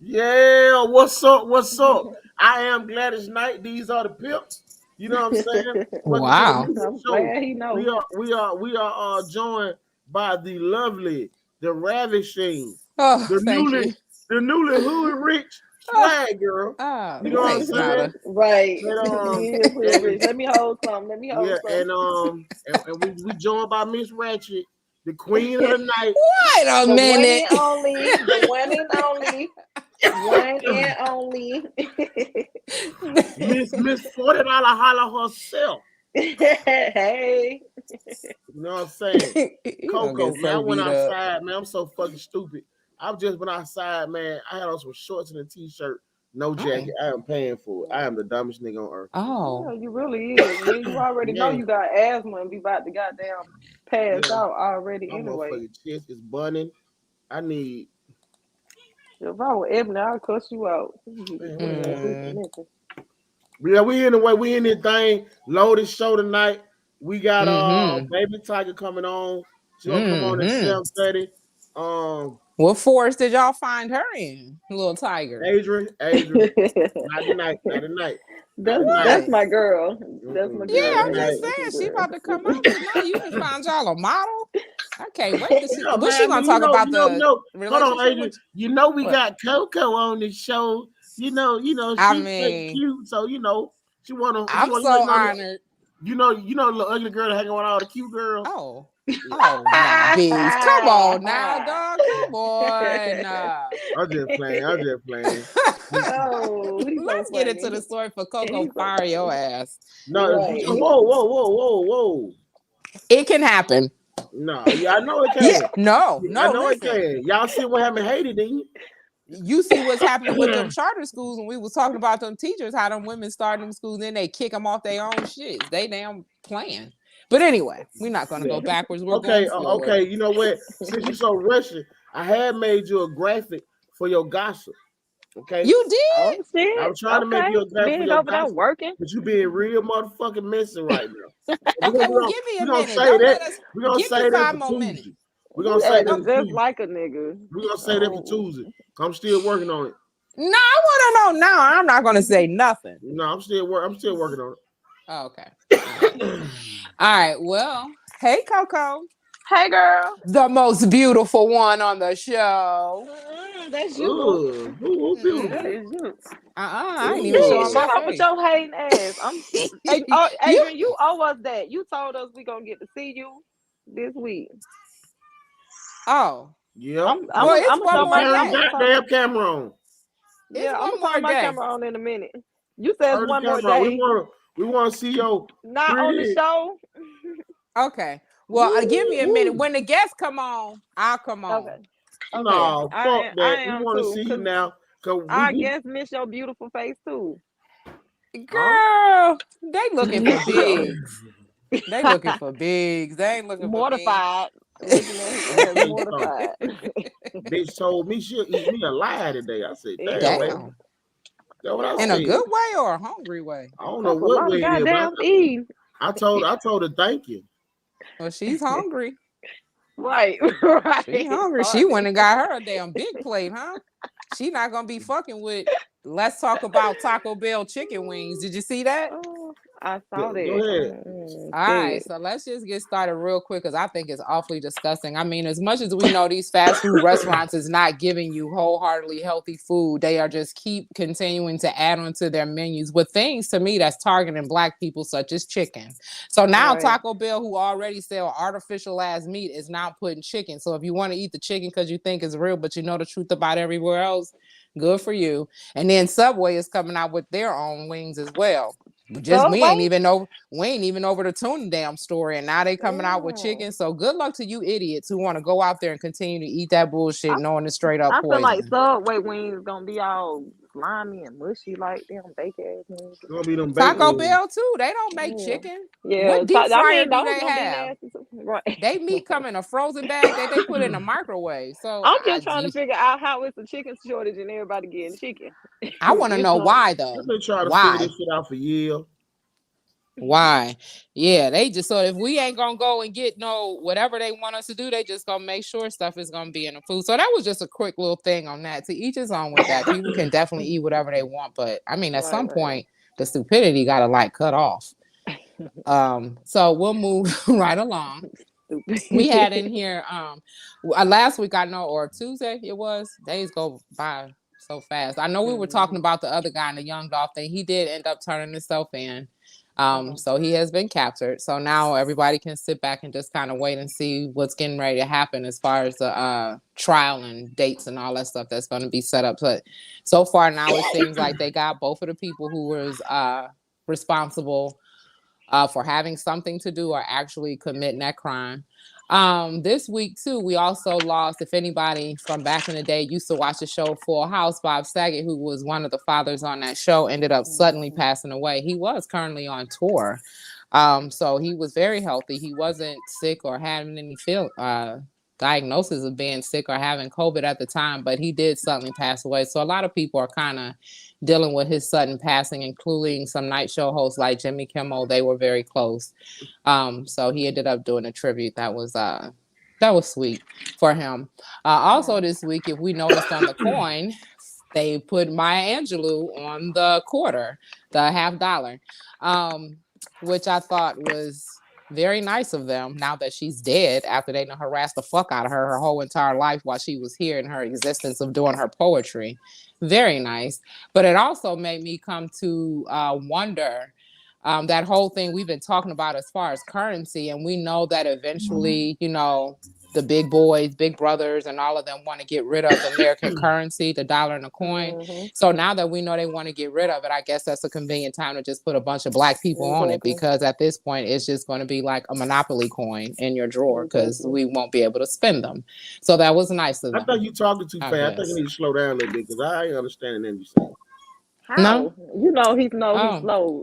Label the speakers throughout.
Speaker 1: Yeah, what's up? What's up? I am Gladys Knight. These are the pimps. You know what I'm saying? Welcome to the
Speaker 2: Wow.
Speaker 1: music
Speaker 3: I'm
Speaker 1: show.
Speaker 3: glad he knows.
Speaker 1: We are joined by the lovely, the ravishing,
Speaker 2: Oh,
Speaker 1: the
Speaker 2: thank you.
Speaker 1: newly hood rich swag girl. You know what I'm
Speaker 2: Thanks,
Speaker 1: saying?
Speaker 2: Nada.
Speaker 3: Right.
Speaker 1: And,
Speaker 3: He is hood
Speaker 1: and
Speaker 3: rich. Let me hold some.
Speaker 1: yeah, and we joined by Miss Ratchet, the queen of the night.
Speaker 2: Wait a
Speaker 3: The one
Speaker 2: minute.
Speaker 3: and only. The one and only. One and only.
Speaker 1: Miss $40 holla herself.
Speaker 3: Hey.
Speaker 1: You know what I'm saying?
Speaker 2: You gonna
Speaker 1: Coco,
Speaker 2: get
Speaker 1: man, I
Speaker 2: so
Speaker 1: went
Speaker 2: beat up.
Speaker 1: outside, man. I'm so fucking stupid. I've just been outside, man. I had on some shorts and a t-shirt, no jacket. I am paying for it. I am the dumbest nigga on earth.
Speaker 3: Yeah,
Speaker 2: Oh.
Speaker 3: you really is. Man, you already know
Speaker 1: Yeah,
Speaker 3: you got asthma and be about to goddamn pass
Speaker 1: yeah.
Speaker 3: out already
Speaker 1: My
Speaker 3: anyway.
Speaker 1: motherfucking chest is burning. I need,
Speaker 3: If I were Ebony, I'll cuss you out.
Speaker 1: man, whatever, man.
Speaker 2: Mm.
Speaker 1: Yeah, we in this thing. Loaded show tonight. We got
Speaker 2: Mm-hmm.
Speaker 1: Baby Tigre coming on. She gonna come on at
Speaker 2: Mm-hmm.
Speaker 1: 7:30. Um
Speaker 2: What forest did y'all find her in, little tiger?
Speaker 1: Adrian, not tonight, not tonight, not
Speaker 3: That's
Speaker 1: tonight.
Speaker 2: What?
Speaker 3: my girl. That's my
Speaker 2: Yeah,
Speaker 1: Not
Speaker 3: girl.
Speaker 2: I'm
Speaker 1: tonight.
Speaker 2: just
Speaker 3: That's my
Speaker 2: saying she
Speaker 3: girl.
Speaker 2: about to come out tonight. You can find y'all a model. I can't wait to see.
Speaker 1: Yeah,
Speaker 2: What's
Speaker 1: man.
Speaker 2: she
Speaker 1: I mean,
Speaker 2: gonna talk about the
Speaker 1: hold on,
Speaker 2: relationship
Speaker 1: Adrian.
Speaker 2: with?
Speaker 1: You know we
Speaker 2: What?
Speaker 1: got Coco on the show.
Speaker 2: I
Speaker 1: She's fake
Speaker 2: mean,
Speaker 1: cute, so she
Speaker 2: I'm
Speaker 1: wanna
Speaker 2: so honored.
Speaker 1: the ugly girl that hanging around all the cute girls.
Speaker 2: Oh, oh, nah, Biggs. Come on now, dog. Come on.
Speaker 1: I'm just playing. I'm just playing.
Speaker 3: Oh, he's so
Speaker 2: Let's get into
Speaker 3: funny.
Speaker 2: the story for Coco
Speaker 3: He's so
Speaker 2: fire your
Speaker 3: funny.
Speaker 2: ass.
Speaker 1: No,
Speaker 3: Right.
Speaker 1: whoa.
Speaker 2: It can happen.
Speaker 1: No, yeah, I know it
Speaker 2: Yeah,
Speaker 1: can. I
Speaker 2: no,
Speaker 1: know it
Speaker 2: listen.
Speaker 1: can. Y'all see what happened? Hated, didn't you?
Speaker 2: You see what's happening with them charter schools when we was talking about them teachers, how them women start them schools, then they kick them off their own shits. They damn playing. But anyway, we're not going to
Speaker 1: Yeah.
Speaker 2: go backwards. We're going forward.
Speaker 1: Okay. You know what? Since you're so Russian, I had made you a graphic for your gossip. Okay,
Speaker 2: You
Speaker 3: Oh
Speaker 2: did?
Speaker 1: I
Speaker 3: shit.
Speaker 1: was trying to make
Speaker 3: Okay.
Speaker 1: you a graphic for
Speaker 3: Big
Speaker 1: your
Speaker 3: over there
Speaker 1: gossip,
Speaker 3: working.
Speaker 1: but you being real motherfucking messy right now. We're
Speaker 2: Okay,
Speaker 1: gonna, we're
Speaker 2: well,
Speaker 1: gonna,
Speaker 2: give me a
Speaker 1: we're gonna
Speaker 2: minute.
Speaker 1: say
Speaker 2: Don't let
Speaker 1: that.
Speaker 2: us
Speaker 1: We're gonna
Speaker 2: give me
Speaker 1: say that
Speaker 2: 5
Speaker 1: for
Speaker 2: more minutes.
Speaker 1: Tuesday. We're gonna
Speaker 3: You
Speaker 1: say that
Speaker 3: acting
Speaker 1: for
Speaker 3: just
Speaker 1: Tuesday.
Speaker 3: like a nigga.
Speaker 1: We're gonna say that for
Speaker 3: Oh.
Speaker 1: Tuesday. I'm still working on it.
Speaker 2: No, I want to know now. I'm not going to say nothing.
Speaker 1: No, I'm still working on
Speaker 2: Oh, okay.
Speaker 1: it.
Speaker 2: All right. Well, hey, Coco,
Speaker 3: Hey girl.
Speaker 2: the most beautiful one on the show.
Speaker 3: That's you, boo.
Speaker 1: Ooh, who
Speaker 3: That
Speaker 1: beautiful?
Speaker 3: is you.
Speaker 2: I ain't even
Speaker 3: Shit,
Speaker 2: showing
Speaker 1: Ooh.
Speaker 2: my
Speaker 3: shut up with
Speaker 2: face.
Speaker 3: your hating ass.
Speaker 2: You
Speaker 3: Adrian, you owe us that. You told us we gonna get to see you this week.
Speaker 2: Oh,
Speaker 1: Yep.
Speaker 2: well, it's
Speaker 3: I'm gonna
Speaker 2: one
Speaker 3: turn
Speaker 1: So
Speaker 2: more
Speaker 3: my
Speaker 1: turn the
Speaker 2: day.
Speaker 1: goddamn camera on.
Speaker 2: It's
Speaker 3: yeah, I'm
Speaker 2: one
Speaker 3: gonna
Speaker 2: more
Speaker 3: turn my
Speaker 2: day.
Speaker 3: camera on in a minute. You said it's
Speaker 1: Turn the
Speaker 3: one more
Speaker 1: camera on.
Speaker 3: day.
Speaker 1: We wanna see your
Speaker 3: Not on the
Speaker 1: pretty.
Speaker 3: show.
Speaker 2: Okay. Well, give
Speaker 1: Woo,
Speaker 2: me a minute.
Speaker 1: woo.
Speaker 2: When the guests come on, I'll come
Speaker 3: Okay.
Speaker 2: on.
Speaker 3: Okay.
Speaker 1: No, fuck
Speaker 3: I
Speaker 1: that. We
Speaker 3: am
Speaker 1: want to
Speaker 3: too.
Speaker 1: see you
Speaker 3: Cause
Speaker 1: now. Cause
Speaker 3: I guess miss your beautiful face too.
Speaker 1: huh?
Speaker 2: Girl, they looking for bigs. They looking for bigs. They ain't looking for me.
Speaker 3: Mortified. Looking at his ass
Speaker 1: Okay, so
Speaker 3: mortified.
Speaker 1: bitch told me she'll eat me alive today. I said, damn, baby.
Speaker 3: Ew.
Speaker 2: Damn.
Speaker 1: That's what I
Speaker 2: In a
Speaker 3: Ew.
Speaker 1: said.
Speaker 2: good way or a hungry way?
Speaker 1: I don't know
Speaker 3: That's a
Speaker 1: what
Speaker 3: lot
Speaker 1: way
Speaker 3: of
Speaker 1: it is, but
Speaker 3: goddamn Eve.
Speaker 1: I told her thank you.
Speaker 2: Well, she's hungry.
Speaker 3: Right,
Speaker 2: She
Speaker 3: right.
Speaker 2: hungry. She
Speaker 3: Starving.
Speaker 2: went and got her a damn big plate, huh? She not gonna be fucking with. Let's talk about Taco Bell chicken wings. Did you see that?
Speaker 3: Oh, I saw
Speaker 1: Go
Speaker 3: that.
Speaker 1: ahead.
Speaker 2: All right, so let's just get started real quick because I think it's awfully disgusting. I mean, as much as we know these fast food restaurants is not giving you wholeheartedly healthy food, they are just keep continuing to add onto their menus with things to me that's targeting Black people, such as chicken. So now
Speaker 3: Right.
Speaker 2: Taco Bell, who already sell artificial ass meat, is now putting chicken. So if you want to eat the chicken because you think it's real, but you know the truth about everywhere else, good for you. And then Subway is coming out with their own wings as well. Just
Speaker 3: Subway?
Speaker 2: we ain't even over the tuna damn story, and now they coming out with
Speaker 3: Mm.
Speaker 2: chicken. So good luck to you idiots who want to go out there and continue to eat that bullshit
Speaker 3: I,
Speaker 2: knowing it's straight up
Speaker 3: I feel like
Speaker 2: poison.
Speaker 3: Subway wings gonna be all slimy and mushy like them bake ass wings.
Speaker 1: It's gonna be them bacon
Speaker 2: Taco
Speaker 1: wings.
Speaker 2: Bell too, they don't make
Speaker 3: Yeah.
Speaker 2: chicken.
Speaker 3: Yeah.
Speaker 2: What deep
Speaker 3: I
Speaker 2: fryer
Speaker 3: mean,
Speaker 2: do
Speaker 3: those
Speaker 2: they
Speaker 3: gonna be
Speaker 2: have?
Speaker 3: nasty too. Right.
Speaker 2: They meat come in a frozen bag that they put in a microwave. So
Speaker 3: I'm just trying to figure out how it's a chicken shortage and everybody getting chicken.
Speaker 2: I want to
Speaker 3: You
Speaker 2: know
Speaker 3: know?
Speaker 2: why
Speaker 1: I've
Speaker 2: though.
Speaker 1: been trying to figure this
Speaker 2: Why?
Speaker 1: shit out for years.
Speaker 2: Why? Yeah, they just so if we ain't gonna go and get no whatever they want us to do, they just gonna make sure stuff is gonna be in the food. So that was just a quick little thing on that. To each his own with that. People can definitely eat whatever they want, but I mean, at some point, the stupidity gotta like cut off. So we'll move right along. We had in here last week, I know, or Tuesday it was. Days go by so fast. I know we were talking about the other guy in the young dog thing. He did end up turning himself in. So he has been captured. So now everybody can sit back and just kind of wait and see what's getting ready to happen as far as the trial and dates and all that stuff that's going to be set up. But so far now it seems like they got both of the people who was responsible for having something to do or actually committing that crime. This week too, we also lost, if anybody from back in the day used to watch the show Full House, Bob Saget, who was one of the fathers on that show, ended up suddenly passing away. He was currently on tour. So he was very healthy. He wasn't sick or having any diagnosis of being sick or having COVID at the time, but he did suddenly pass away. So a lot of people are kind of dealing with his sudden passing, including some night show hosts like Jimmy Kimmel. They were very close. So he ended up doing a tribute. That was sweet for him. Also this week, if we noticed on the coin, they put Maya Angelou on the quarter, the $50, which I thought was very nice of them now that she's dead, after they harassed the fuck out of her whole entire life while she was here in her existence of doing her poetry. Very nice. But it also made me come to wonder that whole thing we've been talking about as far as currency. And we know that eventually, the big boys, big brothers, and all of them want to get rid of American currency, the dollar and the coin. So now that we know they want to get rid of it, I guess that's a convenient time to just put a bunch of black people on it, because at this point, it's just going to be like a Monopoly coin in your drawer because we won't be able to spend them. So that was nice of them.
Speaker 1: I think you're talking too fast. I think you need to slow down a little bit because I ain't understanding anything you're saying.
Speaker 3: How? No? He's slow.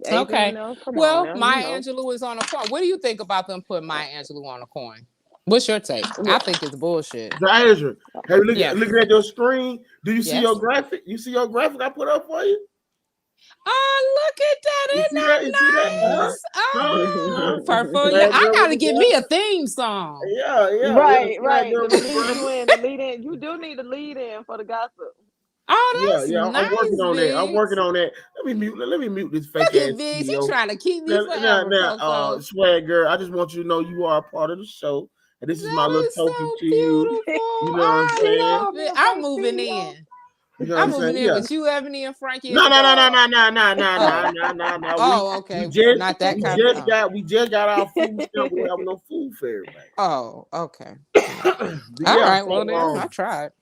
Speaker 2: Okay. Well, Maya Angelou is on a coin. What do you think about them putting Maya Angelou on a coin? What's your take? I think it's bullshit.
Speaker 1: Adrian, hey, looking at your screen. Do you see your graphic? You see your graphic I put up for you?
Speaker 2: Oh, look at that. Isn't that nice? Oh, purple. Yeah, I gotta get me a theme song.
Speaker 1: Yeah.
Speaker 3: Right. The lead in. You do need a lead in for the gossip.
Speaker 2: Oh, that's
Speaker 1: nice.
Speaker 2: I'm
Speaker 1: working on that. I'm working on that. Let me mute this fake ass
Speaker 2: Biggs. He trying to keep me forever.
Speaker 1: Now, swag girl, I just want you to know you are a part of the show. And this is my little token to you. You know what I'm saying?
Speaker 2: I'm moving in. I'm moving in with you, Ebony, and Frankie.
Speaker 1: No.
Speaker 2: Oh, okay. Not that kind of thing.
Speaker 1: We just got our food stuff. We have no food for everybody.
Speaker 2: Oh, okay. All right. Well, then I tried.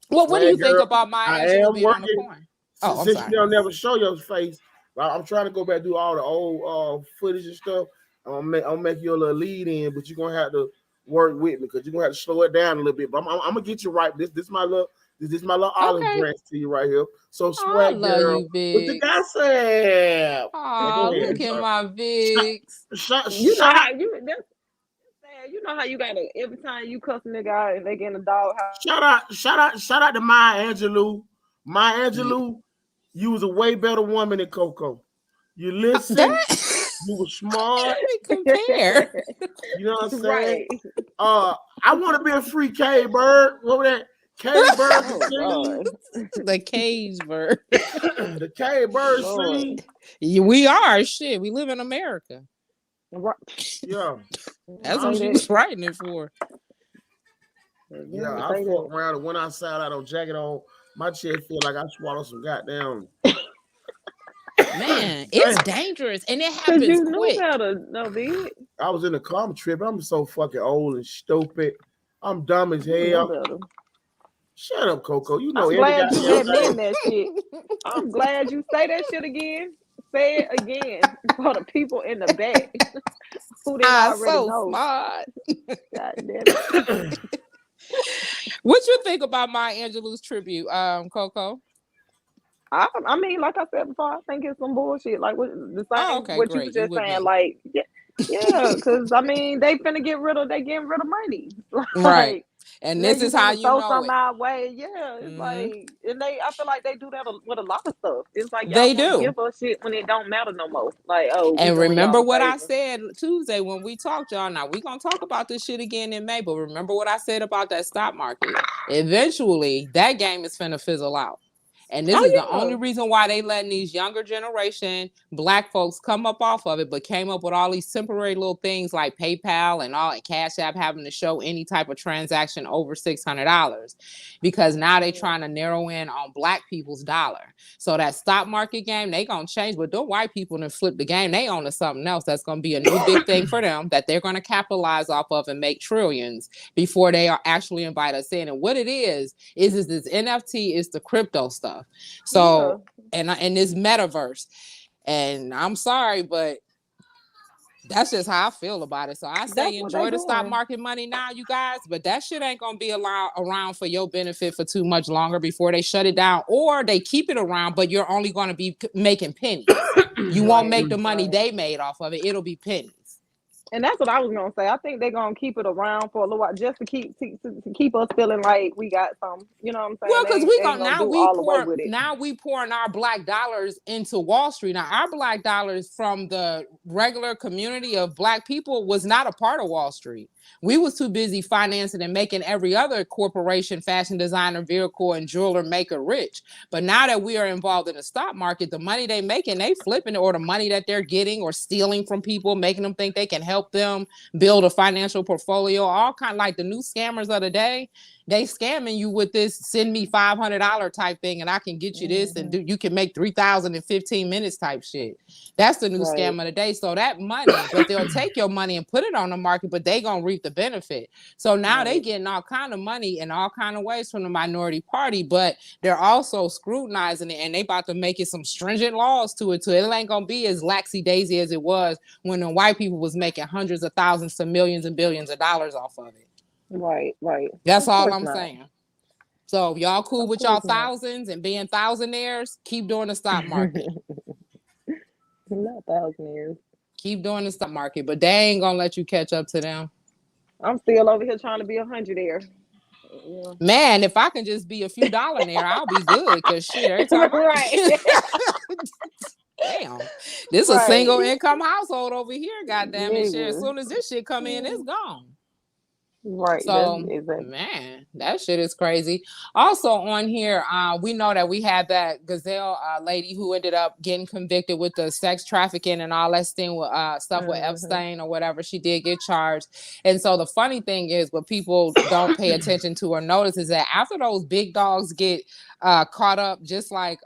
Speaker 2: Well, what do you think about my being on the coin?
Speaker 1: Oh, since you don't never show your face, I'm trying to go back and do all the old footage and stuff. I'll make you a little lead in, but you're gonna have to work with me because you're gonna have to slow it down a little bit. But I'm gonna get you right. This is my little olive branch to you right here. So swag girl, what the guy said?
Speaker 2: Oh, look at my Vicks.
Speaker 3: You know how you gotta every time you cuss a nigga out and they get in the doghouse.
Speaker 1: Shout out to Maya Angelou. Maya Angelou, you was a way better woman than Coco. You listen. You were smart.
Speaker 2: Compare.
Speaker 1: You know what I'm saying? Right. I want to be a free K bird. What was that? K bird.
Speaker 2: The cage bird.
Speaker 1: The K bird scene.
Speaker 2: We are shit. We live in America.
Speaker 1: Yeah.
Speaker 2: That's what she was writing it for.
Speaker 1: Yeah, I fucked around and went outside, I had no jacket on. My chest feel like I swallowed some goddamn.
Speaker 2: Man, it's dangerous and it happens quick.
Speaker 1: I was in the car, I'm tripping. I'm so fucking old and stupid. I'm dumb as hell. Shut up, Coco. You know
Speaker 3: I'm glad you admit that shit. I'm glad you say that shit again. Say it again for the people in the back who didn't already know.
Speaker 2: Smart.
Speaker 3: God damn it.
Speaker 2: What you think about Maya Angelou's tribute, Coco?
Speaker 3: I mean, like I said before, I think it's some bullshit. Like what you were just saying. Like, yeah, because I mean, they getting rid of money.
Speaker 2: Right. And
Speaker 3: And then
Speaker 2: this
Speaker 3: you
Speaker 2: is how
Speaker 3: want to
Speaker 2: you
Speaker 3: throw
Speaker 2: know
Speaker 3: some
Speaker 2: it.
Speaker 3: our way. Yeah, it's
Speaker 2: Hmm.
Speaker 3: like, and I feel like they do that with a lot of stuff. It's like y'all
Speaker 2: They
Speaker 3: want to
Speaker 2: do.
Speaker 3: give us shit when it don't matter no more. Like, oh, we
Speaker 2: And
Speaker 3: doing y'all
Speaker 2: remember
Speaker 3: a
Speaker 2: what I
Speaker 3: favor.
Speaker 2: said Tuesday when we talked, y'all. Now we're gonna talk about this shit again in May, but remember what I said about that stock market. Eventually, that game is finna fizzle out. And this is the only
Speaker 3: Oh
Speaker 2: reason why they letting these younger generation black folks come up off of it, but came up with all these temporary little things like PayPal and all, and Cash App having to show any type of transaction over $600, because now they
Speaker 3: yeah.
Speaker 2: trying to narrow in on black people's dollar. So that stock market game, they gonna change, but the white people done flip the game. They own to something else that's gonna be a new big thing for them that they're gonna capitalize off of and make trillions before they are actually invite us in. And what it is this NFT, is the crypto stuff.
Speaker 3: Yeah,
Speaker 2: So and this metaverse. And I'm sorry, but that's just how I feel about it. So I say
Speaker 3: that's what they
Speaker 2: enjoy the stock
Speaker 3: doing.
Speaker 2: market money now, you guys, but that shit ain't gonna be around for your benefit for too much longer before they shut it down, or they keep it around, but you're only gonna be making pennies. You won't
Speaker 3: Right,
Speaker 2: make the money
Speaker 3: right.
Speaker 2: they made off of it. It'll be pennies.
Speaker 3: And that's what I was gonna say. I think they're gonna keep it around for a little while just to keep us feeling like we got some. You know what I'm saying?
Speaker 2: Well, because
Speaker 3: They ain't gonna do all away with it.
Speaker 2: now we pouring our black dollars into Wall Street. Now our black dollars from the regular community of black people was not a part of Wall Street. We was too busy financing and making every other corporation, fashion designer, vehicle, and jeweler maker rich. But now that we are involved in the stock market, the money they making, they flipping it, or the money that they're getting or stealing from people, making them think they can help them build a financial portfolio. All kind of like the new scammers of the day. They scamming you with this send me $500 type thing and I can get you this and
Speaker 3: Hmm.
Speaker 2: you can make 3,000 in 15 minutes type shit. That's the new
Speaker 3: Right.
Speaker 2: scam of the day. So that money, but they'll take your money and put it on the market, but they gonna reap the benefit. So now they
Speaker 3: Right.
Speaker 2: getting all kind of money in all kind of ways from the minority party, but they're also scrutinizing it and they about to make it some stringent laws to it too. It ain't gonna be as laxy daisy as it was when the white people was making hundreds of thousands to millions and billions of dollars off of it.
Speaker 3: Right. Right.
Speaker 2: That's
Speaker 3: Of
Speaker 2: all
Speaker 3: course
Speaker 2: I'm
Speaker 3: not.
Speaker 2: saying. So if y'all cool
Speaker 3: Of
Speaker 2: with y'all
Speaker 3: course not.
Speaker 2: thousands and being thousandaires, keep doing the stock market.
Speaker 3: Not 1,000 years.
Speaker 2: Keep doing the stock market, but they ain't gonna let you catch up to them.
Speaker 3: I'm still over here trying to be 100 there. Yeah.
Speaker 2: Man, if I can just be a few dollar in there, I'll be good. Cause shit, every time
Speaker 3: Right.
Speaker 2: I damn, this a
Speaker 3: Right.
Speaker 2: single income household over here. God damn it, shit. As
Speaker 3: Nigga.
Speaker 2: soon as this shit come in, it's gone.
Speaker 3: Right. That's
Speaker 2: So
Speaker 3: exactly.
Speaker 2: man, that shit is crazy. Also on here, we know that we had that Gazelle lady who ended up getting convicted with the sex trafficking and all that thing with stuff with
Speaker 3: Hmm.
Speaker 2: Epstein or whatever. She did get charged. And so the funny thing is, what people don't pay attention to or notice is that after those big dogs get caught up, just like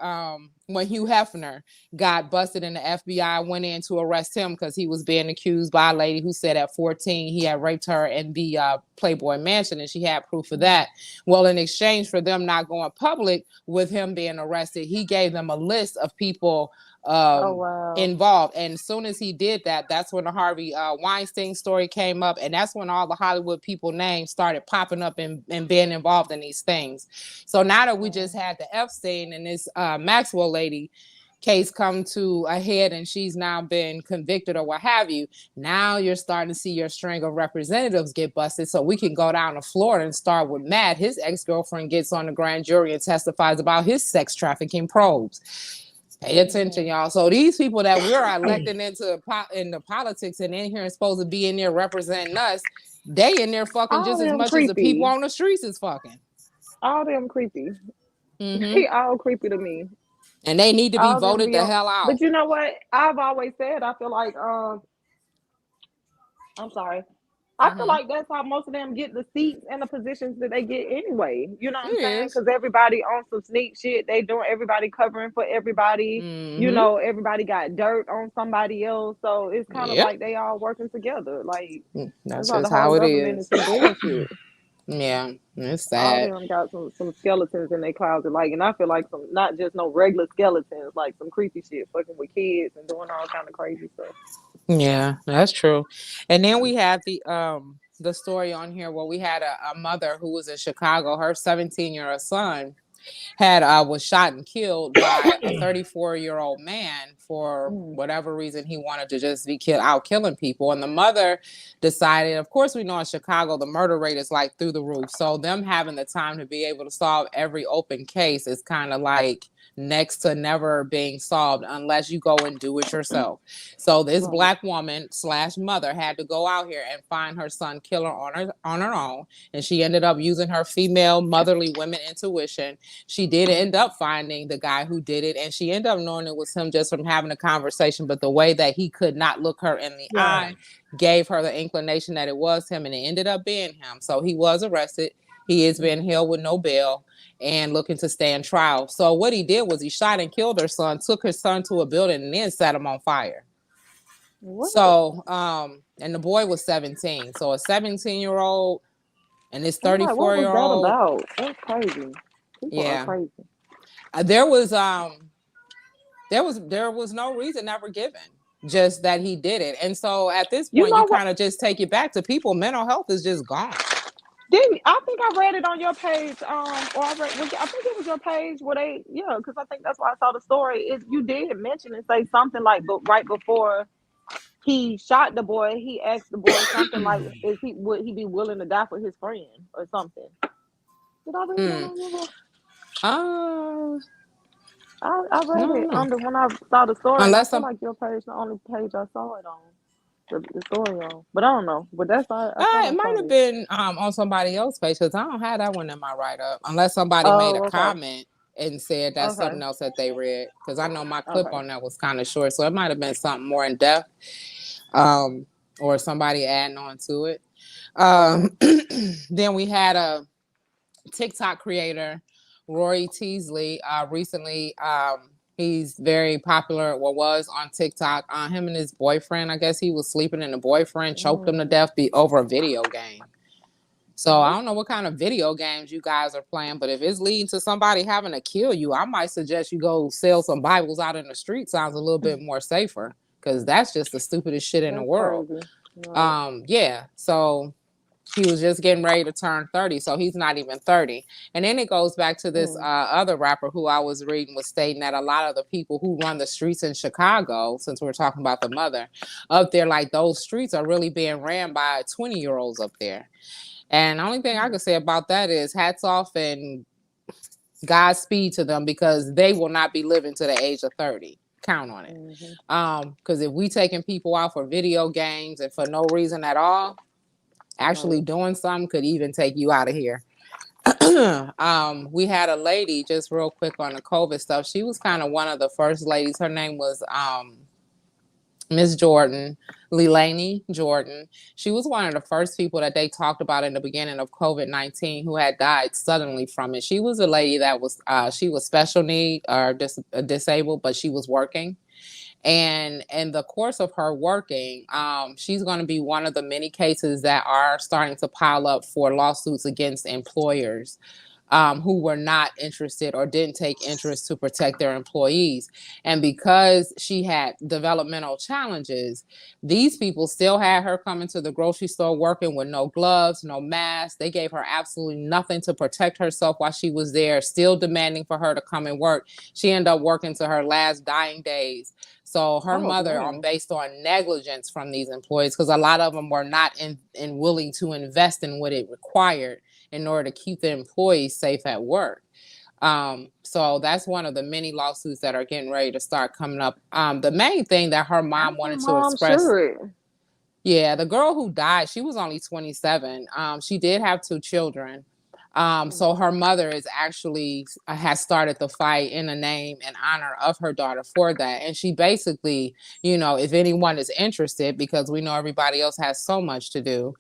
Speaker 2: when Hugh Hefner got busted and the FBI went in to arrest him because he was being accused by a lady who said at 14 he had raped her in the Playboy Mansion and she had proof of that. Well, in exchange for them not going public with him being arrested, he gave them a list of people
Speaker 3: Oh wow.
Speaker 2: involved. And as soon as he did that, that's when the Harvey Weinstein story came up. And that's when all the Hollywood people names started popping up and being involved in these things. So now that we just had the Epstein and this Maxwell lady case come to a head and she's now been convicted or what have you, now you're starting to see your string of representatives get busted. So we can go down to Florida and start with Matt. His ex-girlfriend gets on the grand jury and testifies about his sex trafficking probes. Pay attention, y'all. So these people that we're electing into politics and in here and supposed to be in there representing us, they in there fucking
Speaker 3: All
Speaker 2: just as
Speaker 3: them
Speaker 2: much as the people
Speaker 3: creepy.
Speaker 2: on the streets is fucking.
Speaker 3: All them creepy.
Speaker 2: Mm-hmm.
Speaker 3: They all creepy to me.
Speaker 2: And they need to be
Speaker 3: All them
Speaker 2: voted
Speaker 3: be
Speaker 2: the
Speaker 3: on.
Speaker 2: hell
Speaker 3: But
Speaker 2: out.
Speaker 3: you know what? I've always said I feel like I'm sorry. I feel
Speaker 2: Mm-hmm.
Speaker 3: like that's how most of them get the seats and the positions that they get anyway. You know what I'm
Speaker 2: It
Speaker 3: saying?
Speaker 2: is.
Speaker 3: Because everybody on some sneak shit. They doing everybody covering for everybody. You
Speaker 2: Mm-hmm.
Speaker 3: know, everybody got dirt on somebody else. So it's kind of
Speaker 2: Yep.
Speaker 3: like they all working together. Like that's
Speaker 2: That's
Speaker 3: how the
Speaker 2: just
Speaker 3: whole
Speaker 2: how it
Speaker 3: government is
Speaker 2: is.
Speaker 3: some bullshit.
Speaker 2: Yeah, it's
Speaker 3: All
Speaker 2: sad.
Speaker 3: them got some skeletons in their closet. Like, and I feel like some not just no regular skeletons, like some creepy shit, fucking with kids and doing all kind of crazy stuff.
Speaker 2: Yeah, that's true. And then we had the story on here where we had a mother who was in Chicago. Her 17-year-old son was shot and killed by a 34-year-old man for whatever reason. He wanted to just be out killing people. And the mother decided, of course, we know in Chicago, the murder rate is like through the roof. So them having the time to be able to solve every open case is kind of like next to never being solved unless you go and do it yourself. So this Black woman / mother had to go out here and find her son killer on her own. And she ended up using her female motherly women intuition. She did end up finding the guy who did it, and she ended up knowing it was him just from having a conversation. But the way that he could not look her in the eye gave her the inclination that it was him, and it ended up being him. So he was arrested. He is being held with no bail and looking to stand trial. So what he did was he shot and killed her son, took his son to a building, and then set him on fire. What? So, and the boy was 17. So a 17-year-old and this 34-year-old.
Speaker 3: What was that about? That's crazy. People are crazy.
Speaker 2: There was no reason ever given, just that he did it. And so at this point, you kind of just take it back to people. Mental health is just gone.
Speaker 3: I think I read it on your page, or I think it was your page where because I think that's why I saw the story. You did mention and say something like, but right before he shot the boy, he asked the boy something like, would he be willing to die for his friend or something? Did I read it on your? I read it when I saw the story. I feel like your page, the only page I saw it on. The story on, but I don't know. But that's
Speaker 2: it might have been on somebody else's page because I don't have that one in my write up unless somebody made a comment and said that's something else that they read, because I know my clip on that was kind of short, so it might have been something more in depth, or somebody adding on to it. Then we had a TikTok creator, Rory Teasley, recently. He's very popular, was on TikTok. Him and his boyfriend, I guess he was sleeping, and the boyfriend choked him to death over a video game. So I don't know what kind of video games you guys are playing, but if it's leading to somebody having to kill you, I might suggest you go sell some Bibles out in the street. Sounds a little bit more safer, because that's just the stupidest shit in the world. So he was just getting ready to turn 30, so he's not even 30. And then it goes back to this other rapper who I was reading was stating that a lot of the people who run the streets in Chicago, since we're talking about the mother, up there, like those streets are really being ran by 20-year-olds up there. And the only thing I can say about that is hats off and Godspeed to them, because they will not be living to the age of 30. Count on it. Because if we taking people out for video games and for no reason at all, actually doing something could even take you out of here. We had a lady, just real quick on the COVID stuff. She was kind of one of the first ladies. Her name was Miss Jordan, Leilani Jordan. She was one of the first people that they talked about in the beginning of COVID-19 who had died suddenly from it. She was a lady that was, she was special need or disabled, but she was working. And in the course of her working, she's going to be one of the many cases that are starting to pile up for lawsuits against employers who were not interested or didn't take interest to protect their employees. And because she had developmental challenges, these people still had her coming to the grocery store working with no gloves, no mask. They gave her absolutely nothing to protect herself while she was there, still demanding for her to come and work. She ended up working to her last dying days. So her mother, based on negligence from these employees, because a lot of them were not willing to invest in what it required in order to keep the employees safe at work. So that's one of the many lawsuits that are getting ready to start coming up. The main thing that her mom wanted to express. Yeah, the girl who died, she was only 27. She did have 2 children. So her mother is actually has started the fight in the name and honor of her daughter for that. And she basically, if anyone is interested, because we know everybody else has so much to do.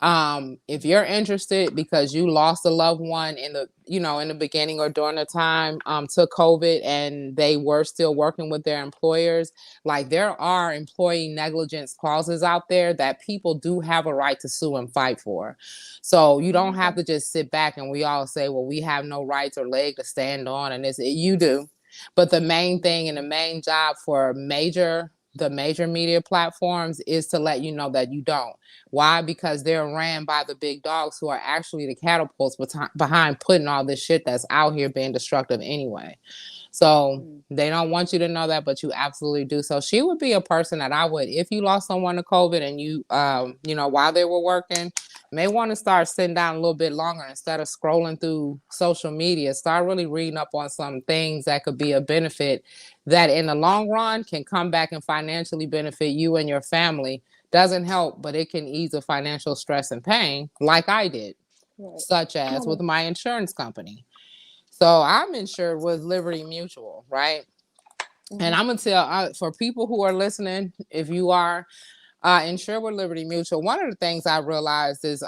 Speaker 2: If you're interested because you lost a loved one in the beginning or during the time to COVID, and they were still working with their employers, like there are employee negligence clauses out there that people do have a right to sue and fight for. So you don't have to just sit back and we all say, well, we have no rights or leg to stand on, and you do. But the main thing and the main job for major the major media platforms is to let you know that you don't. Why? Because they're ran by the big dogs who are actually the catapults behind putting all this shit that's out here being destructive anyway. So they don't want you to know that, but you absolutely do. So she would be a person that I would, if you lost someone to COVID and you, while they were working, may want to start sitting down a little bit longer instead of scrolling through social media. Start really reading up on some things that could be a benefit that in the long run can come back and financially benefit you and your family. Doesn't help, but it can ease the financial stress and pain like I did, such as with my insurance company. So I'm insured with Liberty Mutual, right? And I'm going to tell for people who are listening, if you are insured with Liberty Mutual, one of the things I realized is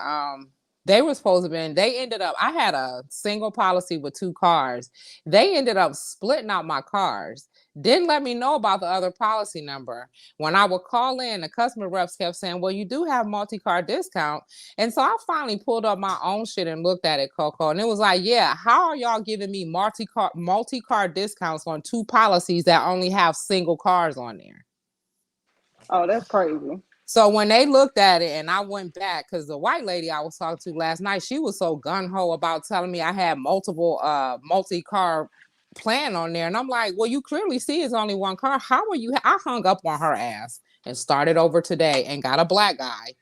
Speaker 2: they were supposed to be, they ended up, I had a single policy with 2 cars. They ended up splitting out my cars. Didn't let me know about the other policy number. When I would call in, the customer reps kept saying, well, you do have multi-car discount. And so I finally pulled up my own shit and looked at it, Coco. And it was like, yeah, how are y'all giving me multi-car discounts on 2 policies that only have single cars on there?
Speaker 3: Oh, that's crazy.
Speaker 2: So when they looked at it and I went back, because the white lady I was talking to last night, she was so gung-ho about telling me I had multiple multi-car plan on there. And I'm like, well, you clearly see it's only 1 car. How are you? I hung up on her ass and started over today and got a black guy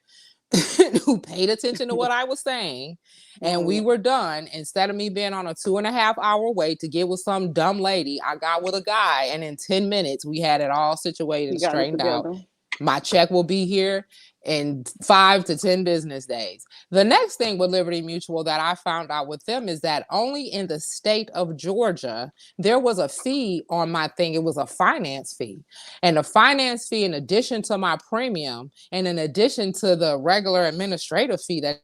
Speaker 2: who paid attention to what I was saying. And we were done. Instead of me being on a 2.5-hour wait to get with some dumb lady, I got with a guy. And in 10 minutes, we had it all situated and straightened out. My check will be here in 5 to 10 business days. The next thing with Liberty Mutual that I found out with them is that only in the state of Georgia, there was a fee on my thing. It was a finance fee. And the finance fee, in addition to my premium, and in addition to the regular administrative fee that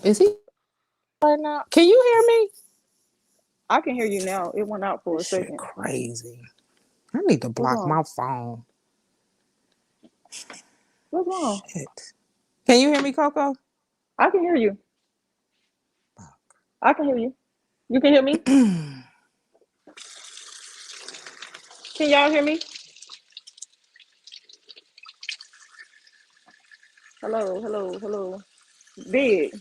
Speaker 2: is he right now? Can you hear me?
Speaker 3: I can hear you now. It went out for a second.
Speaker 2: Crazy. I need to block my phone.
Speaker 3: What's wrong?
Speaker 2: Shit. Can you hear me, Coco?
Speaker 3: I can hear you. I can hear you. You can hear me? Can y'all hear me? Hello. Big.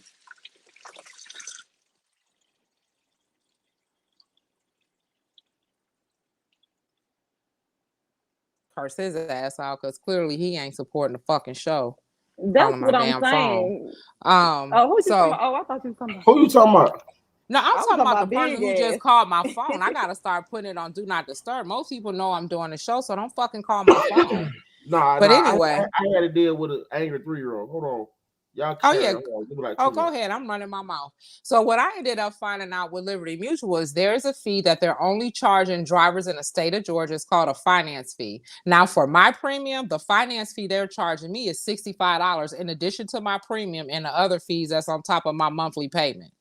Speaker 2: Curse his ass out because clearly he ain't supporting the fucking show.
Speaker 3: That's what I'm saying. Who you talking about? Oh, I thought you were talking about.
Speaker 1: Who you talking about?
Speaker 2: No, I'm talking about the person who just called my phone. I gotta start putting it on Do Not Disturb. Most people know I'm doing the show, so don't fucking call my phone. Anyway,
Speaker 1: I had to deal with an angry 3-year-old. Hold on. Y'all
Speaker 2: go ahead. I'm running my mouth. So what I ended up finding out with Liberty Mutual is there's a fee that they're only charging drivers in the state of Georgia. It's called a finance fee. Now for my premium, the finance fee they're charging me is $65 in addition to my premium and the other fees that's on top of my monthly payment.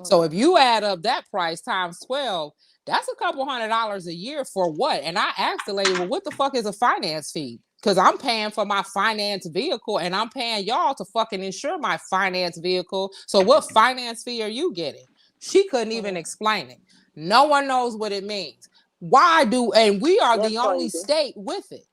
Speaker 2: So if you add up that price times 12, that's a couple $100 a year for what? And I asked the lady, well, what the fuck is a finance fee? Because I'm paying for my finance vehicle and I'm paying y'all to fucking insure my finance vehicle. So what finance fee are you getting? She couldn't even explain it. No one knows what it means. And we are the only state with it.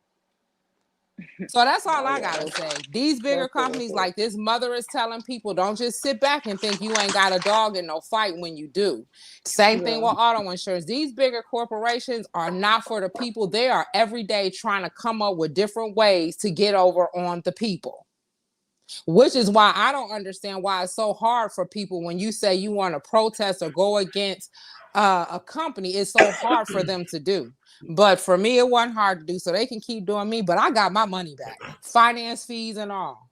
Speaker 2: So that's all I gotta say. These bigger companies like this mother is telling people, don't just sit back and think you ain't got a dog in no fight when you do. Same thing with auto insurance. These bigger corporations are not for the people. They are every day trying to come up with different ways to get over on the people. Which is why I don't understand why it's so hard for people when you say you want to protest or go against a company. It's so hard for them to do. But for me, it wasn't hard to do, so they can keep doing me. But I got my money back, finance fees and all.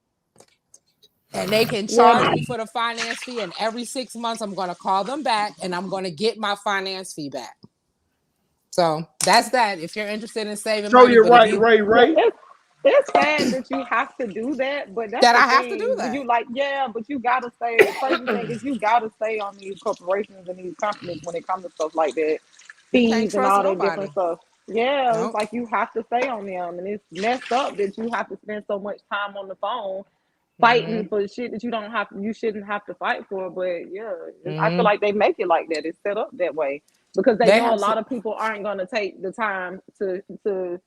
Speaker 2: And they can charge me for the finance fee. And every 6 months, I'm going to call them back and I'm going to get my finance fee back. So that's that. If you're interested in saving money,
Speaker 1: you're right.
Speaker 3: It's sad that you have to do that, but that's
Speaker 2: that I have to do that.
Speaker 3: You but you gotta stay. The crazy thing is you gotta stay on these corporations and these companies when it comes to stuff like that, fees and all that different stuff. Yeah, It's like you have to stay on them, and it's messed up that you have to spend so much time on the phone fighting for shit that you shouldn't have to fight for. But I feel like they make it like that. It's set up that way. because they
Speaker 2: They
Speaker 3: know a
Speaker 2: have
Speaker 3: lot
Speaker 2: some,
Speaker 3: of people aren't going to take the time to
Speaker 2: you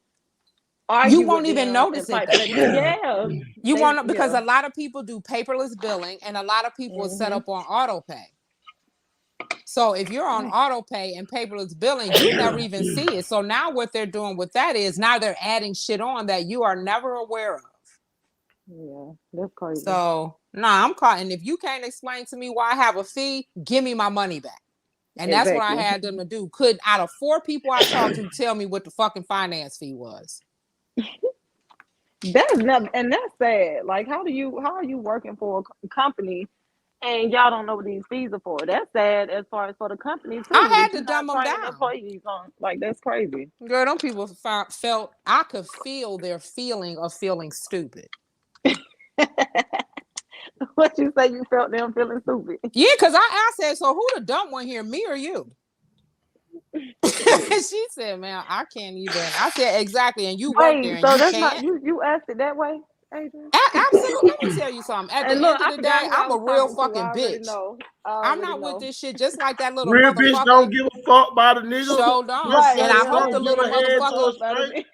Speaker 3: argue with
Speaker 2: won't even
Speaker 3: them and
Speaker 2: notice it
Speaker 3: fight
Speaker 2: though.
Speaker 3: for them. Yeah,
Speaker 2: You
Speaker 3: they
Speaker 2: won't, because a lot of people do paperless billing and a lot of people are set
Speaker 3: Mm-hmm.
Speaker 2: up on auto pay. So if you're on auto pay and paperless billing, you never even see it. So now what they're doing with that is now they're adding shit on that you are never aware of.
Speaker 3: Yeah, that's crazy.
Speaker 2: So I'm caught. And if you can't explain to me why I have a fee, give me my money back. And that's what I
Speaker 3: Exactly.
Speaker 2: had them to do. Could out of 4 people I talked to tell me what the fucking finance fee was?
Speaker 3: That's never, and that's sad. Like, how are you working for a company and y'all don't know what these fees are for? That's sad as far as for the company too,
Speaker 2: I
Speaker 3: that
Speaker 2: had
Speaker 3: you're
Speaker 2: to
Speaker 3: not
Speaker 2: dumb them
Speaker 3: training
Speaker 2: down.
Speaker 3: employees on. Like, that's crazy.
Speaker 2: Girl, them people felt I could feel their feeling of feeling stupid.
Speaker 3: What you say? You felt them feeling stupid?
Speaker 2: Yeah, because I said, so who the dumb one here, me or you? She said, man, I can't even. I said, exactly. And you work there
Speaker 3: Wait,
Speaker 2: and
Speaker 3: so
Speaker 2: you
Speaker 3: that's not
Speaker 2: can't.
Speaker 3: you asked it that way, Adrian?
Speaker 2: Absolutely. Let me tell you something. At the
Speaker 3: And look,
Speaker 2: end of
Speaker 3: I
Speaker 2: the
Speaker 3: forgot
Speaker 2: day,
Speaker 3: who I
Speaker 2: I'm a
Speaker 3: was
Speaker 2: real
Speaker 3: talking to.
Speaker 2: fucking
Speaker 3: I already
Speaker 2: bitch.
Speaker 3: know. I
Speaker 2: I'm
Speaker 3: already
Speaker 2: not with
Speaker 3: know.
Speaker 2: this shit, just like that little
Speaker 1: Real bitch don't
Speaker 2: motherfucker.
Speaker 1: give a fuck about a nigga.
Speaker 2: Show don't.
Speaker 3: Right,
Speaker 2: And
Speaker 1: Just
Speaker 2: I
Speaker 3: yeah,
Speaker 2: hope
Speaker 1: don't
Speaker 2: the
Speaker 1: give
Speaker 2: little
Speaker 1: a head to a
Speaker 2: motherfucker
Speaker 1: straight.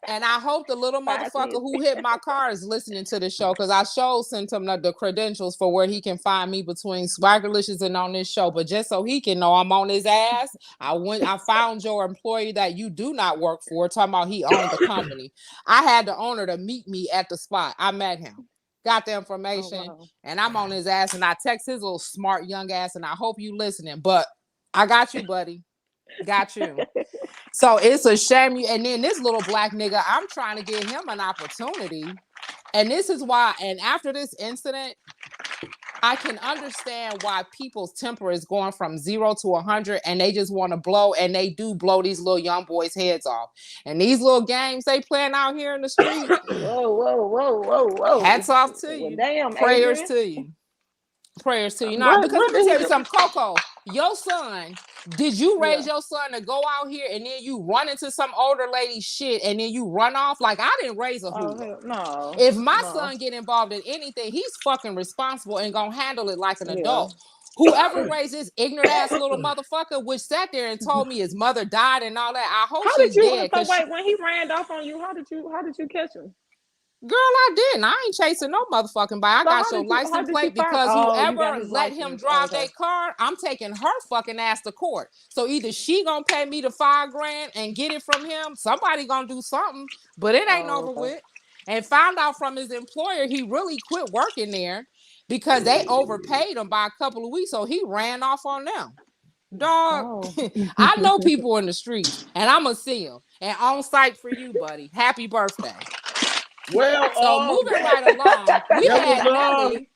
Speaker 2: And I hope the little
Speaker 3: 5
Speaker 2: motherfucker
Speaker 3: cents.
Speaker 2: who hit my car is listening to the show, because I sent him the credentials for where he can find me between Swaggerlicious and on this show. But just so he can know I'm on his ass, I found your employee that you do not work for, talking about he owned the company. I had the owner to meet me at the spot. I met him, got the
Speaker 3: Oh
Speaker 2: information,
Speaker 3: wow.
Speaker 2: and I'm on his ass. And I text his little smart young ass, and I hope you listening. But I got you, buddy. Got you. So it's a shame you. And then this little black nigga, I'm trying to get him an opportunity. And this is why. And after this incident, I can understand why people's temper is going from 0 to 100, and they just want to blow, and they do blow these little young boys' heads off. And these little games they playing out here in the streets.
Speaker 3: Whoa.
Speaker 2: Hats off to
Speaker 3: Well,
Speaker 2: you.
Speaker 3: damn,
Speaker 2: Prayers
Speaker 3: Adrian.
Speaker 2: to you. Prayers to you. Now, because
Speaker 3: What
Speaker 2: let me
Speaker 3: did he
Speaker 2: tell you
Speaker 3: do?
Speaker 2: something, Coco, your son, did you raise
Speaker 3: Yeah.
Speaker 2: your son to go out here and then you run into some older lady's shit and then you run off? Like, I didn't raise a
Speaker 3: Oh
Speaker 2: hooer.
Speaker 3: hell, no.
Speaker 2: If my
Speaker 3: No.
Speaker 2: son get involved in anything, he's fucking responsible and gonna handle it like an
Speaker 3: Yeah.
Speaker 2: adult. Whoever raised this ignorant ass little motherfucker, which sat there and told me his mother died and all that, I hope
Speaker 3: How did
Speaker 2: she's
Speaker 3: you?
Speaker 2: dead.
Speaker 3: So
Speaker 2: Cause
Speaker 3: wait, when he ran off on you, how did you catch him?
Speaker 2: girl, I didn't. I ain't chasing no motherfucking bye. I
Speaker 3: So
Speaker 2: got
Speaker 3: how
Speaker 2: your
Speaker 3: did you? How
Speaker 2: license
Speaker 3: did you
Speaker 2: plate,
Speaker 3: find?
Speaker 2: because
Speaker 3: Oh, you got
Speaker 2: whoever
Speaker 3: his
Speaker 2: let him
Speaker 3: license.
Speaker 2: drive
Speaker 3: Okay.
Speaker 2: their car, I'm taking her fucking ass to court. So either she gonna pay me the $5,000 and get it from him, somebody gonna do something, but it ain't over
Speaker 3: Okay.
Speaker 2: with. And found out from his employer he really quit working there because they overpaid him by a couple of weeks, so he ran off on them. Dog,
Speaker 3: Oh.
Speaker 2: I know people in the streets, and I'ma see them. And on site for you, buddy. Happy birthday.
Speaker 1: Well,
Speaker 2: So moving right along, we
Speaker 1: that
Speaker 2: had Nelly.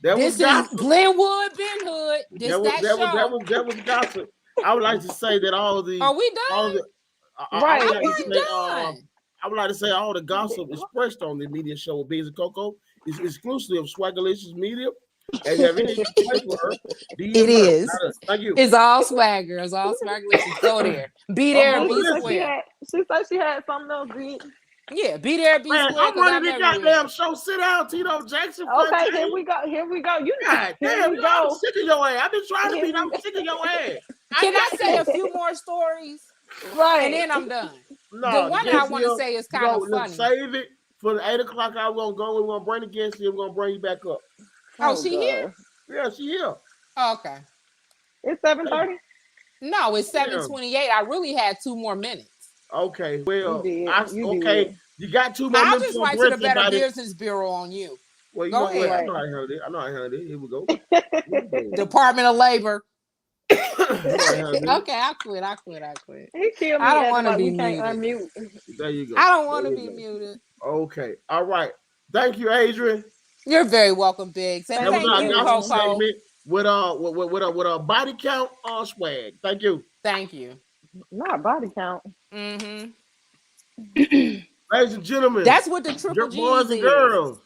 Speaker 1: was
Speaker 2: This is
Speaker 1: gossip.
Speaker 2: Glenwood, Ben Hood. This show.
Speaker 1: That was gossip. I would like to say that all of the
Speaker 2: Are we
Speaker 1: all of
Speaker 2: done?
Speaker 1: the I
Speaker 3: Right.
Speaker 1: would
Speaker 2: I
Speaker 1: like to
Speaker 2: wasn't
Speaker 1: say
Speaker 2: done.
Speaker 1: I would like to say all the gossip expressed on the media show with Beans and Coco is exclusive of Swaggerlicious Media. And if you have anything to play for her,
Speaker 2: It
Speaker 1: DM her.
Speaker 2: is.
Speaker 1: Not us. Thank you.
Speaker 2: It's all swagger. It's all swaggerlicious. Go there. Be there,
Speaker 3: Oh,
Speaker 2: be
Speaker 3: she said
Speaker 2: square.
Speaker 3: she said she had something else. Did.
Speaker 2: Yeah, be there, be
Speaker 1: Man,
Speaker 2: square,
Speaker 1: I'm
Speaker 2: because
Speaker 1: running
Speaker 2: I'm
Speaker 1: this goddamn
Speaker 2: everywhere.
Speaker 1: show. Sit down, Tito Jackson.
Speaker 3: Okay,
Speaker 1: Fontaine.
Speaker 3: here we go. Here we go.
Speaker 1: God
Speaker 3: Here
Speaker 1: damn,
Speaker 3: we
Speaker 1: you know, I'm
Speaker 3: go.
Speaker 1: sick of your ass. I've been trying to
Speaker 3: Here
Speaker 1: be,
Speaker 3: we
Speaker 1: I'm
Speaker 3: go.
Speaker 1: sick of your ass.
Speaker 2: Can I say a few more stories?
Speaker 3: Right.
Speaker 2: And then I'm done.
Speaker 1: No,
Speaker 2: The one I want to say is kind of funny.
Speaker 1: Save it for the 8 o'clock. I'm gonna go. We're gonna bring the guest here. We're gonna bring you back up.
Speaker 2: Oh, she here?
Speaker 1: Yeah, she here.
Speaker 2: Oh, okay.
Speaker 3: It's 7:30.
Speaker 2: No, it's 7:28. I really had 2 more minutes.
Speaker 1: Okay, well,
Speaker 3: You did.
Speaker 1: you got 2 more
Speaker 2: I'll
Speaker 1: minutes
Speaker 2: just
Speaker 1: for
Speaker 2: write to the
Speaker 1: Brent
Speaker 2: Better Business Bureau on you.
Speaker 1: Well, you
Speaker 2: Go
Speaker 1: know
Speaker 2: ahead.
Speaker 1: what? I know I heard it. I know I heard it. Here we go.
Speaker 2: Department of Labor.
Speaker 1: Okay,
Speaker 2: I quit.
Speaker 3: He killed me.
Speaker 2: I don't want to
Speaker 3: like
Speaker 2: be
Speaker 3: we can't
Speaker 2: muted.
Speaker 3: unmute.
Speaker 1: There you go.
Speaker 2: I don't want to be muted.
Speaker 1: Okay. All right. Thank you, Adrian.
Speaker 2: You're very welcome, Biggs. And
Speaker 1: That was
Speaker 2: thank
Speaker 1: our
Speaker 2: you,
Speaker 1: gospel
Speaker 2: Coco.
Speaker 1: segment with a body count on swag. Thank you.
Speaker 2: Thank you.
Speaker 3: Not body count.
Speaker 2: Mm-hmm.
Speaker 1: Ladies and gentlemen,
Speaker 2: that's what the triple G's
Speaker 1: boys and
Speaker 2: is.
Speaker 1: girls.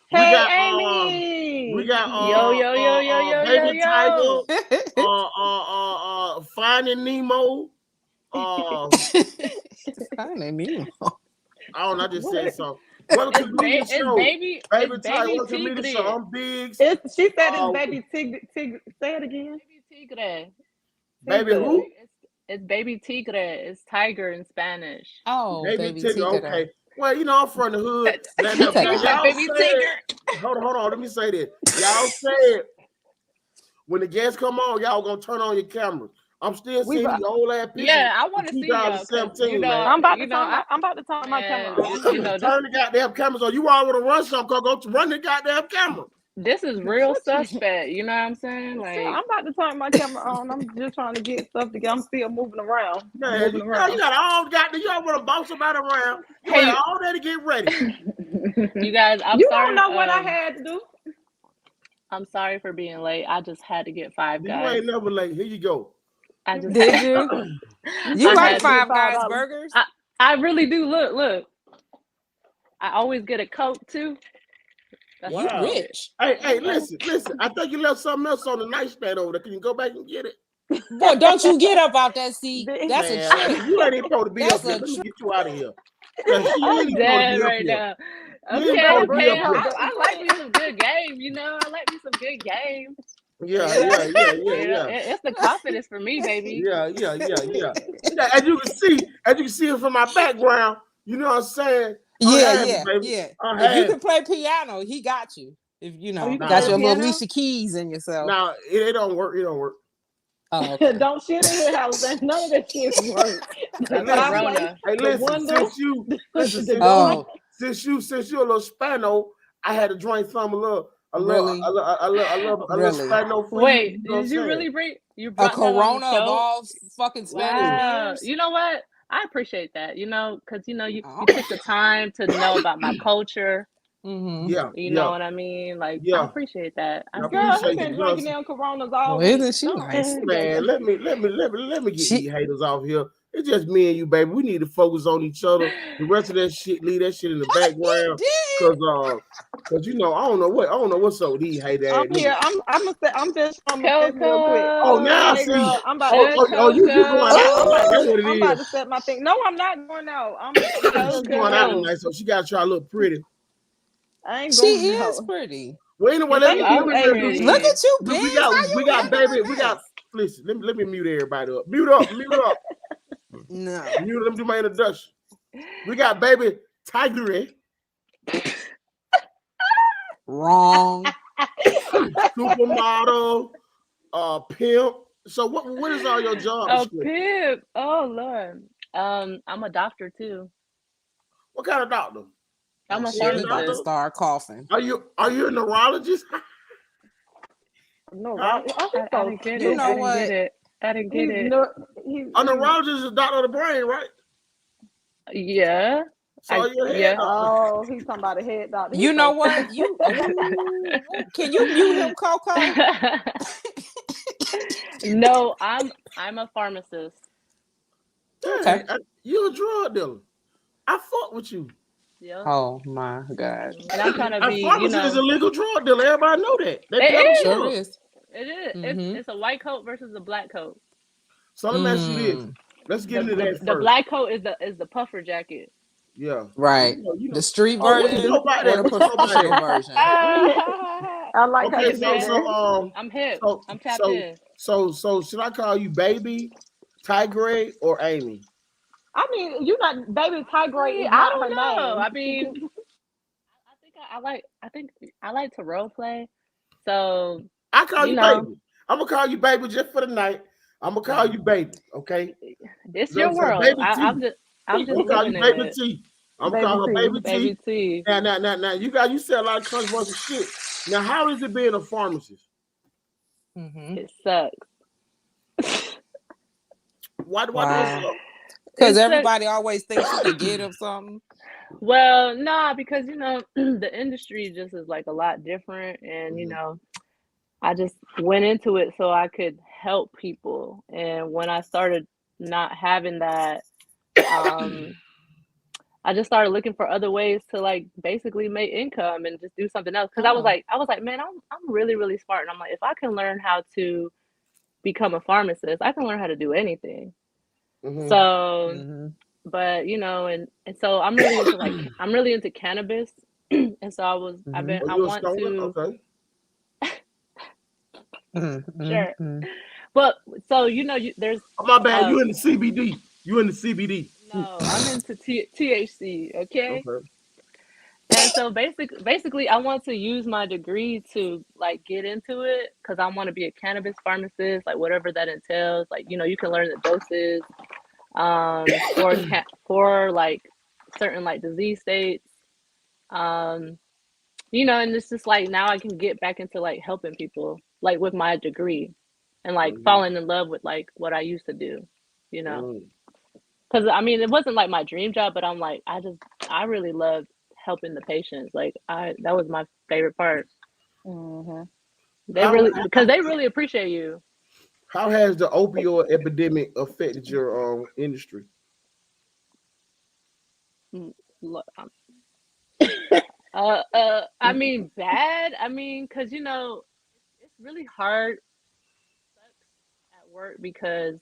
Speaker 3: Hey, Amy.
Speaker 1: We got
Speaker 3: yo,
Speaker 1: Baby
Speaker 3: yo.
Speaker 1: Tiger, Finding Nemo.
Speaker 2: Finding Nemo.
Speaker 1: I don't know. I just said something. Welcome to the show. Baby Tigre. Welcome to the show. I'm Biggs.
Speaker 3: She said it's Baby Tigre. Say it again.
Speaker 4: Baby Tigre.
Speaker 1: Baby who?
Speaker 3: It's Baby Tigre. It's tiger in Spanish.
Speaker 2: Oh,
Speaker 1: Baby
Speaker 2: Baby
Speaker 1: Tigre,
Speaker 2: Tigre.
Speaker 1: okay. Well, you know, I'm from the hood. Now,
Speaker 2: You take
Speaker 3: You
Speaker 2: it.
Speaker 3: said
Speaker 1: y'all
Speaker 3: Baby
Speaker 1: said,
Speaker 3: Tigre.
Speaker 1: hold on, let me say this. Y'all said when the guests come on, y'all gonna turn on your cameras. I'm still
Speaker 3: We
Speaker 1: seeing
Speaker 3: bu-
Speaker 1: these old ass pictures
Speaker 3: Yeah, I
Speaker 1: from
Speaker 3: want to see y'all because
Speaker 1: 2017, man.
Speaker 3: I'm about to turn my camera on.
Speaker 1: Turn the goddamn cameras on. You all want to run something? Go to run the goddamn camera.
Speaker 3: This is real suspect. You know what I'm saying?
Speaker 4: So
Speaker 3: Like,
Speaker 4: I'm about to turn my camera on. I'm just trying to get stuff together. I'm still moving around.
Speaker 1: Man, you got all goddamn. You all want to boss somebody around. You
Speaker 3: Hey,
Speaker 1: had all that to get ready.
Speaker 3: you guys, I'm
Speaker 4: You
Speaker 3: sorry.
Speaker 4: don't know what I had to do.
Speaker 3: I'm sorry for being late. I just had to get Five
Speaker 1: You
Speaker 3: Guys.
Speaker 1: ain't never late. Here you go.
Speaker 3: I just
Speaker 2: Did you? You
Speaker 3: I
Speaker 2: like
Speaker 3: had
Speaker 2: Five
Speaker 4: $5.
Speaker 2: Guys burgers?
Speaker 3: I really do. Look. I always get a Coke too. That's
Speaker 2: You
Speaker 1: Wow.
Speaker 2: rich.
Speaker 1: Hey, listen. I think you left something else on the nightstand over there. Can you go back and get it?
Speaker 2: Boy, don't you get up out that seat. That's a
Speaker 1: Man,
Speaker 2: trick.
Speaker 1: you ain't even supposed to be
Speaker 2: That's
Speaker 1: up here.
Speaker 2: a
Speaker 1: Let me
Speaker 2: trick.
Speaker 1: get you out of here. You ain't
Speaker 3: I'm
Speaker 1: even supposed to
Speaker 3: dead
Speaker 1: be up
Speaker 3: right
Speaker 1: here.
Speaker 3: now.
Speaker 1: You ain't
Speaker 3: Okay,
Speaker 1: supposed to be up here.
Speaker 3: I like me some good game. You know, I like me some good game.
Speaker 1: Yeah.
Speaker 3: It's the confidence for me, baby.
Speaker 1: Yeah. As you can see it from my background. You know what I'm saying?
Speaker 2: Yeah.
Speaker 1: I
Speaker 2: If you
Speaker 1: have
Speaker 2: can play piano, he got you. If you know,
Speaker 3: you can
Speaker 1: play
Speaker 2: got
Speaker 1: the
Speaker 2: your little
Speaker 3: piano?
Speaker 2: Alicia Keys in yourself.
Speaker 1: Now it don't work. It don't work.
Speaker 2: Oh, okay.
Speaker 4: Don't shit in your house. None of that shit work.
Speaker 1: Hey,
Speaker 3: Corona.
Speaker 1: listen, since you a little Spano, I had to drink some a little Spano for
Speaker 3: Wait,
Speaker 1: you. You know what
Speaker 3: did you
Speaker 1: I'm
Speaker 3: really
Speaker 1: saying?
Speaker 3: you
Speaker 2: A
Speaker 3: brought that on the
Speaker 2: Corona of
Speaker 3: show?
Speaker 2: all fucking Spanish
Speaker 3: Wow.
Speaker 2: beers.
Speaker 3: You know what? I appreciate that. You know, because you took the time to know about my culture.
Speaker 2: Mm-hmm.
Speaker 3: You know what I mean? Like, I appreciate that. I
Speaker 4: Girl, I've
Speaker 1: appreciate
Speaker 4: been
Speaker 1: you,
Speaker 4: drinking
Speaker 1: Johnson.
Speaker 4: them Coronas all
Speaker 2: Well,
Speaker 4: week.
Speaker 2: isn't she nice?
Speaker 1: Man, let me get these haters off here. It's just me and you, baby. We need to focus on each other. The rest of that shit, leave that shit in the background. Cause you know, I don't know what's up with these haters.
Speaker 4: I'm here. I'm just on my face
Speaker 3: Coco.
Speaker 4: real quick.
Speaker 1: Oh, now I
Speaker 4: Hey
Speaker 1: see.
Speaker 4: girl, I'm about
Speaker 1: You going out tonight? That's what it
Speaker 4: I'm
Speaker 1: is.
Speaker 4: about to set my thing. No, I'm not going out. I'm
Speaker 1: She's going out tonight, so she gotta try to look pretty.
Speaker 4: I ain't
Speaker 2: She
Speaker 4: going
Speaker 2: is
Speaker 4: out.
Speaker 2: pretty.
Speaker 1: Well, anyway,
Speaker 3: Look at
Speaker 2: you, Biz.
Speaker 1: we got baby. Listen, let me mute everybody up. Mute up.
Speaker 2: No.
Speaker 1: Mute them. Do my introduction. We got Baby Tigre.
Speaker 2: Wrong.
Speaker 1: Supermodel, pimp. So what is all your job
Speaker 3: Oh,
Speaker 1: description?
Speaker 3: pimp. Oh Lord. I'm a doctor too.
Speaker 1: What kind of doctor?
Speaker 3: I'm a
Speaker 2: Shit, he about to
Speaker 3: pharmacist.
Speaker 2: start coughing.
Speaker 1: Are you a neurologist?
Speaker 4: No,
Speaker 1: Huh?
Speaker 3: I didn't get
Speaker 2: You
Speaker 3: it.
Speaker 2: know what?
Speaker 3: I didn't get it.
Speaker 1: A neurologist is a doctor of the brain, right?
Speaker 3: Yeah.
Speaker 1: So you're a head doctor.
Speaker 4: Oh, he's talking about a head doctor.
Speaker 2: You know what? Can you mute him, Coco?
Speaker 3: No, I'm a pharmacist.
Speaker 1: Okay. You're a drug dealer. I fuck with you.
Speaker 3: Yeah.
Speaker 2: Oh my God.
Speaker 3: And I'm trying to be,
Speaker 1: A pharmacist is a legal drug dealer. Everybody know that.
Speaker 3: It
Speaker 2: sure is.
Speaker 3: It is.
Speaker 2: Mm-hmm.
Speaker 3: It's a white coat versus a black coat.
Speaker 1: So let me ask you this. Let's get into that first.
Speaker 3: The black coat is the puffer jacket.
Speaker 1: Yeah.
Speaker 2: Right.
Speaker 1: You know.
Speaker 2: The street version or the professional version.
Speaker 4: I like how you say that.
Speaker 3: I'm hip. I'm tapped in.
Speaker 1: So should I call you Baby Tigre or Amy?
Speaker 4: I mean, you not Baby Tigre is
Speaker 3: I
Speaker 4: not
Speaker 3: don't
Speaker 4: her
Speaker 3: know.
Speaker 4: name.
Speaker 3: I mean, I like to role play. So
Speaker 1: I call you Baby. I'm gonna call you Baby just for the night. I'm gonna call you Baby. Okay.
Speaker 3: It's your world. I'm just living in
Speaker 1: Baby
Speaker 3: it.
Speaker 1: T. I'm gonna call her Baby T.
Speaker 3: Baby T.
Speaker 1: Now, you said a lot of controversial shit. Now, how is it being a pharmacist?
Speaker 2: Mm-hmm.
Speaker 3: It sucks.
Speaker 1: Why do it suck?
Speaker 2: Because everybody always thinks you can get them something.
Speaker 3: Well, nah, because the industry just is like a lot different, and I just went into it so I could help people. And when I started not having that, I just started looking for other ways to like basically make income and just do something else. Because I was like, man, I'm really, really smart. And I'm like, if I can learn how to become a pharmacist, I can learn how to do anything.
Speaker 1: Mm-hmm.
Speaker 3: So, but and so I'm really into cannabis. And so I want to.
Speaker 1: Okay.
Speaker 3: Sure. But so there's
Speaker 1: Oh, my bad. You in the CBD. You in the CBD.
Speaker 3: no, I'm into THC, okay?
Speaker 1: Okay.
Speaker 3: And so basically, I want to use my degree to like get into it because I want to be a cannabis pharmacist, like whatever that entails. Like you can learn the doses, for like certain like disease states, and it's just like now I can get back into like helping people like with my degree, and like
Speaker 1: Mhm.
Speaker 3: falling in love with like what I used to do, you know.
Speaker 1: Mm.
Speaker 3: Because I mean, it wasn't like my dream job, but I'm like, I really loved helping the patients. Like that was my favorite part.
Speaker 4: Mm-hmm.
Speaker 1: How
Speaker 3: Because they really appreciate you.
Speaker 1: how has the opioid epidemic affected your industry?
Speaker 3: Mm, I mean, bad. I mean, because it's really hard at work because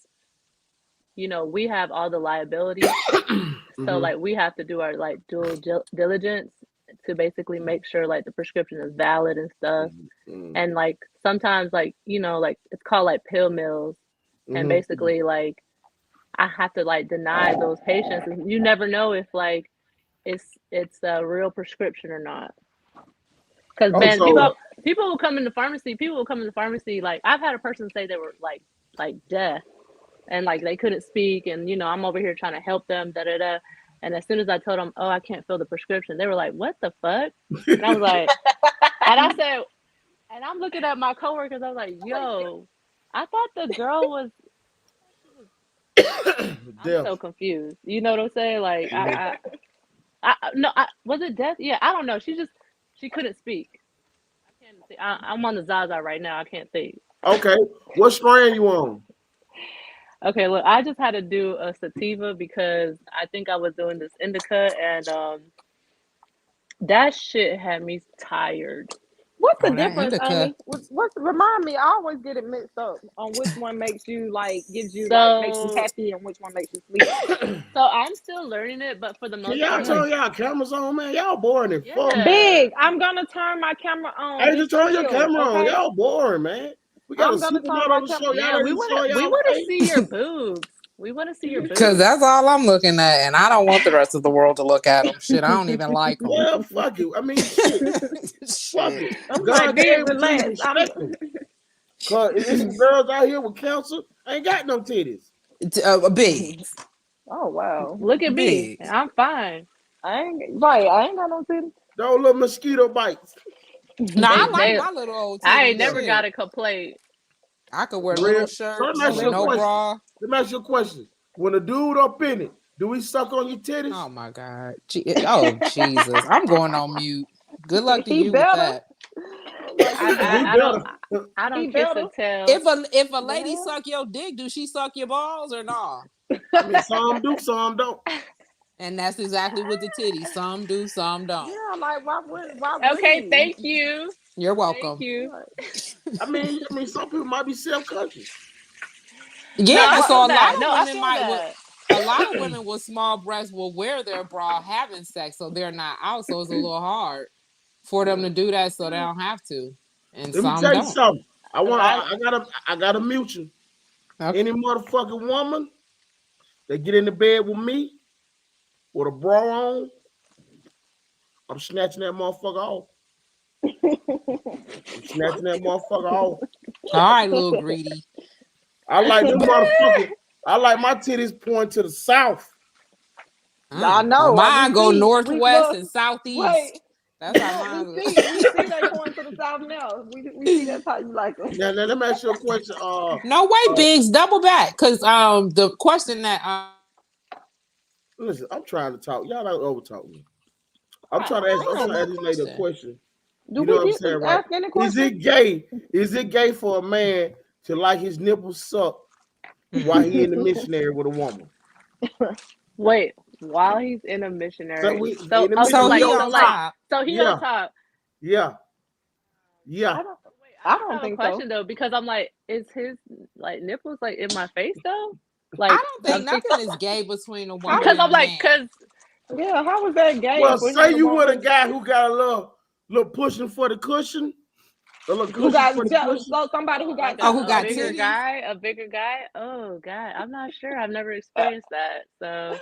Speaker 3: we have all the liability. So
Speaker 1: Mhm.
Speaker 3: like we have to do our like diligence to basically make sure like the prescription is valid and stuff.
Speaker 1: Mhm.
Speaker 3: And like sometimes like like it's called like pill mills, and
Speaker 1: Mhm.
Speaker 3: basically like I have to like deny those patients, and you never know if like it's a real prescription or not. Because
Speaker 1: Oh,
Speaker 3: man,
Speaker 1: so
Speaker 3: people will come in the pharmacy. People will come in the pharmacy. Like I've had a person say they were like deaf, and like they couldn't speak, and I'm over here trying to help them. Da da da. And as soon as I told them, oh, I can't fill the prescription, they were like, what the fuck? And I was like, and I said, and I'm looking at my coworkers. I was like, yo, I thought the girl was. I'm
Speaker 1: deaf.
Speaker 3: so confused. You know what I'm saying? Like
Speaker 1: Mhm.
Speaker 3: no, was it death? Yeah, I don't know. She couldn't speak. I can't see. I'm on the Zaza right now. I can't think.
Speaker 1: Okay, what strain you on?
Speaker 3: Okay, look, I just had to do a sativa because I think I was doing this indica, and that shit had me tired.
Speaker 4: What's the
Speaker 2: Oh, that
Speaker 4: difference,
Speaker 2: indica.
Speaker 4: Amy? What's remind me? I always get it mixed up on which one makes you like makes you
Speaker 3: So
Speaker 4: happy and which one makes you sleepy.
Speaker 3: so I'm still learning it, but for the
Speaker 1: Can
Speaker 3: most
Speaker 1: y'all
Speaker 3: part, like
Speaker 1: turn y'all cameras on, man? Y'all boring as fuck.
Speaker 3: yeah.
Speaker 4: Big, I'm gonna turn my camera on.
Speaker 1: Hey,
Speaker 4: Be
Speaker 1: just turn your
Speaker 4: chill,
Speaker 1: camera on.
Speaker 4: okay?
Speaker 1: Y'all boring, man. We got a
Speaker 4: I'm gonna turn
Speaker 1: supermodel
Speaker 4: my
Speaker 1: on the
Speaker 4: camera.
Speaker 1: show. Y'all
Speaker 3: Yeah,
Speaker 1: ain't even showing
Speaker 3: we
Speaker 1: y'all
Speaker 3: want to
Speaker 1: face.
Speaker 3: see your boobs. We want to see your
Speaker 2: Cause
Speaker 3: boobs.
Speaker 2: that's all I'm looking at, and I don't want the rest of the world to look at them. Shit, I don't even like them.
Speaker 1: Well, fuck it. I mean, shit. Fuck
Speaker 2: Shit.
Speaker 1: it.
Speaker 4: I'm like,
Speaker 1: God
Speaker 4: big,
Speaker 1: gave them to you.
Speaker 4: relax.
Speaker 1: Respect them. Cause it's some girls out here with cancer ain't got no titties.
Speaker 2: Biggs.
Speaker 4: Oh wow.
Speaker 3: Look at me.
Speaker 2: Biggs.
Speaker 3: I'm fine.
Speaker 4: I ain't right. I ain't got no titties.
Speaker 1: Those little mosquito bites.
Speaker 2: No, I
Speaker 3: They
Speaker 2: like
Speaker 3: they
Speaker 2: my little old
Speaker 3: I ain't
Speaker 2: titties.
Speaker 1: Yeah.
Speaker 3: never got
Speaker 2: Shit.
Speaker 3: a complaint.
Speaker 2: I could wear little
Speaker 1: Real. So let me
Speaker 2: shirts
Speaker 1: ask
Speaker 2: with
Speaker 1: you a
Speaker 2: no
Speaker 3: Listen,
Speaker 1: question.
Speaker 2: bra.
Speaker 1: Let me ask you a question. When a dude up in it, do we suck on your titties?
Speaker 2: Oh my God. Oh Jesus. I'm going on mute. Good luck to
Speaker 4: He
Speaker 2: you with
Speaker 4: better.
Speaker 2: that.
Speaker 4: Like he
Speaker 1: He
Speaker 3: I
Speaker 4: better.
Speaker 3: don't
Speaker 1: better.
Speaker 3: I
Speaker 4: He
Speaker 3: don't kiss
Speaker 4: better.
Speaker 3: and tell.
Speaker 2: If a
Speaker 4: The
Speaker 2: lady
Speaker 4: hell?
Speaker 2: suck your dick, do she suck your balls or not?
Speaker 1: I mean, some do, some don't.
Speaker 2: And that's exactly what the titties. Some do, some don't.
Speaker 4: Yeah, like why wouldn't
Speaker 3: Okay,
Speaker 4: he?
Speaker 3: thank you.
Speaker 2: You're
Speaker 3: Thank
Speaker 2: welcome.
Speaker 3: you.
Speaker 4: Like,
Speaker 1: I mean, some people might be self-conscious.
Speaker 3: No,
Speaker 2: Yeah,
Speaker 3: I
Speaker 4: what
Speaker 2: so
Speaker 3: feel
Speaker 2: a lot
Speaker 3: that.
Speaker 2: of
Speaker 3: No, I
Speaker 2: women
Speaker 3: feel
Speaker 2: might
Speaker 3: that.
Speaker 2: a lot of women with small breasts will wear their bra having sex, so they're not out. So it's a little hard for them to do that, so they don't have to. And
Speaker 1: Let me
Speaker 2: some
Speaker 1: tell you
Speaker 2: don't.
Speaker 1: something. I
Speaker 3: Cause
Speaker 1: want.
Speaker 3: I
Speaker 1: I got a mutual.
Speaker 2: Okay.
Speaker 1: Any motherfucking woman that get into bed with me with a bra on, I'm snatching that motherfucker off. I'm snatching that motherfucker off.
Speaker 2: All right, little greedy.
Speaker 1: I like them
Speaker 2: But
Speaker 1: motherfuckers. I like my titties pointing to the south.
Speaker 4: I
Speaker 2: Well,
Speaker 4: know. We
Speaker 2: mine go
Speaker 4: see. We
Speaker 2: northwest
Speaker 4: look.
Speaker 2: and southeast.
Speaker 4: Wait.
Speaker 2: That's how
Speaker 4: Look. We
Speaker 2: mine goes.
Speaker 4: see. We see they point to the south now. We see that's how you like them.
Speaker 1: Now let me ask you a question.
Speaker 2: No way, Biggs, double back. Cause the question that
Speaker 1: Listen, I'm trying to talk. Y'all don't over talk me. I'm trying to ask. I'm
Speaker 2: I
Speaker 1: trying
Speaker 2: don't
Speaker 1: to
Speaker 2: know
Speaker 1: ask
Speaker 2: the
Speaker 1: this lady a
Speaker 2: question.
Speaker 1: question.
Speaker 4: Do
Speaker 1: You know
Speaker 4: we
Speaker 1: what I'm
Speaker 4: get
Speaker 1: saying, right?
Speaker 4: ask any
Speaker 1: Is
Speaker 4: question?
Speaker 1: it gay? Is it gay for a man to like his nipples sucked while he in the missionary with a woman?
Speaker 3: wait while he's in a
Speaker 1: So
Speaker 3: missionary.
Speaker 1: we
Speaker 3: So
Speaker 1: in the
Speaker 3: oh, so
Speaker 2: So
Speaker 1: he
Speaker 3: like
Speaker 2: he
Speaker 3: so
Speaker 2: on
Speaker 1: on
Speaker 3: like
Speaker 1: top.
Speaker 2: top.
Speaker 3: so he on
Speaker 1: Yeah,
Speaker 3: top.
Speaker 1: yeah, yeah.
Speaker 4: I don't.
Speaker 3: Wait,
Speaker 4: I
Speaker 3: I just
Speaker 4: don't
Speaker 3: have a
Speaker 4: think so.
Speaker 3: question though because I'm like, is his like nipples like in my face though?
Speaker 2: I
Speaker 3: Like
Speaker 2: don't
Speaker 3: I'm
Speaker 2: think
Speaker 3: thinking
Speaker 2: nothing is gay between a
Speaker 4: How?
Speaker 2: woman
Speaker 3: because
Speaker 2: and
Speaker 3: I'm
Speaker 2: a
Speaker 3: like
Speaker 2: man.
Speaker 3: because
Speaker 4: Yeah. How was that gay
Speaker 1: Well,
Speaker 4: for him
Speaker 1: say
Speaker 4: to
Speaker 1: you
Speaker 4: want
Speaker 1: with a
Speaker 4: his?
Speaker 1: guy who got a little pushing for the cushion, A little
Speaker 3: Who
Speaker 1: cushion
Speaker 3: got
Speaker 1: for the cushion.
Speaker 3: so somebody who got
Speaker 2: Oh, who got
Speaker 4: bigger
Speaker 2: titties?
Speaker 4: guy, a bigger guy. Oh God, I'm not sure. I've never experienced that. So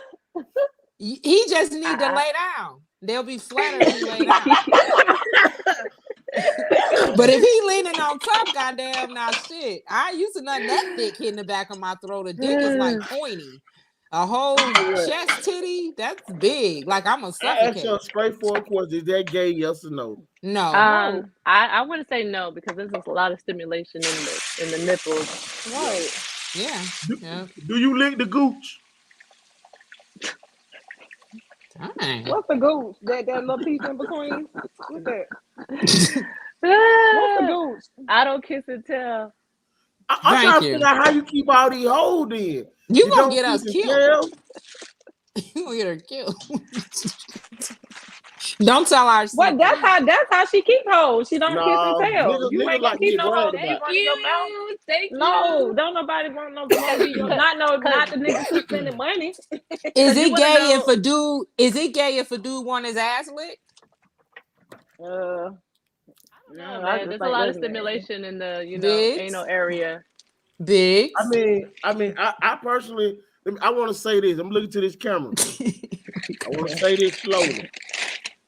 Speaker 2: He just need to
Speaker 4: I,
Speaker 2: lay down. They'll be flatter if he lay down. But if he leaning on top, goddamn, now shit. I ain't used to nothing that thick hitting the back of my throat. The dick is like pointy. A whole chest titty, that's big. Like I'm a
Speaker 1: I asked you
Speaker 2: suffocate.
Speaker 1: a straightforward question. Is that gay? Yes or no?
Speaker 2: No.
Speaker 4: I want to say no because there's a lot of stimulation in the nipples.
Speaker 3: right.
Speaker 2: Yeah. Yeah.
Speaker 1: Do you lick the gooch?
Speaker 2: Dang.
Speaker 3: What's the gooch? That little piece in between? What's that? What's the gooch?
Speaker 4: I don't kiss and tell.
Speaker 1: I'm
Speaker 2: Thank
Speaker 1: trying to
Speaker 2: you.
Speaker 1: figure out how you keep all these hoes in.
Speaker 2: You
Speaker 1: You
Speaker 2: gonna
Speaker 1: don't
Speaker 2: get us
Speaker 1: kiss and
Speaker 2: killed.
Speaker 1: tell?
Speaker 2: You gonna get her killed. Don't tell our
Speaker 3: Well,
Speaker 2: secret.
Speaker 3: that's how she keep hoes. She don't kiss and
Speaker 1: Nah,
Speaker 3: tell. You
Speaker 1: niggas
Speaker 3: ain't
Speaker 1: like
Speaker 3: gonna
Speaker 1: to
Speaker 3: keep
Speaker 1: get
Speaker 3: no hoe
Speaker 1: bragged
Speaker 3: that
Speaker 1: about.
Speaker 3: keep running your mouth.
Speaker 4: Thank
Speaker 3: No,
Speaker 4: you.
Speaker 3: don't nobody want no be your not the niggas who spending money.
Speaker 2: Is
Speaker 4: you
Speaker 2: it
Speaker 4: wanna
Speaker 2: gay
Speaker 4: know-
Speaker 2: if a dude? Is it gay if a dude want his ass licked?
Speaker 4: No,
Speaker 3: I
Speaker 4: man.
Speaker 3: just
Speaker 4: There's a
Speaker 3: think
Speaker 4: lot of
Speaker 3: that's nasty.
Speaker 4: stimulation in the
Speaker 2: Biggs?
Speaker 4: anal area.
Speaker 2: Biggs?
Speaker 1: I personally, I want to say this. I'm looking to this camera. I want to say this slowly.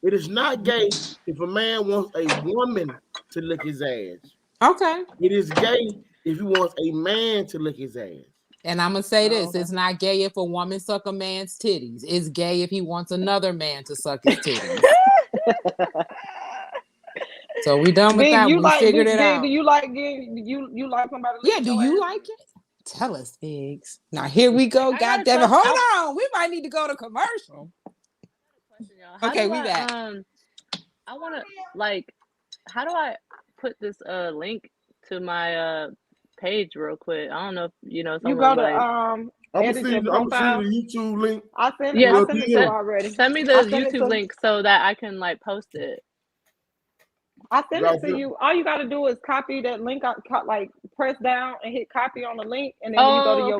Speaker 1: It is not gay if a man wants a woman to lick his ass.
Speaker 2: Okay.
Speaker 1: It is gay if he wants a man to lick his ass.
Speaker 2: And I'm gonna say this:
Speaker 3: okay.
Speaker 2: it's not gay if a woman suck a man's titties. It's gay if he wants another man to suck his titties. So we done with
Speaker 3: Big,
Speaker 2: that. We figured it
Speaker 3: Big,
Speaker 2: out.
Speaker 3: do you like getting you like somebody?
Speaker 2: Yeah.
Speaker 3: licking
Speaker 2: Do
Speaker 3: your
Speaker 2: you
Speaker 3: ass?
Speaker 2: like it? Tell us, Biggs. Now here we go.
Speaker 4: I got
Speaker 2: God
Speaker 4: a
Speaker 2: damn it!
Speaker 4: question.
Speaker 2: Hold on. We might need to go to commercial.
Speaker 4: How
Speaker 2: Okay,
Speaker 4: do
Speaker 2: we
Speaker 4: I,
Speaker 2: back.
Speaker 4: I want to how do I put this link to my page real quick? I don't know if
Speaker 3: You
Speaker 4: someone
Speaker 3: go to
Speaker 1: I'm gonna
Speaker 3: edit
Speaker 1: see
Speaker 3: your
Speaker 1: you the
Speaker 3: profile.
Speaker 1: YouTube link.
Speaker 3: I sent
Speaker 4: Yeah,
Speaker 3: it to you already.
Speaker 4: send me the
Speaker 3: I sent it
Speaker 4: YouTube
Speaker 3: to-
Speaker 4: link so that I can post it.
Speaker 3: I sent it to you. All you got to do is copy that link. Like press down and hit copy on the link, and then when you go to your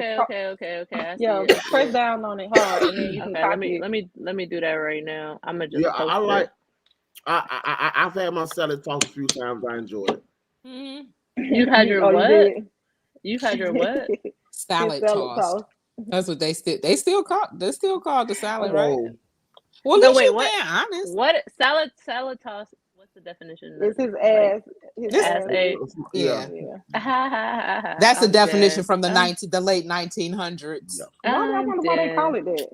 Speaker 4: okay. I see
Speaker 3: yeah,
Speaker 4: it.
Speaker 3: press down on it hard, and then you can
Speaker 4: Okay,
Speaker 3: copy it.
Speaker 4: let me do that right now. I'm gonna just
Speaker 1: Yeah,
Speaker 4: post
Speaker 1: I like.
Speaker 4: it.
Speaker 1: I've had my salad tossed a few times. I enjoy it.
Speaker 2: Mm-hmm.
Speaker 4: You've had your
Speaker 3: You
Speaker 4: what?
Speaker 3: did.
Speaker 4: You've had your what?
Speaker 2: Salad
Speaker 3: salad
Speaker 2: toss. That's what they still call the salad, right?
Speaker 1: Oh,
Speaker 2: Well, at
Speaker 4: No,
Speaker 2: least
Speaker 4: wait,
Speaker 2: you
Speaker 4: what?
Speaker 2: being honest.
Speaker 4: What salad toss? What's the definition?
Speaker 3: It's his ass. His
Speaker 2: This-
Speaker 3: ass.
Speaker 2: Yeah.
Speaker 3: Yeah.
Speaker 2: That's the
Speaker 4: I'm
Speaker 2: definition
Speaker 4: dead.
Speaker 2: from the late 1900s.
Speaker 1: yeah.
Speaker 3: I wonder why they call it that.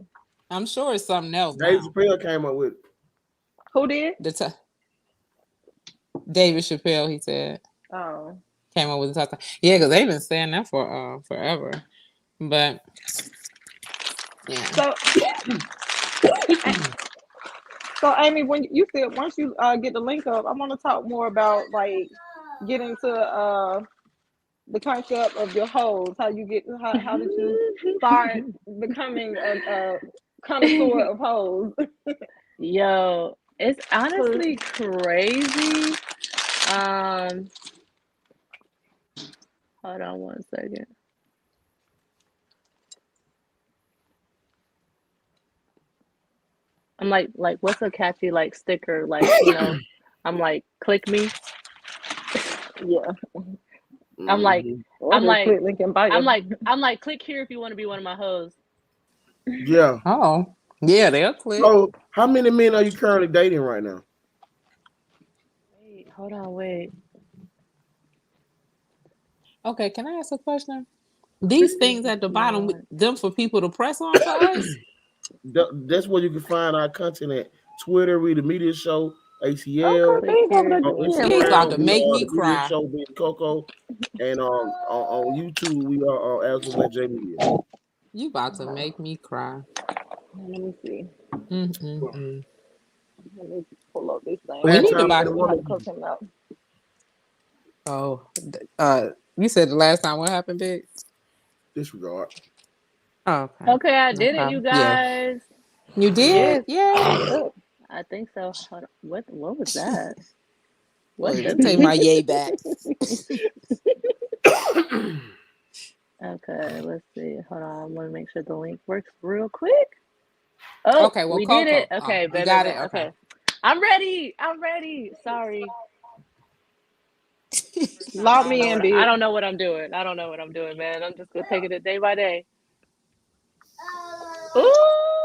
Speaker 2: I'm sure it's something else
Speaker 1: Dave
Speaker 2: now.
Speaker 1: Chappelle came up with it.
Speaker 3: Who did?
Speaker 2: David Chappelle, he said,
Speaker 3: Oh.
Speaker 2: came up with the top. Yeah, because they've been saying that for forever. But yeah.
Speaker 3: So Amy, when you said once you get the link up, I want to talk more about like getting to the concept of your hoes. How you get how did you start becoming a connoisseur of hoes?
Speaker 4: Yo, it's honestly crazy. Hold on one second. I'm like what's a catchy sticker I'm like click me.
Speaker 3: Yeah.
Speaker 4: I'm like click here if you want to be one of my hoes.
Speaker 1: Yeah.
Speaker 2: Oh, yeah, they'll click.
Speaker 1: So, how many men are you currently dating right now?
Speaker 4: Wait, hold on, wait.
Speaker 2: Okay, can I ask a question? These things at the bottom, them for people to press on for us?
Speaker 1: That's where you can find our content at Twitter, Read the Media Show, ACL.
Speaker 2: He's about to make me cry.
Speaker 1: Show Big Coco, and on YouTube we are as of J Media.
Speaker 2: You about to make me cry.
Speaker 3: Let me see.
Speaker 2: Mm-mm-mm.
Speaker 3: Let me pull up this thing.
Speaker 2: We need to buy. Oh, you said the last time what happened, Big?
Speaker 1: Disregard.
Speaker 2: Oh,
Speaker 4: okay, I did it, you guys.
Speaker 2: Yeah. You did?
Speaker 4: Yes. Yeah. I think so. Hold on. What was that?
Speaker 2: What? Let me take my yay back.
Speaker 4: Okay, let's see. Hold on. I'm gonna make sure the link works real quick. Oh, okay. Well, we did it. Okay,
Speaker 2: got it.
Speaker 4: Okay. I'm ready. Sorry.
Speaker 3: Lock me in,
Speaker 4: I
Speaker 3: bitch.
Speaker 4: don't know what I'm doing. I don't know what I'm doing, man. I'm just gonna take it day by day. Ooh,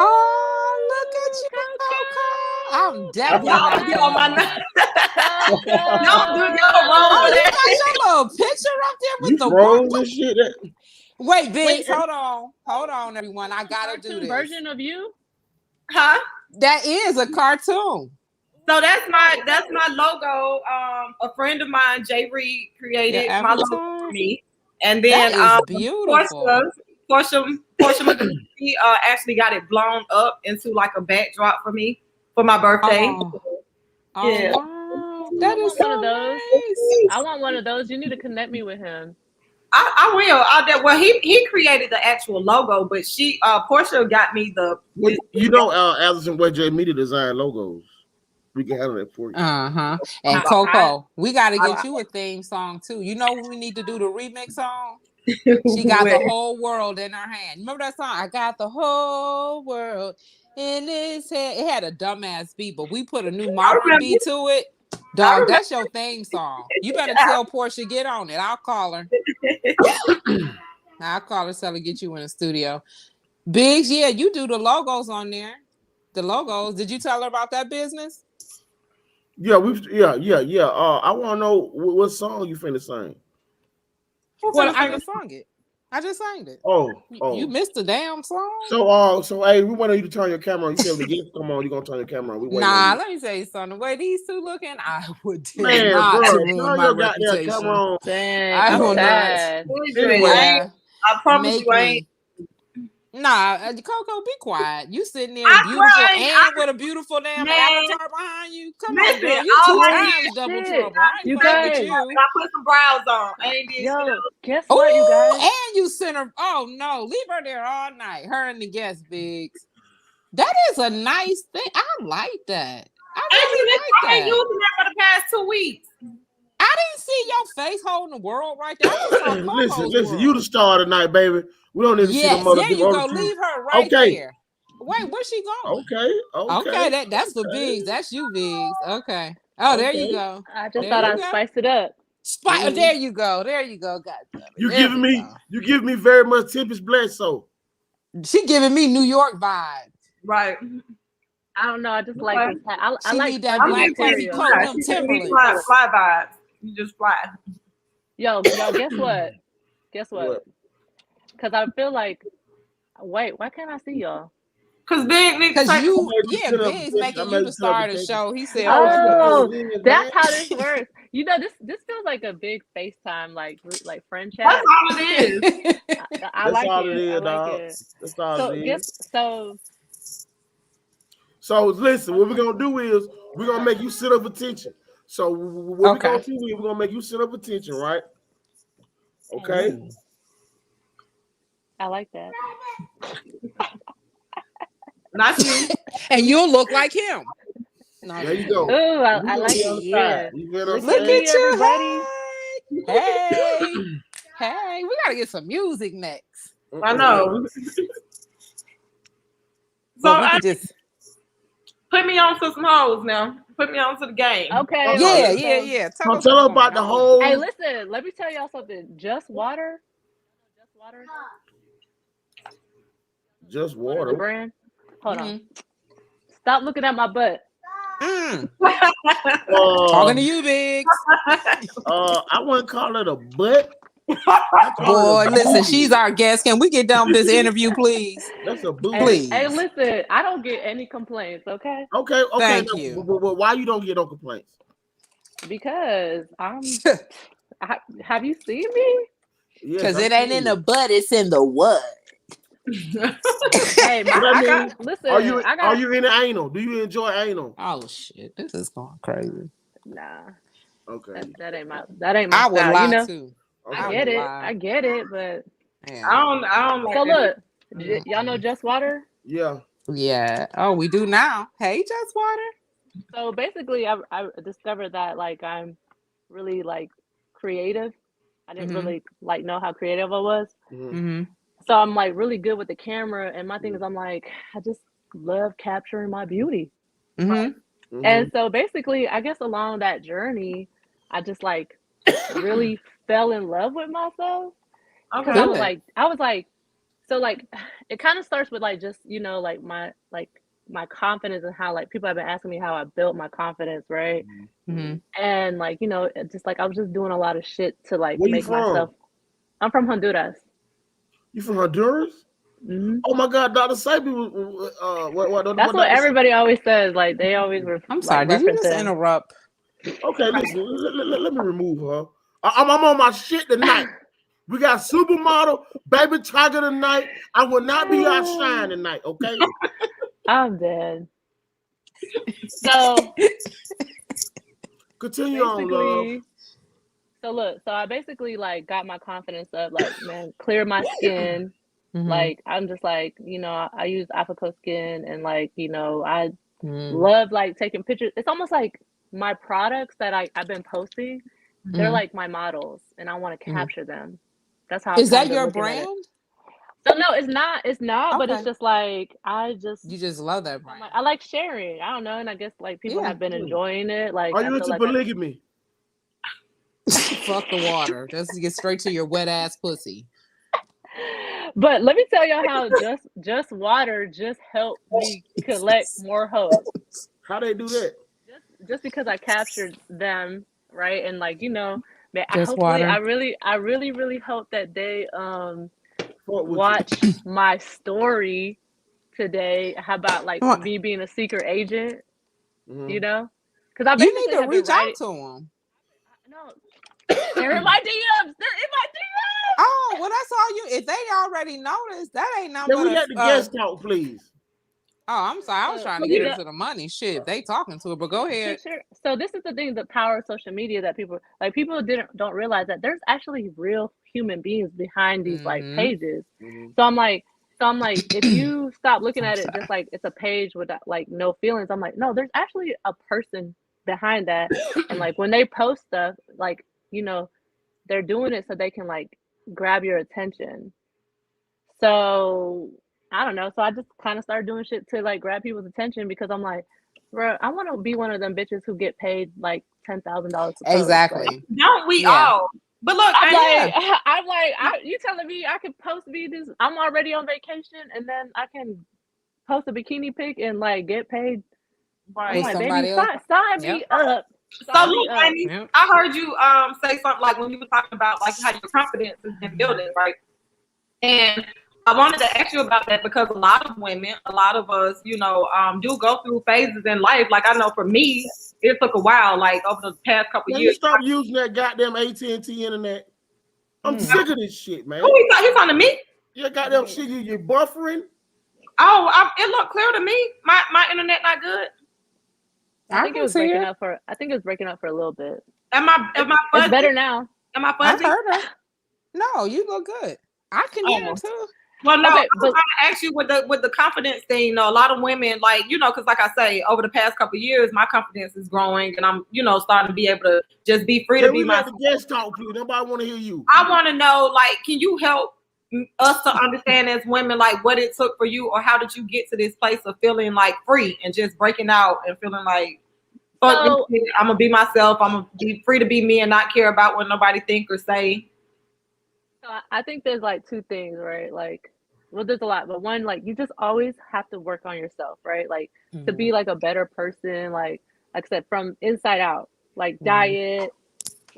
Speaker 2: Oh, look at you, Coco. I'm definitely
Speaker 5: Y'all
Speaker 2: not
Speaker 5: get on my
Speaker 2: doing
Speaker 5: nerves.
Speaker 2: that.
Speaker 5: Don't do y'all
Speaker 4: Coco.
Speaker 5: wrong
Speaker 2: Oh,
Speaker 5: for
Speaker 2: you
Speaker 5: that.
Speaker 2: got your little picture up there with
Speaker 1: You
Speaker 2: the
Speaker 1: froze
Speaker 2: what?
Speaker 1: and shit. That,
Speaker 2: Wait,
Speaker 5: Wait,
Speaker 2: Biggs, hold on, everyone. I gotta do
Speaker 4: Cartoon
Speaker 2: this.
Speaker 4: version of you?
Speaker 5: huh?
Speaker 2: That is a cartoon.
Speaker 5: So that's my logo. A friend of mine, Jay Reed,
Speaker 2: Your
Speaker 5: created my logo
Speaker 2: avatar.
Speaker 5: for me, and
Speaker 2: That
Speaker 5: then
Speaker 2: is beautiful.
Speaker 5: Portia McGee, actually got it blown up into like a backdrop for me for my birthday.
Speaker 2: Oh, oh
Speaker 5: Yeah.
Speaker 2: wow, that
Speaker 4: I
Speaker 2: is
Speaker 4: want one of
Speaker 2: so
Speaker 4: those.
Speaker 2: nice.
Speaker 4: I want one of those. You need to connect me with him.
Speaker 5: I will. Well, he created the actual logo, but Portia got me the.
Speaker 1: well, you know, Allison Wedge Media design logos. We can handle that for you.
Speaker 2: Uh-huh. And Coco, we got to get you a theme song too. You know what we need to do the remix song? She got the whole world in her hand. Remember that song? I got the whole world in his head. It had a dumbass beat, but we put a new modern beat to it. Dog, that's your theme song. You better tell Portia get on it. I'll call her. I'll call her, tell her get you in the studio. Biggs, yeah, you do the logos on there. The logos. Did you tell her about that business?
Speaker 1: Yeah, yeah. I want to know what song you finna sing.
Speaker 2: Well, I just sung it. I just sang it.
Speaker 1: Oh.
Speaker 2: You missed the damn song.
Speaker 1: So hey, we want you to turn your camera on. You said when the guests come on, you gonna turn your camera on. We waiting on
Speaker 2: Nah,
Speaker 1: you.
Speaker 2: let me tell you something. The way these two looking, I would
Speaker 1: Man,
Speaker 2: not
Speaker 1: bro,
Speaker 2: to ruin
Speaker 1: turn
Speaker 2: my
Speaker 1: your goddamn
Speaker 2: reputation.
Speaker 1: camera on.
Speaker 4: Dang,
Speaker 2: I
Speaker 4: I'm
Speaker 2: will not.
Speaker 4: sad.
Speaker 5: Anyway,
Speaker 2: Yeah,
Speaker 5: I promise
Speaker 2: make
Speaker 5: you, I ain't.
Speaker 2: me. Nah, Coco, be quiet. You sitting there
Speaker 5: I
Speaker 2: beautiful
Speaker 5: crying.
Speaker 2: and with a beautiful damn
Speaker 5: Man,
Speaker 2: avatar behind you. Come on,
Speaker 5: listen,
Speaker 2: girl. You
Speaker 5: all
Speaker 2: two
Speaker 5: I
Speaker 2: times
Speaker 5: did,
Speaker 2: double
Speaker 4: Shit.
Speaker 2: trouble. I ain't
Speaker 4: You
Speaker 2: playing with
Speaker 4: guys.
Speaker 2: you.
Speaker 5: I put some brows on. I ain't did shit
Speaker 4: Yo,
Speaker 5: else.
Speaker 4: guess what, you
Speaker 2: Ooh,
Speaker 4: guys?
Speaker 2: and you sent her. Oh no, leave her there all night. Her and the guest Biggs. That is a nice thing. I like that. I really like
Speaker 5: I've been
Speaker 2: that.
Speaker 5: using that for the past 2 weeks.
Speaker 2: I didn't see your face holding the world right there. I just saw Coco's
Speaker 1: Listen,
Speaker 2: world.
Speaker 1: you the star tonight, baby. We don't need to see
Speaker 2: Yes,
Speaker 1: them
Speaker 2: there you
Speaker 1: other
Speaker 2: go.
Speaker 1: two.
Speaker 2: Leave her right
Speaker 1: Okay.
Speaker 2: there. Wait, where's she going?
Speaker 1: Okay.
Speaker 2: That's for Biggs. That's you, Biggs. Okay. Oh, there you go.
Speaker 4: I just
Speaker 2: There
Speaker 4: thought
Speaker 2: you
Speaker 4: I'd
Speaker 2: go.
Speaker 4: spice it up.
Speaker 2: There you go. There you go. God damn it.
Speaker 1: You
Speaker 2: There we go.
Speaker 1: give me very much Tempest Bledsoe.
Speaker 2: She giving me New York vibes.
Speaker 5: Right.
Speaker 4: I don't know. I just like this hat. I
Speaker 2: She
Speaker 4: like
Speaker 2: need that
Speaker 4: fuzzy
Speaker 2: black pussy
Speaker 4: material.
Speaker 2: coat and them Timberlands.
Speaker 5: Fly vibes. You just fly.
Speaker 4: Yo, guess what? Guess what? Because I feel like, wait, why can't I see y'all?
Speaker 5: Because Big niggas
Speaker 2: Because
Speaker 5: take
Speaker 2: Big's making you the star of the show. He said,
Speaker 4: Oh,
Speaker 1: focus.
Speaker 4: that's how this works. You know, this feels like a big FaceTime, like friend chat.
Speaker 5: That's all it is.
Speaker 4: I like
Speaker 1: all
Speaker 4: it.
Speaker 1: it is,
Speaker 4: I like
Speaker 1: dog.
Speaker 4: it.
Speaker 1: That's all
Speaker 4: So
Speaker 1: it is.
Speaker 4: so
Speaker 1: So listen, what we're gonna do is we're gonna make you sit up attention. So what we're gonna do is we're gonna make you sit up attention, right? Okay.
Speaker 2: Ooh.
Speaker 4: I like that.
Speaker 5: Not you.
Speaker 2: And you'll look like him. No,
Speaker 1: There you go.
Speaker 4: Ooh, I like it. Yeah.
Speaker 2: Look at you, everybody. Hey. Hey, we gotta get some music next.
Speaker 5: I know.
Speaker 2: So we could just
Speaker 5: put me on to some hoes now. Put me on to the game.
Speaker 4: Okay.
Speaker 2: Yeah.
Speaker 1: Tell us about the whole.
Speaker 4: Hey, listen, let me tell y'all something. Just water.
Speaker 1: Just
Speaker 4: The
Speaker 1: water.
Speaker 4: brand. Hold on. Stop looking at my butt.
Speaker 2: Talking to you, Biggs.
Speaker 1: I wouldn't call it a butt.
Speaker 2: Boy, listen, she's our guest. Can we get done with this interview, please?
Speaker 1: That's a booty.
Speaker 2: Please.
Speaker 4: Hey, listen, I don't get any complaints, okay?
Speaker 1: Okay.
Speaker 2: Thank you.
Speaker 1: But why you don't get no complaints?
Speaker 4: Because have you seen me?
Speaker 2: Because it ain't in the butt, it's in the what?
Speaker 4: Hey, listen.
Speaker 1: Are you in the anal? Do you enjoy anal?
Speaker 2: Oh shit, this is going crazy.
Speaker 4: Nah.
Speaker 1: Okay.
Speaker 4: That ain't my
Speaker 2: I would
Speaker 4: style,
Speaker 2: lie
Speaker 4: you know?
Speaker 2: too.
Speaker 1: Okay.
Speaker 4: I get it, but
Speaker 2: yeah.
Speaker 5: I don't like
Speaker 4: so
Speaker 5: that.
Speaker 4: look, y'all know Just Water?
Speaker 1: Yeah.
Speaker 2: Yeah. Oh, we do now. Hey, Just Water.
Speaker 4: So basically I discovered that like I'm really like creative. I didn't really like know how creative I was. So I'm like really good with the camera, and my thing is I'm like, I just love capturing my beauty. And so basically I guess along that journey, I just like really fell in love with myself. Because
Speaker 5: Okay.
Speaker 4: I was like, so like, it kind of starts with like just like my confidence and how like people have been asking me how I built my confidence, right?
Speaker 2: Mm-hmm.
Speaker 4: And like just like I was just doing a lot of shit to like
Speaker 1: Where you
Speaker 4: make myself.
Speaker 1: from?
Speaker 4: I'm from Honduras.
Speaker 1: You from Honduras?
Speaker 4: Hmm.
Speaker 1: Oh my God, Dr. Sabi was
Speaker 4: That's
Speaker 1: what
Speaker 4: what
Speaker 1: Dr.
Speaker 4: everybody always says. Like they always
Speaker 2: I'm
Speaker 4: like
Speaker 2: sorry. Did you
Speaker 4: reference
Speaker 2: just
Speaker 4: him.
Speaker 2: interrupt?
Speaker 1: Okay, listen, let me remove her. I'm on my shit tonight. We got supermodel, Baby Tigre tonight. I will not be outshine tonight, okay?
Speaker 4: I'm dead. So
Speaker 1: Continue on, love.
Speaker 4: basically, so I basically like got my confidence up, like man, clear my skin.
Speaker 2: Mm-hmm.
Speaker 4: Like I'm just like I use Africa skin, and like I
Speaker 2: Mm-hmm.
Speaker 4: love like taking pictures. It's almost like my products that I've been posting, they're like my models, and I want to capture them. That's how I've
Speaker 2: Is
Speaker 4: kind of
Speaker 2: that
Speaker 4: been
Speaker 2: your
Speaker 4: looking at it.
Speaker 2: brand?
Speaker 4: So no, it's not, but it's
Speaker 2: Okay.
Speaker 4: just like
Speaker 2: You just love that brand.
Speaker 4: I like sharing. I don't know, and I guess like people
Speaker 2: Yeah.
Speaker 4: have been enjoying it. Like
Speaker 1: Are
Speaker 4: I
Speaker 1: you
Speaker 4: feel
Speaker 1: into
Speaker 4: like
Speaker 1: polygamy?
Speaker 2: Fuck the water. Just get straight to your wet ass pussy.
Speaker 4: But let me tell y'all how just water just helped me collect more hoes.
Speaker 1: How they do that?
Speaker 4: Just because I captured them, right? And like man,
Speaker 2: Just water.
Speaker 4: I really hope that they
Speaker 1: Fuck with you.
Speaker 4: watch my story today. How about like
Speaker 2: What?
Speaker 4: me being a secret agent?
Speaker 1: Mhm.
Speaker 4: Because I
Speaker 2: You need
Speaker 4: basically
Speaker 2: to
Speaker 4: have been
Speaker 2: reach out
Speaker 4: writing.
Speaker 2: to them.
Speaker 4: No, they're in my DMs. They're in my DMs.
Speaker 2: Oh, well, that's all you. If they already noticed, that ain't nothing
Speaker 1: Can we
Speaker 2: but
Speaker 1: let the guest talk, please?
Speaker 2: Oh, I'm sorry. I was trying to
Speaker 4: You
Speaker 2: get
Speaker 4: know,
Speaker 2: into the money shit. They talking to it, but go ahead.
Speaker 4: Sure. So this is the thing, the power of social media that people don't realize that there's actually real human beings behind these like pages. So I'm like, if you stop looking at it just like it's a page with like no feelings, I'm like, no, there's actually a person behind that. And like when they post stuff, like, they're doing it so they can like grab your attention. So I don't know. So I just kind of started doing shit to like grab people's attention because I'm like, bro, I want to be one of them bitches who get paid like $10,000 to post.
Speaker 2: Exactly.
Speaker 4: Like,
Speaker 5: Don't we all? But look,
Speaker 4: I'm like, you telling me I can post me this? I'm already on vacation, and then I can post a bikini pic and like get paid. I'm
Speaker 5: right.
Speaker 4: like,
Speaker 2: somebody
Speaker 4: baby,
Speaker 2: else.
Speaker 4: sign me up.
Speaker 5: So look, Amy,
Speaker 2: Yep.
Speaker 5: I heard you say something like when you were talking about like how your confidence has been building, right? And I wanted to ask you about that because a lot of women, a lot of us, do go through phases in life. Like I know for me, it took a while. Like over the past couple
Speaker 1: Man,
Speaker 5: years.
Speaker 1: you stop using that goddamn AT&T internet. I'm sick of this shit, man.
Speaker 5: Who he's talking to me?
Speaker 1: You goddamn shit, you're buffering.
Speaker 5: Oh, it looked clear to me. My internet not good.
Speaker 4: I think it was breaking up for. I think it was breaking up for a little bit.
Speaker 5: Am I fuzzy?
Speaker 4: It's better now.
Speaker 5: Am I fuzzy?
Speaker 2: I heard her. No, you look good. I can hear it too.
Speaker 5: Well, no,
Speaker 4: Okay,
Speaker 5: I was trying to ask you with the confidence thing. A lot of women, like, because like I say, over the past couple of years, my confidence is growing, and I'm, starting to be able to just be free to be myself.
Speaker 1: The guest talk, please. Nobody want to hear you.
Speaker 5: I want to know, like, can you help us to understand as women, like, what it took for you, or how did you get to this place of feeling like free and just breaking out and feeling like, I'm gonna be myself. I'm gonna be free to be me and not care about what nobody think or say.
Speaker 4: So I think there's like two things, right? Like, well, there's a lot, but one, like, you just always have to work on yourself, right? Like, to be like a better person, like I said, from inside out, like diet,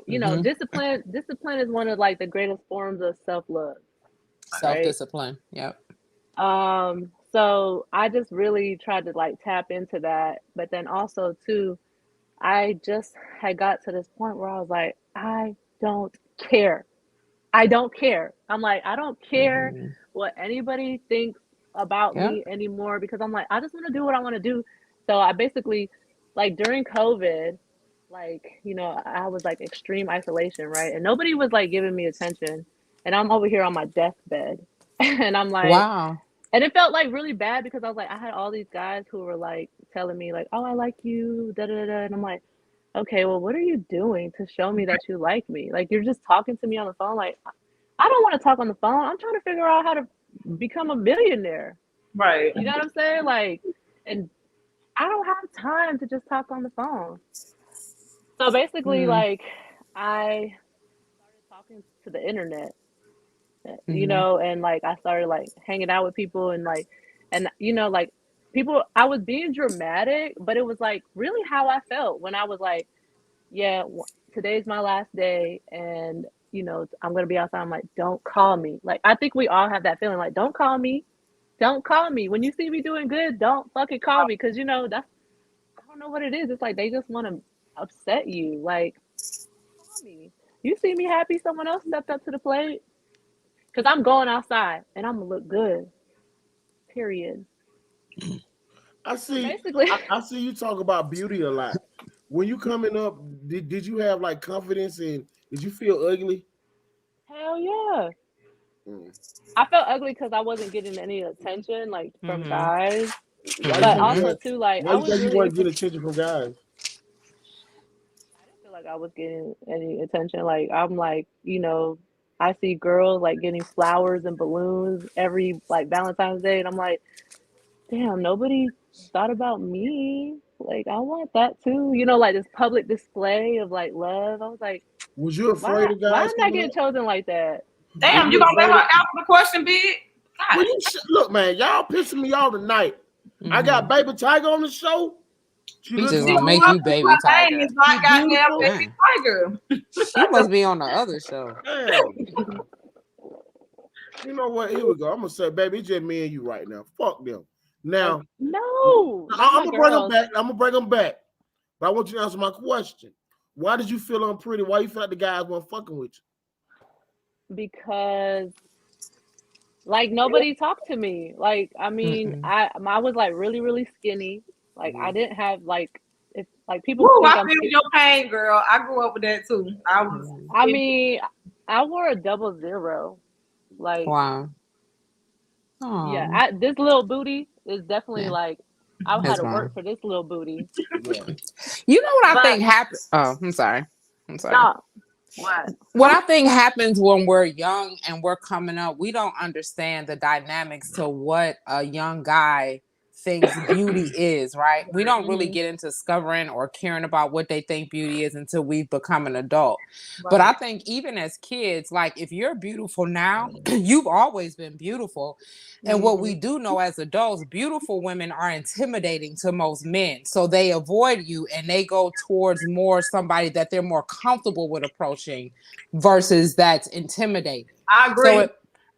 Speaker 4: discipline. Discipline is one of like the greatest forms of self-love.
Speaker 2: Self-discipline. Right?
Speaker 4: Yep. So I just really tried to like tap into that, but then also too, I just had got to this point where I was like, I don't care. I'm like, I don't care what anybody thinks about me anymore because I'm like, I just want to do what I want to do. So I basically, like during COVID, like, I was like extreme isolation, right? And nobody was like giving me attention. And I'm over here on my deathbed. And I'm like,
Speaker 2: wow.
Speaker 4: And it felt like really bad because I was like, I had all these guys who were like telling me like, oh, I like you, da da da. And I'm like, okay, well, what are you doing to show me that you like me? Like, you're just talking to me on the phone. Like, I don't want to talk on the phone. I'm trying to figure out how to become a billionaire.
Speaker 5: Right.
Speaker 4: You know what I'm saying? Like, and I don't have time to just talk on the phone. So basically, like, I started talking to the internet, you
Speaker 2: Mhm.
Speaker 4: know, and like I started like hanging out with people and like, and you know, like people, I was being dramatic, but it was like really how I felt when I was like, yeah, today's my last day, and you know, I'm gonna be outside. I'm like, don't call me. Like, I think we all have that feeling, like, don't call me, don't call me. When you see me doing good, don't fucking call me, because you know that's, I don't know what it is. It's like they just want to upset you. Like, call me. You see me happy, someone else stepped up to the plate, because I'm going outside and I'm gonna look good. Period.
Speaker 1: I
Speaker 4: So
Speaker 1: see.
Speaker 4: basically,
Speaker 1: I see you talk about beauty a lot. When you coming up, did you have like confidence and did you feel ugly?
Speaker 4: hell yeah.
Speaker 1: Mm.
Speaker 4: I felt ugly because I wasn't getting any attention like from
Speaker 2: Mhm.
Speaker 4: guys.
Speaker 1: Why you
Speaker 4: But
Speaker 1: think you
Speaker 2: Mhm.
Speaker 4: also
Speaker 1: had?
Speaker 4: too, like
Speaker 1: Why
Speaker 4: I
Speaker 1: you
Speaker 4: was
Speaker 1: think you
Speaker 4: really
Speaker 1: weren't
Speaker 4: into,
Speaker 1: getting attention from guys?
Speaker 4: I didn't feel like I was getting any attention. Like I'm like, you know, I see girls like getting flowers and balloons every like Valentine's Day, and I'm like, damn, nobody thought about me. Like I want that too. You know, like this public display of like love. I was like,
Speaker 1: Was you afraid of
Speaker 4: why
Speaker 1: guys
Speaker 4: I'm not
Speaker 1: coming
Speaker 4: getting
Speaker 1: up?
Speaker 4: chosen like that?
Speaker 1: Was
Speaker 5: Damn, you
Speaker 1: you
Speaker 5: gonna let
Speaker 1: afraid
Speaker 5: her
Speaker 1: of?
Speaker 5: answer the question, big?
Speaker 1: Well,
Speaker 5: God.
Speaker 1: look, man, y'all pissing me off tonight. I got
Speaker 2: Mhm.
Speaker 1: Baby Tiger on the show. She
Speaker 2: He
Speaker 1: look
Speaker 2: just
Speaker 5: She
Speaker 1: good.
Speaker 2: gonna
Speaker 5: don't
Speaker 2: make
Speaker 5: want
Speaker 2: you
Speaker 5: to.
Speaker 2: baby
Speaker 5: Her name
Speaker 2: tiger.
Speaker 5: is not
Speaker 1: She
Speaker 5: goddamn
Speaker 1: beautiful.
Speaker 5: Baby
Speaker 2: Dang.
Speaker 5: Tiger.
Speaker 2: She must be on the other show.
Speaker 1: Damn. You know what? Here we go. I'm gonna say, baby, it's just me and you right now. Fuck them.
Speaker 4: Okay.
Speaker 1: Now,
Speaker 4: No, that's
Speaker 1: I'm
Speaker 4: my
Speaker 1: gonna bring them
Speaker 4: girls.
Speaker 1: back. I'm gonna bring them back. But I want you to answer my question. Why did you feel unpretty? Why you feel like the guys weren't fucking with
Speaker 4: Because like nobody talked to me. Like I mean,
Speaker 2: Mm-mm.
Speaker 4: I was like really skinny. Like I
Speaker 1: you?
Speaker 4: didn't have like, if like people
Speaker 5: Woo,
Speaker 4: think
Speaker 5: I
Speaker 4: I'm
Speaker 5: feel
Speaker 4: skinny.
Speaker 5: your pain, girl. I grew up with that too. I was
Speaker 2: Mhm.
Speaker 4: I mean, I wore a 00. Like
Speaker 2: Wow.
Speaker 4: yeah,
Speaker 2: Oh,
Speaker 4: this little booty is definitely
Speaker 2: yeah,
Speaker 4: like I've had
Speaker 2: that's
Speaker 4: to
Speaker 2: fine.
Speaker 4: work for this little booty.
Speaker 1: Yeah.
Speaker 2: You know what I
Speaker 4: But
Speaker 2: think happened? Oh, I'm sorry. I'm sorry.
Speaker 4: no, what?
Speaker 2: What I think happens when we're young and we're coming up, we don't understand the dynamics to what a young guy thinks beauty is, right? We don't really
Speaker 4: Hmm.
Speaker 2: get into discovering or caring about what they think beauty is until we become an adult. But I
Speaker 5: right.
Speaker 2: think even as kids, like if you're beautiful now, you've always been beautiful. And what we
Speaker 4: Hmm.
Speaker 2: do know as adults, beautiful women are intimidating to most men. So they avoid you and they go towards more somebody that they're more comfortable with approaching versus that's intimidating.
Speaker 5: I
Speaker 2: So
Speaker 5: agree.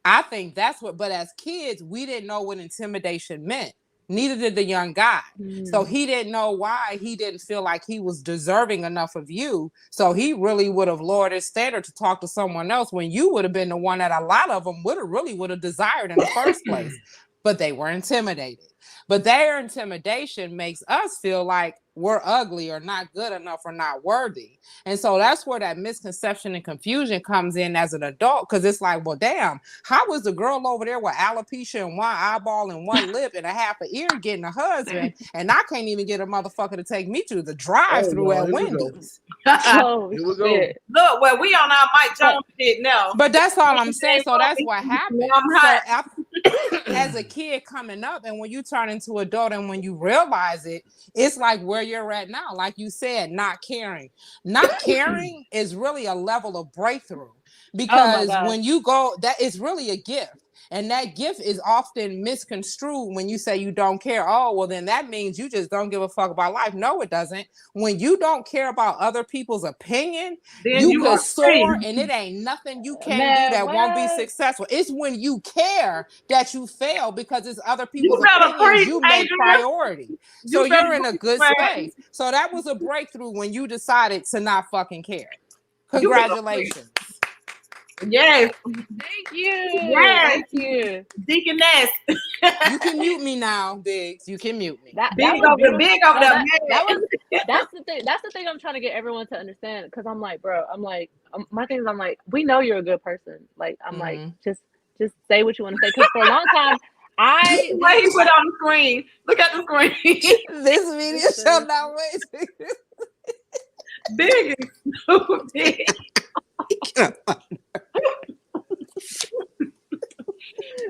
Speaker 2: I think that's what, but as kids, we didn't know what intimidation meant. Neither did the young guy. So
Speaker 4: Hmm.
Speaker 2: he didn't know why he didn't feel like he was deserving enough of you. So he really would have lowered his standard to talk to someone else when you would have been the one that a lot of them would have desired in the first place. But they were intimidated. But their intimidation makes us feel like we're ugly or not good enough or not worthy. And so that's where that misconception and confusion comes in as an adult, because it's like, well, damn, how was the girl over there with alopecia and one eyeball and one lip and a half an ear getting a husband, and I can't even get a motherfucker to take me to the
Speaker 1: Oh
Speaker 2: drive-through
Speaker 1: no,
Speaker 2: at
Speaker 1: here we go.
Speaker 2: Wendy's?
Speaker 4: Oh
Speaker 1: Here we go.
Speaker 4: shit.
Speaker 5: Look, well, we on our Mike
Speaker 4: But
Speaker 5: Jones shit now.
Speaker 2: But that's all I'm saying. So that's what
Speaker 5: Now
Speaker 2: happened.
Speaker 5: I'm
Speaker 2: So
Speaker 5: hot.
Speaker 2: as a kid coming up, and when you turn into adult and when you realize it, it's like where you're at now. Like you said, not caring. Not caring is really a level of breakthrough,
Speaker 4: oh my
Speaker 2: because
Speaker 4: gosh.
Speaker 2: when you go, that is really a gift. And that gift is often misconstrued when you say you don't care. Oh, well, then that means you just don't give a fuck about life. No, it doesn't. When you don't care about other people's opinion,
Speaker 5: Then
Speaker 2: you
Speaker 5: you
Speaker 2: could
Speaker 5: are
Speaker 2: soar
Speaker 5: free.
Speaker 2: and it ain't nothing you can do
Speaker 4: Man,
Speaker 2: that won't be
Speaker 4: what?
Speaker 2: successful. It's when you care that you fail, because it's other
Speaker 5: You
Speaker 2: people's
Speaker 5: better
Speaker 2: opinions
Speaker 5: preach,
Speaker 2: you make
Speaker 5: Adrian.
Speaker 2: priority. So
Speaker 5: You better
Speaker 2: you're in a
Speaker 5: preach,
Speaker 2: good
Speaker 5: man.
Speaker 2: space. So that was a breakthrough when you decided to not fucking care.
Speaker 5: You better preach.
Speaker 2: Congratulations.
Speaker 5: Yes,
Speaker 4: Thank you.
Speaker 5: yes,
Speaker 4: Thank you.
Speaker 5: Deaconess.
Speaker 2: You can mute me now, Biggs. You can mute me.
Speaker 4: That was beautiful.
Speaker 5: Big over
Speaker 4: No,
Speaker 5: there,
Speaker 4: that was
Speaker 5: man.
Speaker 4: that's the thing. That's the thing I'm trying to get everyone to understand. Because I'm like, bro, I'm like, my thing is, I'm like, we know you're a good person. Like, I'm like,
Speaker 2: Mm-hmm.
Speaker 4: just say what you want to say. Because for a long time, I
Speaker 5: What he
Speaker 4: didn't
Speaker 5: put
Speaker 4: like.
Speaker 5: on the screen. Look at the screen.
Speaker 2: This video shall
Speaker 4: Listen,
Speaker 2: not wait.
Speaker 5: Big and stupid.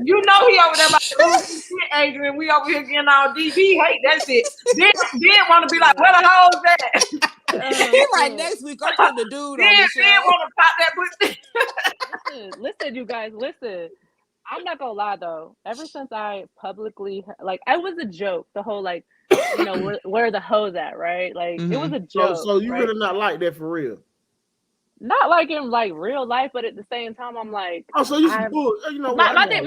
Speaker 5: You know he over there about to lose his shit, Adrian. We over here getting all DB hate that shit. Then want to be like, where the hoes at?
Speaker 2: He like next week I'm putting the dude on the show.
Speaker 5: Want to pop that pussy.
Speaker 4: Listen, you guys, listen. I'm not gonna lie though. Ever since I publicly like, it was a joke. The whole like, you know, where the hoes at, right? Like, it was a joke.
Speaker 1: So you
Speaker 4: right?
Speaker 1: really not like that for real?
Speaker 4: Not like in like real life, but at the same time, I'm like,
Speaker 1: oh, so you know
Speaker 4: my thing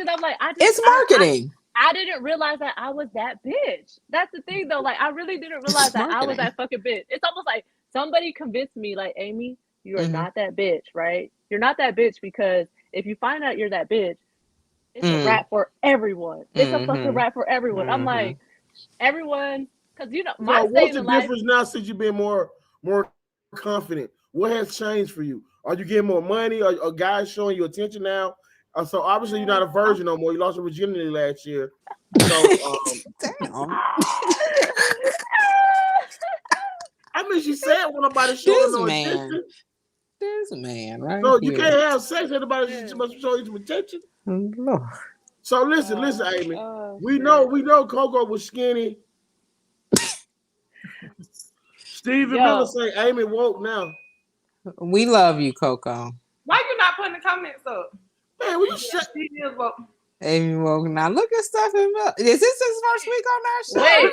Speaker 4: is I'm like,
Speaker 2: it's marketing.
Speaker 4: I didn't realize that I was that bitch. That's the thing though. Like, I really didn't realize that I was that fucking bitch. It's almost like somebody convinced me, like, Amy, you are not that bitch, right? You're not that bitch because if you find out you're that bitch, it's a rap for everyone. It's a fucking rap for everyone. I'm like, everyone, because you know, my
Speaker 1: what's the difference now since you've been more confident? What has changed for you? Are you getting more money? Are guys showing you attention now? So obviously you're not a virgin no more. You lost your virginity last year. So
Speaker 2: damn.
Speaker 1: I mean, she said when nobody showing no attention.
Speaker 2: This man, right?
Speaker 1: So you can't have sex with anybody. She must show you some attention.
Speaker 2: Lord.
Speaker 1: So listen, Amy. We know Coco was skinny. Stephen Miller say Amy woke now.
Speaker 2: We love you, Coco.
Speaker 5: Why you not putting the comments up?
Speaker 1: Man, we shut
Speaker 2: Amy woke now. Look at Stephen Miller. Is this his first week on our show?
Speaker 4: Wait,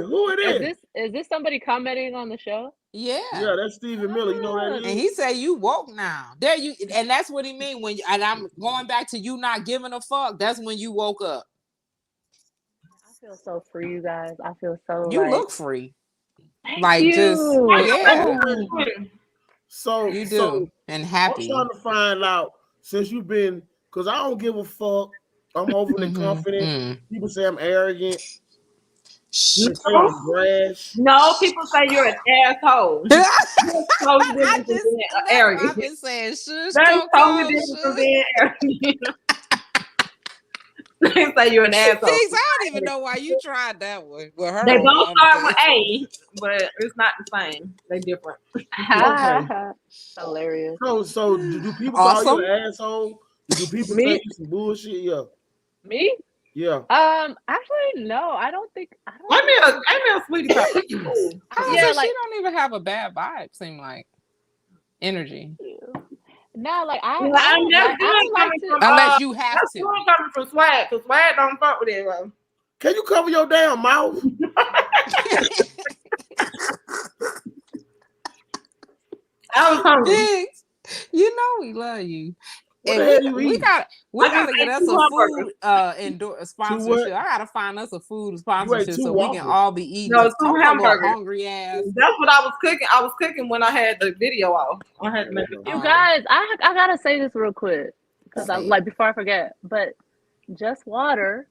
Speaker 1: who it is?
Speaker 4: Is this somebody commenting on the show?
Speaker 2: Yeah,
Speaker 1: that's Stephen Miller. You know what that is?
Speaker 2: And he said you woke now. There you, and that's what he mean when. And I'm going back to you not giving a fuck. That's when you woke up.
Speaker 4: I feel so free, you guys. I feel so.
Speaker 2: You look free.
Speaker 4: Thank you.
Speaker 2: Just yeah.
Speaker 1: So
Speaker 2: you do and happy.
Speaker 1: I'm trying to find out since you've been, because I don't give a fuck. I'm overly confident. People say I'm arrogant. People say I'm brash.
Speaker 5: No, people say you're an asshole.
Speaker 2: I've been saying shush. That's totally different from being arrogant.
Speaker 5: They say you're an asshole.
Speaker 2: I don't even know why you tried that one with her.
Speaker 5: They both start with A, but it's not the same. They different.
Speaker 4: Hilarious.
Speaker 1: So do people call you an asshole? Do people say you some bullshit? Yeah.
Speaker 4: Me?
Speaker 1: Yeah.
Speaker 4: Actually, no. I don't think.
Speaker 5: I mean a sweetie pie.
Speaker 2: Yeah, like she don't even have a bad vibe. Seem like energy.
Speaker 4: No, like
Speaker 2: unless you have to.
Speaker 5: I'm coming from Swag, because Swag don't fuck with it.
Speaker 1: Can you cover your damn mouth?
Speaker 5: I was hungry.
Speaker 2: Biggs, you know we love you. And we gotta get us a food sponsorship. I gotta find us a food sponsorship so we can all be eating.
Speaker 5: No, 2 hamburgers.
Speaker 2: Hungry ass.
Speaker 5: That's what I was cooking. I was cooking when I had the video off. I had to make it.
Speaker 4: You guys, I gotta say this real quick because I like before I forget. But Just Water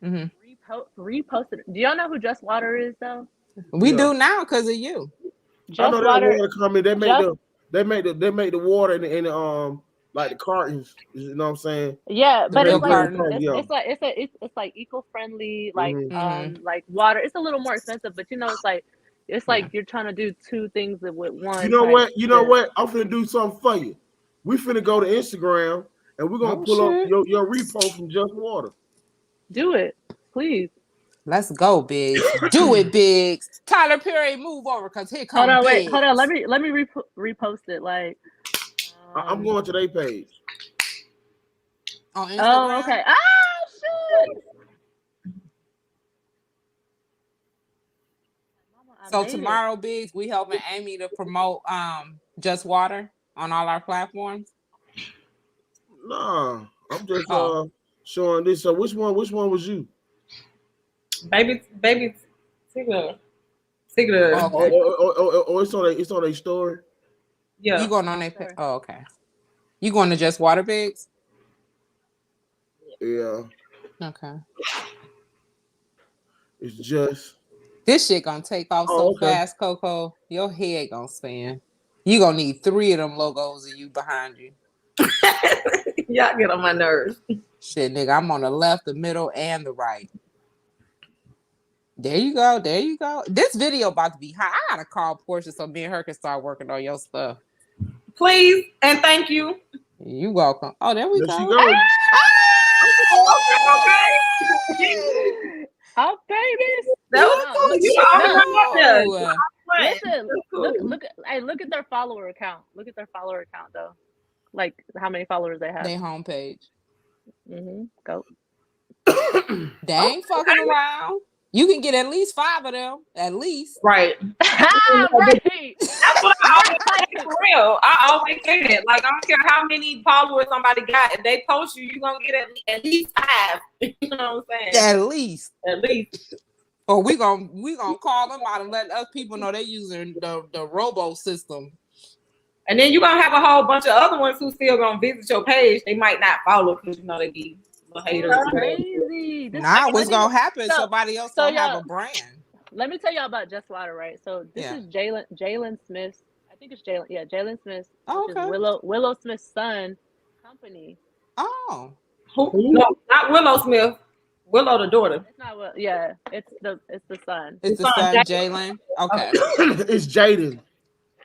Speaker 4: reposted. Do y'all know who Just Water is though?
Speaker 2: We do now because of you.
Speaker 1: I know that water coming. They make the water in like the cartons, you know what I'm saying?
Speaker 4: Yeah, but it's like eco-friendly, like like water. It's a little more expensive, but you know, it's like you're trying to do 2 things with one.
Speaker 1: You know what? I'm finna do something for you. We finna go to Instagram and we're gonna pull up your repost from Just Water.
Speaker 4: Do it, please.
Speaker 2: Let's go, Biggs. Do it, Biggs. Tyler Perry, move over, cause here comes.
Speaker 4: Hold on. Let me repost it. Like.
Speaker 1: I'm going to their page.
Speaker 2: On Instagram?
Speaker 4: Oh, okay. Oh, shit.
Speaker 2: So tomorrow, Biggs, we helping Amy to promote Just Water on all our platforms.
Speaker 1: Nah, I'm just showing this. So which one was you?
Speaker 5: Baby Tigre.
Speaker 1: Oh, it's on a story.
Speaker 5: Yeah.
Speaker 2: You going on their page? Oh, okay. You going to Just Water, Biggs?
Speaker 1: Yeah.
Speaker 2: Okay.
Speaker 1: It's just
Speaker 2: this shit gonna take off fast, Coco. Your head gonna spin. You gonna need 3 of them logos of you behind you.
Speaker 5: Y'all get on my nerves.
Speaker 2: Shit, nigga, I'm on the left, the middle, and the right. There you go. This video about to be hot. I gotta call Portia so me and her can start working on your stuff.
Speaker 5: Please and thank you.
Speaker 2: You welcome. Oh, there we go.
Speaker 1: She goes.
Speaker 4: Oh, baby.
Speaker 5: That was cool. You
Speaker 4: Listen,
Speaker 5: Cool.
Speaker 4: look at their follower account. Look at their follower account though. Like how many followers they have.
Speaker 2: Their homepage.
Speaker 4: Go.
Speaker 2: They ain't fucking around. You can get at least 5 of them. At least.
Speaker 5: Right.
Speaker 4: Right.
Speaker 5: That's what I always say, for real. I always say that. Like, I don't care how many followers somebody got. If they post you, you're going to get at least 5. You know what I'm saying?
Speaker 2: At least.
Speaker 5: At least.
Speaker 2: Or we gonna call them out and let us people know they're using the robo system.
Speaker 5: And then you're going to have a whole bunch of other ones who still going to visit your page. They might not follow because, you know, they be haters.
Speaker 4: That's crazy.
Speaker 2: Nah, what's going to happen? Somebody else going to have a brand.
Speaker 4: Let me tell y'all about Just Water, right? So this is Jalen Smith. I think it's Jalen. Yeah, Jalen Smith.
Speaker 2: Oh, okay.
Speaker 4: Willow Smith's son company.
Speaker 2: Oh.
Speaker 5: Who? No, not Willow Smith. Willow the daughter.
Speaker 4: It's not what. Yeah, it's the son.
Speaker 2: It's the son, Jalen. Okay.
Speaker 1: It's Jaden.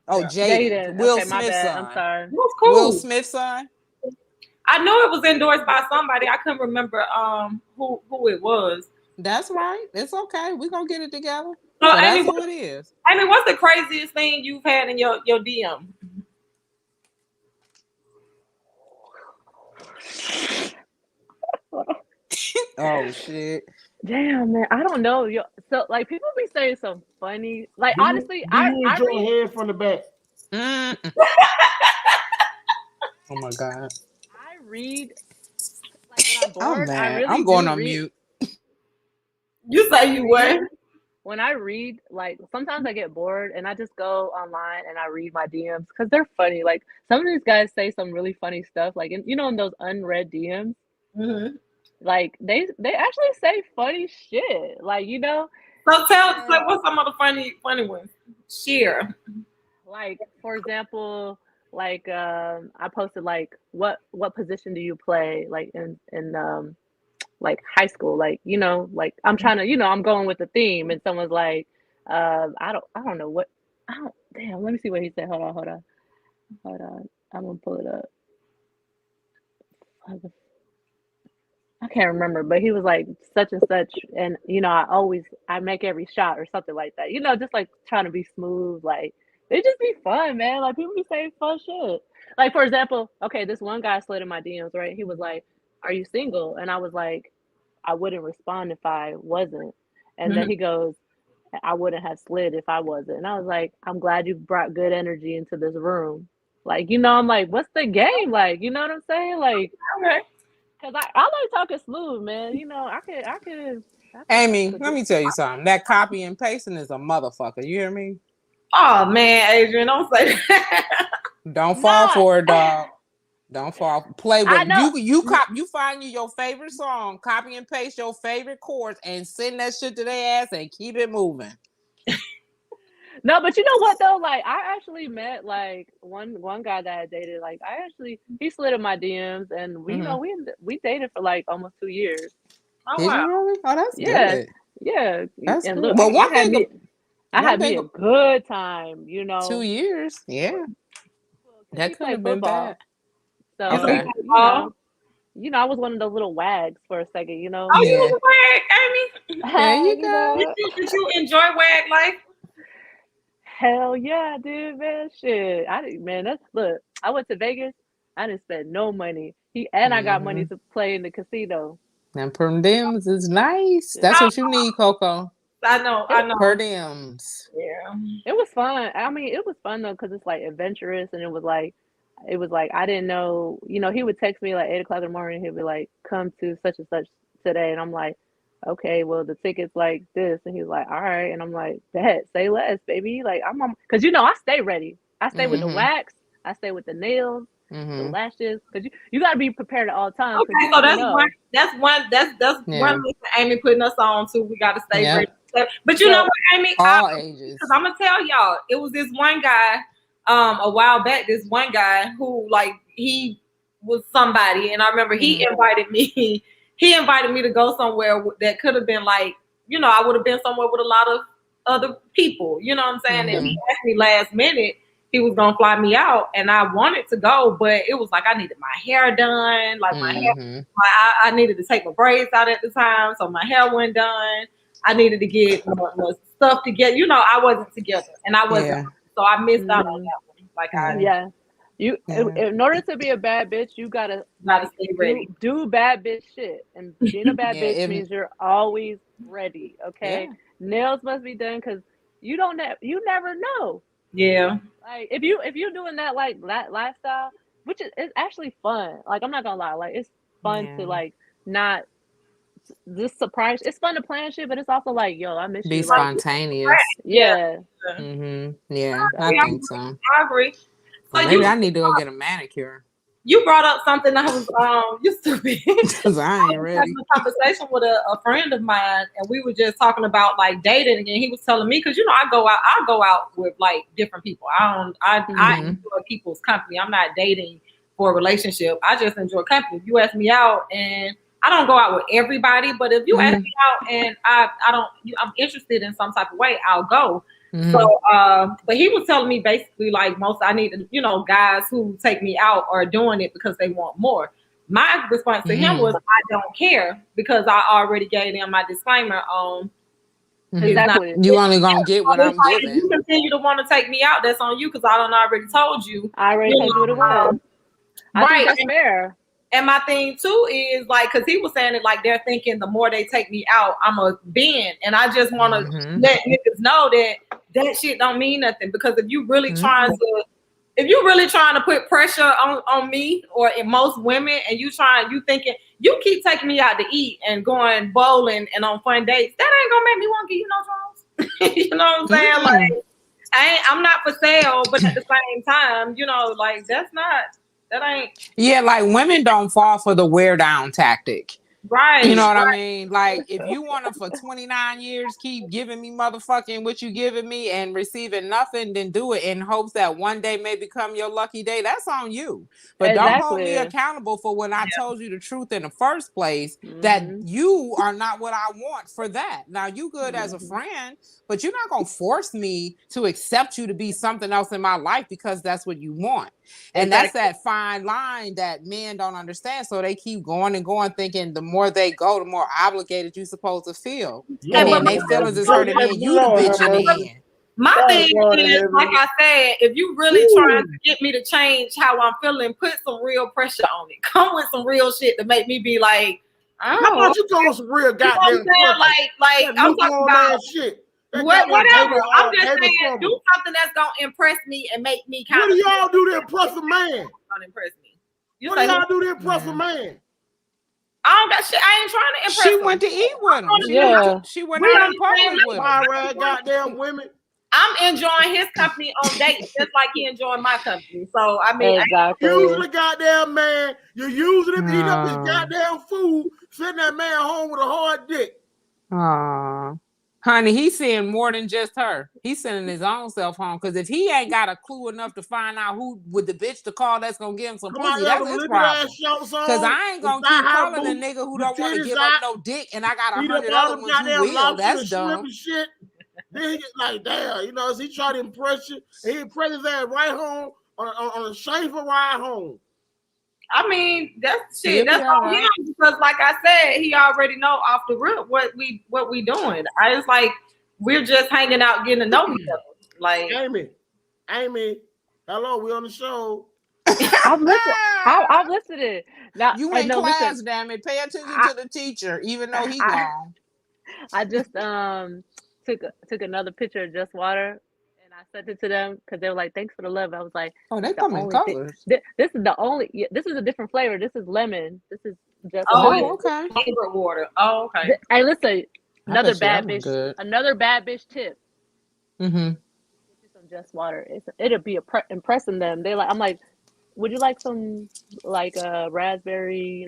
Speaker 2: Oh, Jaden. Will
Speaker 4: okay,
Speaker 2: Smith's son.
Speaker 4: I'm sorry.
Speaker 5: Cool.
Speaker 2: Will Smith's son.
Speaker 5: I knew it was endorsed by somebody. I couldn't remember who it was.
Speaker 2: That's right. It's okay. We're gonna get it together.
Speaker 5: So,
Speaker 2: that's who it is.
Speaker 5: I mean, what's the craziest thing you've had in your DM?
Speaker 2: Oh shit.
Speaker 4: Damn, man. I don't know. So like people be saying some funny, like honestly, I
Speaker 1: enjoy
Speaker 4: read
Speaker 1: head from the back.
Speaker 2: Oh my god.
Speaker 4: I read like when I'm bored.
Speaker 2: Oh man,
Speaker 4: I really
Speaker 2: I'm going on
Speaker 4: read.
Speaker 2: mute.
Speaker 5: You say you what?
Speaker 4: When I read, like sometimes I get bored and I just go online and I read my DMs because they're funny. Like some of these guys say some really funny stuff, like in those unread DMs.
Speaker 5: Mm-hmm.
Speaker 4: Like they actually say funny shit. Like
Speaker 5: So tell what's some of the funny ones. Share.
Speaker 4: Like for example, like I posted like what position do you play like in like high school, like like I'm trying to I'm going with the theme, and someone's like I don't know what damn, let me see what he said. Hold on, I'm gonna pull it up. I can't remember, but he was like such and such, and I make every shot or something like that, just like trying to be smooth. Like they just be fun, man. Like people be saying fun shit. Like for example, okay, this one guy slid in my DMs, right? He was like, "Are you single?" And I was like, I wouldn't respond if I wasn't. And then he goes, I wouldn't have slid if I wasn't. And I was like, I'm glad you brought good energy into this room. Like, I'm like, what's the game? Like, you know what I'm saying? Like,
Speaker 5: okay.
Speaker 4: Cause I like talking smooth, man. I could.
Speaker 2: Amy, let me tell you something. That copy and pasting is a motherfucker. You hear me?
Speaker 5: Oh man, Adrian, don't say that.
Speaker 2: Don't fall for it, dog. Don't fall. Play with it. You find your favorite song, copy and paste your favorite chords, and send that shit to their ass and keep it moving.
Speaker 4: No, but you know what though? Like I actually met like one guy that I dated. Like he slid in my DMs, and we dated for like almost 2 years.
Speaker 5: Oh wow!
Speaker 2: Really? Oh, that's good.
Speaker 4: Yeah,
Speaker 2: that's
Speaker 4: and
Speaker 2: good.
Speaker 4: Look,
Speaker 2: but
Speaker 4: I had me a good time.
Speaker 2: 2 years, yeah. That could have been bad.
Speaker 4: So,
Speaker 2: okay.
Speaker 4: I was one of those little wags for a second,
Speaker 5: Oh, you was a wag, Amy.
Speaker 2: There you go.
Speaker 5: Did you enjoy wag life?
Speaker 4: Hell yeah, dude, man. Shit. I went to Vegas. I didn't spend no money. I got money to play in the casino.
Speaker 2: And per diems is nice. That's what you need, Coco.
Speaker 5: I know.
Speaker 2: Per diems.
Speaker 5: Yeah.
Speaker 4: It was fun. I mean, it was fun though, because it's like adventurous, and it was like I didn't know, he would text me like 8:00 in the morning. He'd be like, come to such and such today. And I'm like, okay, well, the ticket's like this. And he's like, all right. And I'm like, bet, say less, baby. Like, I'm on, because I stay ready. I stay with the wax. I stay with the nails, the lashes. Because you got to be prepared at all times.
Speaker 5: Okay, so that's one reason Amy putting us on too. We got to stay ready. But you know what, Amy?
Speaker 2: All ages.
Speaker 5: Because I'm going to tell y'all, it was this one guy a while back, this one guy who like he was somebody, and I remember he invited me to go somewhere that could have been like, I would have been somewhere with a lot of other people, you know what I'm saying? And he asked me last minute he was gonna fly me out, and I wanted to go, but it was like I needed my hair done, like my hair, I needed to take my braids out at the time, so my hair wasn't done. I needed to get my stuff together. You know, I wasn't together, and I wasn't, so I missed out on that one. Like
Speaker 4: in order to be a bad bitch, you gotta
Speaker 5: stay ready.
Speaker 4: Do bad bitch shit, and being a bad bitch means you're always ready. Okay, nails must be done because you never know.
Speaker 5: Yeah,
Speaker 4: like if you're doing that like that lifestyle, which is it's actually fun. Like I'm not gonna lie, like it's fun to like not just surprise. It's fun to plan shit, but it's also like, yo, I miss
Speaker 2: be
Speaker 4: you.
Speaker 2: Spontaneous.
Speaker 4: Like, yeah.
Speaker 2: Yeah, I think so.
Speaker 5: I agree.
Speaker 2: Well, maybe I need to go get a manicure.
Speaker 5: You brought up something I was you stupid.
Speaker 2: Because I ain't ready.
Speaker 5: Having a conversation with a friend of mine, and we were just talking about like dating, and he was telling me, because you know I go out with like different people. I enjoy people's company. I'm not dating for a relationship. I just enjoy company. If you ask me out, and I don't go out with everybody, but if you ask me out and I'm interested in some type of way, I'll go. So, but he was telling me basically like I need, guys who take me out are doing it because they want more. My response to him was, I don't care, because I already gave them my disclaimer on.
Speaker 4: Exactly.
Speaker 2: You only gonna get what I'm giving.
Speaker 5: If you continue to want to take me out, that's on you, because I already told you.
Speaker 4: I already told you what it was. I think that's fair.
Speaker 5: And my thing too is like, because he was saying it like they're thinking the more they take me out, I'm a bend. And I just want to let niggas know that shit don't mean nothing. Because if you really trying to put pressure on me or in most women, and you thinking you keep taking me out to eat and going bowling and on fun dates, that ain't gonna make me want to give you no draws. You know what I'm saying? Like I'm not for sale, but at the same time, like that ain't.
Speaker 2: Yeah, like women don't fall for the wear down tactic.
Speaker 5: Right.
Speaker 2: You know what I mean? Like if you want to for 29 years keep giving me motherfucking what you giving me and receiving nothing, then do it in hopes that one day may become your lucky day. That's on you. But don't hold me accountable for when I told you the truth in the first place, that you are not what I want for that. Now you good as a friend, but you're not going to force me to accept you to be something else in my life because that's what you want. And that's that fine line that men don't understand. So they keep going and going, thinking the more they go, the more obligated you're supposed to feel. And then they feelings is hurting, and you the bitch in the end.
Speaker 5: My thing is, like I said, if you really trying to get me to change how I'm feeling, put some real pressure on it. Come with some real shit to make me be like,
Speaker 1: how about you go with some real goddamn pressure?
Speaker 5: Like I'm talking about
Speaker 1: shit.
Speaker 5: Whatever. I'm just saying, do something that's gonna impress me and make me kind of.
Speaker 1: What do y'all do to impress a man?
Speaker 5: Don't impress me.
Speaker 1: What do y'all do to impress a man?
Speaker 5: I don't got shit. I ain't trying to impress.
Speaker 2: She went to eat with him.
Speaker 4: Yeah.
Speaker 2: She went out in public with
Speaker 1: him. Goddamn women.
Speaker 5: I'm enjoying his company on dates just like he enjoying my company. So I mean,
Speaker 4: exactly.
Speaker 1: Using the goddamn man, you're using him to eat up his goddamn food, sending that man home with a hard dick.
Speaker 2: Aww. Honey, he's seeing more than just her. He's sending his own self home. Because if he ain't got a clue enough to find out who with the bitch to call that's gonna give him some pussy, that's his problem. Because I ain't gonna keep calling a nigga who don't want to give up no dick, and I got 100 other ones who will. That's dumb.
Speaker 1: Shit. Then he get like, damn, he tried to impress you, and he impressed his ass right home on a shameful ride home.
Speaker 5: I mean, that's shit. That's on him, because, like I said, he already know off the rip what we doing. I just like we're just hanging out, getting to know each other. Like
Speaker 1: Amy, hello, we on the show.
Speaker 4: I've listened. Now
Speaker 2: you in class, damn it. Pay attention to the teacher, even though he gone. I
Speaker 4: just took another picture of Just Water. I sent it to them because they were like, "Thanks for the love." I was like,
Speaker 2: "Oh, they come in colors."
Speaker 4: This is the only. This is a different flavor. This is lemon. This is just.
Speaker 5: Okay. Favorite water. Oh, okay.
Speaker 4: Hey, listen, another bad bitch tip. Some Just Water. It'll be impressing them. I'm like, would you like some like raspberry,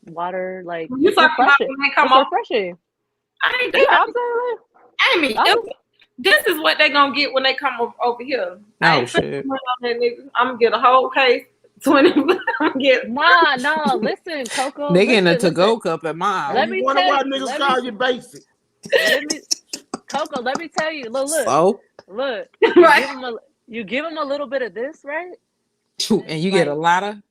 Speaker 4: water? Like
Speaker 5: you talking about when they come off?
Speaker 4: Refreshing.
Speaker 5: I ain't doing that. Amy. This is what they gonna get when they come over here.
Speaker 2: Oh shit!
Speaker 5: I'm gonna get a whole case. 20.
Speaker 4: No. Listen, Coco.
Speaker 2: They getting a to-go cup at mine.
Speaker 1: Let me wonder why niggas call you basic.
Speaker 4: Coco, let me tell you. Look.
Speaker 5: Right.
Speaker 4: You give them a little bit of this, right?
Speaker 2: And you get a lot of.
Speaker 4: No,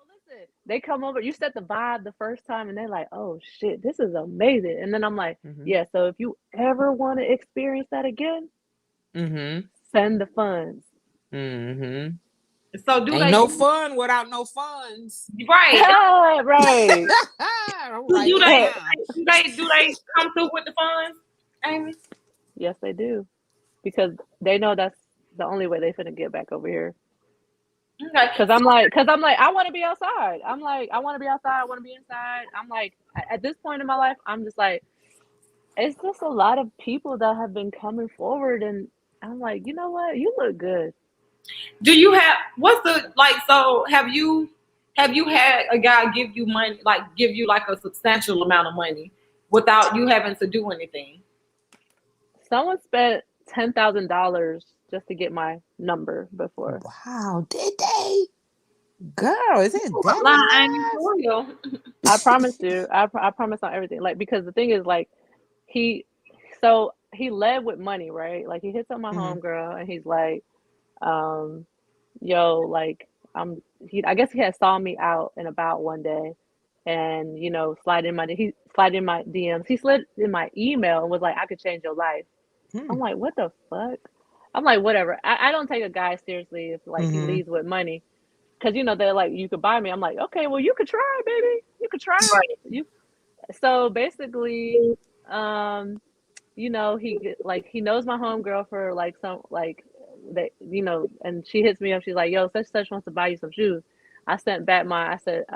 Speaker 4: listen. they come over, you set the vibe the first time and they're like, oh shit, this is amazing. And then I'm like, yeah, so if you ever want to experience that again, send the funds.
Speaker 5: So do
Speaker 2: Ain't
Speaker 5: they
Speaker 2: no fun without no funds.
Speaker 5: right?
Speaker 4: Right.
Speaker 5: Do they come through with the funds, Amy?
Speaker 4: Yes, they do. Because they know that's the only way they finna get back over here.
Speaker 5: Okay.
Speaker 4: Cause I'm like, I want to be outside. I'm like, I want to be outside. I want to be inside. I'm like, at this point in my life, I'm just like, it's just a lot of people that have been coming forward, and I'm like, you know what? You look good.
Speaker 5: Do you have what's the like? So have you had a guy give you money, like give you like a substantial amount of money without you having to do anything?
Speaker 4: Someone spent $10,000 just to get my number before.
Speaker 2: Wow, did they? Girl, is it that
Speaker 5: Lie, Amy,
Speaker 2: fast?
Speaker 5: for real.
Speaker 4: I promise you. I promise on everything. Like, because the thing is, like, he led with money, right? Like, he hits on my homegirl and he's like, yo, like, I guess he had saw me out and about one day, and slide in my DMs. He slid in my email and was like, I could change your life. I'm like, what the fuck? I'm like, whatever. I don't take a guy seriously if like he leads with money, because they're like, you could buy me. I'm like, okay, well, you could try, baby. You could try.
Speaker 5: Right.
Speaker 4: So basically, he knows my homegirl for like some like that, and she hits me up. She's like, yo, such wants to buy you some shoes. I sent back I said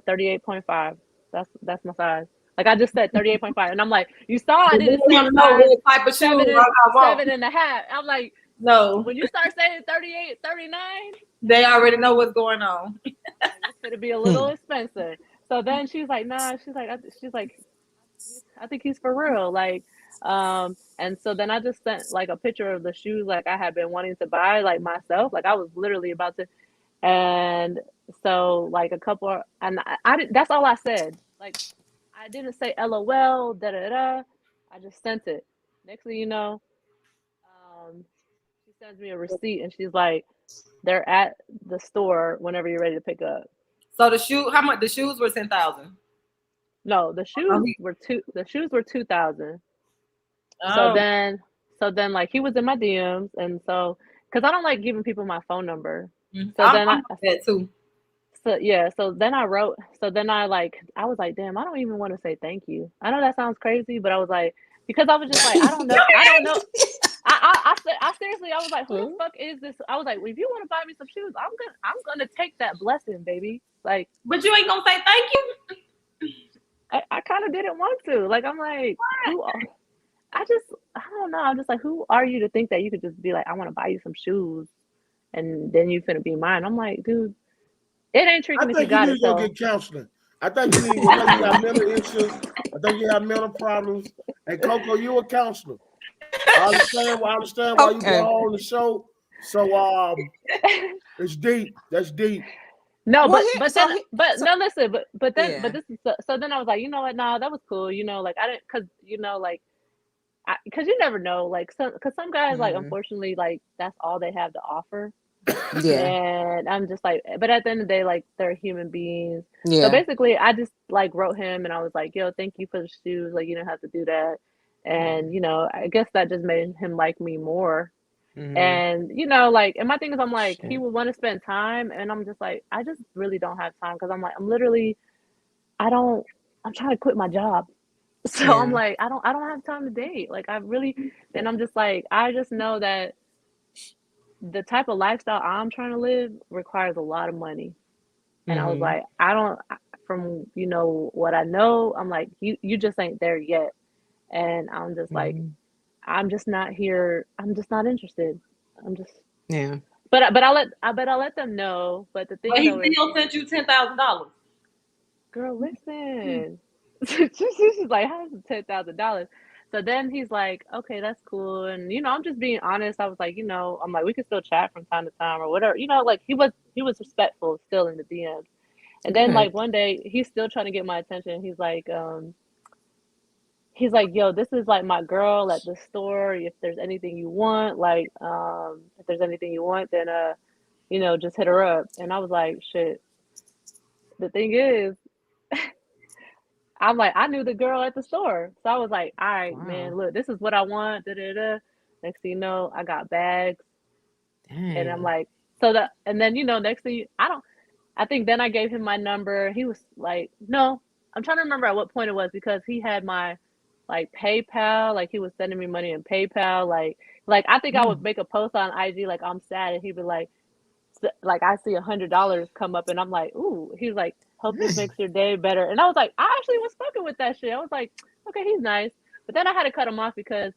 Speaker 4: 38.5. That's my size. Like, I just said 38.5, and I'm like, you saw I didn't say
Speaker 5: want to know what type of shoes I want.
Speaker 4: 7.5. I'm like,
Speaker 5: no.
Speaker 4: When you start saying 38, 39,
Speaker 5: they already know what's going on.
Speaker 4: It's gonna be a little expensive. So then she's like, nah. She's like, I think he's for real. Like, and so then I just sent like a picture of the shoes like I had been wanting to buy like myself. Like, I was literally about to, and so like a couple, and I did, that's all I said. Like, I didn't say LOL, da da da. I just sent it. Next thing you know, she sends me a receipt and she's like, they're at the store whenever you're ready to pick up.
Speaker 5: So how much? The shoes were 10,000.
Speaker 4: No, the shoes were 2,000.
Speaker 5: Oh.
Speaker 4: So then like he was in my DMs, and so because I don't like giving people my phone number. So
Speaker 5: I'm
Speaker 4: then I
Speaker 5: that too.
Speaker 4: So yeah, so then I wrote. So then I was like, damn, I don't even want to say thank you. I know that sounds crazy, but I was like, because I was just like, I don't know. I seriously, I was like, who the fuck is this? I was like, well, if you want to buy me some shoes, I'm gonna take that blessing, baby. Like,
Speaker 5: but you ain't gonna say thank you.
Speaker 4: I kind of didn't want to. Like, I'm like, I don't know. I'm just like, who are you to think that you could just be like, I want to buy you some shoes, and then you finna be mine? I'm like, dude, it ain't tricking if you got it.
Speaker 1: I think you need to go get counseling. I think you need to go. You got mental issues. I think you have mental problems. And Coco, you a counselor. I understand why you go on the show. So it's deep. That's deep.
Speaker 4: No, but this is so then I was like, you know what? Nah, that was cool. Like I didn't, because you never know, like some guys like unfortunately like that's all they have to offer. Yeah. And I'm just like, but at the end of the day, like they're human beings. Yeah. So basically I just like wrote him and I was like, yo, thank you for the shoes. Like, you don't have to do that. And I guess that just made him like me more. And like, and my thing is, I'm like, he would want to spend time, and I'm just like, I just really don't have time, because I'm like, I'm trying to quit my job, so I'm like, I don't have time to date, like, and I'm just like, I just know that the type of lifestyle I'm trying to live requires a lot of money, and I was like, from what I know, I'm like, you just ain't there yet, and I'm just like, I'm just not here. I'm just not interested. I'm just But I'll let them know. But the thing
Speaker 5: is, he still sent you $10,000.
Speaker 4: Girl, listen. She's like, how is it $10,000? So then he's like, okay, that's cool. And I'm just being honest. I was like, I'm like, we can still chat from time to time or whatever. Like he was respectful still in the DMs. And then like one day he's still trying to get my attention. He's like, yo, this is like my girl at the store. If there's anything you want, then just hit her up. And I was like, shit. the thing is, I'm like, I knew the girl at the store. So I was like, all right, man, look, this is what I want. Da, da, da. Next thing you know, I got bags.
Speaker 2: Dang.
Speaker 4: And I'm like, and then, next thing I think then I gave him my number. He was like, no, I'm trying to remember at what point it was because he had my like PayPal, like he was sending me money in PayPal. Like I think I would make a post on IG, like I'm sad. And he'd be like I see $100 come up and I'm like, ooh, he was like, hope this makes your day better. And I was like, I actually was fucking with that shit. I was like, okay, he's nice. But then I had to cut him off because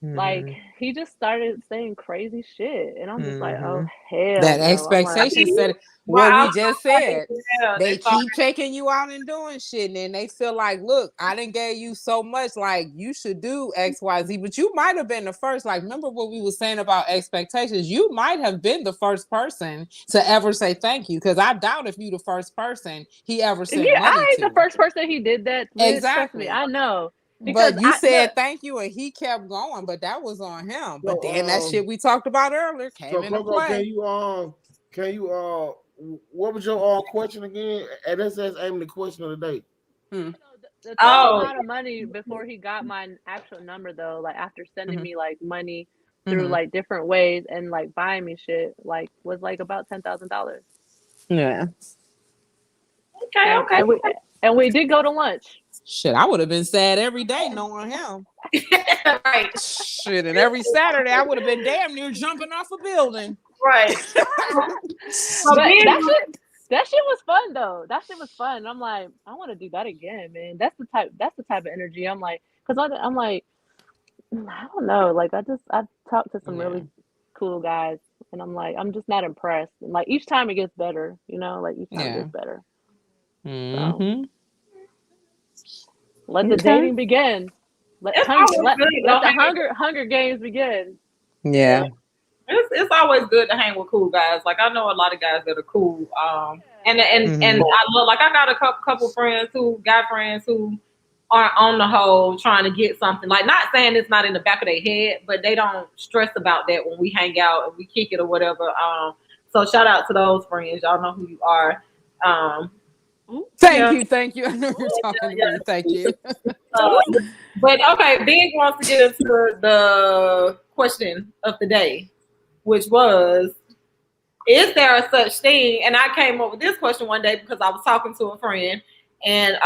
Speaker 4: like he just started saying crazy shit. And I'm just like, oh hell.
Speaker 2: That
Speaker 4: no.
Speaker 2: expectation
Speaker 4: like,
Speaker 2: said what we just said.
Speaker 5: Yeah,
Speaker 2: they keep checking you out and doing shit, and then they feel like, look, I didn't gave you so much, like you should do XYZ, but you might have been the first. Like, remember what we were saying about expectations? You might have been the first person to ever say thank you, because I doubt if you the first person he ever sent money
Speaker 4: I ain't
Speaker 2: to.
Speaker 4: the first person he did that with.
Speaker 2: Exactly.
Speaker 4: Trust me, I know. Because
Speaker 2: but you said thank you and he kept going, but that was on him. But then that shit we talked about earlier came into play.
Speaker 1: Can you what was your question again? And this is aiming the question of the day.
Speaker 4: The total amount of money before he got my actual number though, like after sending me like money through like different ways and like buying me shit, like was like about $10,000.
Speaker 2: Yeah.
Speaker 5: Okay.
Speaker 4: And we did go to lunch.
Speaker 2: Shit, I would have been sad every day knowing him.
Speaker 5: Right.
Speaker 2: Shit, and every Saturday I would have been damn near jumping off a building.
Speaker 5: Right.
Speaker 4: That shit was fun though. That shit was fun. I'm like, I want to do that again, man. That's the type of energy. I'm like, because I'm like, I don't know. Like I talked to some really cool guys, and I'm like, I'm just not impressed. And like each time it gets better, like each time it gets better. So, let the dating begin. Let the Hunger Games begin.
Speaker 2: Yeah.
Speaker 5: It's always good to hang with cool guys. Like I know a lot of guys that are cool. And I love, like I got a couple friends guy friends who are on the whole trying to get something. Like not saying it's not in the back of their head, but they don't stress about that when we hang out and we kick it or whatever. So shout out to those friends. Y'all know who you are.
Speaker 2: Thank you. I know you're talking to me. Thank you.
Speaker 5: But okay, Big wants to get into the question of the day, which was, is there a such thing? And I came up with this question one day because I was talking to a friend and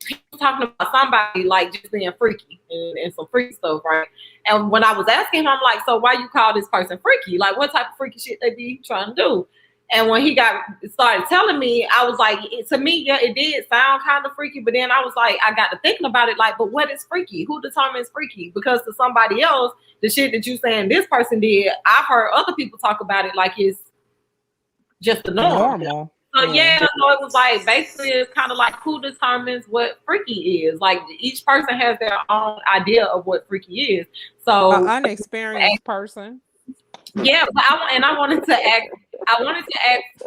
Speaker 5: he was talking about somebody like just being freaky and some freaky stuff, right? And when I was asking him, I'm like, so why you call this person freaky? Like what type of freaky shit they be trying to do? And when he started telling me, I was like, to me, yeah, it did sound kind of freaky. But then I was like, I got to thinking about it, like, but what is freaky? Who determines freaky? Because to somebody else, the shit that you saying this person did, I've heard other people talk about it like it's just the normal. So yeah, so it was like basically it's kind of like who determines what freaky is. Like each person has their own idea of what freaky is. So
Speaker 2: an unexperienced person.
Speaker 5: Yeah, but I wanted to ask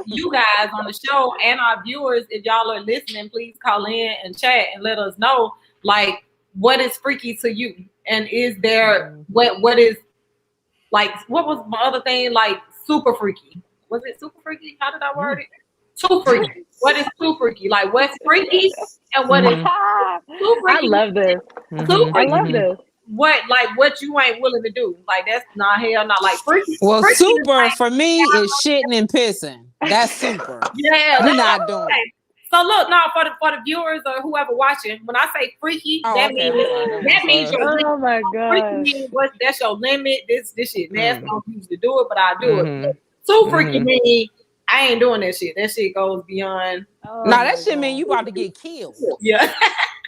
Speaker 5: you guys on the show and our viewers, if y'all are listening, please call in and chat and let us know, like, what is freaky to you? And is there what is, like, what was my other thing, like super freaky? Was it super freaky? How did I word it? Too freaky. What is too freaky? Like what's freaky and what is too freaky?
Speaker 4: I love this. I love this.
Speaker 5: What you ain't willing to do? Like that's not hell, not like freaky.
Speaker 2: Well,
Speaker 5: freaky
Speaker 2: super
Speaker 5: like,
Speaker 2: for me is shitting and pissing. That's super.
Speaker 5: Yeah,
Speaker 2: we're not doing it.
Speaker 5: So look, no, for the viewers or whoever watching, when I say freaky, that means your
Speaker 4: oh my god,
Speaker 5: that's your limit. This shit nasty. I don't used to do it, but I do it. Too freaky mean I ain't doing that shit. That shit goes beyond.
Speaker 2: That shit mean you about to get killed.
Speaker 5: Yeah.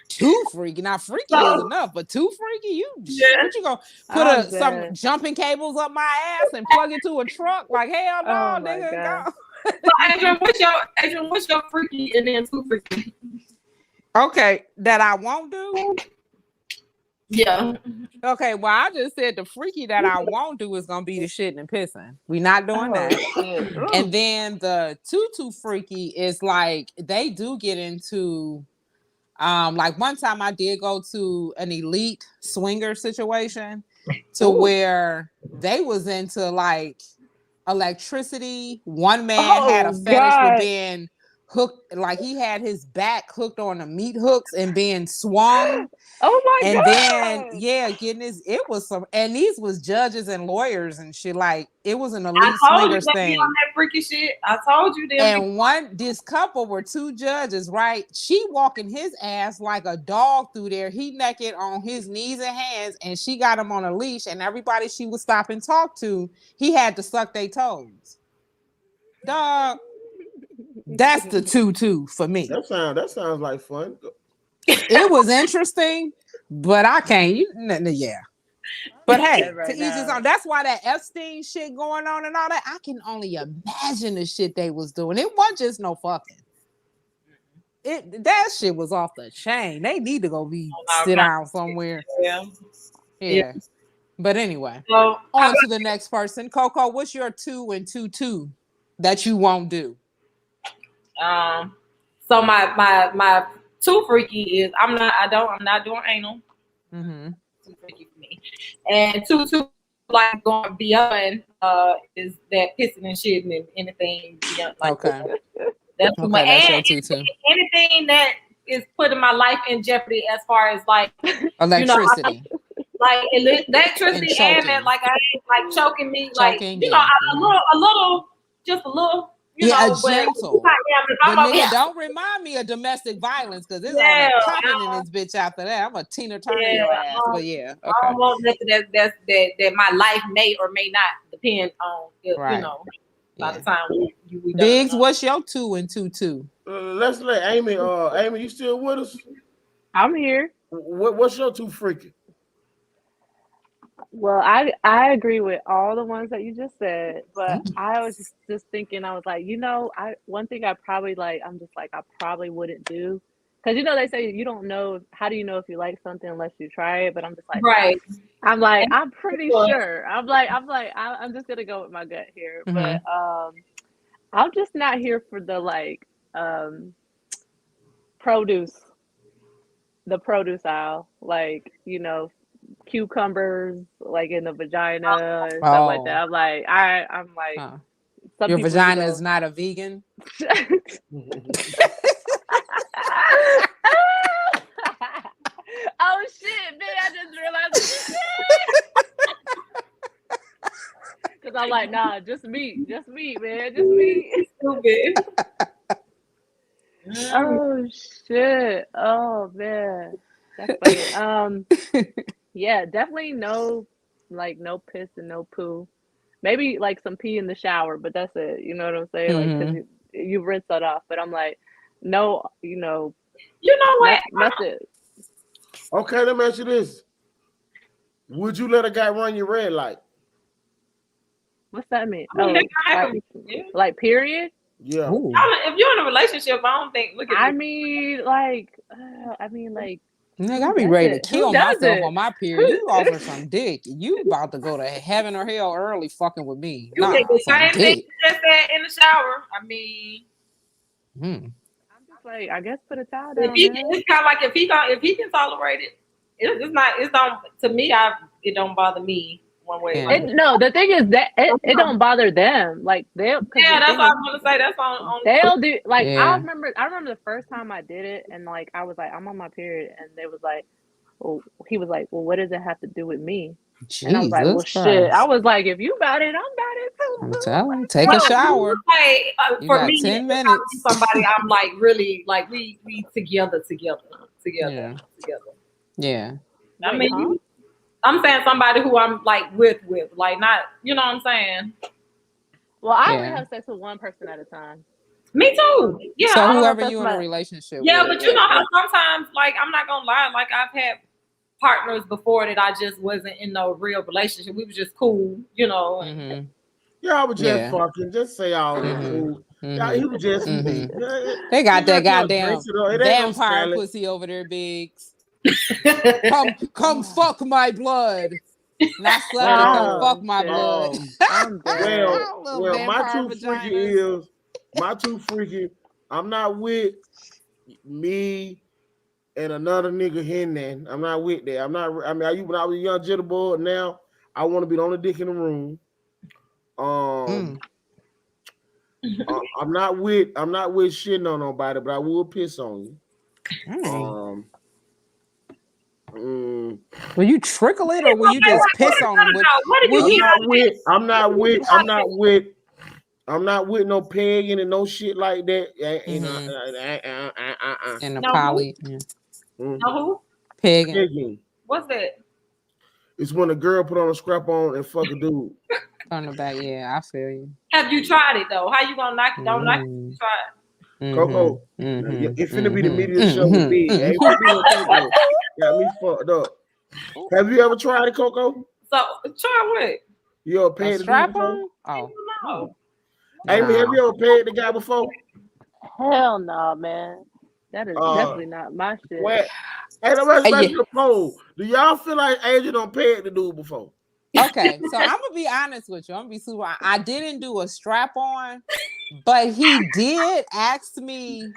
Speaker 2: Too freaky. Not freaky is enough, but too freaky, what you gonna put some jumping cables up my ass and plug it to a truck? Like hell no, nigga. Go.
Speaker 5: So Adrian, what's your freaky and then too freaky?
Speaker 2: Okay, that I won't do.
Speaker 5: Yeah.
Speaker 2: Okay, well, I just said the freaky that I won't do is gonna be the shitting and pissing. We not doing that. And then the too freaky is like they do get into like one time I did go to an elite swinger situation to where they was into like electricity. One man had a fetish with being hooked, like he had his back hooked on the meat hooks and being swung.
Speaker 3: Oh my
Speaker 2: and
Speaker 3: God.
Speaker 2: then getting his, it was some, and these was judges and lawyers and shit. Like it was an
Speaker 5: I
Speaker 2: elite
Speaker 5: told you
Speaker 2: swingers
Speaker 5: they be
Speaker 2: thing.
Speaker 5: on that freaky shit. I told you them.
Speaker 2: And this couple were two judges, right? She walking his ass like a dog through there. He naked on his knees and hands, and she got him on a leash. And everybody she would stop and talk to, he had to suck their toes. Dog, that's the 2-2 for me.
Speaker 1: That sounds like fun.
Speaker 2: It was interesting, but I can't. Yeah. But hey,
Speaker 3: Right
Speaker 2: to each his own. That's why that Epstein shit going on and all that. I can only imagine the shit they was doing. It wasn't just no fucking. That shit was off the chain. They need to go sit down somewhere. Yeah. But anyway,
Speaker 5: So,
Speaker 2: on to the next person. Coco, what's your 2 and 2-2 that you won't do?
Speaker 5: So my 2 freaky is I'm not doing anal.
Speaker 2: Mm-hmm.
Speaker 5: 2 freaky for me. And 2 like going beyond is that pissing and shitting and anything beyond, like
Speaker 2: okay.
Speaker 5: That's too much.
Speaker 2: That's your 2-2.
Speaker 5: Anything that is putting my life in jeopardy as far as like
Speaker 2: electricity.
Speaker 5: Like electricity and that, like I ain't like choking me, like
Speaker 2: Choking,
Speaker 5: you know, a little, just a little, you know,
Speaker 2: a gentle. But nigga, don't remind me of domestic violence because it's all popping in this bitch after that. I'm a Tina Turner your ass, but yeah, okay.
Speaker 5: I don't want nothing that my life may or may not depend on, you know. By the time we
Speaker 2: Biggs, what's your 2 and 2-2?
Speaker 1: Let's let Amy. Amy, you still with us?
Speaker 3: I'm here.
Speaker 1: What's your 2 freaky?
Speaker 4: Well, I agree with all the ones that you just said, but I was just thinking, I was like, one thing I probably I'm just like, I probably wouldn't do. Because, they say you don't know, how do you know if you like something unless you try it? But I'm just like,
Speaker 5: right.
Speaker 4: I'm pretty sure. I'm just going to go with my gut here.
Speaker 2: Mm-hmm.
Speaker 4: But I'm just not here for the produce aisle. Cucumbers in the vagina and stuff like that. I'm like,
Speaker 2: your vagina is not a vegan.
Speaker 4: Oh shit, man! I just realized. Because I'm like, nah, just meat, man, just meat.
Speaker 5: Stupid.
Speaker 4: Oh shit! Oh man, that's funny. Yeah, definitely no piss and no poo. Maybe some pee in the shower, but that's it. You know what I'm saying?
Speaker 2: Mm-hmm.
Speaker 4: Because you rinse that off. But I'm like, no,
Speaker 5: you know what?
Speaker 4: That's it.
Speaker 1: Okay, let me ask you this: would you let a guy run your red light?
Speaker 4: What's that mean?
Speaker 5: Like
Speaker 4: period?
Speaker 1: Yeah.
Speaker 2: Ooh.
Speaker 5: If you're in a relationship, I don't think.
Speaker 2: Nigga, I be ready to kill myself on my period. You offer some dick. You about to go to heaven or hell early fucking with me.
Speaker 5: You get the same thing you just said in the shower.
Speaker 4: I'm just like, I guess put a towel down.
Speaker 5: It's kind of like if he can tolerate it, it don't bother me one way.
Speaker 2: Yeah.
Speaker 4: No, the thing is that it don't bother them. That's what I was gonna say. That's on. They'll do I remember the first time I did it, and I was like, I'm on my period, and they was like, well, he was like, well, what does it have to do with me?
Speaker 2: Jesus
Speaker 4: and I was like, well,
Speaker 2: Christ.
Speaker 4: shit. I was like, if you about it, I'm about it too.
Speaker 2: I'm telling you, take a shower.
Speaker 5: You for me,
Speaker 2: 10 minutes.
Speaker 5: Somebody I'm really we together.
Speaker 2: Yeah.
Speaker 5: I mean, I'm saying somebody who I'm with, not, you know what I'm saying?
Speaker 4: Well, I only have sex with one person at a time.
Speaker 5: Me too. Yeah.
Speaker 2: So whoever you in a relationship with.
Speaker 5: But you know how sometimes, I'm not gonna lie, I've had partners before that I just wasn't in no real relationship. We was just cool, you know.
Speaker 2: Mm-hmm.
Speaker 1: Yeah, I was just fucking. Just say all that fool. Yeah, he was just.
Speaker 2: They got that goddamn vampire pussy over there, Biggs. Come fuck my blood. Not suck it, come fuck my blood.
Speaker 1: Well, my two freaky. I'm not with me and another nigga hen. I'm not with that. I'm not. I mean, when I was a young jitterbug, now I want to be the only dick in the room. I'm not with shitting on nobody, but I will piss on you.
Speaker 2: Will you trickle it or will you just piss on them?
Speaker 1: I'm not with no pegging and no shit like that.
Speaker 2: In the poly.
Speaker 5: Who?
Speaker 2: Pegging.
Speaker 5: What's that?
Speaker 1: It's when a girl put on a scrap on and fuck a dude.
Speaker 2: On the back, yeah, I feel you.
Speaker 5: Have you tried it though? How you gonna knock it? Don't knock it. Try it.
Speaker 1: Coco, it's finna be the media show with me. Ain't finna be no Coco. Got me fucked up. Have you ever tried it, Coco?
Speaker 5: So try what?
Speaker 1: You ever paid the
Speaker 2: strap
Speaker 1: dude
Speaker 2: on?
Speaker 1: before?
Speaker 5: No.
Speaker 1: Amy, have you ever paid the guy before?
Speaker 4: Hell no, man. That is definitely not my shit.
Speaker 1: What? Hey, let's back to the poll. Do y'all feel like Angel done paid the dude before?
Speaker 2: Okay, so I'm gonna be honest with you. I'm gonna be super. I didn't do a strap on, but he did ask me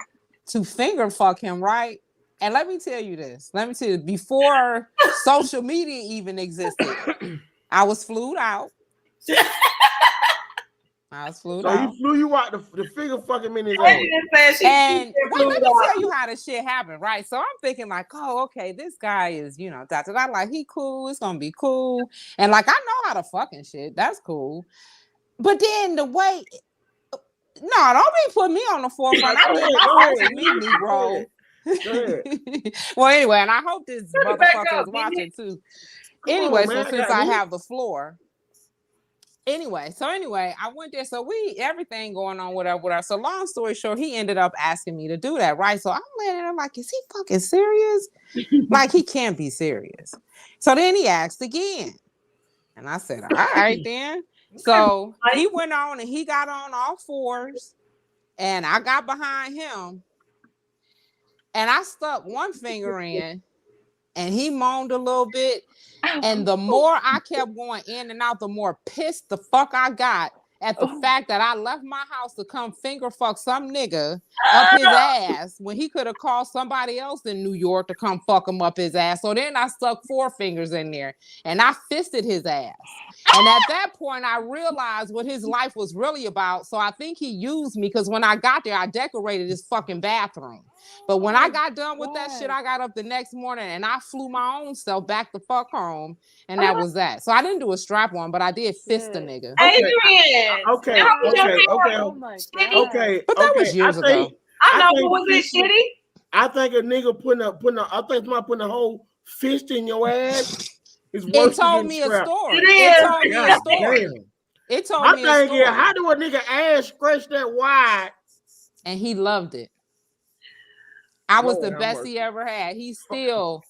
Speaker 2: to finger fuck him, right? And let me tell you this. Before social media even existed, I was flued out.
Speaker 1: So he flew you out the finger fucking in his ass.
Speaker 2: And let me tell you how this shit happened, right? So I'm thinking like, oh, okay, this guy is, like he cool. It's gonna be cool. And like I know how to fucking shit. That's cool. But then the way, no, don't be putting me on the forefront. I need my fucking me, Negro. Well, anyway, and I hope this motherfucker is watching too. Anyway, so since I have the floor. Anyway, I went there. So everything going on, whatever. So long story short, he ended up asking me to do that, right? So I'm laying there like, is he fucking serious? Like, he can't be serious. So then he asked again. And I said, all right, then. So he went on and he got on all fours. And I got behind him. And I stuck one finger in. And he moaned a little bit. And the more I kept going in and out, the more pissed the fuck I got at the fact that I left my house to come finger fuck some nigga up his ass when he could have called somebody else in New York to come fuck him up his ass. So then I stuck 4 fingers in there and I fisted his ass. And at that point, I realized what his life was really about. So I think he used me because when I got there, I decorated his fucking bathroom. But when I got done with that shit, I got up the next morning and I flew my own self back the fuck home. And that was that. So I didn't do a strap on, but I did fist a nigga.
Speaker 5: Adrian.
Speaker 1: Okay.
Speaker 2: But that was years ago.
Speaker 5: I know, but was it shitty?
Speaker 1: I think a nigga putting a whole fist in your ass is worse.
Speaker 2: It told me a story. It told me a story.
Speaker 1: How do a nigga ass scratch that wide?
Speaker 2: And he loved it. I was the best he ever had. He still.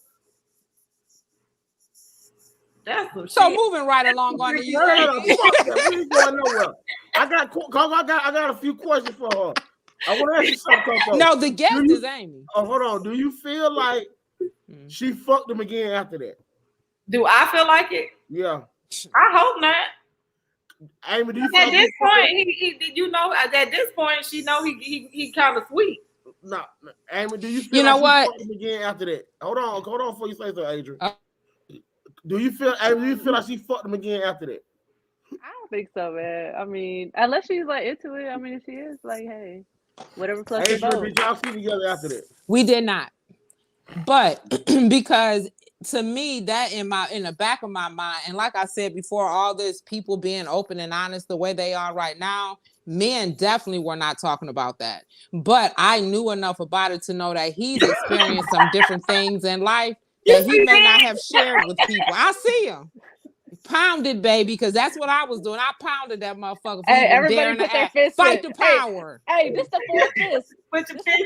Speaker 5: That's some
Speaker 2: so
Speaker 5: shit.
Speaker 2: Moving right along on to you.
Speaker 1: We ain't going nowhere. I got a few questions for her. I want to ask you something, Coco.
Speaker 2: No, the guest is Amy.
Speaker 1: Oh, hold on. Do you feel like she fucked him again after that?
Speaker 5: Do I feel like it?
Speaker 1: Yeah.
Speaker 5: I hope not.
Speaker 1: Amy, do you
Speaker 5: at this point, at this point, she know he kind of sweet.
Speaker 1: No, Amy, do you feel like she fucked him again after that? Hold on before you say so, Adrian. Do you feel like she fucked him again after that?
Speaker 4: I don't think so, man. I mean, unless she's like into it. I mean, if she is, like, hey, whatever plus your boat.
Speaker 1: Did y'all see together after that?
Speaker 2: We did not. But because to me, that in the back of my mind, and like I said before, all this people being open and honest the way they are right now, men definitely were not talking about that. But I knew enough about it to know that he's experienced some different things in life that he may not have shared with people. I see him. Pounded, baby, because that's what I was doing. I pounded that motherfucker.
Speaker 4: Hey, everybody put their fist
Speaker 2: fight the power.
Speaker 4: Hey, this the 4th fist.
Speaker 5: Put your fist.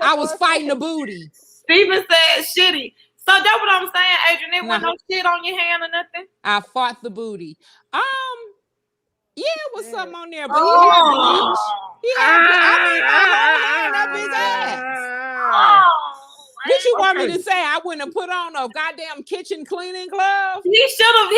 Speaker 2: I was fighting the booty.
Speaker 5: Steven said shitty. So that's what I'm saying, Adrian. There wasn't no shit on your hand or nothing.
Speaker 2: I fought the booty. Yeah, it was something on there, but he had bleach. He had my whole hand up his ass. What you want me to say? I wouldn't have put on a goddamn kitchen cleaning glove.
Speaker 5: He should have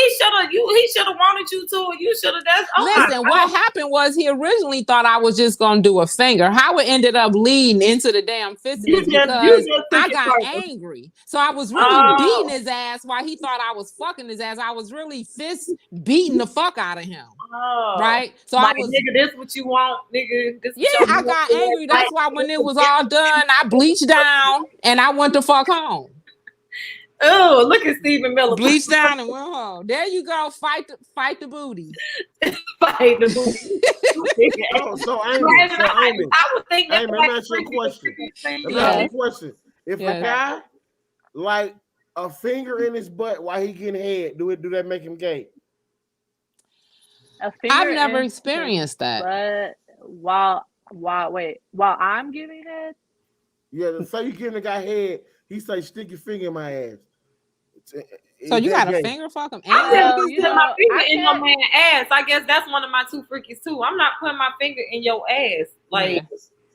Speaker 5: wanted you to. You should have.
Speaker 2: Listen, what happened was he originally thought I was just gonna do a finger. How it ended up leading into the damn fist is because I got angry. So I was really beating his ass while he thought I was fucking his ass. I was really fist beating the fuck out of him.
Speaker 5: Oh,
Speaker 2: right? So
Speaker 5: like,
Speaker 2: I was,
Speaker 5: nigga, this what you want, nigga. This
Speaker 2: yeah,
Speaker 5: what you
Speaker 2: I got angry. That's why when it was
Speaker 5: yeah.
Speaker 2: all done, I bleached down and I went the fuck home.
Speaker 5: Oh, look at Stephen Miller.
Speaker 2: Bleached down and went home. There you go. Fight the booty.
Speaker 5: Fight the booty.
Speaker 1: So Amy,
Speaker 5: I would think that.
Speaker 1: Amy, let me ask you a question. Let me ask you a question. If a guy like a finger in his butt while he getting head, do that make him gay?
Speaker 2: I've never experienced that.
Speaker 4: But while I'm giving head?
Speaker 1: Yeah, say you giving a guy head, he say stick your finger in my ass.
Speaker 2: So you got a finger fuck him?
Speaker 5: I'm never putting my finger in your man's ass. I guess that's one of my two freakies too. I'm not putting my finger in your ass, like,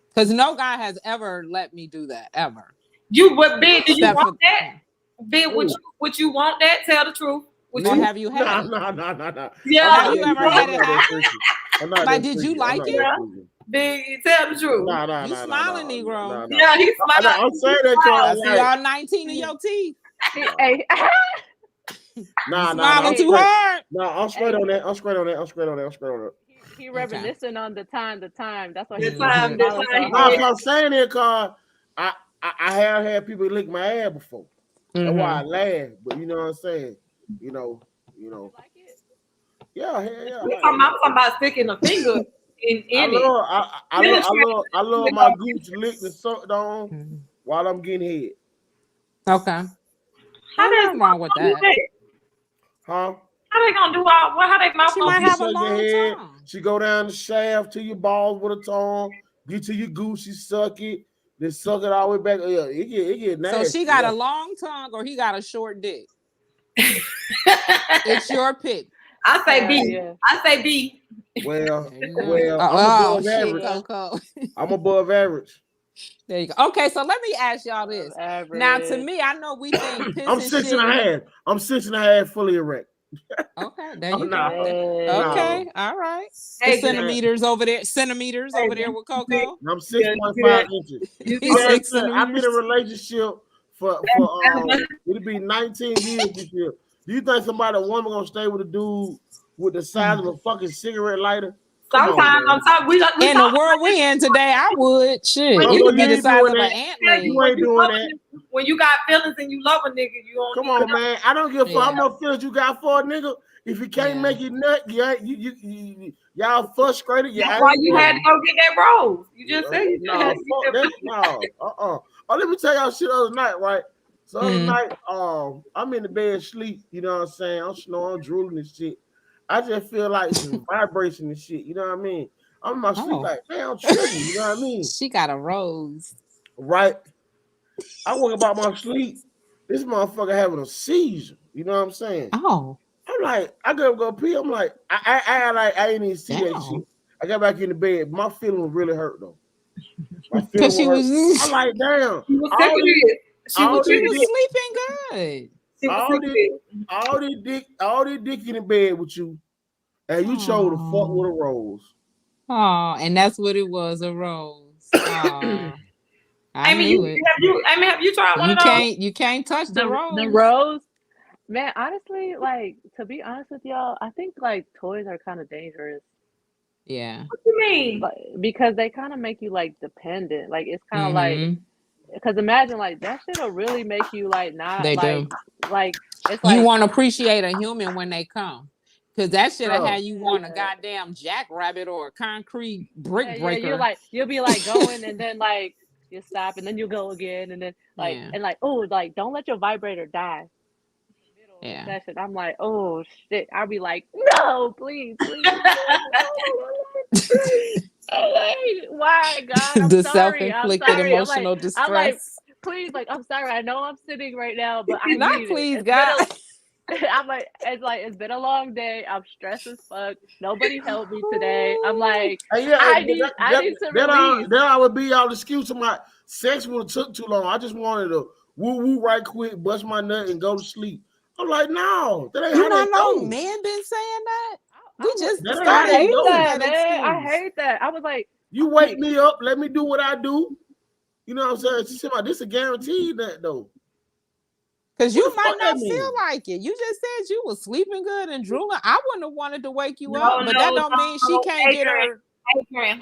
Speaker 2: because no guy has ever let me do that ever.
Speaker 5: You, but Big, did you want that? Big, would you want that? Tell the truth.
Speaker 2: Have you had it?
Speaker 1: No.
Speaker 5: Yeah.
Speaker 2: Have you ever had it happen? Like, did you like it?
Speaker 5: Big, tell the truth.
Speaker 1: No.
Speaker 2: You smiling, Negro?
Speaker 5: Yeah, he's smiling.
Speaker 1: I'm saying that
Speaker 2: I see y'all 19 of your teeth.
Speaker 4: Hey.
Speaker 2: Smiling too hard.
Speaker 1: No, I'm straight on that.
Speaker 4: He reminiscing on the time. That's why
Speaker 5: the time.
Speaker 1: I'm saying it, cause I have had people lick my ass before. That's why I laugh. But you know what I'm saying? You know. Yeah.
Speaker 5: I'm talking about sticking a finger in it.
Speaker 1: I love my gooch licked and sucked on while I'm getting head.
Speaker 2: Okay. Nothing wrong with that.
Speaker 1: Huh?
Speaker 5: How they gonna do all? How they mouth?
Speaker 2: She might have a long tongue.
Speaker 1: She go down the shaft to your balls with a tongue. Get to your goose, she suck it. Then suck it all the way back. Yeah, it get nasty.
Speaker 2: So she got a long tongue or he got a short dick. It's your pick.
Speaker 5: I say B. Yeah. I say B.
Speaker 1: Well, I'm above average. I'm above average.
Speaker 2: There you go. Okay, so let me ask y'all this. Now, to me, I know we think piss
Speaker 1: I'm
Speaker 2: and
Speaker 1: 6.5. I'm 6.5 fully erect.
Speaker 2: Okay, there you go. Okay, all right.
Speaker 5: Hey,
Speaker 2: centimeters over there with Coco.
Speaker 1: I'm 6.5 inches. I've been in a relationship for it'll be 19 years this year. Do you think a woman gonna stay with a dude with the size of a fucking cigarette lighter?
Speaker 5: Sometimes
Speaker 2: in the world we in today, I would. Shit, it would be the size of an ant leg.
Speaker 1: You ain't doing that.
Speaker 5: When you got feelings and you love a nigga, you don't.
Speaker 1: Come on, man. I don't give a fuck how much feelings you got for a nigga. If you can't make it nut, y'all frustrated.
Speaker 5: That's why you had to go get that rose. You just said you
Speaker 1: no. Oh, let me tell y'all shit other night, right? So other night, I'm in the bed asleep. You know what I'm saying? I'm snoring, I'm drooling and shit. I just feel like some vibration and shit. You know what I mean? I'm in my sleep like, damn, I'm tripping. You know what I mean?
Speaker 2: She got a rose.
Speaker 1: Right. I woke about my sleep. This motherfucker having a seizure. You know what I'm saying?
Speaker 2: Oh.
Speaker 1: I'm like, I gotta go pee. I'm like, I ain't even see that shit. I got back in the bed. My feeling was really hurt though. My feeling was. I'm like, damn.
Speaker 5: She was
Speaker 2: sleeping good.
Speaker 1: All this dick in the bed with you, and you chose to fuck with a rose.
Speaker 2: Oh, and that's what it was, a rose. I knew it.
Speaker 5: Have you tried one of those?
Speaker 2: You can't touch the rose.
Speaker 4: The rose, man. Honestly, like, to be honest with y'all, I think like toys are kind of dangerous.
Speaker 2: Yeah.
Speaker 5: What do you mean?
Speaker 4: Like, because they kind of make you like dependent. Like, it's kind of like. Because imagine like that shit'll really make you like not
Speaker 2: they
Speaker 4: like
Speaker 2: do.
Speaker 4: Like it's like
Speaker 2: you want to appreciate a human when they come, because that shit'll have you want a goddamn jackrabbit or a concrete brick breaker.
Speaker 4: Yeah, you'll be like going and then like you stop and then you go again and then like and like like don't let your vibrator die.
Speaker 2: Yeah.
Speaker 4: That shit. I'm like, oh shit. I'll be like, no, please. Why, God? I'm
Speaker 2: the
Speaker 4: sorry.
Speaker 2: self-inflicted emotional distress.
Speaker 4: I'm like, please, like, I'm sorry. I know I'm sitting right now, but I
Speaker 2: not
Speaker 4: need
Speaker 2: please,
Speaker 4: it.
Speaker 2: God.
Speaker 4: I'm like, it's been a long day. I'm stressed as fuck. Nobody helped me today. I'm like, I need to release.
Speaker 1: Then I would be y'all excuse. My sex would have took too long. I just wanted to woo right quick, bust my nut, and go to sleep. I'm like, no, that ain't how they go.
Speaker 2: Men been saying that. We just
Speaker 4: started using that, man. I hate that. I was like,
Speaker 1: you wake me up, let me do what I do. You know what I'm saying? She said, this is a guarantee that though.
Speaker 2: Because you
Speaker 1: What the
Speaker 2: might
Speaker 1: fuck that
Speaker 2: not
Speaker 1: mean?
Speaker 2: feel like it. You just said you was sleeping good and drooling. I wouldn't have wanted to wake you
Speaker 5: No,
Speaker 2: up, but that
Speaker 5: no,
Speaker 2: don't mean she
Speaker 5: no,
Speaker 2: can't get her.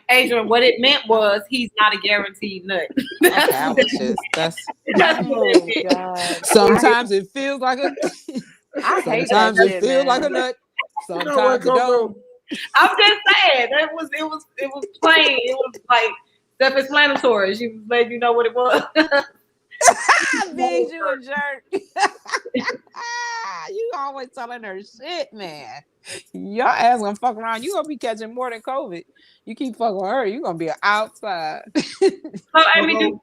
Speaker 5: Adrian, what it meant was he's not a guaranteed nut.
Speaker 2: Okay, I was just that's.
Speaker 5: That's what
Speaker 4: Oh
Speaker 5: it meant.
Speaker 4: God.
Speaker 2: Sometimes it feels like a.
Speaker 4: I hate that
Speaker 2: Sometimes it
Speaker 4: shit,
Speaker 2: feels like a
Speaker 4: man.
Speaker 2: nut.
Speaker 1: You know what,
Speaker 2: Sometimes it don't.
Speaker 1: Coco?
Speaker 5: I'm just saying it was plain. It was like self-explanatory. She was letting you know what it was.
Speaker 2: Big, you a jerk. You always telling her shit, man. Your ass gonna fuck around. You gonna be catching more than COVID. You keep fucking with her, you gonna be outside.
Speaker 5: So, Amy,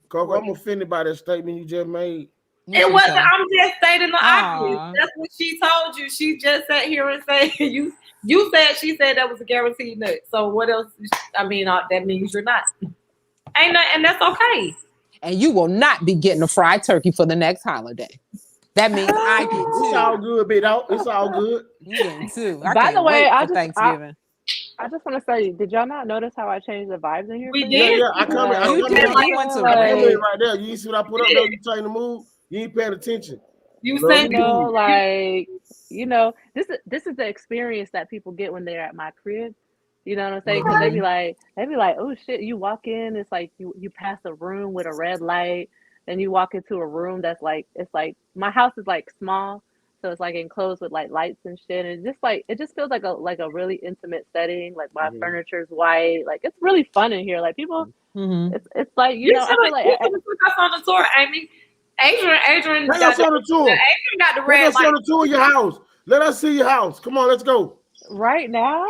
Speaker 1: Coco, I'm offended by that statement you just made.
Speaker 5: it wasn't. I'm just stating the obvious.
Speaker 2: Aw.
Speaker 5: That's what she told you. She just sat here and said you said she said that was a guaranteed nut. So what else? I mean, that means you're not. Ain't that, and that's okay.
Speaker 2: And you will not be getting a fried turkey for the next holiday. That means I get two.
Speaker 1: It's all good, big dog. It's all good.
Speaker 2: You getting two. I
Speaker 3: By
Speaker 2: can't
Speaker 3: the way,
Speaker 2: wait for Thanksgiving.
Speaker 3: I just want to say, did y'all not notice how I changed the vibes in here?
Speaker 5: We
Speaker 3: for
Speaker 1: Yeah,
Speaker 5: did.
Speaker 1: yeah. I come in. I
Speaker 2: You
Speaker 1: come
Speaker 2: did.
Speaker 1: in.
Speaker 2: You went to
Speaker 1: I come
Speaker 2: red.
Speaker 1: in right there. You see what I put up there? You trying to move. You ain't paying attention.
Speaker 5: You
Speaker 1: Bro,
Speaker 5: said
Speaker 3: You know, like, you know, this is the experience that people get when they're at my crib. You know what I'm saying? Because they be like, oh shit, you walk in, it's like you pass a room with a red light, then you walk into a room that's like, it's like my house is like small, so it's like enclosed with like lights and shit. And it just feels like a really intimate setting. Like my furniture's white, like it's really fun in here. Like people, it's like
Speaker 5: you
Speaker 3: I feel like
Speaker 5: took us on the tour, Amy. Adrian
Speaker 1: Take us on the tour.
Speaker 5: Adrian got the
Speaker 1: Take
Speaker 5: red
Speaker 1: us on
Speaker 5: light.
Speaker 1: the tour of your house. Let us see your house. Come on, let's go.
Speaker 3: right now.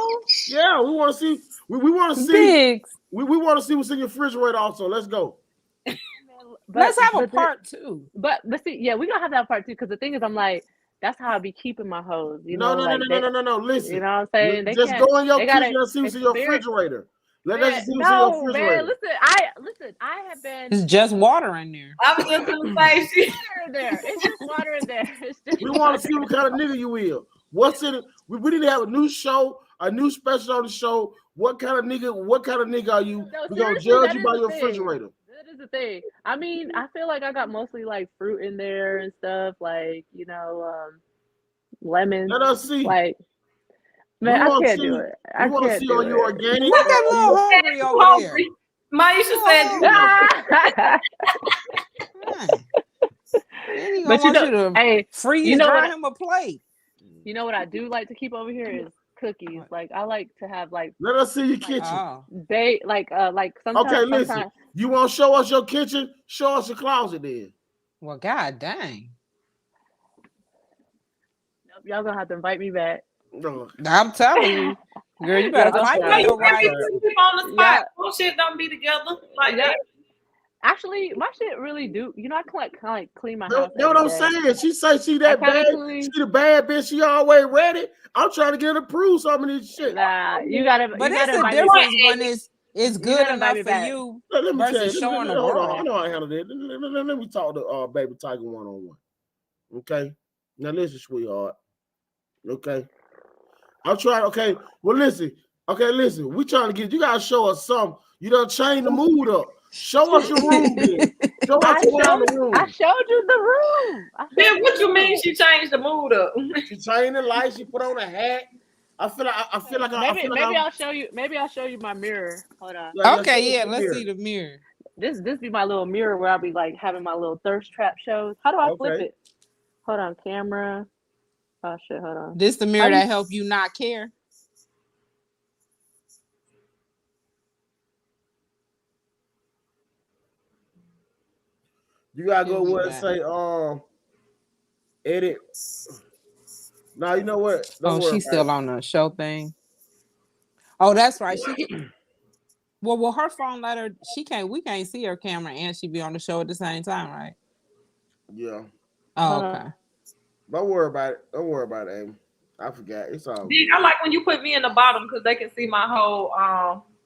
Speaker 1: Yeah, we want to see. We want to see.
Speaker 2: Biggs.
Speaker 1: We want to see what's in your refrigerator. Also, let's go.
Speaker 2: Let's have a part two.
Speaker 3: But see, yeah, we're gonna have that part too. Because the thing is, I'm like, that's how I be keeping my hoes. You know,
Speaker 1: No. Listen.
Speaker 3: You know what I'm saying? They
Speaker 1: just
Speaker 3: can't,
Speaker 1: go in your
Speaker 3: they
Speaker 1: kitchen
Speaker 3: gotta
Speaker 1: and see what's in your refrigerator. Let us see what's in your refrigerator.
Speaker 3: Man, listen. I have been.
Speaker 2: It's just water in there.
Speaker 5: I was just gonna say she.
Speaker 3: Water in there. It's just water in there. It's just
Speaker 1: We want to see what kind of nigga you is. What's in it? We need to have a new show, a new special on the show. What kind of nigga are you?
Speaker 3: No,
Speaker 1: We're gonna
Speaker 3: seriously,
Speaker 1: judge
Speaker 3: that
Speaker 1: you
Speaker 3: is
Speaker 1: by
Speaker 3: the
Speaker 1: your
Speaker 3: thing.
Speaker 1: refrigerator.
Speaker 3: That is the thing. I mean, I feel like I got mostly like fruit in there and stuff, like lemons.
Speaker 1: Let us see.
Speaker 3: Like, man, I can't do it. I
Speaker 1: We want to
Speaker 3: can't
Speaker 1: see
Speaker 3: do
Speaker 1: on your
Speaker 3: it.
Speaker 1: organic.
Speaker 2: Look at little hungry over there.
Speaker 5: Maisha said
Speaker 2: Then he
Speaker 3: But
Speaker 2: gonna want you to
Speaker 3: hey,
Speaker 2: freeze dry him a plate.
Speaker 3: you know what I do like to keep over here is cookies. Like I like to have like
Speaker 1: Let us see your kitchen.
Speaker 3: sometimes.
Speaker 1: Okay, listen. You want to show us your kitchen? Show us your closet then.
Speaker 2: Well, god dang.
Speaker 3: Y'all gonna have to invite me back.
Speaker 1: No.
Speaker 2: I'm telling you, girl, you better find
Speaker 5: Why
Speaker 2: me
Speaker 5: you
Speaker 2: a right.
Speaker 5: keep on the spot? Bullshit don't be together like that.
Speaker 3: Actually, my shit really do. You know, I kind of like clean my house.
Speaker 1: Know what I'm saying? She say she that bad. She the bad bitch. She always ready. I'm trying to get her to prove some of this shit.
Speaker 3: Nah, you gotta.
Speaker 2: But
Speaker 3: you
Speaker 2: it's
Speaker 3: gotta
Speaker 2: a
Speaker 3: invite me
Speaker 2: difference
Speaker 3: back.
Speaker 2: when it's good enough for you
Speaker 1: Let me tell
Speaker 2: versus
Speaker 1: you.
Speaker 2: showing the
Speaker 1: Hold on.
Speaker 2: world.
Speaker 1: I know how to handle that. Let me talk to Baby Tigre one-on-one. Okay. Now listen, sweetheart. Okay. I'm trying. Okay. Well, listen. Okay, listen. We trying to get. You gotta show us something. You done change the mood up. Show us your room, then. Show us around the room.
Speaker 3: I showed you the room.
Speaker 5: Then what you mean she changed the mood up?
Speaker 1: She changed the lights. She put on a hat. I feel like
Speaker 3: maybe I'll show you. Maybe I'll show you my mirror. Hold on.
Speaker 2: Okay, let's see the mirror.
Speaker 3: This be my little mirror where I'll be like having my little thirst trap shows. How do I flip it? Hold on, camera. Oh shit, hold on.
Speaker 2: This the mirror that help you not care.
Speaker 1: You gotta go where it say edit. Now you know what?
Speaker 2: She's still on the show thing. Oh, that's right. She well, her phone let her. We can't see her camera, and she be on the show at the same time, right?
Speaker 1: Yeah.
Speaker 2: Oh, okay.
Speaker 1: Don't worry about it, Amy. I forgot. It's all.
Speaker 5: I like when you put me in the bottom because they can see my whole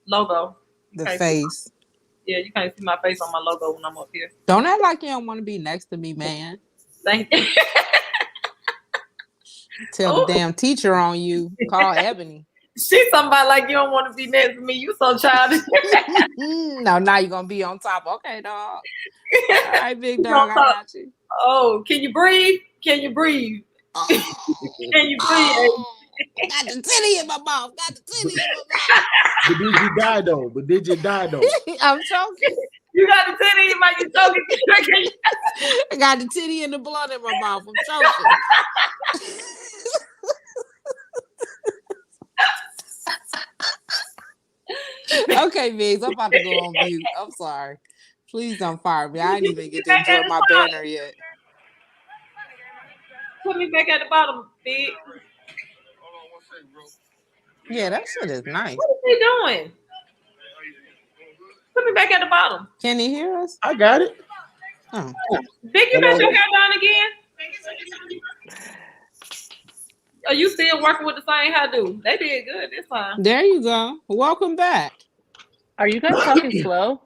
Speaker 5: logo.
Speaker 2: The face.
Speaker 5: Yeah, you can't see my face on my logo when I'm up here.
Speaker 2: Don't act like you don't want to be next to me, man.
Speaker 5: Thank you.
Speaker 2: Tell the damn teacher on you. Call Ebony.
Speaker 5: She's somebody like you don't want to be next to me. You so childish.
Speaker 2: No, now you're gonna be on top. Okay, dog. All right, big dog, I got you.
Speaker 5: Oh, can you breathe? Can you breathe?
Speaker 2: Oh,
Speaker 5: Can you breathe?
Speaker 2: got the titty in my mouth. Got the titty in my mouth.
Speaker 1: But did you die though?
Speaker 2: I'm choking.
Speaker 5: You got the titty in your mouth. You choking.
Speaker 2: I got the titty and the blood in my mouth. I'm choking. Okay, Migs, I'm about to go on mute. I'm sorry. Please don't fire me. I didn't even get to enjoy my banner yet.
Speaker 5: Put me back at the bottom, Big.
Speaker 2: Yeah, that shit is nice.
Speaker 5: What is he doing? Put me back at the bottom.
Speaker 2: Can he hear us?
Speaker 1: I got it.
Speaker 2: Oh.
Speaker 5: Big, you got your hair done again? Are you still working with the same hairdo? They did good this time.
Speaker 2: There you go. Welcome back.
Speaker 4: Are you guys talking slow?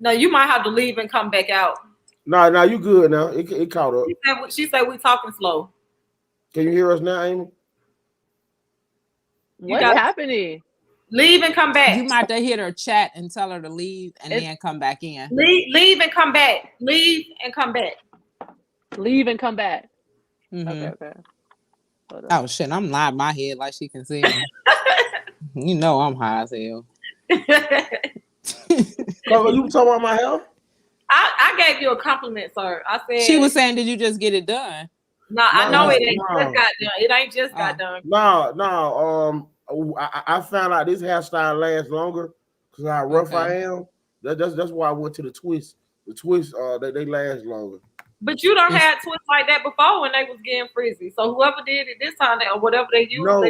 Speaker 5: No, you might have to leave and come back out.
Speaker 1: No, you good now. It caught up.
Speaker 5: She said we talking slow.
Speaker 1: Can you hear us now, Amy?
Speaker 4: What's happening?
Speaker 5: Leave and come back.
Speaker 2: You might have to hit her chat and tell her to leave and then come back in.
Speaker 5: Leave and come back. Leave and come back.
Speaker 4: Leave and come back.
Speaker 2: Mm-hmm.
Speaker 4: Okay.
Speaker 2: Oh shit, I'm lying my head like she can see me. You know I'm high as hell.
Speaker 1: Coco, you talking about my hair?
Speaker 5: I gave you a compliment, sir. I said
Speaker 2: she was saying, did you just get it done?
Speaker 5: No, I know it ain't just got done. It ain't just got done.
Speaker 1: No. I found out this hairstyle lasts longer because how rough I am. That's why I went to the twist. The twist, they last longer.
Speaker 5: But you don't have twists like that before when they was getting frizzy. So whoever did it this time or whatever they used.
Speaker 1: No,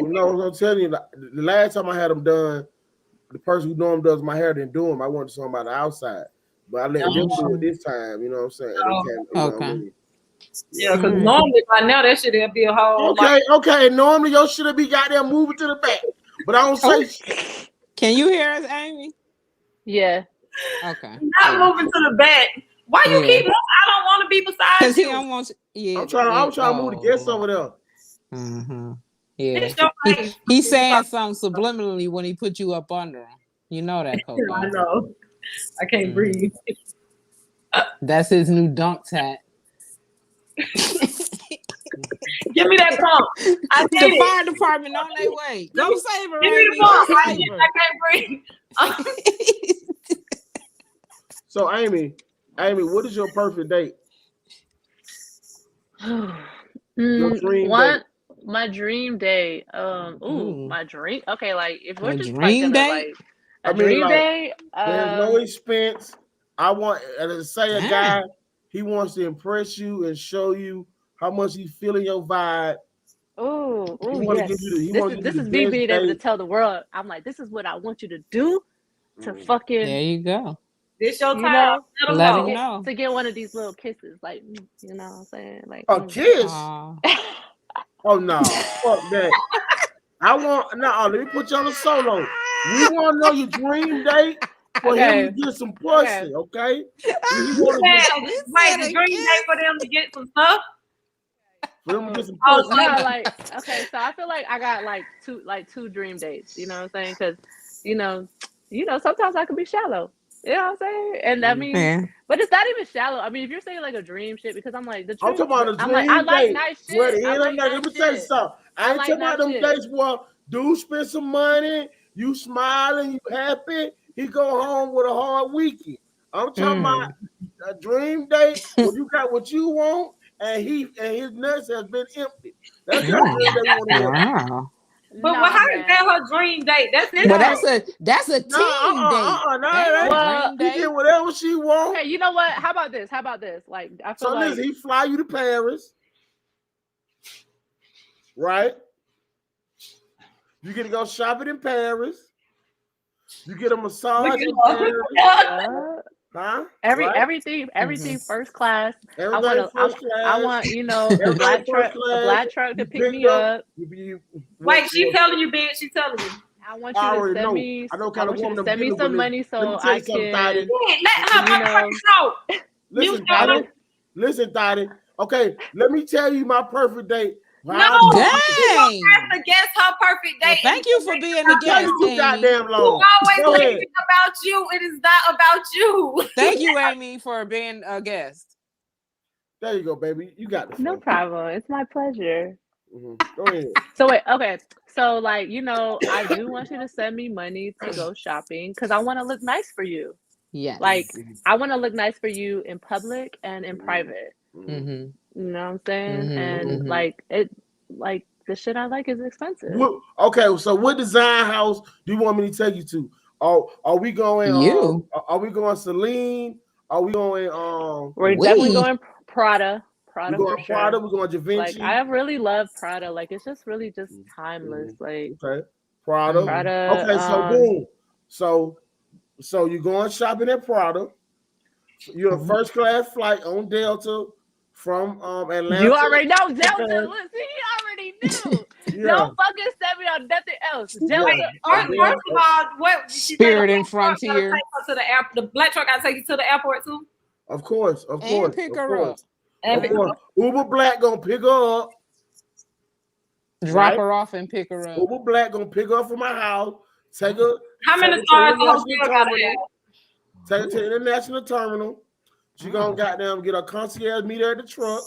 Speaker 1: I'm telling you, the last time I had them done, the person who normally does my hair didn't do them. I went to somebody outside, but I let them do it this time. You know what I'm saying?
Speaker 2: Okay.
Speaker 5: Yeah, because normally by now that shit would be a whole.
Speaker 1: Okay. Normally your shit be goddamn moving to the back, but I don't say shit.
Speaker 2: Can you hear us, Amy?
Speaker 4: Yeah.
Speaker 2: Okay.
Speaker 5: Not moving to the back. Why you keep moving? I don't want to be beside you.
Speaker 2: Because he don't want to. Yeah.
Speaker 1: I'm trying to move the guests over there.
Speaker 2: Mm-hmm. Yeah. He's saying something subliminally when he put you up under him. You know that, Coco.
Speaker 5: I know. I can't breathe.
Speaker 2: That's his new dunk hat.
Speaker 5: Give me that pump.
Speaker 2: The fire department on their way. Go save her.
Speaker 5: Give me the pump. I can't breathe.
Speaker 1: So Amy, what is your perfect date? Your dream date.
Speaker 4: My dream day. My dream. Okay, like if we're just
Speaker 2: dream day,
Speaker 4: like a dream day.
Speaker 1: There's no expense. I want to say a guy. He wants to impress you and show you how much he's feeling your vibe.
Speaker 4: Oh, yes. This is me being able to tell the world. I'm like, this is what I want you to do to fucking.
Speaker 2: There you go.
Speaker 5: This your time.
Speaker 2: Let him know.
Speaker 4: To get one of these little kisses, like you know what I'm saying, like
Speaker 1: a kiss. Oh no, fuck that. Let me put you on a solo. We want to know your dream date for him to get some pussy, okay?
Speaker 5: The dream date for them to get some stuff.
Speaker 1: For them to get some pussy.
Speaker 4: So I feel like I got two dream dates. You know what I'm saying? Because you know, sometimes I can be shallow. You know what I'm saying? And I mean, but it's not even shallow. I mean, if you're saying like a dream shit, because I'm like,
Speaker 1: I'm talking about a dream date.
Speaker 4: I like nice shit.
Speaker 1: Let me tell you something. I ain't talking about them dates where dude spend some money, you smiling, you happy, he go home with a hard weekend. I'm talking about a dream date where you got what you want and his nuts has been empty. That's the dream date you want to hear.
Speaker 5: But how is that her dream date? That's it.
Speaker 2: Well, that's a team date.
Speaker 1: You get whatever she wants.
Speaker 4: Okay, you know what? How about this? Like, I feel like
Speaker 1: he fly you to Paris, right? You get to go shopping in Paris. You get a massage in Paris. Huh?
Speaker 4: Everything first class. I want a black truck to pick me up.
Speaker 5: Wait, she's telling you, bitch. She's telling you.
Speaker 4: I want you to send me. I want you to send me some money so I can.
Speaker 1: Listen, Dottie. Okay, let me tell you my perfect date.
Speaker 5: No,
Speaker 1: Wow.
Speaker 2: Dang.
Speaker 5: you have to guess her perfect
Speaker 2: Well,
Speaker 5: date.
Speaker 2: thank you for being the
Speaker 1: Tell
Speaker 2: guest,
Speaker 1: you too
Speaker 2: Amy.
Speaker 1: goddamn
Speaker 5: You
Speaker 1: long.
Speaker 5: always
Speaker 1: Go ahead.
Speaker 5: thinking about you. It is not about you.
Speaker 2: Thank you, Amy, for being a guest.
Speaker 1: There you go, baby. You got the
Speaker 4: No
Speaker 1: floor.
Speaker 4: problem. It's my pleasure.
Speaker 1: Go ahead.
Speaker 4: So wait, okay. So like, I do want you to send me money to go shopping because I want to look nice for you.
Speaker 2: Yes.
Speaker 4: Like, I want to look nice for you in public and in private.
Speaker 2: Mm-hmm.
Speaker 4: You know what I'm saying?
Speaker 2: Mhm,
Speaker 4: And like the shit I like is expensive.
Speaker 1: Okay, so what design house do you want me to take you to? Are we going?
Speaker 2: You.
Speaker 1: Are we going Celine? Are we going?
Speaker 4: We're definitely going Prada.
Speaker 1: We're
Speaker 4: Prada
Speaker 1: going
Speaker 4: for
Speaker 1: Prada.
Speaker 4: sure.
Speaker 1: We're going Da Vinci.
Speaker 4: Like, I really love Prada. Like, it's just really just timeless. Like,
Speaker 1: okay, Prada.
Speaker 4: Prada.
Speaker 1: Okay, so boom. So you're going shopping at Prada. You're a first class flight on Delta from Atlanta.
Speaker 4: You already know Delta. Look, see, you already knew. Don't fucking send me on nothing else. Delta.
Speaker 5: First of all, what
Speaker 2: Spirit and Frontier.
Speaker 5: To the airport. The black truck got to take you to the airport too.
Speaker 1: Of course, of
Speaker 2: And
Speaker 1: course,
Speaker 2: pick
Speaker 1: of
Speaker 2: her
Speaker 1: course.
Speaker 2: up.
Speaker 1: Of course. Uber Black gonna pick her up.
Speaker 2: Drop her off and pick her up.
Speaker 1: Uber Black gonna pick her up from my house. Take her.
Speaker 5: How many stars the hotel gotta have?
Speaker 1: Take her to the international terminal. She gonna goddamn get her concierge, meet her at the truck.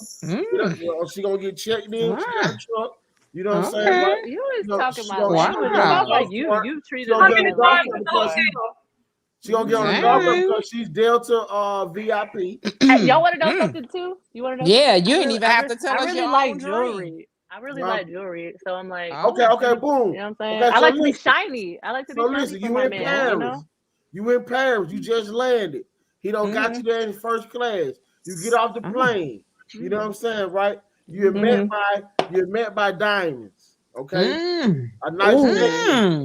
Speaker 1: She gonna get checked in. She got a truck. You know what I'm saying? Right?
Speaker 4: You always talking about
Speaker 2: wow.
Speaker 4: you treated
Speaker 1: her
Speaker 4: me
Speaker 1: like
Speaker 4: a
Speaker 1: she gonna get on the golf because she's Delta VIP.
Speaker 4: Y'all want to know something too? You want to know?
Speaker 2: Yeah, you didn't even have to tell us.
Speaker 4: I really like jewelry. I really like jewelry, so I'm like,
Speaker 1: okay, boom.
Speaker 4: You know what I'm saying?
Speaker 1: Okay,
Speaker 4: I like to be shiny. I like to be shiny
Speaker 1: listen,
Speaker 4: for
Speaker 1: you
Speaker 4: my
Speaker 1: in
Speaker 4: man.
Speaker 1: Paris.
Speaker 4: You know?
Speaker 1: You in Paris. You just landed. He don't got you there in first class. You get off the plane. You know what I'm saying, right? You're met by diamonds. Okay, a nice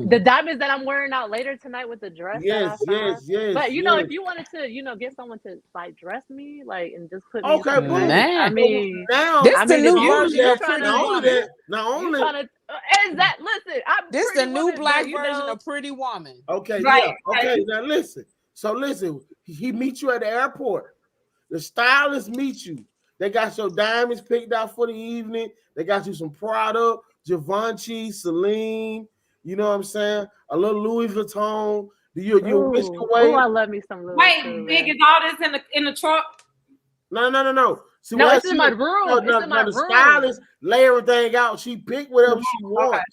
Speaker 4: the diamonds that I'm wearing out later tonight with the dress.
Speaker 1: Yes.
Speaker 4: But if you wanted to, get someone to like dress me, like, and just put me.
Speaker 1: Okay, boom.
Speaker 4: I mean,
Speaker 1: now
Speaker 2: this the new version of
Speaker 1: Pretty
Speaker 2: Woman.
Speaker 1: Not only
Speaker 4: that. Listen,
Speaker 2: this the new black version of Pretty Woman.
Speaker 1: Okay, right. Yeah. Okay, now listen. So listen, he meets you at the airport. The stylists meet you. They got your diamonds picked out for the evening. They got you some Prada, Givenchy, Celine. You know what I'm saying? A little Louis Vuitton. You whisk away.
Speaker 4: Oh, I love me some Louis.
Speaker 5: Wait, big is all this in the truck?
Speaker 1: No. See,
Speaker 4: no, it's in my room. It's in my room.
Speaker 1: The stylist lay everything out. She picked whatever she wants.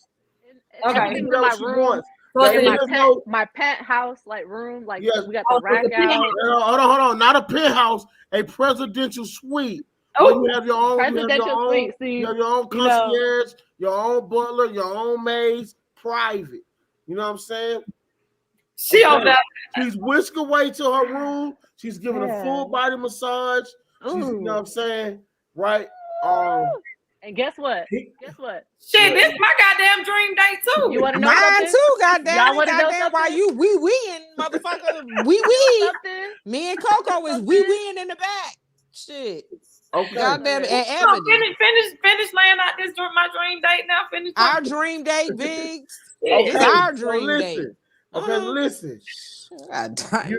Speaker 4: Okay. Everything's in my room. So my penthouse, like, room, like, we got the rack out.
Speaker 1: Hold on. Not a penthouse, a presidential suite. Oh, you have your own presidential suite. You have your own concierge, your own butler, your own maids, private. You know what I'm saying?
Speaker 5: She over there.
Speaker 1: She's whisked away to her room. She's giving a full body massage. She's, you know what I'm saying? Right?
Speaker 4: And guess what?
Speaker 5: Shit, this is my goddamn dream date too.
Speaker 4: You want to know
Speaker 2: Mine
Speaker 4: something?
Speaker 2: too, goddamn.
Speaker 4: Y'all want to know something?
Speaker 2: Why you we-weeing, motherfucker? We. Me and Coco is we-weeing in the back. Shit.
Speaker 1: Okay.
Speaker 2: Goddamn it. And
Speaker 5: so finish laying out this my dream date now. Finish
Speaker 2: our dream date, Biggs.
Speaker 1: Okay.
Speaker 2: It's our dream date.
Speaker 1: Okay, listen.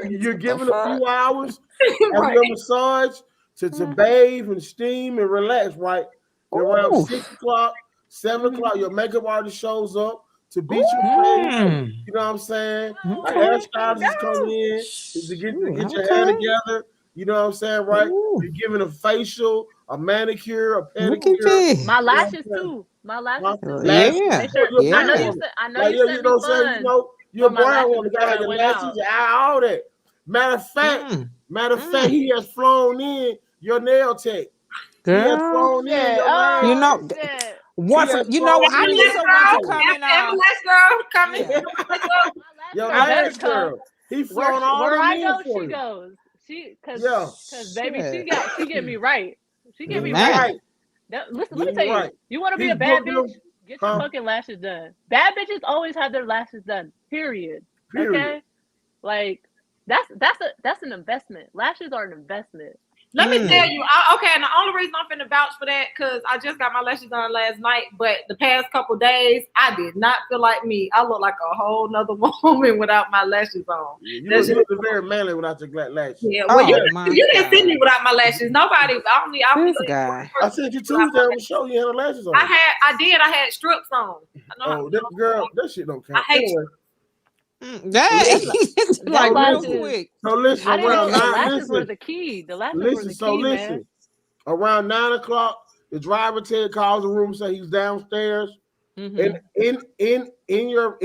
Speaker 1: You're given
Speaker 2: a
Speaker 1: few hours of your massage to bathe and steam and relax, right? Around 6 o'clock, 7 o'clock, your makeup artist shows up to beat you face. You know what I'm saying? The hairstylist is coming in to get your hair together. You know what I'm saying, right? You're giving a facial, a manicure, a pedicure.
Speaker 4: My lashes too. My lashes too.
Speaker 1: Yeah.
Speaker 4: I know you said me fun.
Speaker 1: You're a brown woman, gotta have your lashes, all that. Matter of fact, he has flown in your nail tech.
Speaker 2: Girl,
Speaker 1: he has flown in
Speaker 2: you know what? You know what? I need someone to come in.
Speaker 5: Girl, coming.
Speaker 1: Your last girl. He flown all
Speaker 4: where
Speaker 1: the
Speaker 4: I know
Speaker 1: for
Speaker 4: she
Speaker 1: you.
Speaker 4: goes. Cause baby, she get me right. She get me right. Listen, let me tell you. You want to be a bad bitch? Get your fucking lashes done. Bad bitches always have their lashes done. Period. Okay, like that's an investment. Lashes are an investment.
Speaker 5: Let me tell you, okay, and the only reason I'm finna vouch for that, because I just got my lashes done last night, but the past couple days, I did not feel like me. I look like a whole nother woman without my lashes on.
Speaker 1: You look very manly without your black lashes.
Speaker 5: Yeah, well, you didn't see me without my lashes. Nobody,
Speaker 2: this guy.
Speaker 1: I sent you Tuesday on the show, you had the lashes on.
Speaker 5: I had strips on.
Speaker 1: Girl, that shit don't count.
Speaker 5: I hate
Speaker 2: Like real quick.
Speaker 1: So listen, around
Speaker 4: the lashes were the key. The lashes were the key, man.
Speaker 1: Around 9:00, the driver calls the room, say he's downstairs, and in your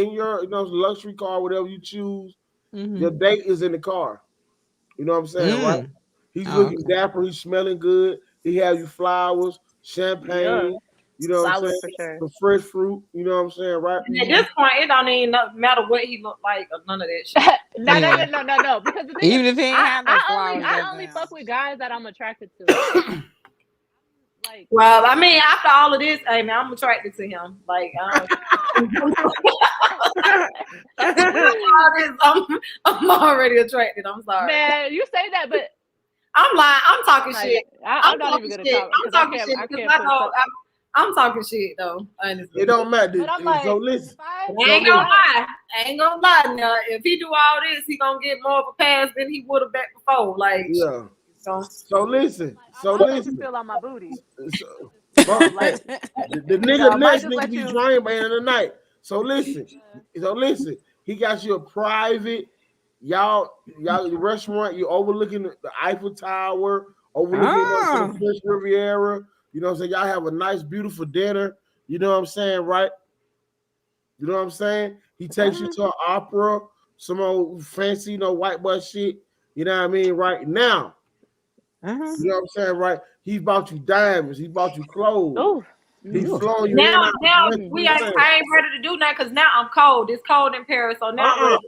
Speaker 1: luxury car, whatever you choose, your date is in the car. You know what I'm saying, right? He's looking dapper. He's smelling good. He has you flowers, champagne. You know what I'm saying?
Speaker 4: For sure.
Speaker 1: Some fresh fruit. You know what I'm saying, right?
Speaker 5: At this point, it don't even matter what he looked like or none of that shit.
Speaker 4: No. Because the thing
Speaker 2: even if he ain't have no flowers,
Speaker 4: I only fuck with guys that I'm attracted to. Like,
Speaker 5: well, I mean, after all of this, hey man, I'm attracted to him. Like, I'm already attracted. I'm sorry,
Speaker 4: man. You say that, but
Speaker 5: I'm lying. I'm talking shit.
Speaker 4: I'm not even gonna talk.
Speaker 5: I'm talking shit because I'm talking shit though. Honestly,
Speaker 1: it don't matter.
Speaker 4: But I'm like,
Speaker 1: so listen,
Speaker 5: I ain't gonna lie. Now, if he do all this, he gonna get more of a pass than he would have back before. Like,
Speaker 1: yeah. So listen.
Speaker 4: Feel on my booty.
Speaker 1: The nigga next nigga be drained by the end of the night. So listen. He got you a private, y'all the restaurant. You overlooking the Eiffel Tower, overlooking the French Riviera. You know what I'm saying? Y'all have a nice, beautiful dinner. You know what I'm saying, right? You know what I'm saying? He takes you to an opera, some old fancy, white boy shit. You know what I mean? Right now. You know what I'm saying, right? He bought you diamonds. He bought you clothes.
Speaker 4: Oh,
Speaker 1: he's flowing you
Speaker 5: now
Speaker 1: in.
Speaker 5: I ain't ready to do that because now I'm cold. It's cold in Paris, so now.
Speaker 1: Well,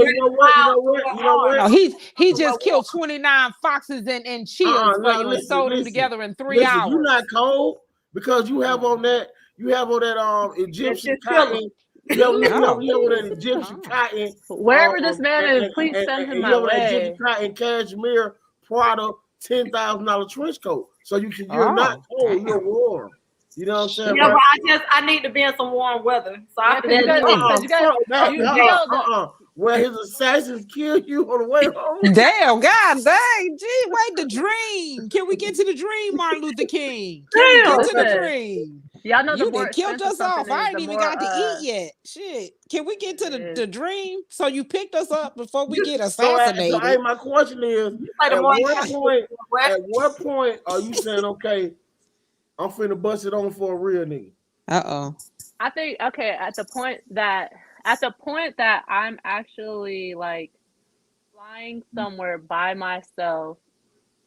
Speaker 1: you know what?
Speaker 2: No, he just killed 29 foxes and chills for you and sewed them together in 3 hours.
Speaker 1: You're not cold because you have on that Egyptian cotton. You have on that Egyptian cotton.
Speaker 4: Wherever this man is, please send him my way.
Speaker 1: Egyptian cotton cashmere Prada $10,000 trench coat, so you're not cold, you're warm. You know what I'm saying?
Speaker 5: Yeah, but I need to be in some warm weather. So
Speaker 1: where his assassins kill you on the way home.
Speaker 2: Damn, God dang, gee, wait, the dream. Can we get to the dream, Martin Luther King? Can we get to the dream?
Speaker 4: Y'all know
Speaker 2: you done killed us off. I ain't even got to eat yet. Shit. Can we get to the dream? So you picked us up before we get assassinated.
Speaker 1: So my question is, at what point are you saying, okay, I'm finna bust it on for a real nigga?
Speaker 4: I think at the point that I'm actually like flying somewhere by myself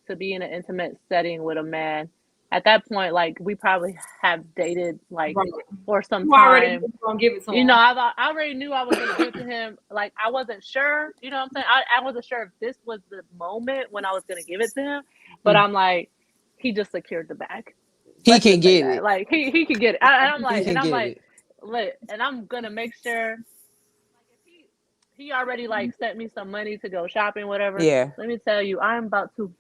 Speaker 4: to be in an intimate setting with a man. At that point, like we probably have dated for some time.
Speaker 5: Gonna give it to him.
Speaker 4: I already knew I was gonna give it to him. Like I wasn't sure, you know what I'm saying? I wasn't sure if this was the moment when I was gonna give it to him. But I'm like, he just secured the bag.
Speaker 2: He can get it.
Speaker 4: Like he can get it. I'm like, and I'm gonna make sure. He already sent me some money to go shopping, whatever.
Speaker 2: Yeah.
Speaker 4: Let me tell you, I'm about to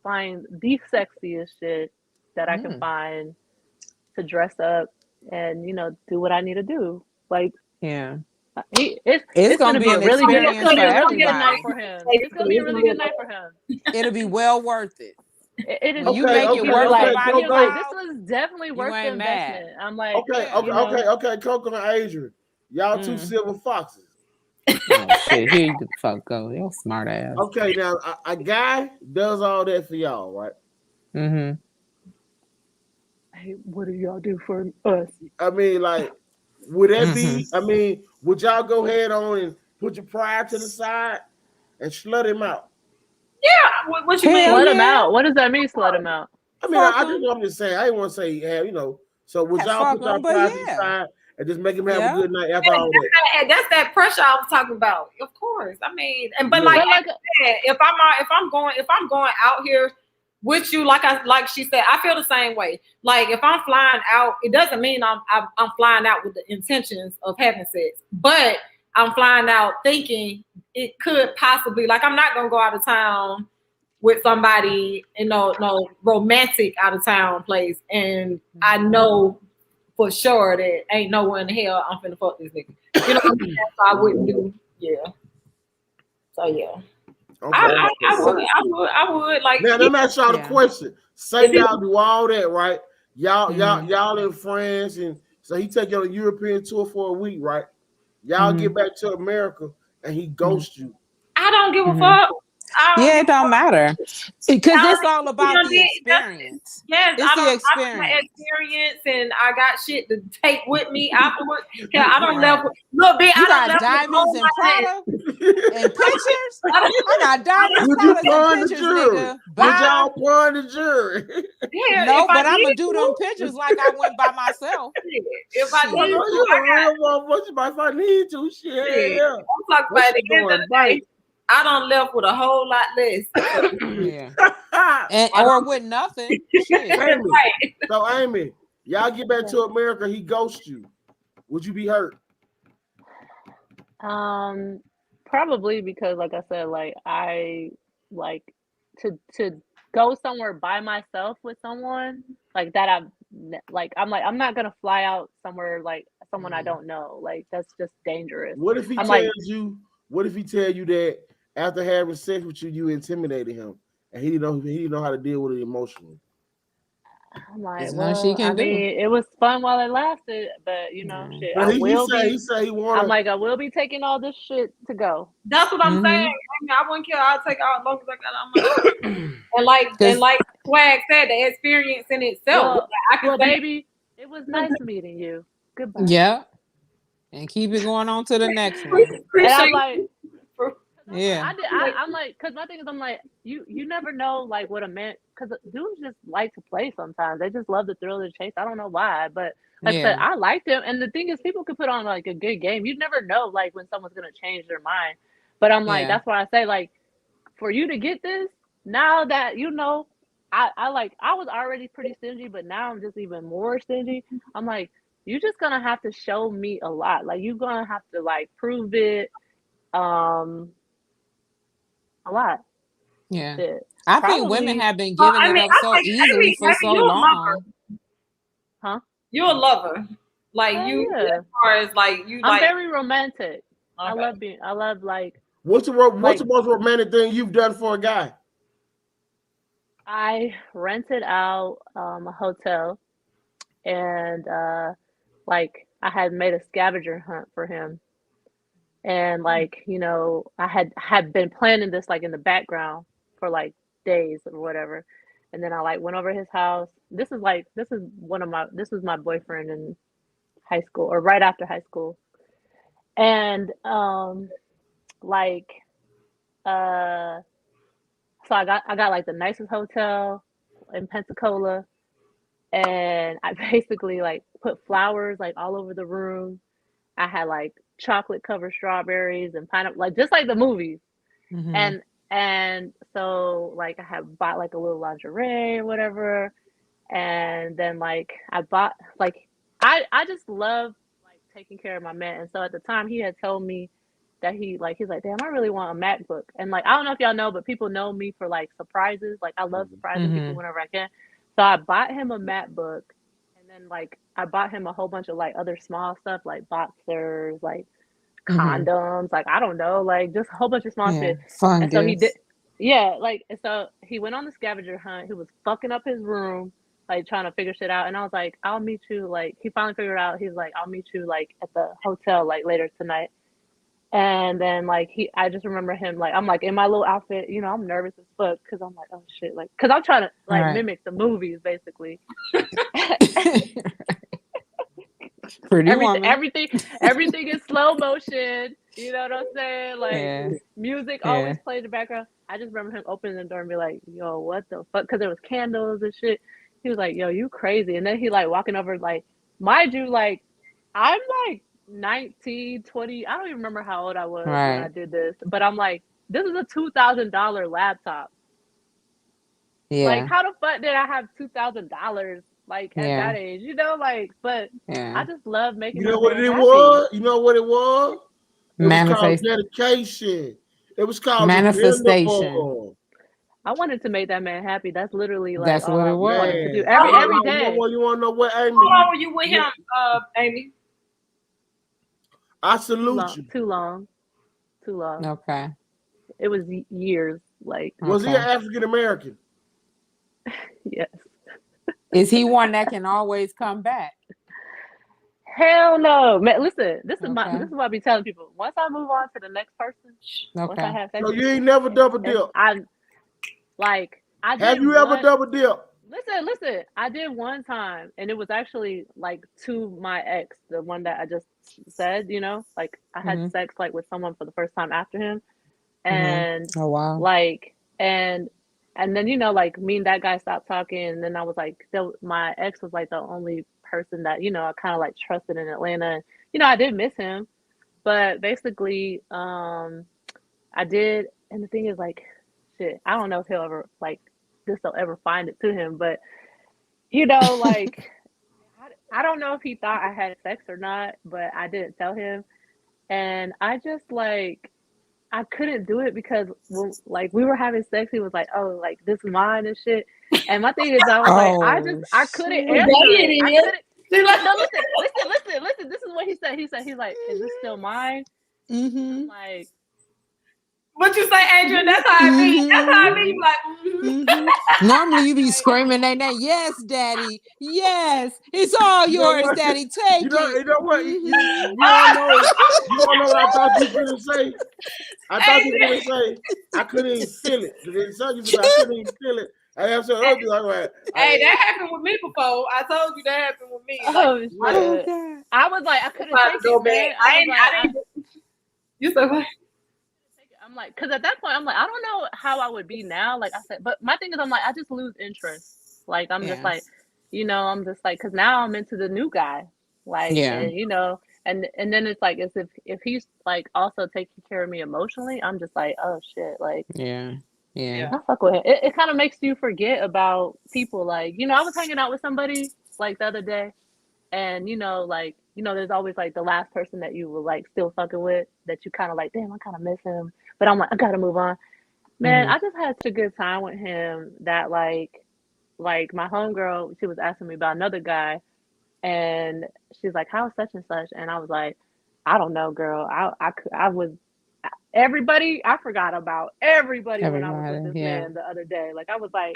Speaker 4: find the sexiest shit that I can find to dress up and do what I need to do. Like,
Speaker 2: yeah,
Speaker 4: it's gonna be a really good night for him. It's gonna be a really good night for him.
Speaker 2: It'll be well worth it.
Speaker 4: It is.
Speaker 2: You make it worth it.
Speaker 4: This was definitely worth the investment. I'm like,
Speaker 1: okay, Coco and Adrian, y'all two silver foxes.
Speaker 2: Oh, shit, here you the fuck go. You're smart ass.
Speaker 1: Okay, now a guy does all that for y'all, right?
Speaker 2: Mm-hmm.
Speaker 4: Hey, what do y'all do for us?
Speaker 1: I mean, would that be? I mean, would y'all go head on and put your pride to the side and slut him out?
Speaker 5: Yeah, what you mean?
Speaker 4: Slut him out? What does that mean? Slut him out?
Speaker 1: I mean, I'm just saying. I didn't want to say, So would y'all put your pride to the side and just make him have a good night after all that?
Speaker 5: That's that pressure I was talking about. Of course, I mean, but I said, if I'm going out here with you, like she said, I feel the same way. Like if I'm flying out, it doesn't mean I'm flying out with the intentions of having sex, but I'm flying out thinking it could possibly, I'm not gonna go out of town with somebody, no romantic out of town place, and I know for sure that ain't nowhere in the hell I'm finna fuck this nigga. You know what I'm saying? So I wouldn't do, yeah. So yeah.
Speaker 1: Okay.
Speaker 5: I would like.
Speaker 1: Now let me ask y'all the question. Say y'all do all that, right? Y'all in France, and so he take you on a European tour for a week, right? Y'all get back to America, and he ghosts you.
Speaker 5: I don't give a fuck.
Speaker 2: It don't matter because it's all about the experience.
Speaker 5: Yes,
Speaker 2: it's the
Speaker 5: experience, and I got shit to take with me afterwards. Yeah, I don't left. Look, bitch,
Speaker 2: you got diamonds and Prada and pictures. I got diamonds, Prada, and pictures, nigga.
Speaker 1: Would y'all pawn the jury?
Speaker 5: Yeah,
Speaker 2: no, but I'm gonna do them pictures like I went by myself.
Speaker 5: If I need to,
Speaker 1: if I need to, shit. Yeah.
Speaker 5: I'm talking about the end of the day. I done left with a whole lot less.
Speaker 2: or with nothing. Shit.
Speaker 1: Amy. So Amy, y'all get back to America, he ghosts you. Would you be hurt?
Speaker 4: Probably because, like I said, like I like to go somewhere by myself with someone like that. I'm not gonna fly out somewhere like someone I don't know. Like that's just dangerous.
Speaker 1: What if he tells you? What if he tell you that after having sex with you, you intimidated him, and he didn't know how to deal with it emotionally?
Speaker 4: I'm like, I mean, it was fun while it lasted, but shit.
Speaker 1: But he said he wanted.
Speaker 4: I'm like, I will be taking all this shit to go.
Speaker 5: That's what I'm saying. I mean, I wouldn't care. I'll take all as long as I got. And like Swag said, the experience in itself.
Speaker 4: Baby, it was nice meeting you. Goodbye.
Speaker 2: Yeah, and keep it going on to the next one.
Speaker 4: And I'm like.
Speaker 2: Yeah,
Speaker 4: I'm like, because my thing is, I'm like, you never know, like, what a man, because dudes just like to play sometimes. They just love the thrill of the chase. I don't know why, but like I said, I like them. And the thing is, people could put on like a good game. You never know, like, when someone's gonna change their mind. But I'm like, that's why I say, like, for you to get this, now that I was already pretty stingy, but now I'm just even more stingy. I'm like, you're just gonna have to show me a lot. Like, you're gonna have to like prove it. A lot.
Speaker 2: Yeah. I think women have been giving it up so easily for so long.
Speaker 4: Huh?
Speaker 5: You're a lover. Like as far as like you
Speaker 4: I'm very romantic. Okay. I love like
Speaker 1: what's the most romantic thing you've done for a guy?
Speaker 4: I rented out a hotel and like I had made a scavenger hunt for him. And like, I had been planning this like in the background for like days or whatever. And then I like went over his house. This was my boyfriend in high school or right after high school. And so I got like the nicest hotel in Pensacola. And I basically like put flowers like all over the room. I had like chocolate covered strawberries and pineapple, like just like the movies. And so like I had bought like a little lingerie or whatever, and then like I bought like I just love like taking care of my man. And so at the time he had told me that he's like, damn, I really want a MacBook. And like I don't know if y'all know, but people know me for like surprises. Like I love surprising people whenever I can. So I bought him a MacBook. And then like I bought him a whole bunch of like other small stuff like boxers, like condoms, like I don't know, like just a whole bunch of small shit.
Speaker 2: Fun
Speaker 4: and so he did, so he went on the scavenger hunt. He was fucking up his room, like trying to figure shit out. And I was like, I'll meet you. Like he finally figured out. He's like, I'll meet you like at the hotel like later tonight. And then like I just remember him like I'm like in my little outfit, I'm nervous as fuck because I'm like, oh shit, like because I'm trying to like mimic the movies basically. Everything is slow motion. You know what I'm saying? Like music always played in the background. I just remember him opening the door and be like, yo, what the fuck? Because there was candles and shit. He was like, yo, you crazy. And then he like walking over, like, mind you, like I'm like 19, 20. I don't even remember how old I was when I did this. But I'm like, this is a $2,000 laptop. Like, how the fuck did I have $2,000 like at that age? Like, but I just love making.
Speaker 1: You know what it was? You know what it was? It was called dedication. It was called
Speaker 2: manifestation.
Speaker 4: I wanted to make that man happy. That's literally like
Speaker 2: That's
Speaker 4: all
Speaker 2: what
Speaker 4: I
Speaker 2: it was.
Speaker 4: wanted to do
Speaker 1: Man,
Speaker 4: every day.
Speaker 1: you want to know what, Amy?
Speaker 5: How long were you with him, Amy?
Speaker 1: I salute you.
Speaker 4: Too long.
Speaker 2: Okay.
Speaker 4: It was years. Like,
Speaker 1: Was he
Speaker 2: Okay.
Speaker 1: an African American?
Speaker 4: yes.
Speaker 2: Is he one that can always come back?
Speaker 4: Hell no, man. Listen, this is
Speaker 2: Okay.
Speaker 4: this is what I be telling people. Once I move on to the next person, once I
Speaker 2: Okay.
Speaker 4: have sex,
Speaker 1: So you ain't never double dip.
Speaker 4: I
Speaker 1: Have
Speaker 4: did
Speaker 1: you ever
Speaker 4: one.
Speaker 1: double dip?
Speaker 4: Listen. I did one time, and it was actually like to my ex, the one that I just said. You know, like I had
Speaker 2: Mhm.
Speaker 4: sex like with someone for the first time after him,
Speaker 2: Mhm.
Speaker 4: and
Speaker 2: Oh wow.
Speaker 4: like and then, you know, like me and that guy stopped talking, and then I was like, my ex was like the only person that, you know, I kind of like trusted in Atlanta, and you know, I did miss him, but basically I did. And the thing is, like, shit, I don't know if he'll ever like this will ever find it to him, but you know, like I don't know if he thought I had sex or not, but I didn't tell him, and I just like I couldn't do it because when like we were having sex, he was like, "Oh, like this is mine and shit." And my thing is, I was like, I couldn't
Speaker 2: shit.
Speaker 4: answer it. I couldn't.
Speaker 5: She's like,
Speaker 4: No, listen. This is what he said. He's like, "Is this still mine?" I'm
Speaker 2: Mhm.
Speaker 4: like,
Speaker 5: what you say, Adrian? That's how I be. That's how I be. You like,
Speaker 2: Mhm. Normally you be screaming their name. Yes, daddy. Yes, it's all
Speaker 1: You know
Speaker 2: yours,
Speaker 1: what?
Speaker 2: daddy. Take
Speaker 1: You know what?
Speaker 2: it.
Speaker 1: You don't know. You don't know what I thought you were gonna say. I thought you were gonna say I couldn't even feel it. I couldn't even feel it. I answered earlier.
Speaker 5: hey, that happened with me before. I told you that happened with me. Like,
Speaker 4: "Oh
Speaker 2: Oh
Speaker 4: shit."
Speaker 2: God.
Speaker 4: I was like, I
Speaker 5: I'm
Speaker 4: couldn't
Speaker 5: about
Speaker 4: take
Speaker 5: to go
Speaker 4: it,
Speaker 5: back.
Speaker 4: man. I was like,
Speaker 5: I didn't. You said what?
Speaker 4: I'm like, because at that point, I'm like, I don't know how I would be now. Like I said, but my thing is, I'm like, I just lose interest. Like, I'm just
Speaker 2: Yeah.
Speaker 4: like, you know, I'm just like, because now I'm into the new guy. Like,
Speaker 2: Yeah.
Speaker 4: and you know, and then it's like, as if he's like also taking care of me emotionally, I'm just like, oh shit, like,
Speaker 2: Yeah. Yeah.
Speaker 4: I fuck with him. It kind of makes you forget about people. Like, you know, I was hanging out with somebody like the other day, and you know, like, you know, there's always like the last person that you were like still fucking with that you kind of like, damn, I kind of miss him, but I'm like, I gotta move on. Man,
Speaker 2: Mhm.
Speaker 4: I just had such a good time with him that like my homegirl, she was asking me about another guy, and she's like, how's such and such, and I was like, I don't know, girl. I was everybody. I forgot about everybody when I was with
Speaker 2: Everybody.
Speaker 4: this
Speaker 2: Yeah.
Speaker 4: man the other day. Like I was like,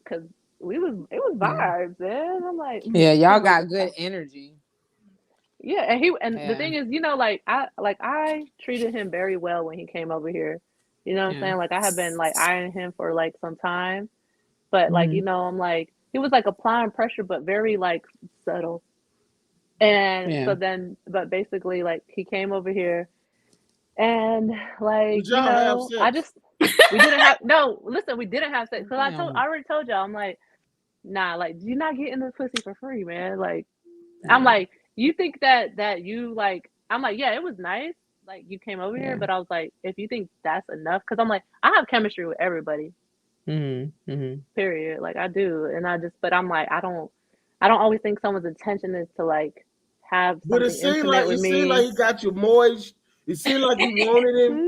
Speaker 4: because it was
Speaker 2: Yeah.
Speaker 4: vibes, man. I'm like,
Speaker 2: Yeah. Y'all
Speaker 4: can't believe
Speaker 2: got
Speaker 4: this
Speaker 2: good
Speaker 4: happened.
Speaker 2: energy.
Speaker 4: Yeah, and the
Speaker 2: Yeah.
Speaker 4: thing is, you know, like I treated him very well when he came over here. You know what I'm
Speaker 2: Yeah.
Speaker 4: saying? Like I have been like eyeing him for like some time, but like, you
Speaker 2: Mhm.
Speaker 4: know, I'm like he was like applying pressure, but very like subtle. And so
Speaker 2: Yeah.
Speaker 4: then, but basically, like he came over here, and like,
Speaker 1: Did
Speaker 4: you
Speaker 1: y'all have
Speaker 4: know,
Speaker 1: sex?
Speaker 4: we didn't have no. Listen, we didn't have sex because
Speaker 2: Damn.
Speaker 4: I already told y'all. I'm like, nah, like you're not getting this pussy for free, man. Like I'm
Speaker 2: Yeah.
Speaker 4: like, you think that you like? I'm like, yeah, it was nice. Like you came over here,
Speaker 2: Yeah.
Speaker 4: but I was like, if you think that's enough, because I'm like, I have chemistry with everybody.
Speaker 2: Mhm. Mhm.
Speaker 4: Period. Like I do, and but I'm like, I don't always think someone's intention is to like have
Speaker 1: But
Speaker 4: something intimate with
Speaker 1: it seemed like
Speaker 4: me.
Speaker 1: he got you moist. It seemed like you wanted him.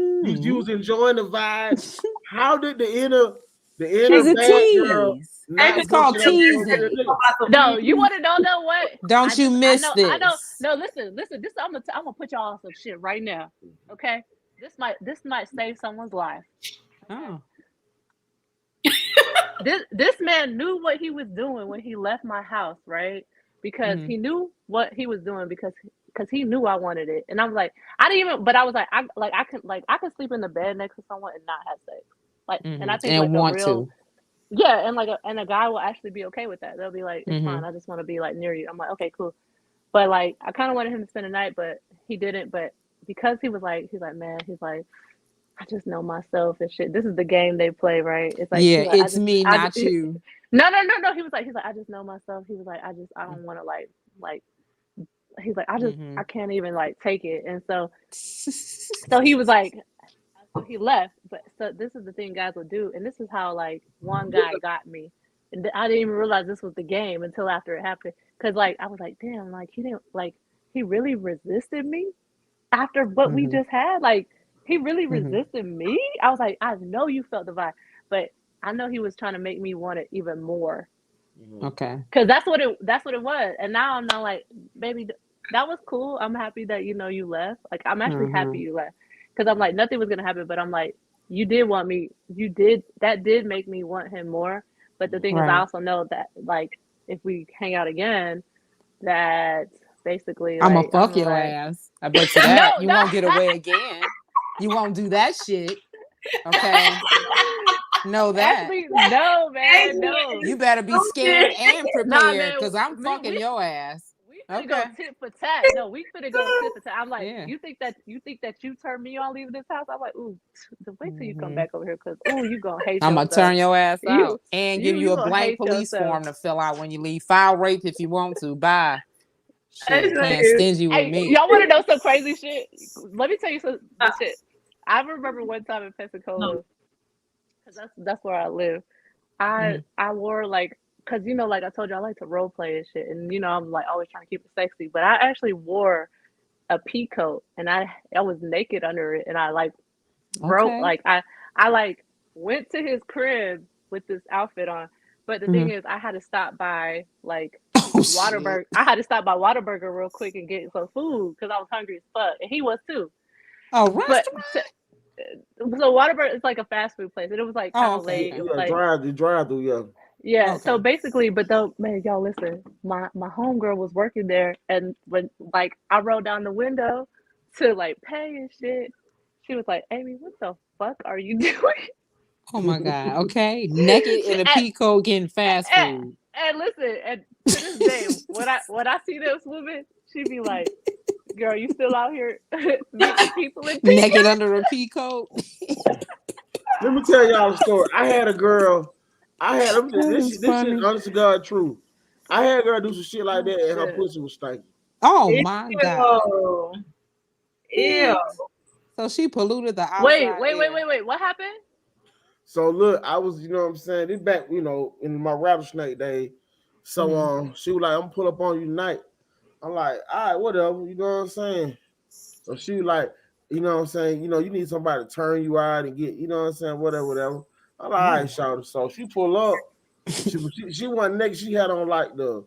Speaker 1: You
Speaker 2: Mhm.
Speaker 1: was enjoying the vibe. How did the
Speaker 2: It's
Speaker 1: inner
Speaker 2: a
Speaker 1: bad girl
Speaker 2: tease.
Speaker 5: Adrian,
Speaker 2: It's
Speaker 1: not bust
Speaker 2: called
Speaker 1: it out and go get a
Speaker 2: teasing.
Speaker 1: nigga?
Speaker 4: No, you want to know what?
Speaker 2: Don't you miss
Speaker 4: I know.
Speaker 2: this?
Speaker 4: No, listen. This I'm gonna put y'all on some shit right now. Okay, this might save someone's life. Okay.
Speaker 2: Oh.
Speaker 4: This man knew what he was doing when he left my house, right? Because
Speaker 2: Mhm.
Speaker 4: he knew what he was doing because he knew I wanted it, and I was like, I didn't even, but I was like, I could sleep in the bed next to someone and not have sex, like, and I
Speaker 2: Mhm.
Speaker 4: think
Speaker 2: And
Speaker 4: like a
Speaker 2: want
Speaker 4: real,
Speaker 2: to.
Speaker 4: yeah, and a guy will actually be okay with that. They'll be like, it's fine.
Speaker 2: Mhm.
Speaker 4: I just want to be like near you. I'm like, okay, cool. But like, I kind of wanted him to spend the night, but he didn't. But because he's like, man, he's like, I just know myself and shit. This is the game they play, right? It's like
Speaker 2: Yeah.
Speaker 4: he's like,
Speaker 2: It's me, not you.
Speaker 4: no. He's like, I just know myself. He was like, I don't want to like. He's like, I
Speaker 2: Mhm.
Speaker 4: can't even like take it. And so he was like, so he left. But so this is the thing guys will do, and this is how like one guy got me, and I didn't even realize this was the game until after it happened. Cause like I was like, damn, like he didn't like he really resisted me after what we
Speaker 2: Mhm.
Speaker 4: just had. Like he really
Speaker 2: Mhm.
Speaker 4: resisted me. I was like, I know you felt the vibe, but I know he was trying to make me want it even more.
Speaker 2: Okay.
Speaker 4: Because that's what it was. And now I'm not like, baby, that was cool. I'm happy that you left. Like, I'm actually happy you left. Because I'm like, nothing was gonna happen, but I'm like, you did want me. That did make me want him more. But the thing is, I also know that, like, if we hang out again, that basically,
Speaker 2: I'm
Speaker 4: like,
Speaker 2: gonna fuck your ass. I bet you that. You won't get away again. You won't do that shit. Okay. Know that.
Speaker 4: Actually, no, man, no.
Speaker 2: You better be scared and prepared, because I'm
Speaker 4: we
Speaker 2: fucking your ass.
Speaker 4: We finna go tit for tat. No, we finna go tit for tat. I'm like, you think that you turned me on leaving this house? I'm like, ooh, wait till you come back over here, because you gonna hate
Speaker 2: I'm
Speaker 4: yourself.
Speaker 2: gonna turn your ass out and give you a
Speaker 4: gonna
Speaker 2: blank
Speaker 4: hate
Speaker 2: police
Speaker 4: yourself.
Speaker 2: form to fill out when you leave. File rape if you want to. Bye. Shit, playing stingy with me.
Speaker 4: Y'all want to know some crazy shit? Let me tell you some shit. I remember one time in Pensacola, because that's where I live. I wore, like, because like I told you, I like to role play and shit, and I'm like always trying to keep it sexy. But I actually wore a pea coat, and I was naked under it, and I like broke, like I like went to his crib with this outfit on. But the thing is, I had to stop by like Whataburger. I had to stop by Whataburger real quick and get some food because I was hungry as fuck, and he was too.
Speaker 2: Oh, restaurant.
Speaker 4: So Whataburger is like a fast food place, and it was like kind of late. It was like
Speaker 1: drive through, yeah.
Speaker 4: Yeah. Okay. So basically, but though, man, y'all listen. My homegirl was working there, and when like I rolled down the window to like pay and shit, she was like, "Amy, what the fuck are you doing?"
Speaker 2: Oh my god. Okay, naked in a pea coat getting fast food.
Speaker 4: And listen, and to this day, when I see this woman, she be like, "Girl, you still out here meeting people in pea
Speaker 2: naked under a pea coat?"
Speaker 1: Let me tell y'all a story. I had a girl. This is honest to God truth. I had a girl do some shit like that, and her pussy was stinking.
Speaker 2: Oh my god!
Speaker 5: Ew.
Speaker 2: So she polluted the outside.
Speaker 4: Wait. What happened?
Speaker 1: So look, I was, you know what I'm saying, this back, in my rattlesnake day. So she was like, I'm gonna pull up on you tonight. I'm like, all right, whatever, you know what I'm saying? So she was like, you know what I'm saying, you need somebody to turn you out and get, you know what I'm saying, whatever. I'm like, all right, shout. So she pull up. She wasn't naked. She had on like the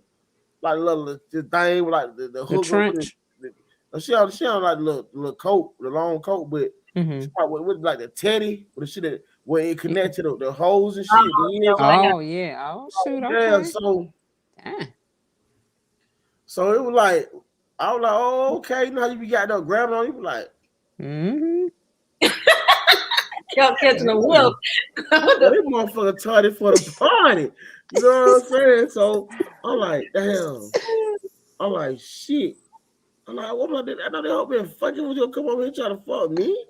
Speaker 1: thing with like the hook.
Speaker 2: Trench.
Speaker 1: She on like the little coat, the long coat, but with like the teddy, with the shit that where it connected to the hose and shit.
Speaker 2: Oh yeah. Oh shoot. Okay.
Speaker 1: Yeah. So it was like, I was like, oh okay. Now you got no grabbing on you, like.
Speaker 5: Y'all catching a whip.
Speaker 1: This motherfucker tardy for the party. You know what I'm saying? So I'm like, damn. I'm like, shit. I'm like, what am I doing? I know they all been fucking with you. Come over here trying to fuck me.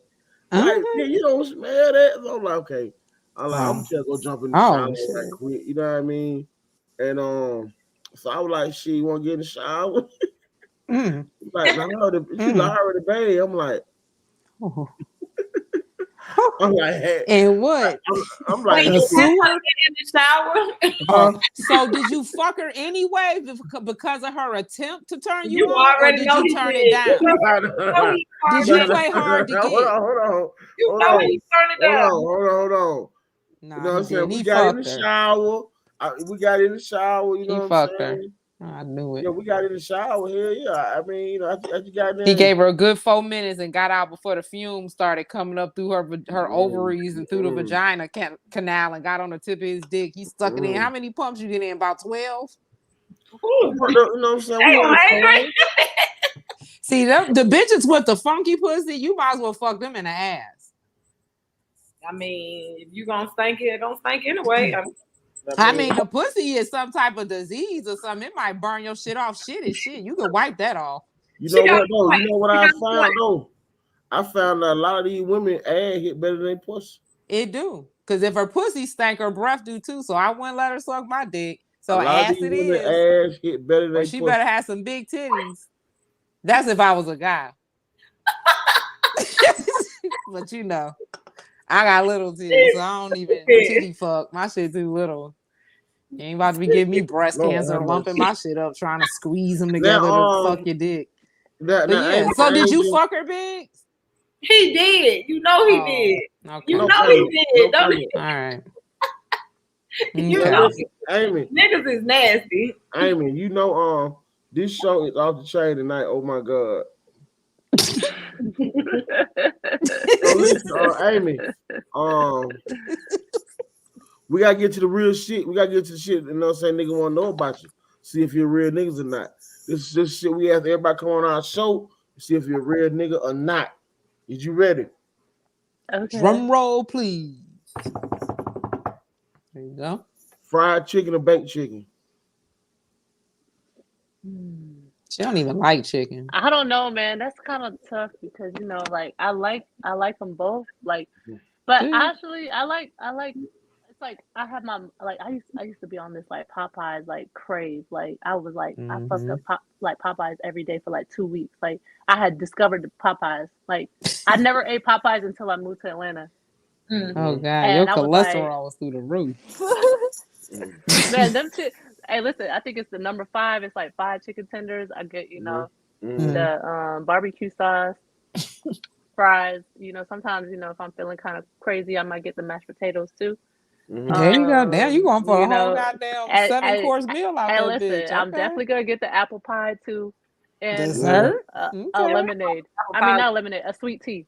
Speaker 1: Like, yeah, you don't smell that. So I'm like, okay. I'm like, I'm just gonna jump in the shower right quick. You know what I mean? And so I was like, shit, you want to get in the shower? Like, I heard the baby. I'm like, hey.
Speaker 2: And what?
Speaker 1: I'm like,
Speaker 5: in the shower.
Speaker 2: So did you fuck her anyway because of her attempt to turn you on?
Speaker 5: Already
Speaker 2: or did
Speaker 5: know
Speaker 2: you turn it down? Did you play hard to get?
Speaker 1: Hold on.
Speaker 5: You know he turned it down.
Speaker 1: Hold on.
Speaker 2: Nah,
Speaker 1: you know what I'm saying? We
Speaker 2: he
Speaker 1: got in the
Speaker 2: her.
Speaker 1: shower. We got in the shower. You know
Speaker 2: he
Speaker 1: what I'm
Speaker 2: fucked
Speaker 1: saying?
Speaker 2: Her. I knew it.
Speaker 1: Yeah, we got in the shower here. Yeah, I mean, I just got there.
Speaker 2: He gave her a good 4 minutes and got out before the fumes started coming up through her ovaries and through the vagina canal and got on the tip of his dick. He stuck it in. How many pumps you get in? About 12?
Speaker 1: You know what I'm saying?
Speaker 2: See, the bitches with the funky pussy, you might as well fuck them in the ass.
Speaker 5: I mean, if you gonna stink it, don't stink anyway.
Speaker 2: I mean, the pussy is some type of disease or something. It might burn your shit off. Shit is shit. You can wipe that off.
Speaker 1: You know what though? You know what I found though? I found that a lot of these women ass hit better than pussy.
Speaker 2: It do. Because if her pussy stank, her breath do too. So I wouldn't let her suck my dick. So ass it is.
Speaker 1: Ass hit better than
Speaker 2: she
Speaker 1: pussy.
Speaker 2: better have some big titties. That's if I was a guy. But I got little titties, so I don't even titty fuck. My shit too little. You ain't about to be giving me breast cancer and lumping my shit up, trying to squeeze them together to fuck your dick. So did you fuck her, Biggs?
Speaker 5: He did. You know he did.
Speaker 2: Okay.
Speaker 5: You know he did.
Speaker 2: All right.
Speaker 5: You
Speaker 2: Okay.
Speaker 5: know,
Speaker 1: Amy,
Speaker 5: niggas is nasty.
Speaker 1: Amy, you know, this show is off the chain tonight. Oh my god. So listen, Amy, we gotta get to the real shit. We gotta get to the shit. You know what I'm saying? Nigga want to know about you. See if you're real niggas or not. This shit we ask everybody come on our show. See if you're a real nigga or not. Is you ready?
Speaker 4: Okay.
Speaker 2: Drum roll, please. There you go.
Speaker 1: Fried chicken or baked chicken?
Speaker 2: She don't even like chicken.
Speaker 4: I don't know, man. That's kind of tough because like I like them both. Like, but actually, I like. It's like I have my I used to be on this like Popeyes like crave. Like I was like I fucked up Popeyes every day for like 2 weeks. Like I had discovered the Popeyes. Like I never ate Popeyes until I moved to Atlanta.
Speaker 2: Oh God,
Speaker 4: And
Speaker 2: your
Speaker 4: I was
Speaker 2: cholesterol was through the roof.
Speaker 4: Man, them two. Hey, listen, I think it's the number 5. It's like 5 chicken tenders. I get the barbecue sauce, fries. Sometimes if I'm feeling kind of crazy, I might get the mashed potatoes too.
Speaker 2: There you go. Damn, you going for a whole goddamn 7-course meal out there,
Speaker 4: listen,
Speaker 2: bitch. Okay.
Speaker 4: I'm definitely gonna get the apple pie too, and
Speaker 2: dessert,
Speaker 4: a lemonade. I mean, not lemonade, a sweet tea.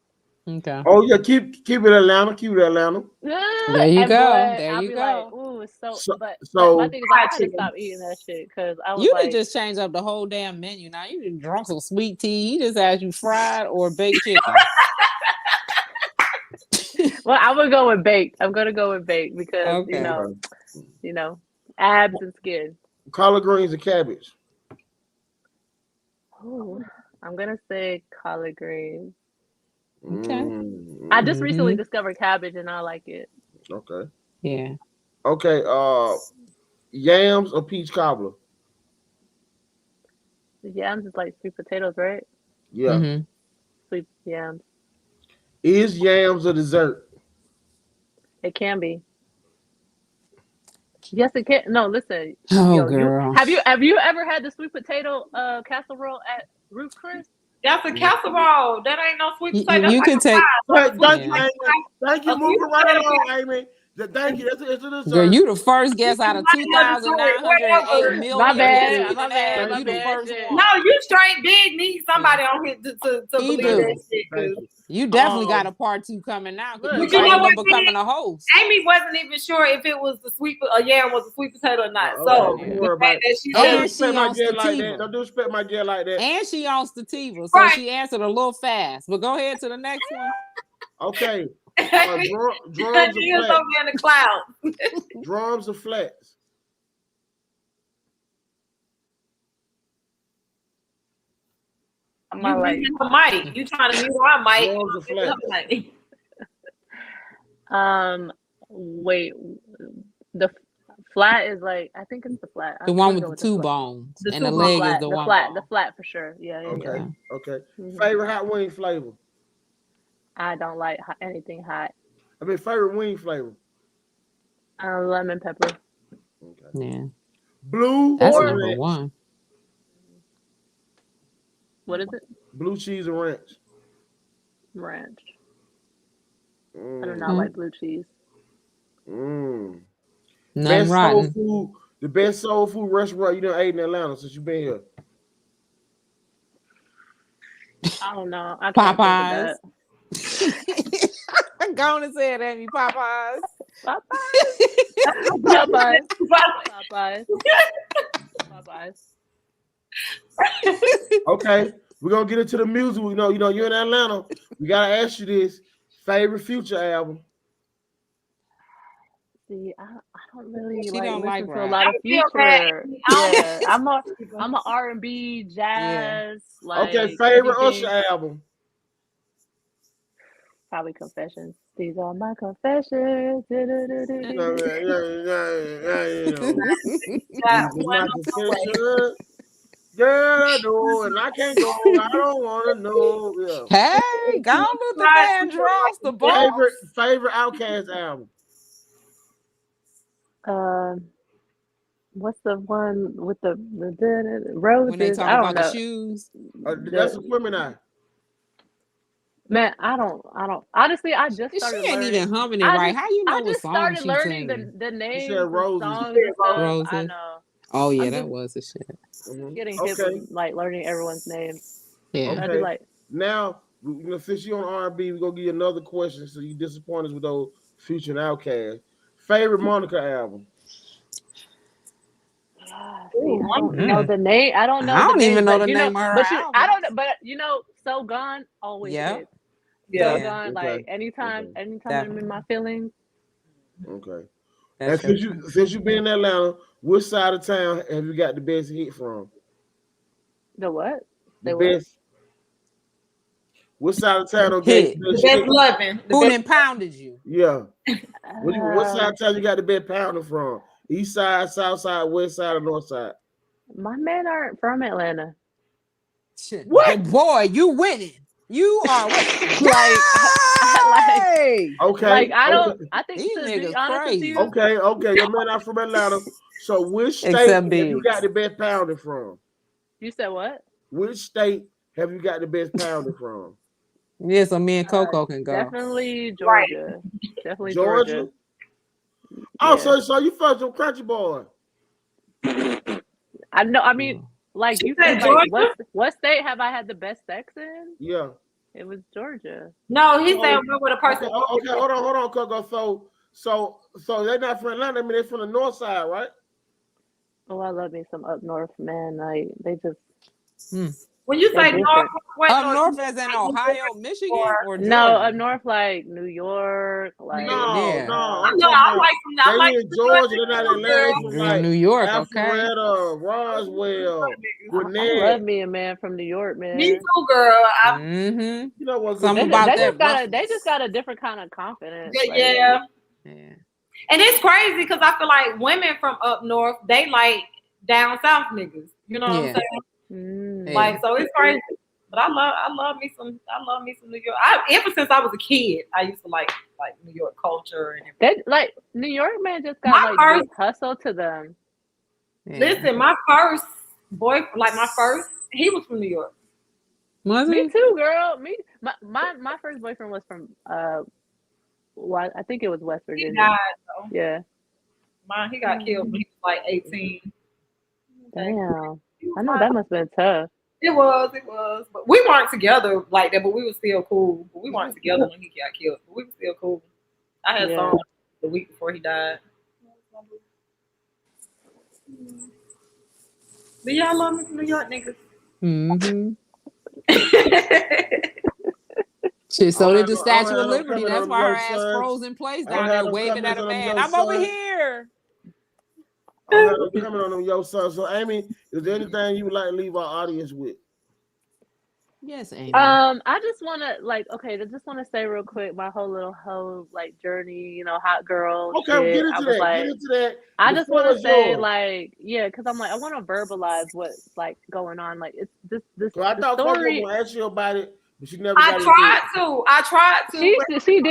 Speaker 2: Okay.
Speaker 1: Oh yeah, keep it Atlanta. Keep it Atlanta.
Speaker 2: There you go. There you go.
Speaker 4: Like, ooh, it's but
Speaker 1: so
Speaker 4: my thing is, I had to stop eating that shit because I was
Speaker 2: you
Speaker 4: like,
Speaker 2: could just change up the whole damn menu. Now you done drunk some sweet tea. He just asked you fried or baked chicken.
Speaker 4: Well, I would go with baked. I'm gonna go with baked because abs and skin.
Speaker 1: Collard greens and cabbage.
Speaker 4: Ooh, I'm gonna say collard greens.
Speaker 2: Okay.
Speaker 4: I just recently discovered cabbage and I like it.
Speaker 1: Okay.
Speaker 2: Yeah.
Speaker 1: Okay. Yams or peach cobbler?
Speaker 4: The yams is like sweet potatoes, right?
Speaker 1: Yeah.
Speaker 4: Sweet yams.
Speaker 1: Is yams a dessert?
Speaker 4: It can be. Yes, it can. No, listen.
Speaker 2: Oh, girl.
Speaker 4: Have you ever had the sweet potato casserole at Ruth Chris?
Speaker 5: That's a casserole. That ain't no sweet potato.
Speaker 2: You can take.
Speaker 1: Thank you, Amy. Thank you. Moving right along, Amy. Thank you. It's a dessert.
Speaker 2: Girl, you the first guest out of 2,908 million.
Speaker 4: My bad.
Speaker 2: You the first one.
Speaker 5: No, you straight big need somebody on here to believe that shit.
Speaker 2: You definitely got a part 2 coming now.
Speaker 5: But
Speaker 2: You know what? Becoming a host.
Speaker 5: Amy wasn't even sure if it was a yam was a sweet potato or not. So
Speaker 1: the fact that
Speaker 2: she
Speaker 1: don't disrespect my girl like that. Don't disrespect my girl like that.
Speaker 2: And she on Stativa, so she answered a little fast. But go ahead to the next one.
Speaker 1: Okay. Drums or flats?
Speaker 5: In the clouds.
Speaker 1: Drums or flats?
Speaker 5: You mic. You trying to mute our mic?
Speaker 1: Drums or flats?
Speaker 4: Wait. The flat is like I think it's the flat.
Speaker 2: The one with the 2 bones, and the leg is the one.
Speaker 4: The flat for sure. Yeah.
Speaker 1: Okay. Favorite hot wing flavor?
Speaker 4: I don't like anything hot.
Speaker 1: I mean, favorite wing flavor?
Speaker 4: Lemon pepper.
Speaker 1: Okay.
Speaker 2: Yeah.
Speaker 1: Blue
Speaker 2: That's
Speaker 1: or
Speaker 2: number
Speaker 1: ranch?
Speaker 2: 1.
Speaker 4: What is it?
Speaker 1: Blue cheese or ranch?
Speaker 4: Ranch. I do not like blue cheese.
Speaker 2: Nothing rotten.
Speaker 1: The best soul food restaurant you done ate in Atlanta since you've been here?
Speaker 4: I don't know. I
Speaker 2: can't Popeyes. Go on and say it, Amy. Popeyes.
Speaker 4: Popeyes.
Speaker 1: Okay, we're gonna get into the music. You know, you're in Atlanta. We gotta ask you this: favorite Future album?
Speaker 4: See, I don't really
Speaker 2: She
Speaker 4: listen
Speaker 2: don't like
Speaker 4: to a lot of Future. Yeah, I'm a R&B, jazz.
Speaker 1: Okay, favorite Usher album?
Speaker 4: Probably Confessions. These are my confessions.
Speaker 1: Girl, I know, and I can't go. I don't want to know.
Speaker 2: Yeah. Hey, go on with the man drops the ball.
Speaker 1: Favorite Outkast album?
Speaker 4: What's the one with the roses?
Speaker 2: When they talk about the shoes.
Speaker 1: That's a Gemini.
Speaker 4: Man, I don't. Honestly, I just
Speaker 2: She
Speaker 4: started
Speaker 2: ain't
Speaker 4: learning.
Speaker 2: even humming it right. How you know
Speaker 4: I
Speaker 2: what
Speaker 4: just
Speaker 2: song
Speaker 4: started
Speaker 2: she
Speaker 4: learning
Speaker 2: singing?
Speaker 4: the
Speaker 1: She said
Speaker 4: names and
Speaker 1: roses.
Speaker 4: songs and stuff. I
Speaker 2: Roses.
Speaker 4: know.
Speaker 2: Oh yeah,
Speaker 4: I'm
Speaker 2: that
Speaker 4: just
Speaker 2: was the shit.
Speaker 4: getting hip
Speaker 1: Okay.
Speaker 4: with like learning everyone's name.
Speaker 2: Yeah.
Speaker 4: I'd be
Speaker 1: Okay.
Speaker 4: like,
Speaker 1: Now, since you on R&B, we're gonna give you another question. So you disappoint us with those Future and Outkast. Favorite Monica album?
Speaker 4: see, I don't know
Speaker 2: Mm.
Speaker 4: the name. I don't
Speaker 2: I
Speaker 4: know the
Speaker 2: don't even
Speaker 4: names,
Speaker 2: know
Speaker 4: but
Speaker 2: the
Speaker 4: you know,
Speaker 2: name of her
Speaker 4: but you, I
Speaker 2: album.
Speaker 4: don't know, but you know, So Gone always
Speaker 2: Yeah.
Speaker 4: hits. So
Speaker 5: Yeah.
Speaker 2: Yeah.
Speaker 4: Gone,
Speaker 1: Okay.
Speaker 4: like anytime I'm in
Speaker 2: Definitely.
Speaker 4: my feelings.
Speaker 1: Okay.
Speaker 2: That's
Speaker 1: And
Speaker 2: true.
Speaker 1: since you've been in Atlanta, which side of town have you got the best hit from?
Speaker 4: The what?
Speaker 1: The
Speaker 4: Say what?
Speaker 1: best. Which side of town gave
Speaker 2: Hit.
Speaker 1: the
Speaker 5: The
Speaker 1: best
Speaker 5: best
Speaker 1: shit?
Speaker 5: loving. The
Speaker 2: Who
Speaker 5: best.
Speaker 2: done pounded you?
Speaker 1: Yeah. What side
Speaker 4: Um,
Speaker 1: of town you got the best pounding from? East side, south side, west side, or north side?
Speaker 4: my men aren't from Atlanta.
Speaker 2: Shit.
Speaker 1: What?
Speaker 2: Boy, you winning. You are winning.
Speaker 4: Like,
Speaker 1: Okay.
Speaker 4: like I don't.
Speaker 1: Okay.
Speaker 4: I think
Speaker 2: These
Speaker 4: to be
Speaker 2: niggas
Speaker 4: honest with
Speaker 2: crazy.
Speaker 4: you,
Speaker 1: Okay. Your man not from Atlanta. So which state
Speaker 2: Except
Speaker 1: have you got
Speaker 2: Biggs.
Speaker 1: the best pounding from?
Speaker 4: you said what?
Speaker 1: Which state have you got the best pounding from?
Speaker 2: Yeah, so me and Coco can go.
Speaker 4: Definitely
Speaker 5: Right.
Speaker 4: Georgia. Definitely
Speaker 1: Georgia?
Speaker 4: Georgia.
Speaker 1: Oh,
Speaker 4: Yeah.
Speaker 1: so you fucked some Crunchy Boy.
Speaker 4: I know. I mean, like
Speaker 5: She
Speaker 4: you
Speaker 5: said
Speaker 4: said, like
Speaker 5: Georgia?
Speaker 4: what state have I had the best sex in?
Speaker 1: Yeah.
Speaker 4: It was Georgia.
Speaker 5: No, he said
Speaker 1: So,
Speaker 5: we're with a person.
Speaker 1: okay, hold on, Coco. So they're not from Atlanta. I mean, they're from the north side, right?
Speaker 4: Oh, I love me some up north, man. Like they just
Speaker 5: When you
Speaker 4: they're
Speaker 5: say north,
Speaker 4: different.
Speaker 5: what
Speaker 2: Up
Speaker 5: north?
Speaker 2: north as in
Speaker 5: Like New
Speaker 2: Ohio,
Speaker 5: York
Speaker 2: Michigan, or
Speaker 4: No,
Speaker 2: Georgia?
Speaker 4: up north like New York, like
Speaker 2: Yeah.
Speaker 5: I
Speaker 1: I'm
Speaker 5: know.
Speaker 1: talking
Speaker 5: I
Speaker 1: about
Speaker 5: like
Speaker 1: they in
Speaker 5: New York
Speaker 1: Georgia. They're not in
Speaker 5: niggas,
Speaker 1: Atlanta. They
Speaker 5: girl.
Speaker 1: from
Speaker 2: Girl,
Speaker 1: like
Speaker 2: New York, okay.
Speaker 1: Alpharetta, Roswell,
Speaker 4: I
Speaker 1: Gwinnett.
Speaker 4: love me a man from New York,
Speaker 5: Me
Speaker 4: man.
Speaker 5: too, girl.
Speaker 2: Mm-hmm.
Speaker 1: You know what?
Speaker 2: Something
Speaker 4: They
Speaker 2: about
Speaker 4: just
Speaker 2: that
Speaker 4: they just
Speaker 2: roughness.
Speaker 4: got a different kind of confidence. Like
Speaker 5: Yeah.
Speaker 2: Yeah.
Speaker 5: And it's crazy because I feel like women from up north, they like down south niggas. You know what I'm
Speaker 2: Yeah.
Speaker 5: saying?
Speaker 4: mm,
Speaker 5: Like, so it's crazy. But I love me some New York. Ever since I was a kid, I used to like New York culture and everything.
Speaker 4: they like New York man just got
Speaker 5: My
Speaker 4: like
Speaker 5: first,
Speaker 4: this hustle to them.
Speaker 2: Yeah.
Speaker 5: listen, my first boy, like my first, he was from New York.
Speaker 2: Was
Speaker 4: Me
Speaker 2: he?
Speaker 4: too, girl. Me my first boyfriend was from well, I think it was West
Speaker 5: He
Speaker 4: Virginia.
Speaker 5: died though.
Speaker 4: Yeah.
Speaker 5: Mine, he got killed when he was like 18.
Speaker 4: Damn.
Speaker 5: He was
Speaker 4: I know
Speaker 5: fine.
Speaker 4: that must have been tough.
Speaker 5: It was. But we weren't together like that, but we were still cool. But we weren't together when he got killed. But we were still cool. I had
Speaker 4: Yeah.
Speaker 5: songs the week before he died. But yeah, I love me some New York niggas.
Speaker 2: Mm-hmm. Shit, so did the Statue of Liberty. That's why her ass froze in place down there waving at a man. I'm over here.
Speaker 1: I don't have no comment on them, yo, son. So, Amy, is there anything you would like to leave our audience with?
Speaker 2: Yes, Amy.
Speaker 4: I just want to say real quick my whole like journey, you know, hot girl
Speaker 1: Okay,
Speaker 4: shit.
Speaker 1: get into that.
Speaker 4: Like,
Speaker 1: Get into that.
Speaker 4: I just want to say like, yeah, because I'm like I want to verbalize what's like going on. Like it's this
Speaker 1: So I thought Coco
Speaker 4: story.
Speaker 1: was gonna ask you about it, but she never.
Speaker 5: I tried to.
Speaker 4: She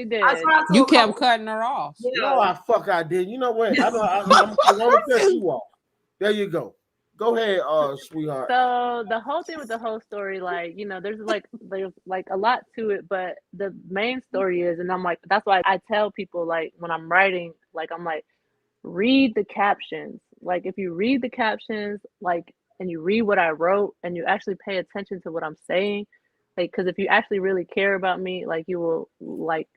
Speaker 4: did.
Speaker 5: I tried to.
Speaker 2: You kept cutting her off.
Speaker 5: Yeah.
Speaker 1: No, I did. You know what? I'm gonna cut you off. There you go. Go ahead, sweetheart.
Speaker 4: So the whole thing with the whole story, like, you know, there's like a lot to it, but the main story is, and I'm like, that's why I tell people like when I'm writing, like I'm like, read the captions. Like if you read the captions, like and you read what I wrote and you actually pay attention to what I'm saying, like because if you actually really care about me, like you will like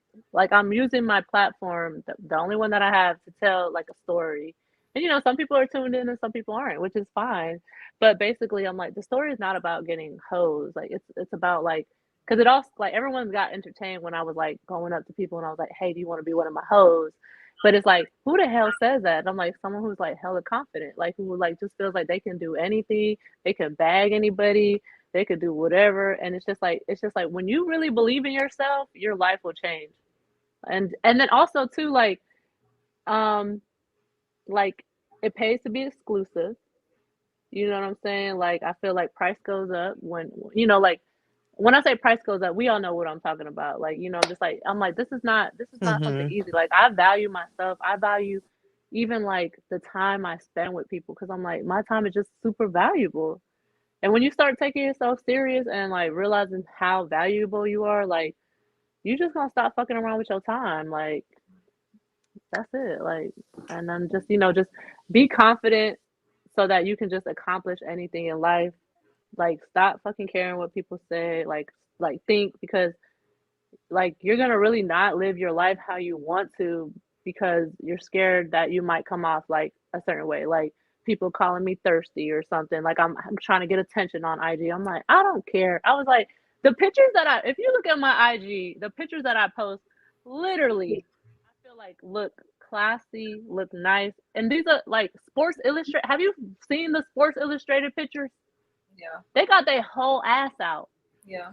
Speaker 4: I'm using my platform, the only one that I have to tell like a story. And you know, some people are tuned in and some people aren't, which is fine. But basically, I'm like, the story is not about getting hoes. Like it's about like, because it also like everyone got entertained when I was like going up to people and I was like, hey, do you want to be one of my hoes? But it's like, who the hell says that? And I'm like, someone who's like hella confident, like who like just feels like they can do anything, they can bag anybody, they could do whatever. And it's just like when you really believe in yourself, your life will change. And then also too, like it pays to be exclusive. You know what I'm saying? Like I feel like price goes up when you know, like when I say price goes up, we all know what I'm talking about. Like, you know, just like I'm like, this is not something easy. Like I value myself. I value even like the time I spend with people because I'm like, my time is just super valuable. And when you start taking yourself serious and like realizing how valuable you are, like you just gonna stop fucking around with your time. Like that's it. Like, and then just just be confident so that you can just accomplish anything in life. Like stop fucking caring what people say. Like think, because like you're gonna really not live your life how you want to because you're scared that you might come off like a certain way, like people calling me thirsty or something. Like I'm trying to get attention on IG. I'm like, I don't care. I was like, the pictures that if you look at my IG, the pictures that I post, literally, I feel like look classy, look nice, and these are like Sports Illustrated. Have you seen the Sports Illustrated pictures?
Speaker 5: Yeah.
Speaker 4: They got their whole ass out.
Speaker 5: Yeah.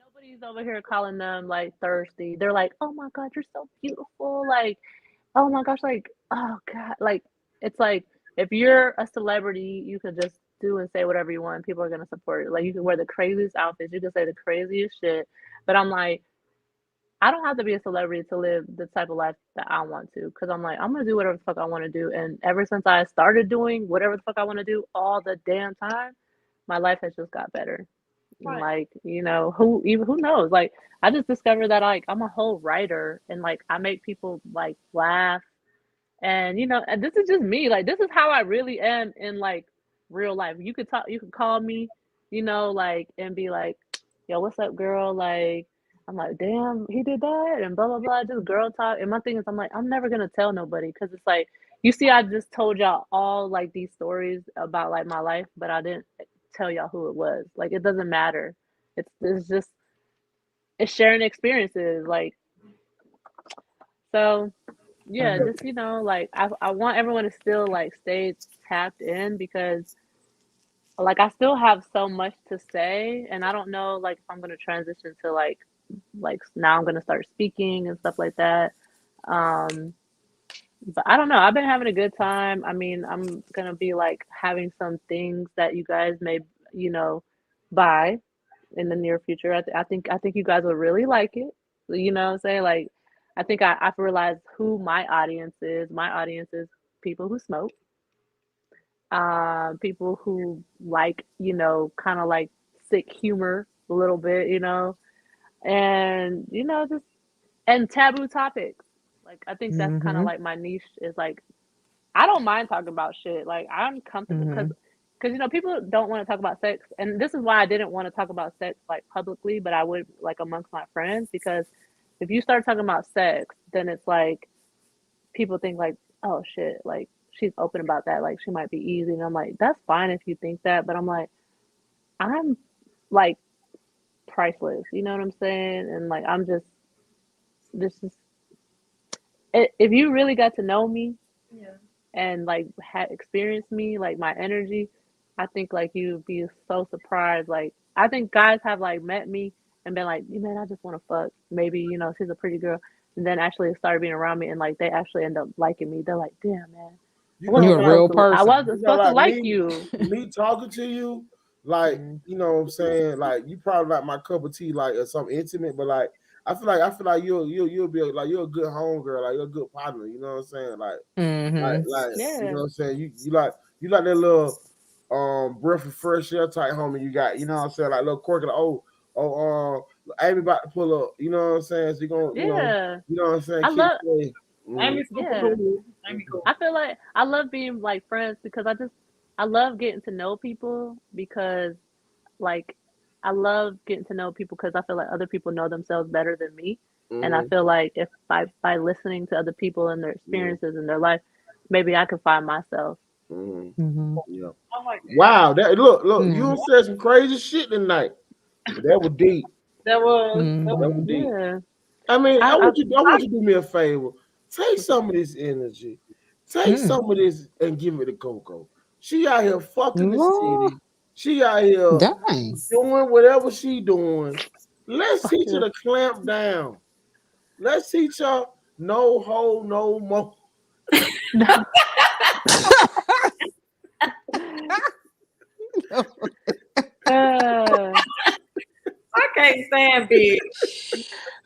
Speaker 4: Nobody's over here calling them like thirsty. They're like, oh my God, you're so beautiful. Like, oh my gosh, like, oh God. Like, it's like if you're a celebrity, you can just do and say whatever you want. People are going to support it. Like, you can wear the craziest outfits, you can say the craziest shit. But I'm like, I don't have to be a celebrity to live the type of life that I want to. Because I'm like, I'm going to do whatever the fuck I want to do. And ever since I started doing whatever the fuck I want to do all the damn time, my life has just got better. Right. Like, who knows? Like, I just discovered that like I'm a whole writer, and like I make people like laugh, and and this is just me. Like, this is how I really am in like real life. You could call me, like, and be like, yo, what's up, girl? Like, I'm like, damn, he did that, and blah blah blah, just girl talk. And my thing is, I'm like, I'm never gonna tell nobody, because it's like, you see, I just told y'all all like these stories about like my life, but I didn't tell y'all who it was. Like, it doesn't matter. It's just sharing experiences. Like, so yeah, just like I want everyone to still like stay tapped in, because like I still have so much to say, and I don't know like if I'm gonna transition to like now I'm gonna start speaking and stuff like that. But I don't know. I've been having a good time. I mean, I'm gonna be like having some things that you guys may, buy in the near future. I think you guys will really like it. You know what I'm saying? Like, I think I've realized who my audience is. My audience is people who smoke, people who like, kind of like sick humor a little bit, and just and taboo topics. Like, I think that's kind of like my niche, is like, I don't mind talking about shit. Like, I'm comfortable, because people don't want to talk about sex, and this is why I didn't want to talk about sex like publicly, but I would like amongst my friends, because if you start talking about sex, then it's like people think like, oh shit, like she's open about that, like she might be easy, and I'm like, that's fine if you think that, but I'm like, I'm like priceless, you know what I'm saying? And like, I'm just this is, if you really got to know me, and like had experienced me, like my energy, I think like you'd be so surprised. Like, I think guys have like met me and been like, man, I just want to fuck. Maybe, she's a pretty girl. And then actually started being around me, and like they actually end up liking me. They're like, damn, man.
Speaker 2: You're a real person.
Speaker 4: I wasn't supposed to like you.
Speaker 1: Me talking to you, like, you know what I'm saying? Like, you probably like my cup of tea, like, or something intimate, but like, I feel like you'll be like, you're a good homegirl, like you're a good partner, you know what I'm saying? Like, like
Speaker 4: yeah.
Speaker 1: You know what I'm saying? You like that little breath of fresh air type homie you got, you know what I'm saying? Like little quirky, like, Amy about to pull up, you know what I'm saying? So you gonna, you know what I'm saying?
Speaker 5: Amy's super cool. Amy cool.
Speaker 4: I feel like I love being like friends, because I love getting to know people, because like I love getting to know people, because I feel like other people know themselves better than me. And I feel like if by listening to other people and their experiences in their life, maybe I can find myself.
Speaker 1: Yeah. Wow, look, you said some crazy shit tonight. That was deep.
Speaker 5: That was
Speaker 1: deep.
Speaker 4: Yeah.
Speaker 1: I mean, I want you to do me a favor. Take some of this energy. Take some of this and give it to Coco. She out here fucking the city. She out here doing whatever she doing. Let's teach her to clamp down. Let's teach her no hole, no more.
Speaker 5: I can't stand big.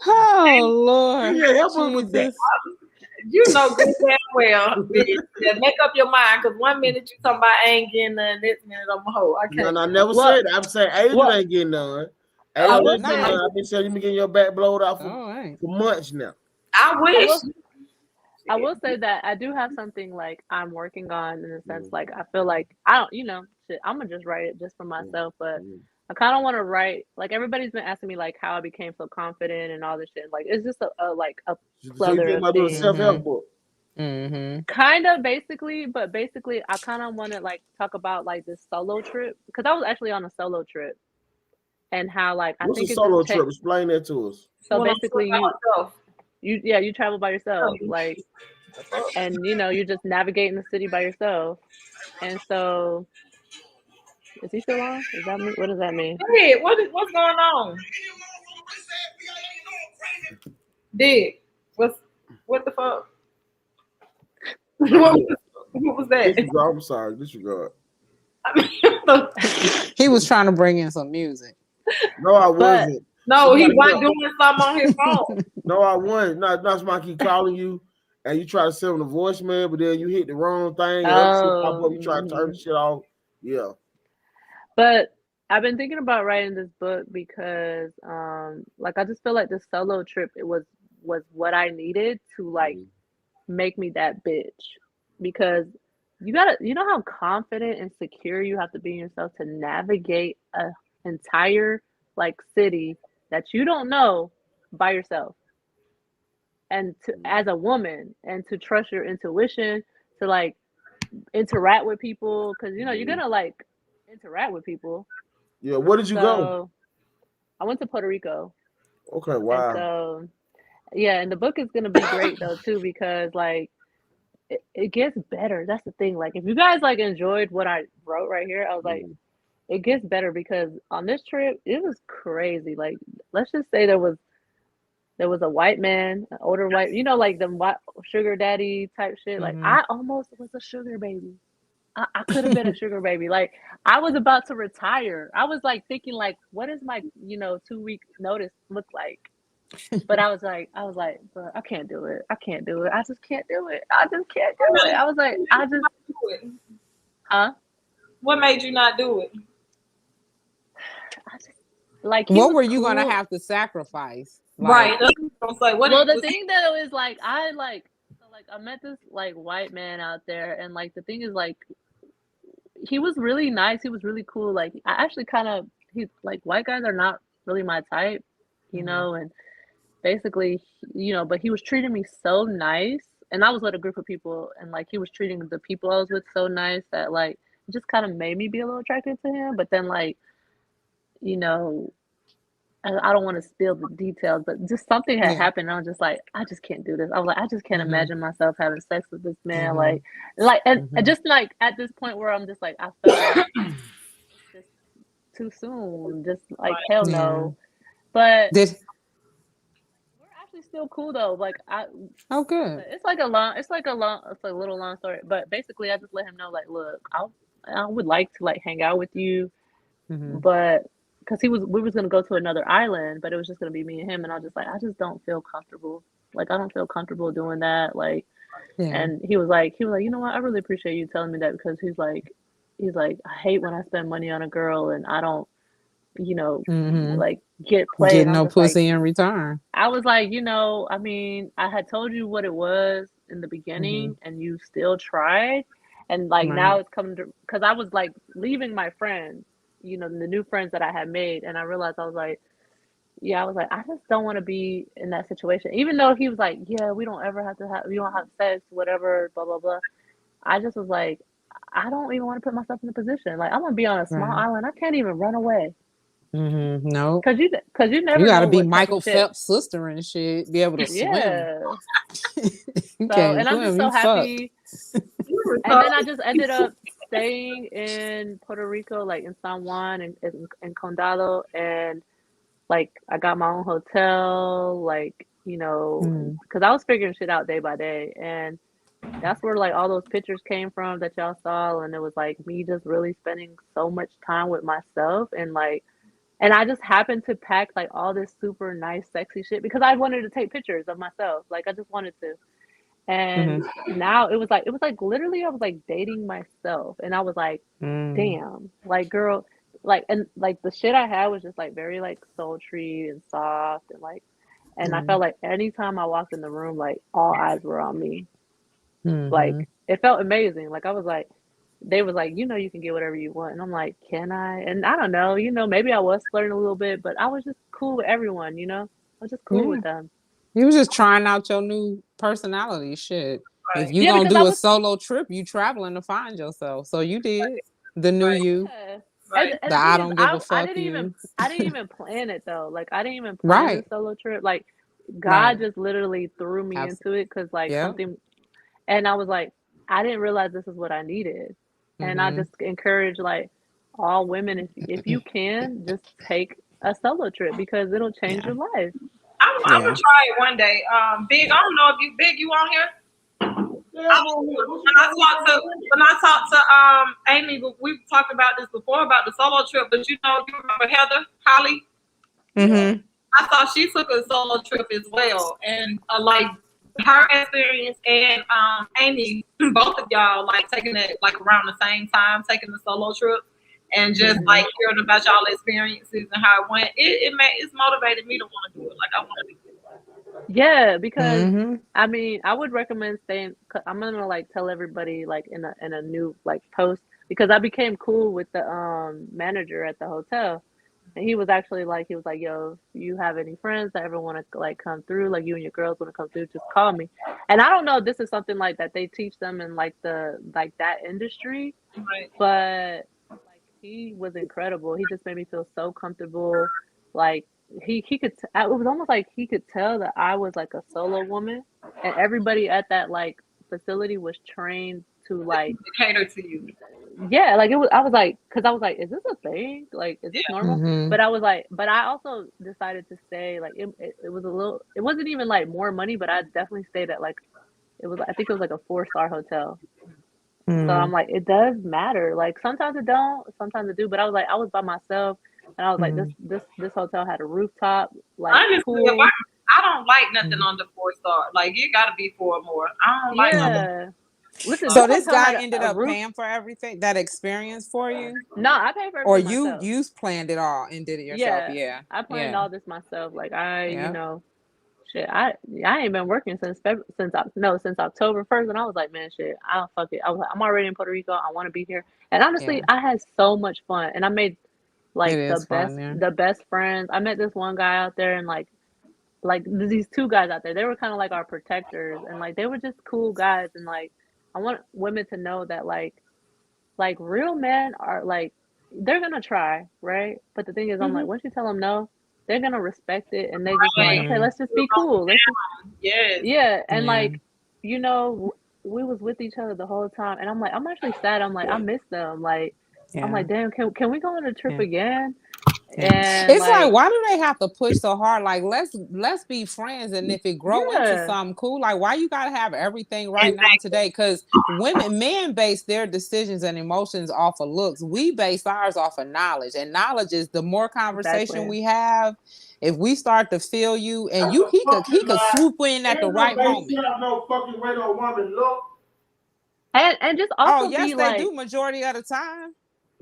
Speaker 2: Oh Lord!
Speaker 1: Yeah, help us with that.
Speaker 5: You know good damn well, bitch. Yeah, make up your mind, because one minute you talking about I ain't getting none, next minute I'm a hoe. I
Speaker 1: No,
Speaker 5: can't.
Speaker 1: I never
Speaker 3: Well,
Speaker 1: said that. I'm saying Adrian
Speaker 3: well,
Speaker 1: ain't getting none.
Speaker 3: I
Speaker 1: Adrian
Speaker 3: will
Speaker 1: ain't getting
Speaker 3: say,
Speaker 1: none. I've been saying you been getting your back blowed off for,
Speaker 2: All right.
Speaker 1: for months now.
Speaker 5: I
Speaker 3: I
Speaker 5: wish.
Speaker 3: will, I will say that I do have something like I'm working on in the sense like I feel like I don't, shit, I'm gonna just write it just for myself, but I kind of want to write like everybody's been asking me like how I became so confident and all this shit. Like it's just a like a
Speaker 1: So you
Speaker 3: plethora
Speaker 1: think
Speaker 3: of
Speaker 1: about doing a
Speaker 3: things.
Speaker 1: self-help book?
Speaker 2: Mm-hmm.
Speaker 3: Kind of basically, but basically I kind of want to like talk about like this solo trip because I was actually on a solo trip and how like I
Speaker 1: What's a
Speaker 3: think it just
Speaker 1: solo
Speaker 3: changed.
Speaker 1: trip? Explain that to us.
Speaker 3: So
Speaker 5: When I'm
Speaker 3: basically
Speaker 5: by myself.
Speaker 3: you travel by yourself like and you're just navigating the city by yourself. And so is he still on? Is that me? What does that mean?
Speaker 5: Hey, what's going on? Dig. What the fuck? What was that?
Speaker 1: Disregard. I'm sorry. Disregard.
Speaker 5: I mean,
Speaker 2: He was trying to bring in some music.
Speaker 1: No, I
Speaker 3: But
Speaker 1: wasn't.
Speaker 5: no, he
Speaker 1: Somebody
Speaker 5: wasn't
Speaker 1: kept-
Speaker 5: doing something on his phone.
Speaker 1: No, I wasn't. Not somebody keep calling you, and you try to send them a voicemail, but then you hit the wrong thing, and other shit pop up. You try to turn the shit off. Yeah.
Speaker 3: but I've been thinking about writing this book because like I just feel like this solo trip it was what I needed to like make me that bitch because you know how confident and secure you have to be in yourself to navigate a entire like city that you don't know by yourself and to as a woman and to trust your intuition to like interact with people because you're gonna like interact with people.
Speaker 1: Yeah. Where did you go?
Speaker 3: So I went to Puerto Rico
Speaker 1: Okay.
Speaker 3: and
Speaker 1: Wow.
Speaker 3: so yeah, and the book is gonna be great though too because like it gets better. That's the thing. Like if you guys like enjoyed what I wrote right here, I was like, it gets better because on this trip it was crazy. Like let's just say there was a white man, an older white, like the white sugar daddy type shit. Like I almost was a sugar baby. I could have been a sugar baby. Like I was about to retire. I was like thinking like, what does my 2 week notice look like? But I was like, bro, I can't do it. I can't do it. I just can't do it. I just can't do it. I was like, huh?
Speaker 5: What made you not do it?
Speaker 3: I just like
Speaker 2: what were you gonna have to sacrifice?
Speaker 5: Right. Like,
Speaker 3: well, the thing though is like I met this like white man out there, and like the thing is like he was really nice. He was really cool. Like I actually kind of he like white guys are not really my type, and basically, but he was treating me so nice. And I was with a group of people and like he was treating the people I was with so nice that like it just kind of made me be a little attracted to him. But then like, I don't want to spill the details, but just something had happened. And I was just like, I just can't do this. I was like, I just can't imagine myself having sex with this man. And just like at this point where I'm just like, I felt like just too soon, just like hell no. But we're actually still cool though. Like
Speaker 2: good.
Speaker 3: It's a little long story. But basically, I just let him know like, look, I would like to like hang out with you, but. Because we was gonna go to another island, but it was just gonna be me and him, and I was just like, I just don't feel comfortable. Like I don't feel comfortable doing that. Like, and he was like, you know what? I really appreciate you telling me that because he's like, I hate when I spend money on a girl and I don't, like get played.
Speaker 2: Get no pussy in return.
Speaker 3: I was like, I mean, I had told you what it was in the beginning, and you still tried, and like now it's coming to because I was like leaving my friends. The new friends that I had made, and I realized I was like, I just don't want to be in that situation. Even though he was like, yeah, we don't have sex, whatever, blah blah blah. I just was like, I don't even want to put myself in a position. Like I'm gonna be on a small island. I can't even run away.
Speaker 2: No,
Speaker 3: because you never.
Speaker 2: You gotta be Michael Phelps' sister and shit. Be able to swim.
Speaker 3: Yeah. And I'm just so happy. And then I just ended up staying in Puerto Rico, like in San Juan and in Condado, and like I got my own hotel, like because I was figuring shit out day by day, and that's where like all those pictures came from that y'all saw, and it was like me just really spending so much time with myself, and I just happened to pack like all this super nice, sexy shit because I wanted to take pictures of myself, like I just wanted to.
Speaker 4: And now it was like literally I was like dating myself, and I was like, damn, like girl, like, and like the shit I had was just like very like sultry and soft, and like, and I felt like anytime I walked in the room, like all eyes were on me. Like it felt amazing. Like I was like, they was like, you know, you can get whatever you want, and I'm like, can I? And I don't know, you know, maybe I was flirting a little bit, but I was just cool with everyone, you know, I was just cool with them.
Speaker 2: You was just trying out your new personality. Shit.
Speaker 5: Right.
Speaker 2: If you gonna do a solo trip, you traveling to find yourself. So you did the new you.
Speaker 4: Yeah.
Speaker 5: Right.
Speaker 4: And
Speaker 2: The
Speaker 4: the
Speaker 2: I
Speaker 4: thing is,
Speaker 2: don't give a
Speaker 4: I
Speaker 2: fuck you.
Speaker 4: didn't even plan it though. Like I didn't even plan the solo trip. Like God just literally threw me into it because like something, and I was like, I didn't realize this is what I needed, and I just encourage like all women, if you can, just take a solo trip because it'll change your life.
Speaker 5: I'm gonna try it one day. Big, I don't know if you on here. When I talked to Amy, we talked about this before about the solo trip, but you remember Heather Holly? I thought she took a solo trip as well, and like her experience and Amy, both of y'all like taking it like around the same time, taking the solo trip, and just like hearing about y'all experiences and how it went. It's motivated me to want to do it. Like I want to do it.
Speaker 4: Yeah, because I mean, I would recommend staying. I'm gonna like tell everybody like in a new like post, because I became cool with the manager at the hotel, and he was like, yo, if you have any friends that ever want to like come through, like you and your girls want to come through, just call me. And I don't know if this is something like that they teach them in like that industry, but like he was incredible. He just made me feel so comfortable, like. He could it was almost like he could tell that I was like a solo woman, and everybody at that like facility was trained to like
Speaker 5: cater to you.
Speaker 4: Yeah, like I was like, because I was like, is this a thing? Like, is this normal? But I was like, but I also decided to stay. Like it was a little, it wasn't even like more money, but I definitely stayed at like, I think it was like a 4-star hotel. So I'm like, it does matter. Like sometimes it don't, sometimes it do. But I was like, I was by myself. And I was like, this hotel had a rooftop, like
Speaker 5: honestly,
Speaker 4: pool.
Speaker 5: I don't like nothing under 4-star. Like it got to be 4 or more. I don't like nothing.
Speaker 4: Listen,
Speaker 2: so this guy ended up paying for everything, that experience for you?
Speaker 4: No, I paid for everything myself.
Speaker 2: Or you planned it all and did it yourself? Yeah,
Speaker 4: I planned all this myself. Like you know, shit. I ain't been working since October 1st, and I was like, man, shit, I don't fuck it. I'm already in Puerto Rico. I want to be here, and honestly, I had so much fun, and I made like the best friends. I met this one guy out there, and like these 2 guys out there. They were kind of like our protectors, and like they were just cool guys, and like I want women to know that like real men are like, they're gonna try, right? But the thing is, I'm like, once you tell them no, they're gonna respect it, and they just like, okay, let's just be cool. And like, you know, we was with each other the whole time, and I'm like, I'm actually sad. I'm like, I miss them. Like, I'm like, damn, can we go on a trip again? And
Speaker 2: it's like, why do they have to push so hard? Like, let's be friends, and if it grow into something cool, like why you gotta have everything now today? Because men base their decisions and emotions off of looks. We base ours off of knowledge, and knowledge is the more conversation we have. If we start to feel you, and he could swoop in at the right moment.
Speaker 1: No fucking way to woman look.
Speaker 4: And just also
Speaker 2: yes, they do majority of the time.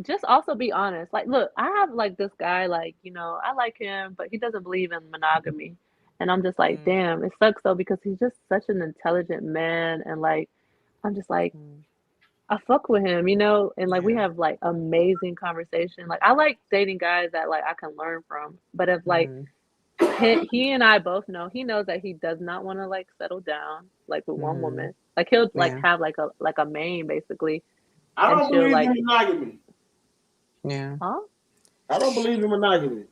Speaker 4: Just also be honest. Like, look, I have like this guy, like, you know, I like him, but he doesn't believe in monogamy. And I'm just like, damn, it sucks though, because he's just such an intelligent man. And like, I'm just like, I fuck with him, you know? And like, we have like amazing conversation. Like, I like dating guys that like I can learn from. But if like, he and I both know, he knows that he does not want to like settle down like with one woman. Like he'll like have like a main basically.
Speaker 1: I don't believe in monogamy.
Speaker 2: Yeah.
Speaker 4: Huh?
Speaker 1: I don't believe in monogamy.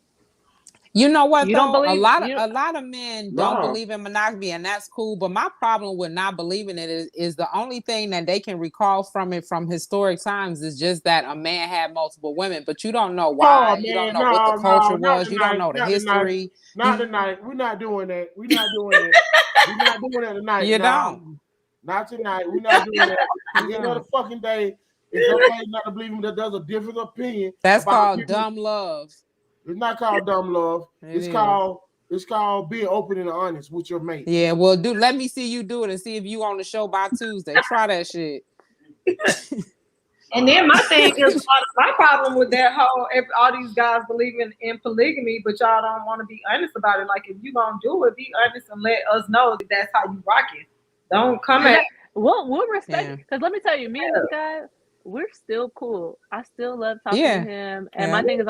Speaker 2: You know what? A lot of men don't believe in monogamy, and that's cool. But my problem with not believing it is the only thing that they can recall from it from historic times is just that a man had multiple women. But you don't know why. You don't know what the culture was. You don't know the history.
Speaker 1: Not tonight. We're not doing that. We're not doing that. We're not doing that tonight.
Speaker 2: You don't.
Speaker 1: Not tonight. We're not doing that. Another fucking day. It's okay not to believe him that there's a different opinion.
Speaker 2: That's called dumb love.
Speaker 1: It's not called dumb love. It's called It's called being open and honest with your mate.
Speaker 2: Yeah, well, let me see you do it and see if you on the show by Tuesday. Try that shit.
Speaker 5: And then my thing is my problem with that whole if all these guys believe in polygamy, but y'all don't want to be honest about it. Like if you gonna do it, be honest and let us know that that's how you rock it. Don't come at.
Speaker 4: We'll respect it. Because let me tell you, me and this guy, we're still cool. I still love talking to him. And my thing is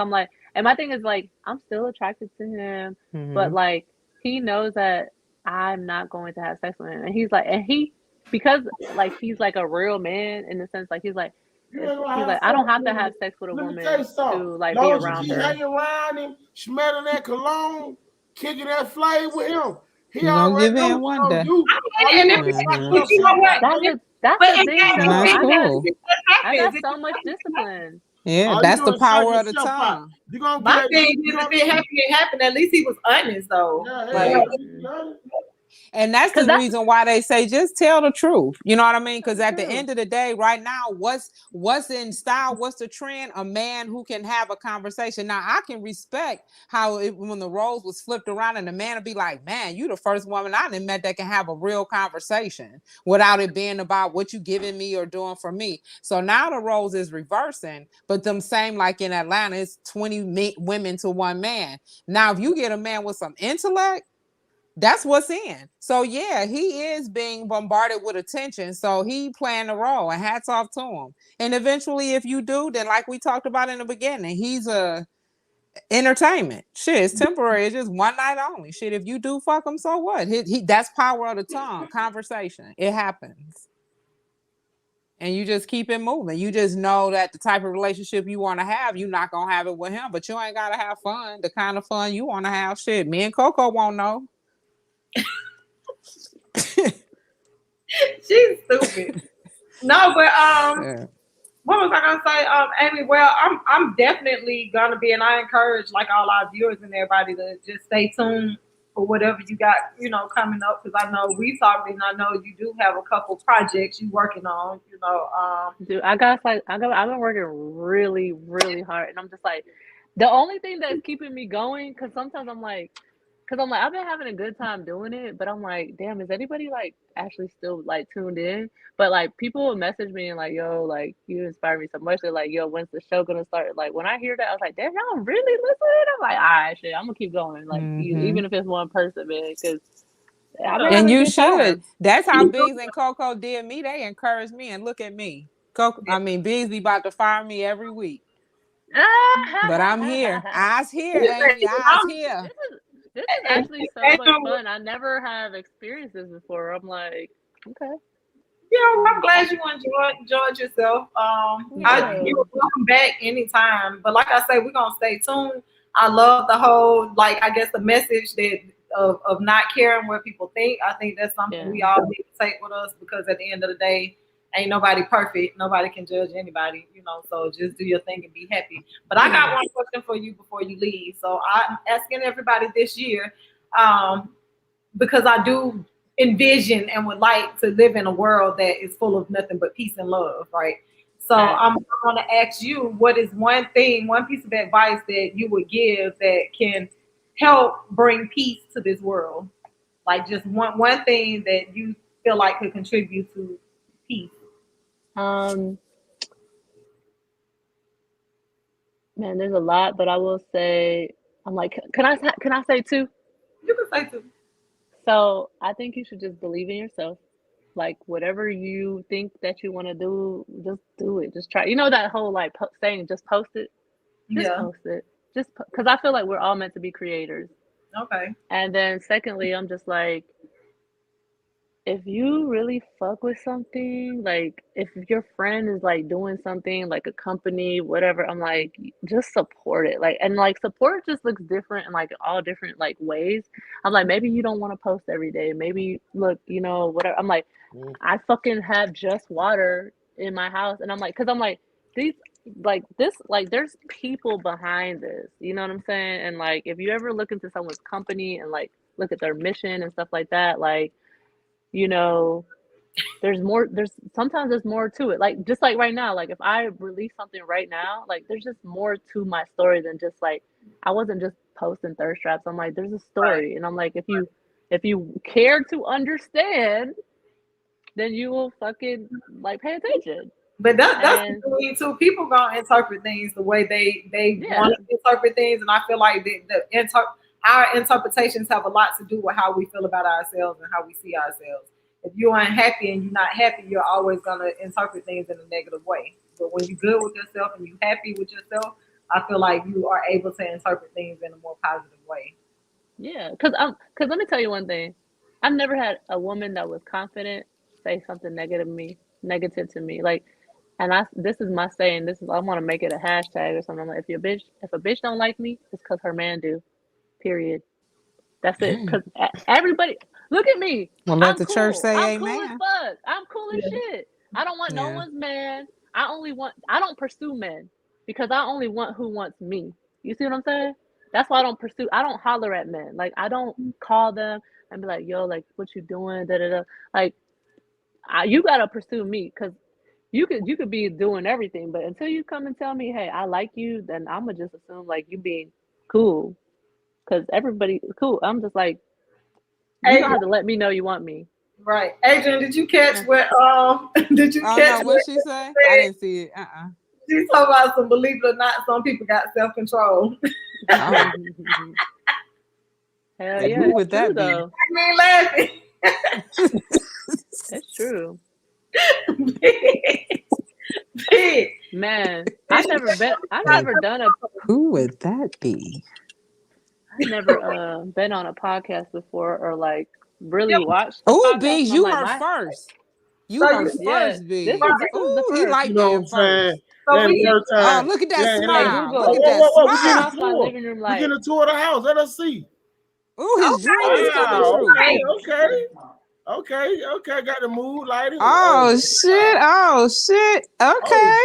Speaker 4: I'm still attracted to him. But like he knows that I'm not going to have sex with him. And he's like, because like he's like a real man in the sense like he's like I don't have to have sex with a woman to like be around her.
Speaker 1: Hanging around him, smelling that cologne, kicking that flame with him.
Speaker 2: He already give in one day.
Speaker 4: That's the thing, though. I got so much discipline.
Speaker 2: Yeah, that's the power of the tongue.
Speaker 5: My thing is, if it happened, at least he was honest, though.
Speaker 2: And that's the reason why they say just tell the truth. You know what I mean? Because at the end of the day, right now, what's in style? What's the trend? A man who can have a conversation. Now, I can respect how when the roles was flipped around and the man would be like, man, you the first woman I done met that can have a real conversation without it being about what you giving me or doing for me. So now the roles is reversing, but them same like in Atlanta, it's 20 women to one man. Now, if you get a man with some intellect, that's what's in. So yeah, he is being bombarded with attention. So he playing the role, and hats off to him. And eventually, if you do, then like we talked about in the beginning, he's a entertainment. Shit, it's temporary. It's just one night only. Shit, if you do fuck him, so what? He that's power of the tongue. Conversation. It happens. And you just keep it moving. You just know that the type of relationship you want to have, you're not gonna have it with him, but you ain't gotta have fun. The kind of fun you want to have. Shit, me and Coco won't know.
Speaker 5: She's stupid. No, but what was I gonna say? Amy, well, I'm definitely gonna be, and I encourage like all our viewers and everybody to just stay tuned for whatever you got, coming up. Because I know we talked, and I know you do have a couple projects you working on.
Speaker 4: Dude, I've been working really, really hard, and I'm just like, the only thing that's keeping me going, because sometimes I'm like, I've been having a good time doing it, but I'm like, damn, is anybody like actually still like tuned in? But like people will message me and like, yo, like you inspire me so much. They're like, yo, when's the show gonna start? Like when I hear that, I was like, damn, y'all really listening? I'm like, all right, shit, I'm gonna keep going. Like even if it's one person, man, because
Speaker 2: and you should. That's how Biggs and Coco did me. They encouraged me, and look at me. Biggs be about to fire me every week. But I'm here. Eyes here, Amy. Eyes here.
Speaker 4: This is actually so much fun. I never have experienced this before. I'm like, okay.
Speaker 5: Yeah, I'm glad you enjoyed yourself. You're welcome back anytime. But like I say, we're gonna stay tuned. I love the whole, like, I guess the message that of not caring what people think. I think that's something we all need to take with us, because at the end of the day, ain't nobody perfect. Nobody can judge anybody, so just do your thing and be happy. But I got one question for you before you leave. So I'm asking everybody this year, because I do envision and would like to live in a world that is full of nothing but peace and love, right? So I'm going to ask you, what is one piece of advice that you would give that can help bring peace to this world? Like just one thing that you feel like could contribute to peace.
Speaker 4: Man, there's a lot, but I will say, I'm like, can I say two?
Speaker 5: You can say two.
Speaker 4: So I think you should just believe in yourself. Like whatever you think that you want to do, just do it. Just try. That whole like saying, just post it. Just post it. Just because I feel like we're all meant to be creators.
Speaker 5: Okay.
Speaker 4: And then secondly, I'm just like, if you really fuck with something, like if your friend is like doing something like a company, whatever, I'm like, just support it. Like, and like support just looks different in like all different like ways. I'm like, maybe you don't want to post every day. Maybe look, whatever. I'm like, I fucking have just water in my house. And I'm like, cause I'm like, these like this, like there's people behind this, you know what I'm saying? And like, if you ever look into someone's company and like look at their mission and stuff like that, like, sometimes there's more to it. Like, just like right now, like if I release something right now, like there's just more to my story than just like, I wasn't just posting thirst traps. I'm like, there's a story, and I'm like, if you care to understand, then you will fucking like pay attention.
Speaker 5: But that's the thing too. People gonna interpret things the way they want to interpret things, and I feel like our interpretations have a lot to do with how we feel about ourselves and how we see ourselves. If you're unhappy and you're not happy, you're always gonna interpret things in a negative way. But when you're good with yourself and you're happy with yourself, I feel like you are able to interpret things in a more positive way.
Speaker 4: Yeah, because let me tell you one thing. I've never had a woman that was confident say something negative to me. Like, and this is my saying. I want to make it a hashtag or something. Like, if a bitch don't like me, it's because her man do. Period. That's it. Because everybody, look at me.
Speaker 2: Well, let the church say
Speaker 4: I'm
Speaker 2: amen.
Speaker 4: cool as fuck. I'm cool as shit. I don't want no one's man. I don't pursue men because I only want who wants me. You see what I'm saying? That's why I don't holler at men. Like, I don't call them and be like, yo, like, what you doing? Da, da, da. Like, you got to pursue me because you could be doing everything. But until you come and tell me, hey, I like you, then I'm going to just assume, like, you being cool because everybody cool. I'm just like, you don't have to let me know you want me.
Speaker 5: Right. Adrian, did you catch what did you catch
Speaker 2: what she say? I didn't see it.
Speaker 5: She's talking about some, believe it or not, some people got self-control.
Speaker 4: Hell yeah.
Speaker 2: Who would that be?
Speaker 5: I mean, laughing.
Speaker 4: It's true.
Speaker 5: Big.
Speaker 4: Man, I've never done a
Speaker 2: Who would that be?
Speaker 4: I've never been on a podcast before or like really watched.
Speaker 2: Oh, Biggs, you heard first. You heard first, Biggs.
Speaker 4: Oh,
Speaker 2: he like that first.
Speaker 1: Oh,
Speaker 2: look at that smile.
Speaker 1: Look
Speaker 2: at that
Speaker 1: smile. We getting a tour of the house. Let us see.
Speaker 2: Oh, his dream is coming true.
Speaker 1: Okay. Got the mood lighting.
Speaker 2: Oh shit. Okay.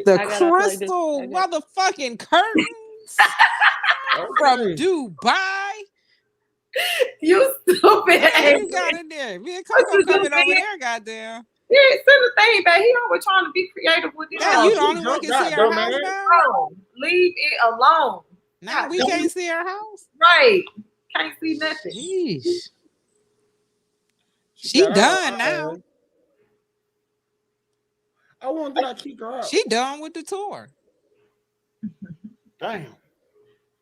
Speaker 2: The crystal motherfucking curtains from Dubai.
Speaker 5: You stupid.
Speaker 2: You got in there. Me and Coco coming over there, goddamn.
Speaker 5: He ain't send the thing back. He always trying to be creative with this.
Speaker 2: Yeah, you the only one can see our house now.
Speaker 5: Leave it alone.
Speaker 2: Now we can't see our house.
Speaker 5: Right. Can't see nothing.
Speaker 2: Jeez. She done now.
Speaker 1: I want that I kick her out.
Speaker 2: She done with the tour.
Speaker 1: Damn.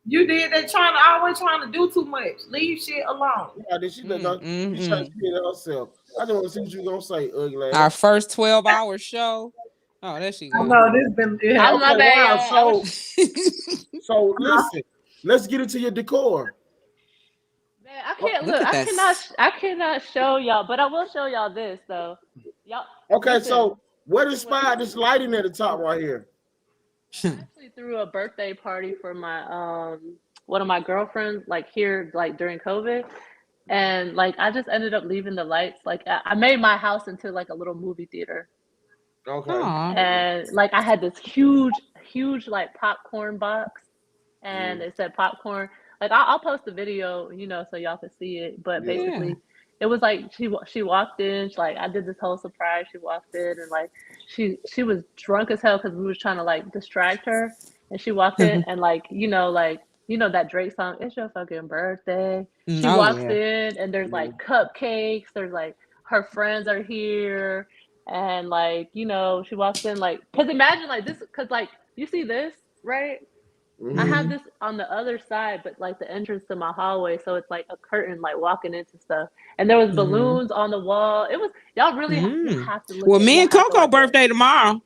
Speaker 5: You did that always trying to do too much. Leave shit alone.
Speaker 1: Yeah, she trying to get it herself. I just want to see what you gonna say, ugly.
Speaker 2: Our first 12-hour show. Oh, there she goes.
Speaker 5: No, this been
Speaker 4: my bad.
Speaker 1: So listen, let's get into your decor.
Speaker 4: Man, I can't look. I cannot show y'all, but I will show y'all this though. Y'all.
Speaker 1: Okay, listen. So what inspired this lighting at the top right here?
Speaker 4: I actually threw a birthday party for my one of my girlfriends, like here, like during COVID, and like I just ended up leaving the lights. Like I made my house into like a little movie theater.
Speaker 1: Okay.
Speaker 2: Aww.
Speaker 4: And like I had this huge like popcorn box, and it said popcorn. Like I'll post the video, so y'all can see it. But basically, it was like she walked in. Like I did this whole surprise. She walked in and like she was drunk as hell because we was trying to like distract her. And she walked in and like that Drake song, "It's Your Fucking Birthday." She walks in and there's like cupcakes. There's like her friends are here. And like, she walks in like, cause imagine like this, cause like you see this, right? I have this on the other side, but like the entrance to my hallway, so it's like a curtain, like walking into stuff. And there was balloons on the wall. It was y'all really have to look.
Speaker 2: Well, me and Coco birthday tomorrow.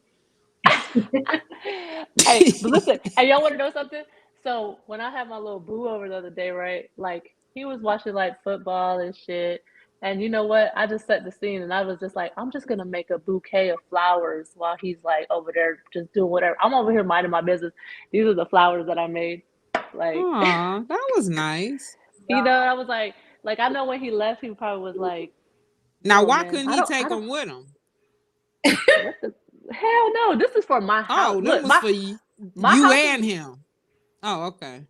Speaker 4: Hey, but listen, hey, y'all want to know something? So when I had my little boo over the other day, right? Like he was watching like football and shit. And you know what? I just set the scene and I was just like, I'm just going to make a bouquet of flowers while he's like over there just doing whatever. I'm over here minding my business. These are the flowers that I made. Like,
Speaker 2: aww, that was nice.
Speaker 4: I was like I know when he left, he probably was like,
Speaker 2: now, why couldn't he take them with him?
Speaker 4: Hell no. This is for my house.
Speaker 2: Oh, this was for you and him. Oh, okay.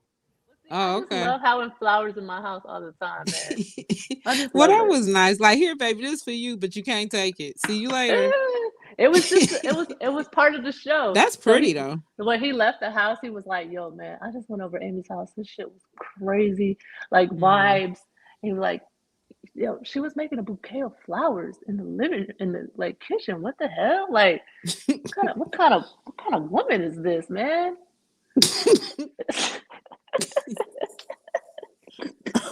Speaker 2: Oh, okay.
Speaker 4: I love having flowers in my house all the time, man.
Speaker 2: Well, that was nice. Like, here, baby, this is for you, but you can't take it. See you later.
Speaker 4: It was just it was part of the show.
Speaker 2: That's pretty though.
Speaker 4: When he left the house, he was like, "Yo, man, I just went over Amy's house. This shit was crazy, like vibes." He was like, "Yo, she was making a bouquet of flowers in the like kitchen. What the hell? Like, what kind of woman is this, man?"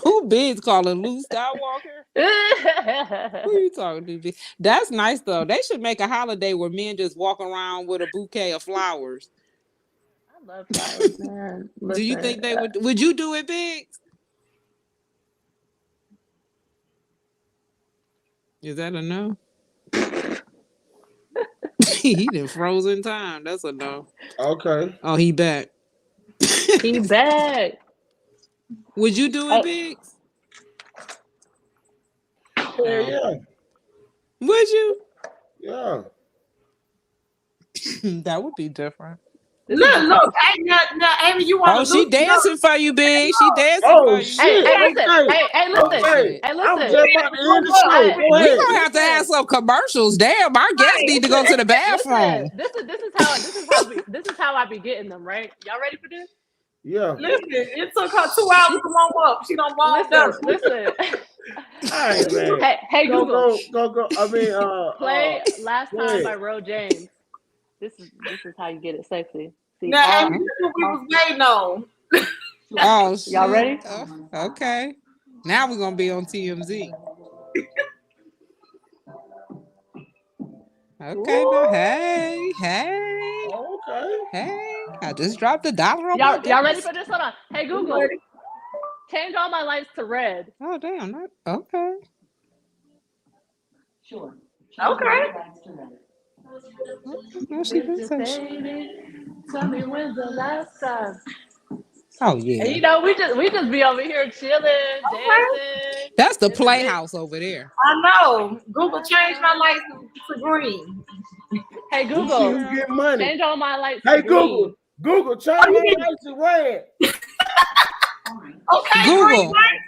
Speaker 2: Who Biggs calling Luke Skywalker? Who you talking to, Biggs? That's nice though. They should make a holiday where men just walk around with a bouquet of flowers.
Speaker 4: I love flowers, man. Listen,
Speaker 2: do you think they would? Would you do it, Biggs? Is that a no? He done frozen time. That's a no.
Speaker 1: Okay.
Speaker 2: Oh, he back.
Speaker 4: He back.
Speaker 2: Would you do it, Biggs?
Speaker 1: Yeah.
Speaker 2: Would you?
Speaker 1: Yeah.
Speaker 2: That would be different.
Speaker 5: Look, now, Amy, you want to?
Speaker 2: Oh, she dancing for you, Big. She dancing for you.
Speaker 1: Shit.
Speaker 4: Hey, listen. Hey, listen.
Speaker 1: Hey,
Speaker 4: Hey,
Speaker 1: I was
Speaker 4: listen.
Speaker 1: just about to end the show. Go
Speaker 2: We
Speaker 1: ahead.
Speaker 2: gonna have to have some commercials. Damn, our guests need to go to the bathroom.
Speaker 4: Listen, this is how I be getting them, right? Y'all ready for this?
Speaker 1: Yeah.
Speaker 5: Listen, it took her 2 hours to warm up. She don't warm up.
Speaker 4: Listen.
Speaker 1: All right, man.
Speaker 4: Hey, Google.
Speaker 1: Go. I mean,
Speaker 4: Play Last Time
Speaker 1: ahead.
Speaker 4: by Ro James. This is how you get it sexy. See,
Speaker 5: Now, Amy, this is what we was waiting on.
Speaker 2: Oh, shit.
Speaker 4: Y'all ready?
Speaker 2: Oh, okay. Now we're gonna be on TMZ. Okay, now, hey.
Speaker 1: Okay.
Speaker 2: I just dropped $1 on
Speaker 4: Y'all ready for this? Hold on. Hey, Google. Change all my lights to red.
Speaker 2: Oh, damn. Okay.
Speaker 6: Sure.
Speaker 5: Okay.
Speaker 2: No, she didn't say shit.
Speaker 4: Baby, tell me when's the last time.
Speaker 2: Oh, yeah.
Speaker 4: And you know, we just be over here chilling, dancing.
Speaker 2: That's the Playhouse over there.
Speaker 5: I know. Google changed my lights to green.
Speaker 4: Hey, Google.
Speaker 1: You get money.
Speaker 4: Change all my lights
Speaker 1: Hey,
Speaker 4: to green.
Speaker 1: Google, change my lights to red.
Speaker 5: Okay,
Speaker 2: Google.
Speaker 5: green light.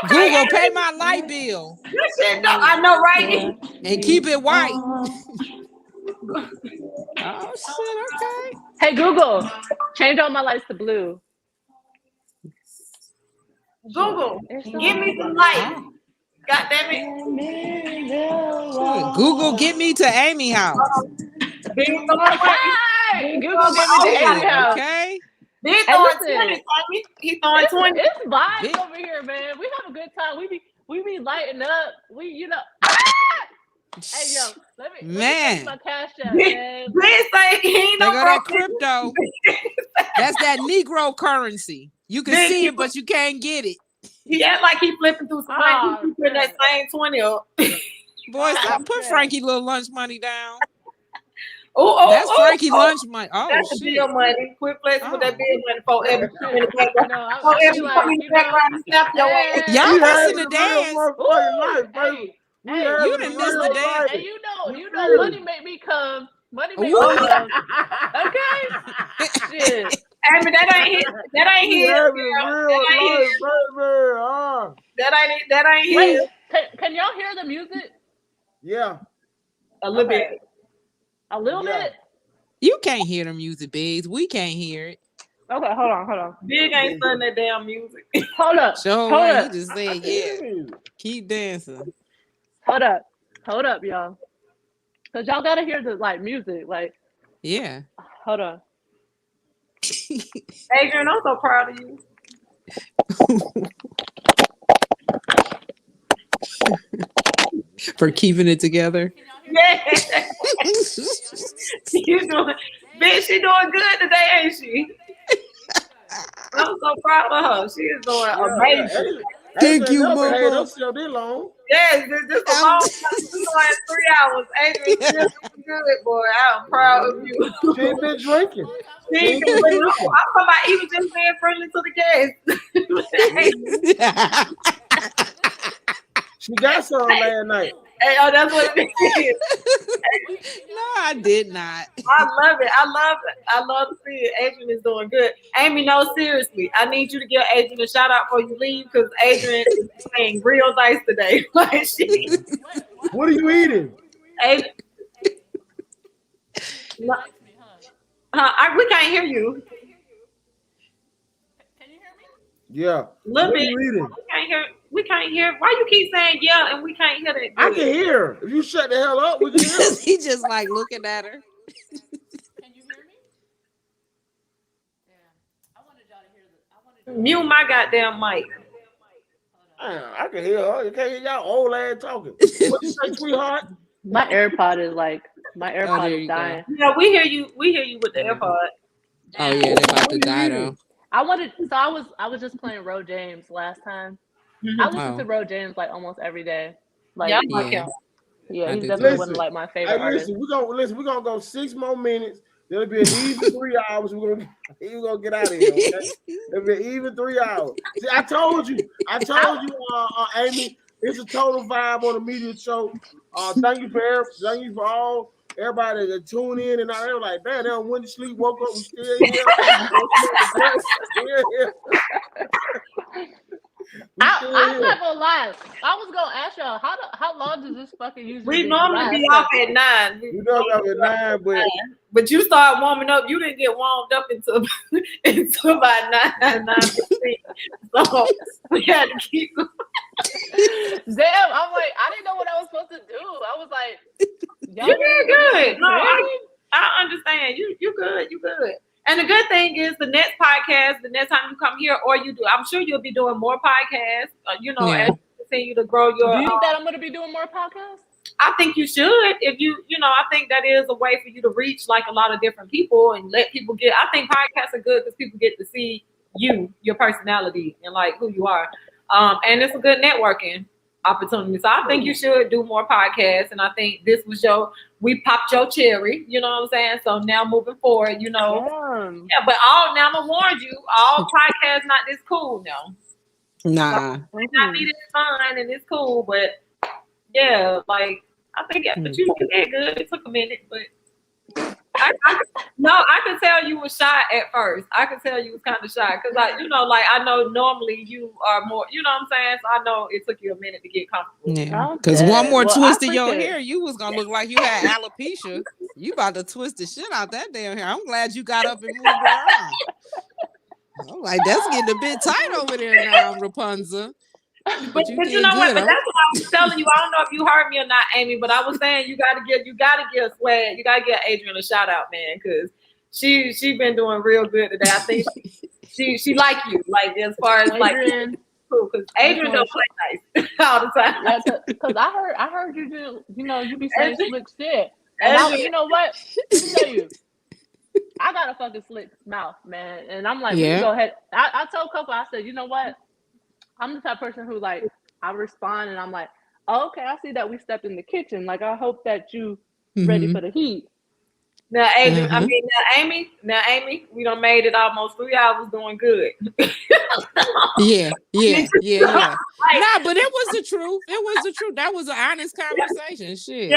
Speaker 5: Okay,
Speaker 2: Google,
Speaker 5: Amy.
Speaker 2: pay my light bill
Speaker 5: This shit, I know, right?
Speaker 2: and keep it white. Oh, shit, okay.
Speaker 4: Hey, Google. Change all my lights to blue.
Speaker 5: Google, give me some light. God damn it.
Speaker 2: Google, get me to Amy house.
Speaker 5: Big throwing
Speaker 4: Hey, Google, give me the Amy house.
Speaker 2: Okay.
Speaker 5: Big
Speaker 4: Hey,
Speaker 5: throwing
Speaker 4: listen.
Speaker 5: 20, Amy. He throwing 20.
Speaker 4: It's vibes
Speaker 2: Big-
Speaker 4: over here, man. We have a good time. We be lighting up. Hey, yo, let me
Speaker 2: Man.
Speaker 4: check my cash app,
Speaker 5: Big
Speaker 4: man.
Speaker 5: say he ain't
Speaker 2: They
Speaker 5: no
Speaker 2: go that
Speaker 5: broke.
Speaker 2: crypto. That's that Negro currency. You can
Speaker 5: Big,
Speaker 2: see it, but you can't get it.
Speaker 5: He act like he flipping through some money. He putting that same 20 up.
Speaker 2: Boy, stop. Put Frankie little lunch money down.
Speaker 5: Oh,
Speaker 2: That's Frankie lunch money. Oh,
Speaker 5: that's the
Speaker 2: shit.
Speaker 5: bill money. Quit flexing with that bill money for every
Speaker 4: No,
Speaker 5: for
Speaker 4: I
Speaker 5: every
Speaker 4: feel
Speaker 5: come in
Speaker 4: like,
Speaker 5: the background and snap your ass.
Speaker 2: Y'all
Speaker 1: We
Speaker 2: missing
Speaker 1: having
Speaker 2: the
Speaker 1: a real
Speaker 2: dance.
Speaker 1: motherfucking life, baby. We
Speaker 4: Hey,
Speaker 1: having
Speaker 2: you
Speaker 1: a
Speaker 2: done missed
Speaker 1: real
Speaker 2: the dance.
Speaker 1: life.
Speaker 4: and you know,
Speaker 1: Really?
Speaker 4: money make me come. Money make me
Speaker 2: What?
Speaker 4: come. Okay? Shit.
Speaker 5: I mean, that ain't his. That ain't
Speaker 1: We
Speaker 5: his.
Speaker 1: having
Speaker 5: girl.
Speaker 1: a real
Speaker 5: That ain't
Speaker 1: life,
Speaker 5: his.
Speaker 1: baby.
Speaker 5: That ain't his.
Speaker 4: Wait, can y'all hear the music?
Speaker 1: Yeah.
Speaker 5: A little
Speaker 4: Okay.
Speaker 5: bit.
Speaker 4: A little
Speaker 1: Yeah.
Speaker 4: bit?
Speaker 2: You can't hear the music, Biggs. We can't hear it.
Speaker 4: Okay, hold on.
Speaker 5: Big ain't studying that damn music.
Speaker 4: Hold up.
Speaker 2: Show
Speaker 4: Hold
Speaker 2: away.
Speaker 4: up.
Speaker 2: He just said, yeah. Keep dancing.
Speaker 4: Hold up, y'all. Cause y'all gotta hear the music. Like,
Speaker 2: Yeah.
Speaker 4: hold on.
Speaker 5: Adrian, I'm so proud of you.
Speaker 2: For keeping it together.
Speaker 5: Yeah. You doing, bitch, she doing good today, ain't she? I'm so proud of her. She is doing amazing.
Speaker 2: Thank you,
Speaker 1: Mama. Hey,
Speaker 2: Mama.
Speaker 1: don't see this long.
Speaker 5: Yes, this a long time. She's doing 3 hours. Adrian, you're doing good, boy. I'm proud of you.
Speaker 1: She ain't been drinking.
Speaker 5: She ain't been drinking. I'm talking about even just being friendly to the guests.
Speaker 1: She got some last night.
Speaker 5: Hey, oh, that's what it is.
Speaker 2: No, I did not.
Speaker 5: I love it. I love to see it. Adrian is doing good. Amy, no, seriously. I need you to give Adrian a shout out before you leave because Adrian is playing real nice today. Like
Speaker 1: What are you eating?
Speaker 5: Adrian,
Speaker 4: You liked me, huh?
Speaker 5: We can't hear you.
Speaker 4: Can you hear me?
Speaker 1: Yeah.
Speaker 5: A little
Speaker 1: What are
Speaker 5: bit.
Speaker 1: you reading?
Speaker 5: We can't hear. We can't hear. Why you keep saying yeah and we can't hear that?
Speaker 1: I
Speaker 5: Good?
Speaker 1: can hear. If you shut the hell up, we can hear.
Speaker 2: He just like looking at her.
Speaker 4: Can you hear me? Yeah. I wanted y'all to hear the.
Speaker 5: Mute my goddamn mic.
Speaker 1: I can hear her. You can't hear y'all old ass talking. What you say, sweetheart?
Speaker 4: My AirPod is like
Speaker 2: there
Speaker 4: is
Speaker 2: you go.
Speaker 4: dying.
Speaker 5: Yeah, we hear you. We hear you with the AirPod.
Speaker 2: Oh yeah, they about
Speaker 1: What
Speaker 2: to
Speaker 1: are you
Speaker 2: die
Speaker 1: reading?
Speaker 2: though.
Speaker 4: I was just playing Ro James last time. I listen
Speaker 2: Oh.
Speaker 4: to Ro James like almost every day. Like
Speaker 5: Yeah, I like
Speaker 2: Yeah.
Speaker 5: him.
Speaker 4: yeah,
Speaker 2: I
Speaker 4: he's
Speaker 2: do
Speaker 4: definitely
Speaker 2: too.
Speaker 4: one of like my favorite
Speaker 1: Hey,
Speaker 4: artists.
Speaker 1: listen, we're gonna go 6 more minutes. There'll be an even 3 hours. We're gonna get out of here. Okay? There'll be an even 3 hours. See, I told you, Amy, it's a total vibe on the media show. Thank you for all everybody that tune in and they were like, man, they went to sleep, woke up, we still here.
Speaker 4: I'm not gonna lie. I was gonna ask y'all how long does this fucking usually
Speaker 5: We normally
Speaker 4: last?
Speaker 5: be off at 9.
Speaker 1: We know y'all at 9,
Speaker 5: but you started warming up. You didn't get warmed up until about 9:15. So we had to keep going.
Speaker 4: Damn, I'm like, I didn't know what I was supposed to do. I was like, y'all
Speaker 5: You did good. No,
Speaker 4: really?
Speaker 5: I understand. You good. You good. And the good thing is the next podcast, the next time you come here, or you do, I'm sure you'll be doing more podcasts. As you continue to grow your.
Speaker 4: Do you think that I'm going to be doing more podcasts?
Speaker 5: I think you should. If I think that is a way for you to reach like a lot of different people and let people get. I think podcasts are good because people get to see you, your personality, and like who you are. And it's a good networking opportunity. So I think you should do more podcasts. And I think this was we popped your cherry, you know what I'm saying? So now moving forward, but I'm gonna warn you, all podcasts not this cool now.
Speaker 2: Nah.
Speaker 5: It not be this fun and it's cool, but yeah, like I think but you did good. It took a minute, but I could tell you was shy at first. I could tell you was kind of shy because I know normally you are more, you know what I'm saying? So I know it took you a minute to get comfortable.
Speaker 2: Yeah, because one more twist of your hair, you was gonna look like you had alopecia. You about to twist the shit out that damn hair. I'm glad you got up and moved around. I'm like, that's getting a bit tight over there now, Rapunzel.
Speaker 5: But you know what? But that's what I was telling you. I don't know if you heard me or not, Amy. But I was saying you gotta give Swag, you gotta give Adrian a shout out, man, because she been doing real good today. I think she like you, like as far as
Speaker 4: Adrian,
Speaker 5: like cool, because Adrian don't play nice all the time.
Speaker 4: Yeah, because I heard you do. You be saying slick shit, and you know what? Let me tell you. I got a fucking slick mouth, man, and I'm like, go ahead. I told Coco, I said, you know what? I'm the type of person who like I respond and I'm like, oh, okay, I see that we stepped in the kitchen. Like I hope that you ready for the heat.
Speaker 5: Now, Adrian, Amy, we done made it almost 3 hours doing good.
Speaker 2: Yeah. Nah, but it was the truth. That was an honest conversation. Shit.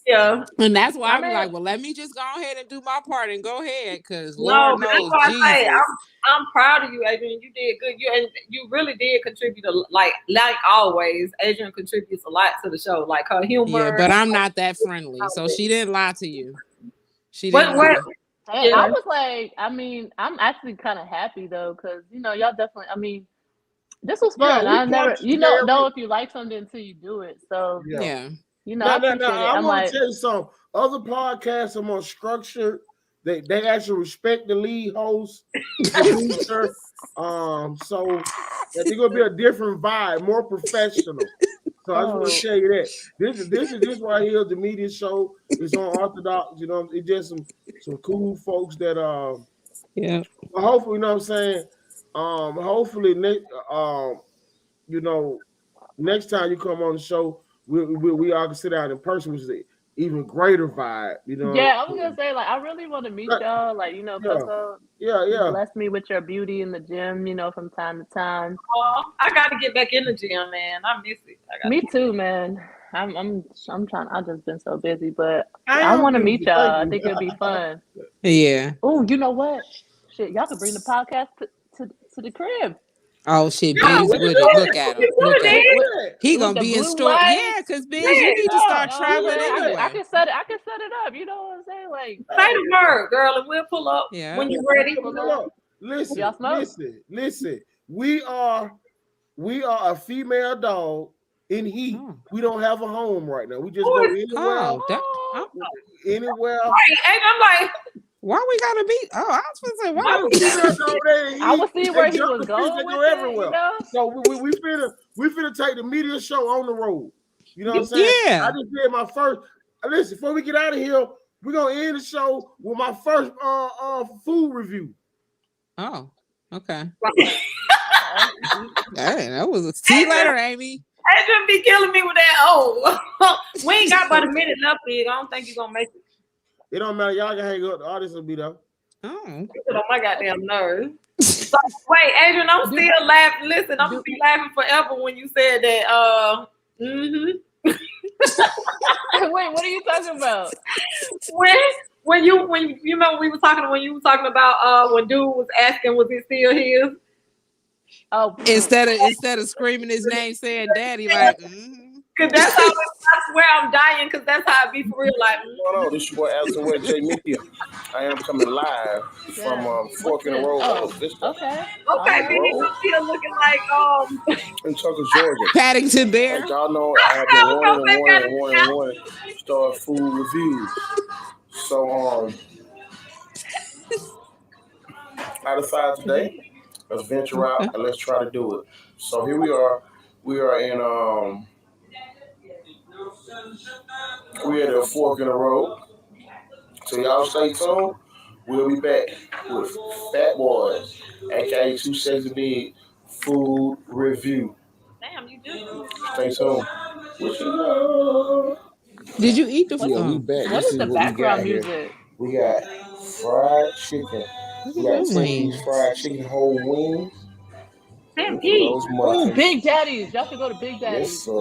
Speaker 5: Yeah.
Speaker 2: And that's why I'm like, well, let me just go ahead and do my part and go ahead, because Lord knows, Jesus.
Speaker 5: I'm proud of you, Adrian. You did good. You really did contribute like always. Adrian contributes a lot to the show, like her humor.
Speaker 2: Yeah, but I'm not that friendly, so she didn't lie to you. She didn't lie.
Speaker 4: I was like, I mean, I'm actually kind of happy though, because y'all definitely. I mean, this was fun. I never, know if you like something until you do it. So
Speaker 2: yeah.
Speaker 1: I want to tell you something. Other podcasts are more structured. They actually respect the lead host, producer. So they're gonna be a different vibe, more professional. So I just want to tell you that this right here, the media show is unorthodox. It's just some cool folks that hopefully, you know what I'm saying. Hopefully next time you come on the show, we all can sit down in person, which is an even greater vibe,
Speaker 4: Yeah, I was gonna say, like, I really want to meet y'all, like, Coco.
Speaker 1: Yeah.
Speaker 4: Bless me with your beauty in the gym, from time to time.
Speaker 5: Oh, I got to get back in the gym, man. I miss it.
Speaker 4: Me too, man. I'm trying. I've just been so busy, but I want to meet y'all. I think it'll be fun.
Speaker 2: Yeah.
Speaker 4: Oh, you know what? Shit, y'all could bring the podcast to the crib.
Speaker 2: Oh shit,
Speaker 5: Yeah,
Speaker 2: Beans
Speaker 1: What
Speaker 2: with it. Look at him.
Speaker 5: you
Speaker 2: Look
Speaker 5: would
Speaker 2: at him.
Speaker 5: have.
Speaker 2: He
Speaker 4: With
Speaker 2: gonna
Speaker 4: the
Speaker 2: be in
Speaker 4: blue
Speaker 2: store.
Speaker 4: lights.
Speaker 2: Yeah, because Beans, you need to start traveling
Speaker 4: Okay. I
Speaker 2: anyway.
Speaker 4: can set it. I can set it up. You know what I'm saying? Like,
Speaker 5: Say the word, girl, and we'll pull up
Speaker 2: Yeah.
Speaker 5: when you're ready.
Speaker 4: pull up.
Speaker 1: Listen,
Speaker 4: Y'all smoke?
Speaker 1: listen. We are a female dog in heat.
Speaker 2: Oh,
Speaker 1: We don't have a home right now. We just
Speaker 5: Who
Speaker 1: go
Speaker 5: is-
Speaker 1: anywhere,
Speaker 2: oh.
Speaker 1: anywhere.
Speaker 5: Right, and I'm like,
Speaker 2: Why we gotta be? Oh, I was gonna say,
Speaker 1: No,
Speaker 2: why we
Speaker 1: female
Speaker 2: gotta?
Speaker 1: dog, they in
Speaker 4: I
Speaker 1: heat.
Speaker 4: was seeing
Speaker 1: They
Speaker 4: where he
Speaker 1: jump
Speaker 4: was
Speaker 1: the fish,
Speaker 4: going
Speaker 1: they
Speaker 4: with
Speaker 1: go
Speaker 4: it.
Speaker 1: everywhere.
Speaker 4: You know?
Speaker 1: So we finna take the media show on the road. You know what I'm saying? I
Speaker 2: Yeah.
Speaker 1: just did my first. Listen, before we get out of here, we're gonna end the show with my first food review.
Speaker 2: Oh, okay.
Speaker 4: Okay.
Speaker 2: Dang, that was a see you later, Amy.
Speaker 5: Adrian be killing me with that. Oh, we ain't got but a minute left, big. I don't think you're gonna make it.
Speaker 1: It don't matter. Y'all can hang up. The audience will be there.
Speaker 2: Oh.
Speaker 5: You put on my goddamn nerves. So, wait, Adrian, I'm still laughing. Listen, I'm gonna be laughing forever when you said that.
Speaker 4: Wait, what are you talking about?
Speaker 5: When you remember we were talking when you were talking about when dude was asking was it still his?
Speaker 4: Oh,
Speaker 2: Instead of screaming his name, saying "Daddy," like.
Speaker 5: Cause that's how I swear I'm dying. Cause that's how it be for real. Like,
Speaker 6: What's going on? This is your boy Alison West J Media. I am coming live from Fork in the Road.
Speaker 4: Oh,
Speaker 6: This stuff.
Speaker 4: okay.
Speaker 5: okay,
Speaker 4: All
Speaker 5: big,
Speaker 4: right.
Speaker 5: I'm still looking like
Speaker 6: In Tucker, Georgia.
Speaker 2: Paddington Bear.
Speaker 6: Like y'all know, I have been wanting to start food reviews. So I decided today, let's venture out and let's try to do it. So here we are. We are in we're at a Fork in the Road. So y'all stay tuned. We'll be back with Fat Boys, aka Two Sexy Big Food Review.
Speaker 5: damn, you do.
Speaker 6: Stay tuned. What you know?
Speaker 2: Did you eat the?
Speaker 6: Yeah, we back.
Speaker 4: What
Speaker 6: This
Speaker 4: is
Speaker 6: is
Speaker 4: the
Speaker 6: what we got
Speaker 4: background
Speaker 6: here.
Speaker 4: music?
Speaker 6: We got fried chicken.
Speaker 2: Look
Speaker 6: We
Speaker 2: at
Speaker 6: got
Speaker 2: them
Speaker 6: 10-piece
Speaker 2: wings.
Speaker 6: fried chicken whole wings.
Speaker 5: Damn,
Speaker 6: With
Speaker 5: Pete.
Speaker 6: those
Speaker 4: Oh,
Speaker 6: muffins.
Speaker 4: Big Daddy's. Y'all should go to Big
Speaker 6: Yes,
Speaker 4: Daddy's
Speaker 6: sir.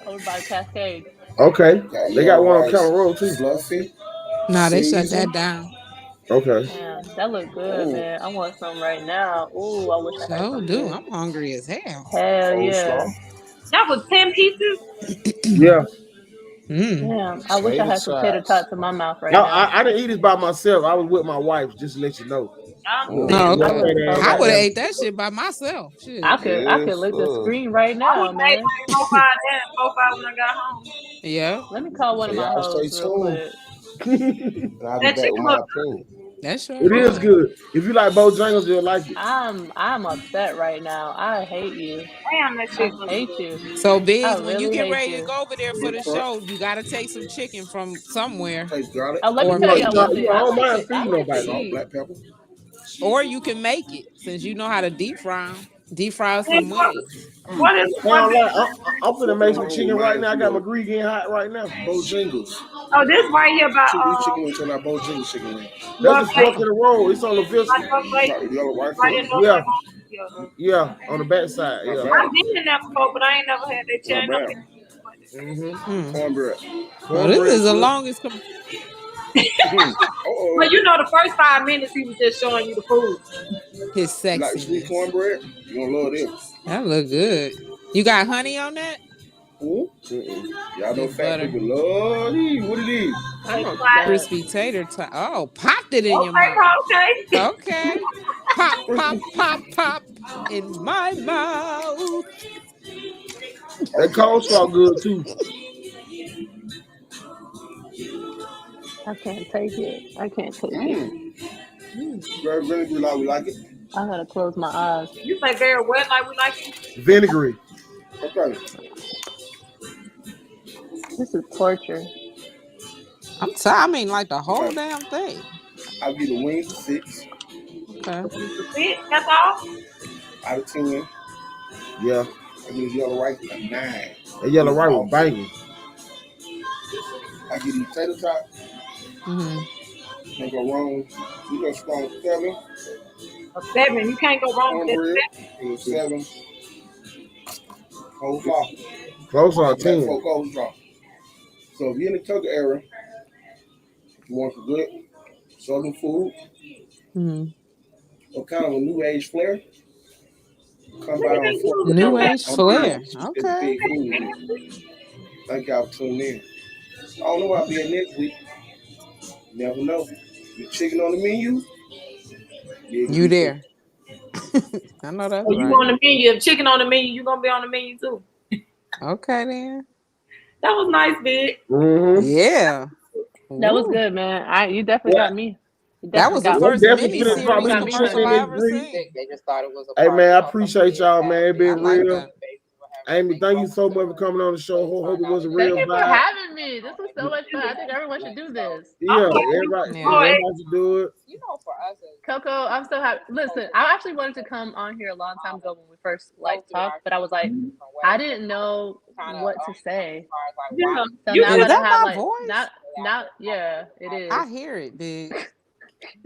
Speaker 4: over by Cascade.
Speaker 1: Okay,
Speaker 6: Got
Speaker 1: they got
Speaker 6: yellow
Speaker 1: one on
Speaker 6: rice,
Speaker 1: County Road too.
Speaker 6: fluffy,
Speaker 2: Nah, they shut that
Speaker 6: seasoned.
Speaker 2: down.
Speaker 1: Okay.
Speaker 4: Damn, that look good,
Speaker 6: Ooh,
Speaker 4: man. I want some right now. Ooh, I wish I had
Speaker 2: So
Speaker 4: some
Speaker 2: do.
Speaker 4: too.
Speaker 2: I'm hungry as hell.
Speaker 4: Hell yeah.
Speaker 6: coleslaw,
Speaker 5: That was 10 pieces.
Speaker 1: Yeah.
Speaker 4: Damn, I wish I
Speaker 6: tater
Speaker 4: had some tater
Speaker 6: tots.
Speaker 4: tots in my mouth right
Speaker 1: Now
Speaker 4: now.
Speaker 1: I didn't eat this by myself. I was with my wife, just to let you know.
Speaker 2: Oh,
Speaker 4: That
Speaker 2: okay.
Speaker 4: looks so
Speaker 2: I would have
Speaker 4: good.
Speaker 2: ate that shit by myself. Shit.
Speaker 4: I could
Speaker 6: Yes,
Speaker 4: lick the
Speaker 6: sir.
Speaker 4: screen right
Speaker 5: I
Speaker 4: now,
Speaker 5: was ate
Speaker 4: man.
Speaker 5: like 4-5 that and 4-5 when I got home.
Speaker 2: Yeah,
Speaker 4: Let me call one
Speaker 6: So
Speaker 4: of my
Speaker 6: y'all stay
Speaker 4: hoes real
Speaker 6: tuned.
Speaker 4: quick.
Speaker 6: And I'll be
Speaker 5: That
Speaker 6: back with
Speaker 5: chicken
Speaker 6: my
Speaker 5: look
Speaker 6: opinion.
Speaker 2: that sure
Speaker 1: It is
Speaker 2: good.
Speaker 1: good. If you like Bojangles, you'll like it.
Speaker 4: I'm upset right now. I hate you.
Speaker 5: damn that
Speaker 4: I
Speaker 5: shit look
Speaker 4: hate
Speaker 5: good.
Speaker 4: you.
Speaker 2: So,
Speaker 4: I
Speaker 2: Biggs, when you
Speaker 4: really
Speaker 2: get
Speaker 4: hate
Speaker 2: ready to
Speaker 4: you.
Speaker 2: go over there for
Speaker 6: Good
Speaker 2: the
Speaker 6: crunch.
Speaker 2: show, you got to take some chicken from somewhere,
Speaker 6: Taste garlic,
Speaker 4: Oh, let me
Speaker 2: or
Speaker 1: You
Speaker 4: tell
Speaker 1: know,
Speaker 2: make
Speaker 4: y'all
Speaker 1: you
Speaker 2: it,
Speaker 4: one
Speaker 1: know,
Speaker 4: thing.
Speaker 1: I don't mind feeding
Speaker 4: I like to
Speaker 1: nobody.
Speaker 6: salt,
Speaker 4: eat.
Speaker 6: black pepper.
Speaker 2: or you can make it since you know how to deep fry 'em. Deep fry
Speaker 5: And
Speaker 2: some wings.
Speaker 5: what is one
Speaker 1: Sound
Speaker 5: big?
Speaker 1: like I'm finna
Speaker 6: Fork in
Speaker 1: make
Speaker 6: the
Speaker 1: some
Speaker 6: Road
Speaker 1: chicken right
Speaker 6: reminds
Speaker 1: now. I
Speaker 6: me
Speaker 1: got my
Speaker 6: of
Speaker 1: grease getting hot right now.
Speaker 6: Bojangles.
Speaker 5: Oh, this right here about
Speaker 6: 2-piece chicken wings and our Bojangles chicken wings.
Speaker 1: That's
Speaker 5: North
Speaker 1: the
Speaker 5: Lake.
Speaker 1: Fork in the Road. It's on the Vista.
Speaker 5: North Lake.
Speaker 6: Got the yellow rice
Speaker 5: Right
Speaker 6: with
Speaker 5: in
Speaker 6: it.
Speaker 5: North
Speaker 1: Yeah,
Speaker 5: Lake. Yeah.
Speaker 1: yeah, on the back side.
Speaker 6: Not
Speaker 1: Yeah.
Speaker 6: bad.
Speaker 5: I've been in there before, but I ain't never had that
Speaker 6: Not
Speaker 5: chain.
Speaker 6: bad.
Speaker 2: Mm.
Speaker 6: Cornbread.
Speaker 2: Well, this
Speaker 1: Cornbread.
Speaker 2: is the longest.
Speaker 5: But
Speaker 6: Uh-oh.
Speaker 5: you know, the first 5 minutes he was just showing you the food.
Speaker 2: His
Speaker 6: You like sweet
Speaker 2: sexiness.
Speaker 6: cornbread? You gonna love this.
Speaker 2: That look good. You got honey on that?
Speaker 6: Ooh. Y'all know
Speaker 2: Just
Speaker 6: fat
Speaker 2: butter.
Speaker 6: people love these. What it is?
Speaker 4: I'm
Speaker 5: Like,
Speaker 4: upset.
Speaker 2: Crispy tater tot. Oh, popped it in your
Speaker 5: okay,
Speaker 2: mouth.
Speaker 5: okay.
Speaker 2: Okay. Pop, pop, pop, pop in my mouth.
Speaker 1: That
Speaker 6: Okay.
Speaker 1: coleslaw good too.
Speaker 4: I can't take it. I can't take it.
Speaker 6: Mmm. Very vinegar like we like it.
Speaker 4: I gotta close my eyes.
Speaker 5: You say very wet like we like it.
Speaker 1: Vinegary.
Speaker 6: Okay.
Speaker 4: This is torture.
Speaker 2: I'm tired. I mean, like the whole
Speaker 6: Okay.
Speaker 2: damn thing.
Speaker 6: I'll give the wings a 6
Speaker 2: Okay.
Speaker 5: See, that's all.
Speaker 6: out of 10.
Speaker 1: Yeah.
Speaker 6: I give the yellow rice a 9.
Speaker 1: That yellow
Speaker 6: It's
Speaker 1: rice was
Speaker 6: awesome.
Speaker 1: banging.
Speaker 6: I give these tater tots.
Speaker 2: Mm-hmm.
Speaker 6: Can't go wrong. You got strong 7.
Speaker 5: A 7. You can't go wrong with
Speaker 6: Cornbread.
Speaker 5: that.
Speaker 6: It was 7. Coleslaw.
Speaker 1: Close on
Speaker 6: Black
Speaker 1: 10.
Speaker 6: folk coleslaw. So if you're in the Tucker area, you want some good southern food
Speaker 2: Mm-hmm.
Speaker 6: or kind of a new age flair, Come by on 4th of
Speaker 2: New
Speaker 6: July.
Speaker 2: age flair.
Speaker 6: It's a
Speaker 2: Okay.
Speaker 6: big food list. Thank y'all for tuning in. I don't know where I'll be at next week. Never know. The chicken on the menu, yeah,
Speaker 2: You there? I know that's
Speaker 5: So you
Speaker 2: right.
Speaker 5: on the menu? If chicken on the menu, you gonna be on the menu too.
Speaker 2: Okay then.
Speaker 5: That was nice, big.
Speaker 2: Yeah.
Speaker 4: That was
Speaker 2: Woo.
Speaker 4: good, man. You definitely
Speaker 6: What?
Speaker 4: got me. You
Speaker 2: That
Speaker 4: definitely
Speaker 2: was the
Speaker 4: got
Speaker 1: I'm
Speaker 2: first
Speaker 1: definitely
Speaker 2: mini
Speaker 1: finna drop
Speaker 2: series
Speaker 1: me
Speaker 4: got
Speaker 1: some
Speaker 4: me
Speaker 1: chicken
Speaker 2: commercial
Speaker 1: in
Speaker 2: I
Speaker 1: this
Speaker 4: hungry.
Speaker 2: ever
Speaker 1: drink.
Speaker 2: seen.
Speaker 7: They just thought it was a
Speaker 1: Hey
Speaker 7: party,
Speaker 1: man, I
Speaker 7: you know, some
Speaker 1: appreciate y'all, man. It
Speaker 7: family.
Speaker 2: I
Speaker 1: been
Speaker 2: like
Speaker 1: real.
Speaker 2: that.
Speaker 7: Babies were having their
Speaker 1: Amy,
Speaker 7: big
Speaker 1: thank you
Speaker 7: moments
Speaker 1: so
Speaker 7: at
Speaker 1: much for
Speaker 7: work.
Speaker 1: coming on the
Speaker 7: So
Speaker 1: show.
Speaker 7: you
Speaker 1: Hope
Speaker 7: find
Speaker 1: it
Speaker 7: out
Speaker 1: was a
Speaker 7: it was
Speaker 4: Thank
Speaker 1: real
Speaker 4: you
Speaker 7: a
Speaker 4: for
Speaker 1: vibe.
Speaker 4: having me. This was so much fun. I think everyone should do this.
Speaker 1: Yeah,
Speaker 5: Okay, we
Speaker 1: everybody,
Speaker 5: can
Speaker 2: Yeah.
Speaker 5: enjoy it.
Speaker 1: everybody should do it.
Speaker 7: you know, for us as
Speaker 4: Coco, I'm so happy. Listen, I actually wanted to come on here a long time ago when we first
Speaker 7: go through
Speaker 4: talked,
Speaker 7: our
Speaker 4: but I was like,
Speaker 7: different
Speaker 4: I
Speaker 7: ways, but
Speaker 4: didn't know
Speaker 7: kind of
Speaker 4: what to
Speaker 7: as
Speaker 4: say.
Speaker 7: far as like why
Speaker 5: Yeah,
Speaker 7: we
Speaker 4: So
Speaker 5: you
Speaker 4: now
Speaker 2: Is
Speaker 4: that
Speaker 5: just
Speaker 4: I
Speaker 2: that
Speaker 4: have
Speaker 2: my
Speaker 4: like
Speaker 2: voice?
Speaker 4: yeah, it is.
Speaker 2: I hear it, big.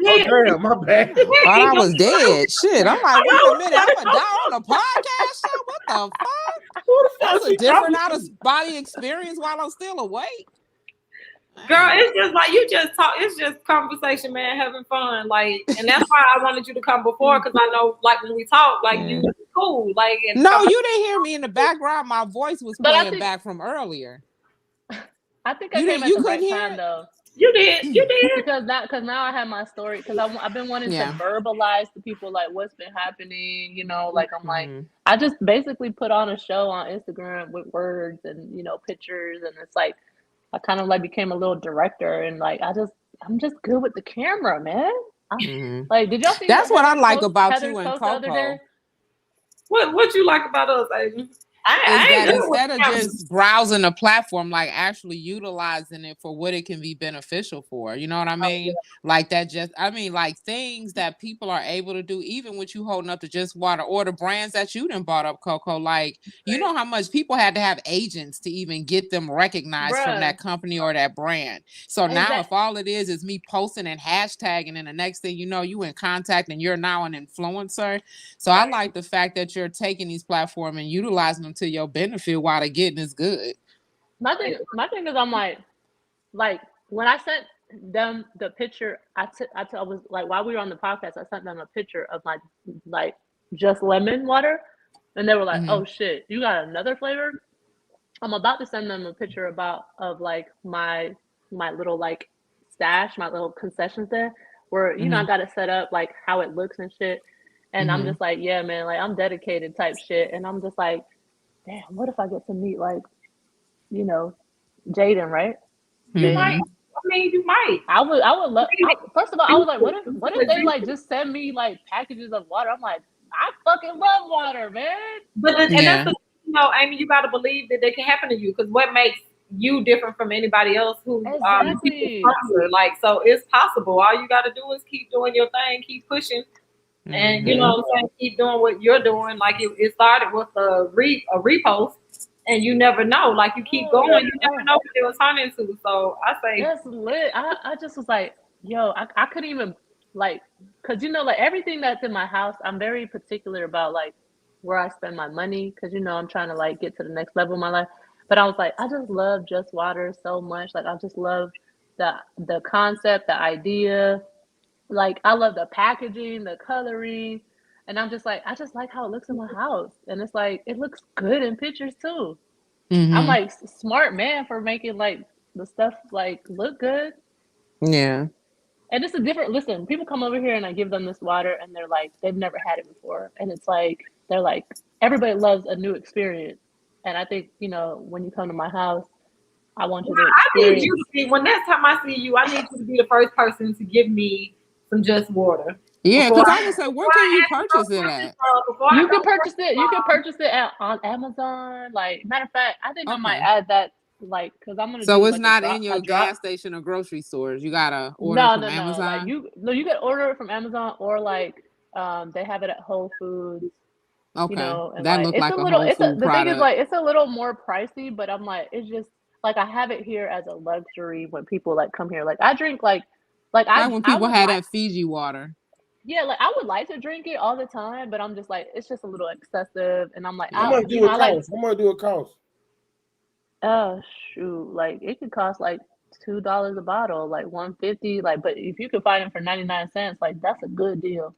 Speaker 1: Oh
Speaker 5: did.
Speaker 1: damn, my bad.
Speaker 2: Damn, thought I was
Speaker 5: I
Speaker 2: dead. Shit. I'm like, wait a minute. I'm gonna die on a podcast show? What the fuck?
Speaker 1: Who the fuck
Speaker 2: That's a
Speaker 1: she
Speaker 2: different
Speaker 1: talking
Speaker 2: out of
Speaker 1: to?
Speaker 2: body experience while I'm still awake.
Speaker 5: Girl,
Speaker 2: Damn.
Speaker 5: it's just like you just talk. It's just conversation, man, having fun. Like, and that's why I wanted you to come before, because I know, like, when we talk, like,
Speaker 2: Yeah.
Speaker 5: you cool, like, and
Speaker 2: No,
Speaker 5: come.
Speaker 2: you didn't hear me in the background. My voice was
Speaker 4: But
Speaker 2: playing back from earlier.
Speaker 4: I think I
Speaker 2: You
Speaker 4: came
Speaker 2: didn't.
Speaker 4: at
Speaker 2: You
Speaker 4: the
Speaker 2: couldn't
Speaker 4: right
Speaker 2: hear
Speaker 4: time
Speaker 2: it.
Speaker 4: though.
Speaker 5: You did.
Speaker 4: Because now I have my story because I've been wanting to
Speaker 2: Yeah.
Speaker 4: verbalize to people like what's been happening, like I'm like
Speaker 2: Mhm.
Speaker 4: I just basically put on a show on Instagram with words and pictures, and it's like I kind of like became a little director, and like I'm just good with the camera, man.
Speaker 2: Mhm.
Speaker 4: Like, did y'all see what
Speaker 2: That's what I
Speaker 4: Heather's
Speaker 2: like
Speaker 4: post
Speaker 2: about you
Speaker 4: Heather's
Speaker 2: and
Speaker 4: post the other day?
Speaker 2: Coco.
Speaker 5: What you like about us, Aiden?
Speaker 2: Is
Speaker 5: I ain't
Speaker 2: that
Speaker 5: good with
Speaker 2: instead of
Speaker 5: cameras.
Speaker 2: just browsing the platform, like actually utilizing it for what it can be beneficial for. You know what I mean? Like that like things that people are able to do, even with you holding up to Just Water or the brands that you done bought up, Coco. Like, you know how much people had to have agents to even get them recognized from
Speaker 4: Bruh,
Speaker 2: that company or that brand. So now
Speaker 4: exact
Speaker 2: if all it is me posting and hashtagging, and the next thing you know, you in contact and you're now an influencer. So I like the fact that you're taking these platforms and utilizing them to your benefit while the getting is good.
Speaker 4: my thing is I'm like when I sent them the picture, I was like, while we were on the podcast, I sent them a picture of my like just lemon water, and they were like,
Speaker 2: Mm-hmm.
Speaker 4: "Oh shit, you got another flavor?" I'm about to send them a picture of like my little like stash, my little concessions there, where I
Speaker 2: Mm-hmm.
Speaker 4: got it set up like how it looks and shit, and I'm
Speaker 2: Mm-hmm.
Speaker 4: just like, yeah, man, like I'm dedicated type shit, and I'm just like, damn, what if I get to meet like Jaden, right?
Speaker 5: You might.
Speaker 2: Mm-hmm.
Speaker 5: I mean, you might.
Speaker 4: I would love. First of all, I was like, what if they
Speaker 5: But
Speaker 4: like just send me like packages of water? I'm like, I fucking love water, man.
Speaker 5: and that's
Speaker 2: Yeah.
Speaker 5: the Amy, you got to believe that they can happen to you, because what makes you different from anybody else who people
Speaker 4: Exactly.
Speaker 5: sponsor? Like, so it's possible. All you got to do is keep doing your thing, keep pushing, and you
Speaker 2: Mm-hmm.
Speaker 5: know what I'm saying, keep doing what you're doing. Like it started with a repost, and you never know. Like you keep going, you never know what it will turn into. So I say,
Speaker 4: That's lit. I just was like, yo, I couldn't even like, cause like everything that's in my house, I'm very particular about like where I spend my money, cause I'm trying to like get to the next level in my life. But I was like, I just love Just Water so much. Like I just love the concept, the idea. Like I love the packaging, the coloring, and I'm just like, I just like how it looks in my house, and it's like it looks good in pictures too. I'm
Speaker 2: Mm-hmm.
Speaker 4: like smart man for making like the stuff like look good.
Speaker 2: Yeah.
Speaker 4: And it's a different listen, people come over here and I give them this water and they're like, they've never had it before. And it's like they're like, everybody loves a new experience. And I think, when you come to my house, I want you to
Speaker 5: I need you
Speaker 4: experience.
Speaker 5: to be, when next time I see you, I need you to be the first person to give me some Just Water
Speaker 2: Yeah,
Speaker 5: before
Speaker 2: because
Speaker 5: I
Speaker 2: I would say, where
Speaker 5: before
Speaker 2: can
Speaker 5: I
Speaker 2: you
Speaker 5: ask you
Speaker 2: purchase
Speaker 5: no
Speaker 2: it
Speaker 5: questions.
Speaker 2: at?
Speaker 5: Before I
Speaker 4: You can
Speaker 5: go,
Speaker 4: purchase it. You can purchase it on Amazon. Like matter of fact, I think I might
Speaker 2: Okay.
Speaker 4: add that like because I'm gonna
Speaker 2: So
Speaker 4: do
Speaker 2: it's
Speaker 4: like
Speaker 2: not in
Speaker 4: a
Speaker 2: your
Speaker 4: drop.
Speaker 2: gas station or grocery stores. You gotta order
Speaker 4: No,
Speaker 2: from
Speaker 4: no, no. Like
Speaker 2: Amazon.
Speaker 4: you can order it from Amazon or like they have it at Whole Foods,
Speaker 2: Okay.
Speaker 4: and
Speaker 2: That
Speaker 4: like
Speaker 2: looked like a whole food
Speaker 4: the thing is
Speaker 2: product.
Speaker 4: like it's a little more pricey, but I'm like it's just like I have it here as a luxury when people like come here. Like I drink like
Speaker 2: Like when
Speaker 4: I
Speaker 2: people
Speaker 4: would
Speaker 2: had
Speaker 4: like
Speaker 2: that Fiji water.
Speaker 4: yeah, like I would like to drink it all the time, but I'm just like it's just a little excessive and I'm like
Speaker 1: How
Speaker 2: Yeah.
Speaker 1: much do it
Speaker 4: I like
Speaker 1: cost? How much do it cost?
Speaker 4: oh shoot, like it could cost like $2 a bottle, like 150. Like, but if you could find it for 99 cents, like that's a good deal.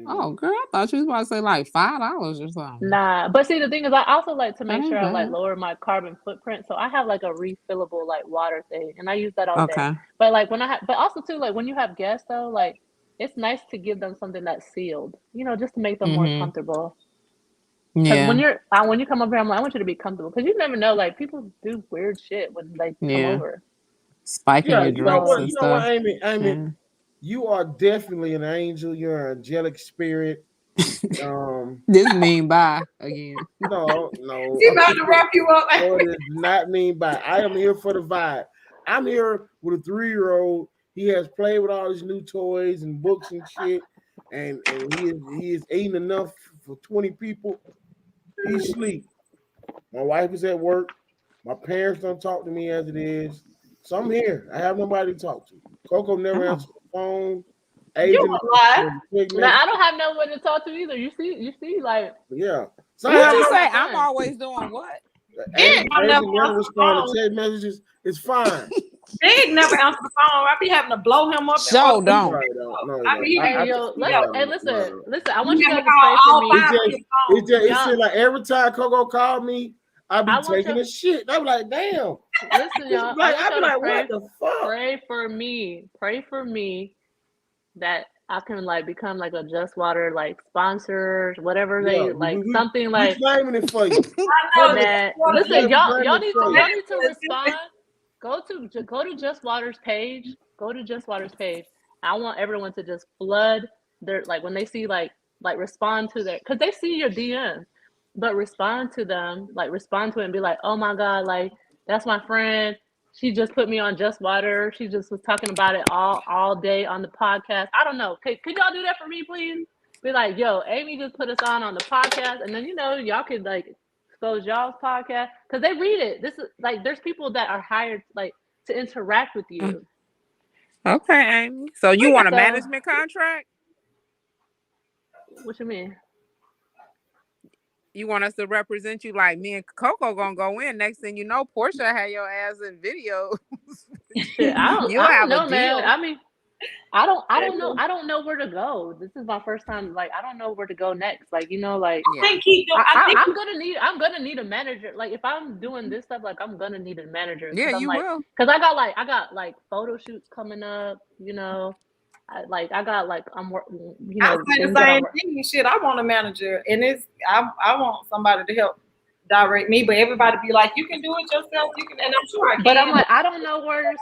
Speaker 2: Oh, girl, I thought you was about to say like $5 or something.
Speaker 4: Nah, but see, the thing is, I also like to
Speaker 2: That
Speaker 4: make
Speaker 2: ain't
Speaker 4: sure I like
Speaker 2: bad.
Speaker 4: lower my carbon footprint. So I have like a refillable like water thing, and I use that all day.
Speaker 2: Okay.
Speaker 4: But like when I have, but also too, like when you have guests though, like it's nice to give them something that's sealed, just to make them more comfortable. Because
Speaker 2: Yeah.
Speaker 4: when you come over here, I'm like, I want you to be comfortable, because you never know, like people do weird shit when they come
Speaker 2: Yeah.
Speaker 4: over.
Speaker 2: Spiking
Speaker 1: Yeah,
Speaker 2: your
Speaker 1: you know
Speaker 2: drinks
Speaker 1: what?
Speaker 2: and
Speaker 1: You know what,
Speaker 2: stuff.
Speaker 1: Amy? Amy,
Speaker 2: Yeah.
Speaker 1: you are definitely an angel. You're an angelic spirit.
Speaker 2: This mean bye again.
Speaker 1: No.
Speaker 5: She about to wrap you up.
Speaker 1: No, it does not mean by. I am here for the vibe. I'm here with a 3-year-old. He has played with all his new toys and books and shit, and he is eating enough for 20 people. He's asleep. My wife is at work. My parents don't talk to me as it is. So I'm here. I have nobody to talk to. Coco never answers the phone.
Speaker 5: You
Speaker 1: Agent,
Speaker 5: a lie.
Speaker 4: Now I don't have no one to talk to either. You see, like
Speaker 1: yeah. So I
Speaker 2: What
Speaker 1: have
Speaker 2: you
Speaker 1: no
Speaker 2: say? I'm always doing what?
Speaker 5: Big don't never
Speaker 1: never
Speaker 5: answer the
Speaker 1: respond
Speaker 5: phone.
Speaker 1: to text messages. It's fine.
Speaker 5: Big never answer the phone. I be having to blow him up.
Speaker 2: So don't.
Speaker 5: I mean,
Speaker 4: listen. I want you
Speaker 5: never
Speaker 4: guys to
Speaker 5: call
Speaker 4: pray for
Speaker 5: all
Speaker 4: me.
Speaker 5: 5 of your phones.
Speaker 1: It seems like every time Coco called me, I be taking a shit. I'm like, damn.
Speaker 4: Listen, y'all.
Speaker 1: Like,
Speaker 4: I
Speaker 1: I be
Speaker 4: want y'all
Speaker 1: like,
Speaker 4: to
Speaker 1: what the fuck?
Speaker 4: pray for me. Pray for me that I can like become like a Just Water like sponsor, whatever they like, something like.
Speaker 1: We're claiming it for you.
Speaker 4: Man, listen, y'all need to respond. Go to Just Water's page. Go to Just Water's page. I want everyone to just flood their, like, when they see like respond to their, because they see your DMs, but respond to them, like respond to it and be like, oh my God, like that's my friend. She just put me on Just Water. She just was talking about it all day on the podcast. I don't know. Could y'all do that for me, please? Be like, yo, Amy just put us on the podcast, and then y'all could like expose y'all's podcast, because they read it. This is like, there's people that are hired like to interact with you.
Speaker 2: Okay, Amy. So you want a management contract?
Speaker 4: What you mean?
Speaker 2: You want us to represent you? Like me and Coco gonna go in. Next thing you know, Portia had your ass in video.
Speaker 4: Shit, I don't know, man. I mean, I don't know where to go. This is my first time. Like, I don't know where to go next. Like, like, I'm gonna need a manager. Like, if I'm doing this stuff, like, I'm gonna need a manager.
Speaker 2: Yeah, you
Speaker 4: like,
Speaker 2: will.
Speaker 4: Because I got like photo shoots coming up. I got like
Speaker 5: I say the same thing. Shit, I want a manager, and I want somebody to help direct me. But everybody be like, you can do it yourself. You can, and I'm sure I can.
Speaker 4: But I'm like, I don't know where to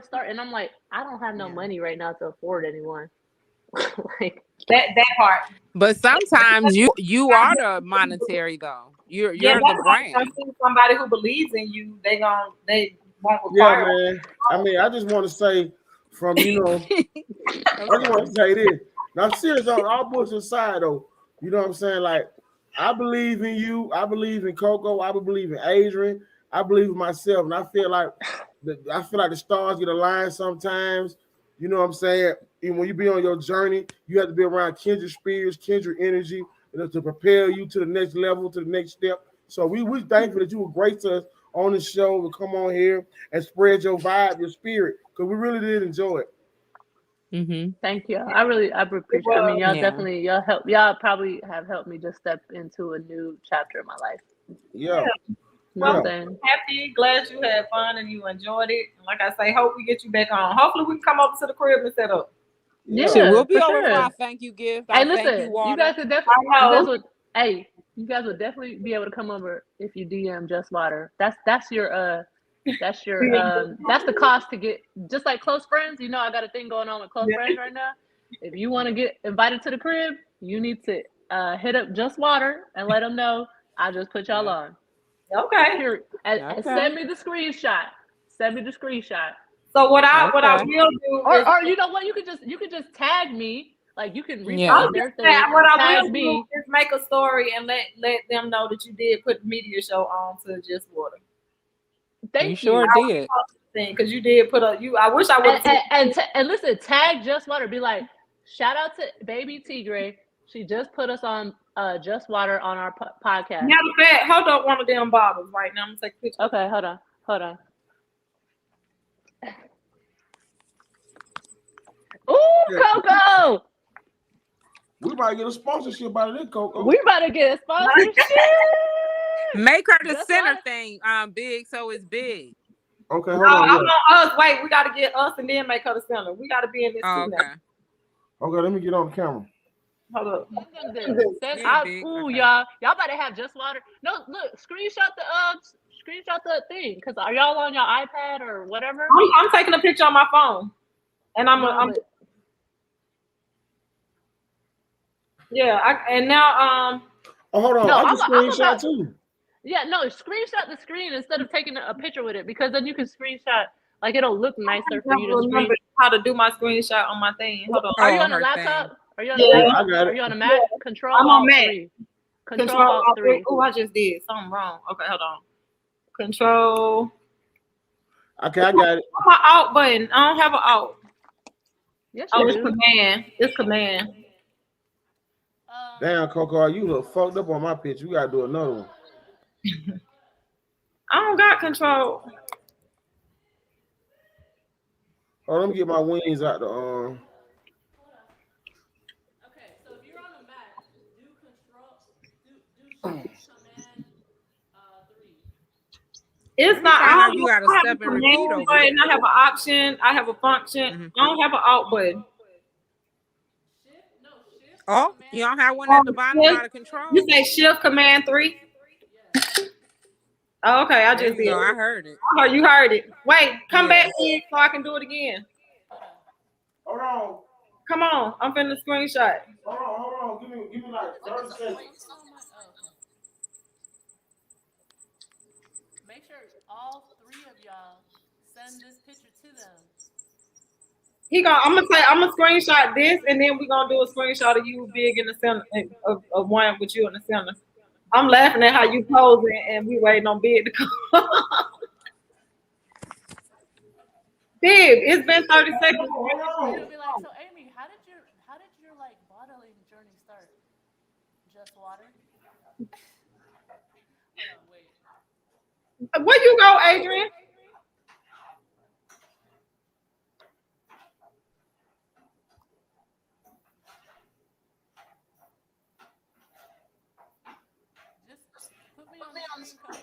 Speaker 4: start, and I'm like, I don't have no money right now to afford anyone. Like
Speaker 5: that part.
Speaker 2: But sometimes you are the monetary though. You're the brand.
Speaker 5: Somebody who believes in you, they won't require.
Speaker 1: Yeah, man. I mean, I just want to say from I just want to say this. Now, serious on all bullshit aside though, you know what I'm saying? Like, I believe in you. I believe in Coco. I believe in Adrian. I believe in myself, and I feel like the stars get aligned sometimes. You know what I'm saying? And when you be on your journey, you have to be around kindred spirits, kindred energy, to prepare you to the next level, to the next step. So we're thankful that you were great to us on the show to come on here and spread your vibe, your spirit, because we really did enjoy it.
Speaker 2: Mm-hmm.
Speaker 4: Thank you. I appreciate it. I mean, y'all probably have helped me just step into a new chapter in my life.
Speaker 1: Yeah.
Speaker 5: Well, I'm happy, glad you had fun and you enjoyed it. And like I say, hope we get you back on. Hopefully we can come over to the crib and set up.
Speaker 2: Yeah, we'll be over for our thank you gift.
Speaker 4: Hey, listen, you guys could definitely. You guys would definitely be able to come over if you DM Just Water. That's the cost to get, just like close friends. I got a thing going on with close friends right now. If you want to get invited to the crib, you need to hit up Just Water and let them know I just put y'all on.
Speaker 5: Okay.
Speaker 4: And send me the screenshot.
Speaker 5: So what I will do,
Speaker 4: or you know what, you could just tag me. Like, you can repost their thing.
Speaker 5: What I will do is make a story and let them know that you did put the media show on to Just Water.
Speaker 4: Thank you.
Speaker 2: Sure did.
Speaker 5: Because you did put I wish I would.
Speaker 4: And listen, tag Just Water. Be like, shout out to Baby Tigre. She just put us on Just Water on our podcast.
Speaker 5: Matter of fact, hold up one of them bottles right now. I'm gonna take a picture.
Speaker 4: Okay, hold on. Ooh, Coco!
Speaker 1: might get a sponsorship out of this, Coco.
Speaker 4: We better get a sponsorship.
Speaker 2: Make her the
Speaker 4: That's
Speaker 2: center
Speaker 4: right.
Speaker 2: thing big, so it's big.
Speaker 1: Okay, hold
Speaker 5: No,
Speaker 1: on.
Speaker 5: I
Speaker 1: Yeah.
Speaker 5: want us. Wait, we got to get us and then make her the center. We got to be in this
Speaker 2: Oh,
Speaker 5: too
Speaker 2: okay.
Speaker 5: now.
Speaker 1: Okay, let me get on the camera.
Speaker 5: Hold up.
Speaker 2: Yeah, big.
Speaker 4: Ooh,
Speaker 2: Okay.
Speaker 4: y'all better have just water. No, look, screenshot the thing, because are y'all on your iPad or whatever?
Speaker 5: I'm taking a picture on my phone, and and now
Speaker 1: Oh, hold on.
Speaker 4: No,
Speaker 1: I can
Speaker 4: I'm
Speaker 1: screenshot
Speaker 4: about-
Speaker 1: too.
Speaker 4: Yeah, no, screenshot the screen instead of taking a picture with it, because then you can screenshot, like it'll look nicer for you to screen.
Speaker 5: remember how to do my screenshot on my thing. Hold on.
Speaker 4: Are you
Speaker 2: Oh,
Speaker 4: on a
Speaker 2: her
Speaker 4: laptop?
Speaker 2: thing.
Speaker 4: Are you on a
Speaker 1: Yeah,
Speaker 4: laptop?
Speaker 1: I got it.
Speaker 4: Are you on a Mac? Control
Speaker 5: I'm on
Speaker 4: Alt
Speaker 5: Mac.
Speaker 4: 3. Control Alt 3.
Speaker 5: Oh, I just did something wrong. Okay, hold on. Control.
Speaker 1: Okay, I got it.
Speaker 5: What's my Alt button? I don't have an Alt.
Speaker 4: Yes,
Speaker 5: Oh,
Speaker 4: you
Speaker 5: it's
Speaker 4: do.
Speaker 5: Command. It's Command.
Speaker 1: Damn, Coco, you look fucked up on my picture. We gotta do another one.
Speaker 5: I don't got control.
Speaker 1: Oh, let me get my wings out the
Speaker 4: Okay, so if you're on a Mac, do Shift Command 3.
Speaker 5: It's not.
Speaker 2: Find
Speaker 5: I
Speaker 2: out
Speaker 5: don't
Speaker 2: you got to
Speaker 5: have
Speaker 2: step
Speaker 5: a
Speaker 2: and repeat
Speaker 5: command
Speaker 2: over
Speaker 5: button.
Speaker 2: there.
Speaker 5: I have an option. I have a function.
Speaker 2: Mhm.
Speaker 5: I don't have an Alt button.
Speaker 2: Oh, you don't have one at the bottom
Speaker 5: Yeah.
Speaker 2: by the control?
Speaker 5: You say Shift Command 3. Oh, okay, I
Speaker 2: There
Speaker 5: just
Speaker 2: you
Speaker 5: did.
Speaker 2: go. I heard it.
Speaker 5: Oh, you heard it. Wait, come
Speaker 2: Yeah.
Speaker 5: back in so I can do it again.
Speaker 1: Hold on.
Speaker 5: Come on, I'm finna screenshot.
Speaker 1: Hold on. Give me like 30 seconds.
Speaker 4: Make sure all 3 of y'all send this picture to them.
Speaker 5: I'm gonna screenshot this, and then we're gonna do a screenshot of you big in the center of one with you in the center. I'm laughing at how you posing, and we waiting on Big to come. Big, it's been 30 seconds.
Speaker 4: It'll be like, so Amy, how did your like bottling journey start? Just water? Wait.
Speaker 5: Where you go, Adrian?
Speaker 4: Just put me on the screen.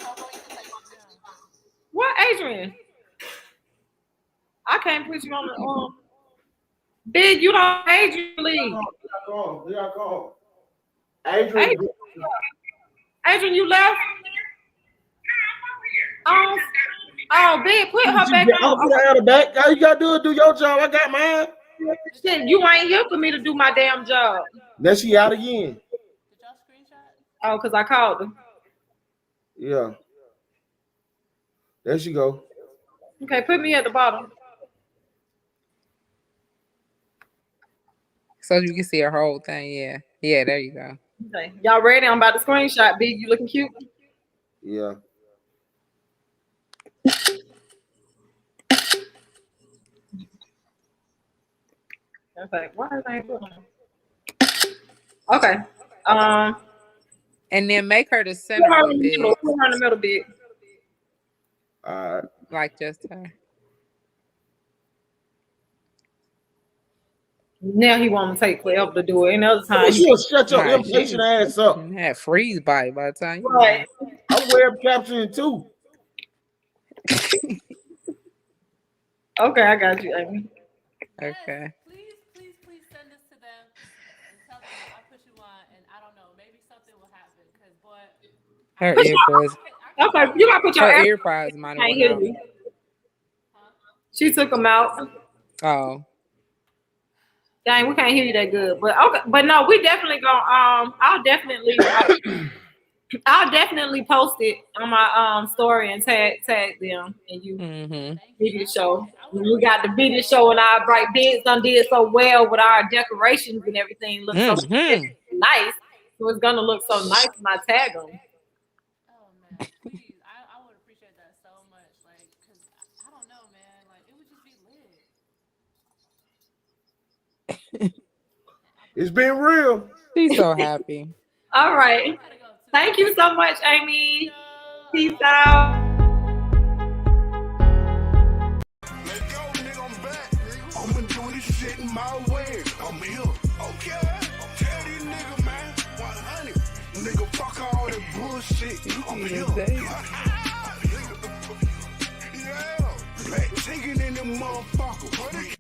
Speaker 5: What, Adrian? I can't put you on the Big, you don't Adrian leave.
Speaker 1: We got call. Adrian.
Speaker 5: Adrian, you left? Oh, Big, put her back
Speaker 1: I'm
Speaker 5: on.
Speaker 1: put her out of back. All you gotta do is do your job. I got mine.
Speaker 5: Shit, you ain't here for me to do my damn job.
Speaker 1: Then she out again.
Speaker 4: Did y'all screenshot?
Speaker 5: Oh, because I called her.
Speaker 1: Yeah. There she go.
Speaker 5: Okay, put me at the bottom.
Speaker 2: So you can see her whole thing. Yeah. Yeah, there you go.
Speaker 5: Okay, y'all ready? I'm about to screenshot. Big, you looking cute?
Speaker 1: Yeah.
Speaker 5: Okay, why is I doing? Okay.
Speaker 2: And then make her the
Speaker 5: Put
Speaker 2: center
Speaker 5: her
Speaker 2: of
Speaker 5: in the
Speaker 2: Big.
Speaker 5: middle. Put her in the middle, Big.
Speaker 1: All right.
Speaker 2: Like just her.
Speaker 5: Now he want to take forever to do it. Any other time,
Speaker 1: She'll shut your
Speaker 2: Right,
Speaker 1: impatient ass up.
Speaker 2: Had freeze bite by the time you
Speaker 5: right.
Speaker 1: I'm web captioning too.
Speaker 5: Okay, I got you, Amy.
Speaker 2: Okay.
Speaker 4: Please send this to them and tell them I put you on, and I don't know, maybe something will happen. Because boy,
Speaker 2: Her earpods.
Speaker 5: Okay, you gotta put your
Speaker 2: Her
Speaker 5: air.
Speaker 2: earpods might have
Speaker 5: Can't
Speaker 2: went
Speaker 5: hear
Speaker 2: out.
Speaker 5: you. She took them out.
Speaker 2: Oh.
Speaker 5: Dang, we can't hear you that good. But okay, but no, we definitely gonna I'll definitely post it on my story and tag them and you video show. We got the video show and our bright bids done did so well with our decorations and everything. Looks so nice. So it's gonna look so nice when I tag them.
Speaker 4: oh man, please, I would appreciate that so much. Like, cause I don't know, man. Like, it would just be lit.
Speaker 1: It's been real.
Speaker 2: She's so happy.
Speaker 5: All right. Thank you so much, Amy. Peace out.
Speaker 8: Let's go, nigga, I'm back, nigga. I'm doing this shit in my way. I'm here. Okay. Tell these niggas. Fuck all that bullshit. I'm here. Yeah. Back taking in the motherfucker.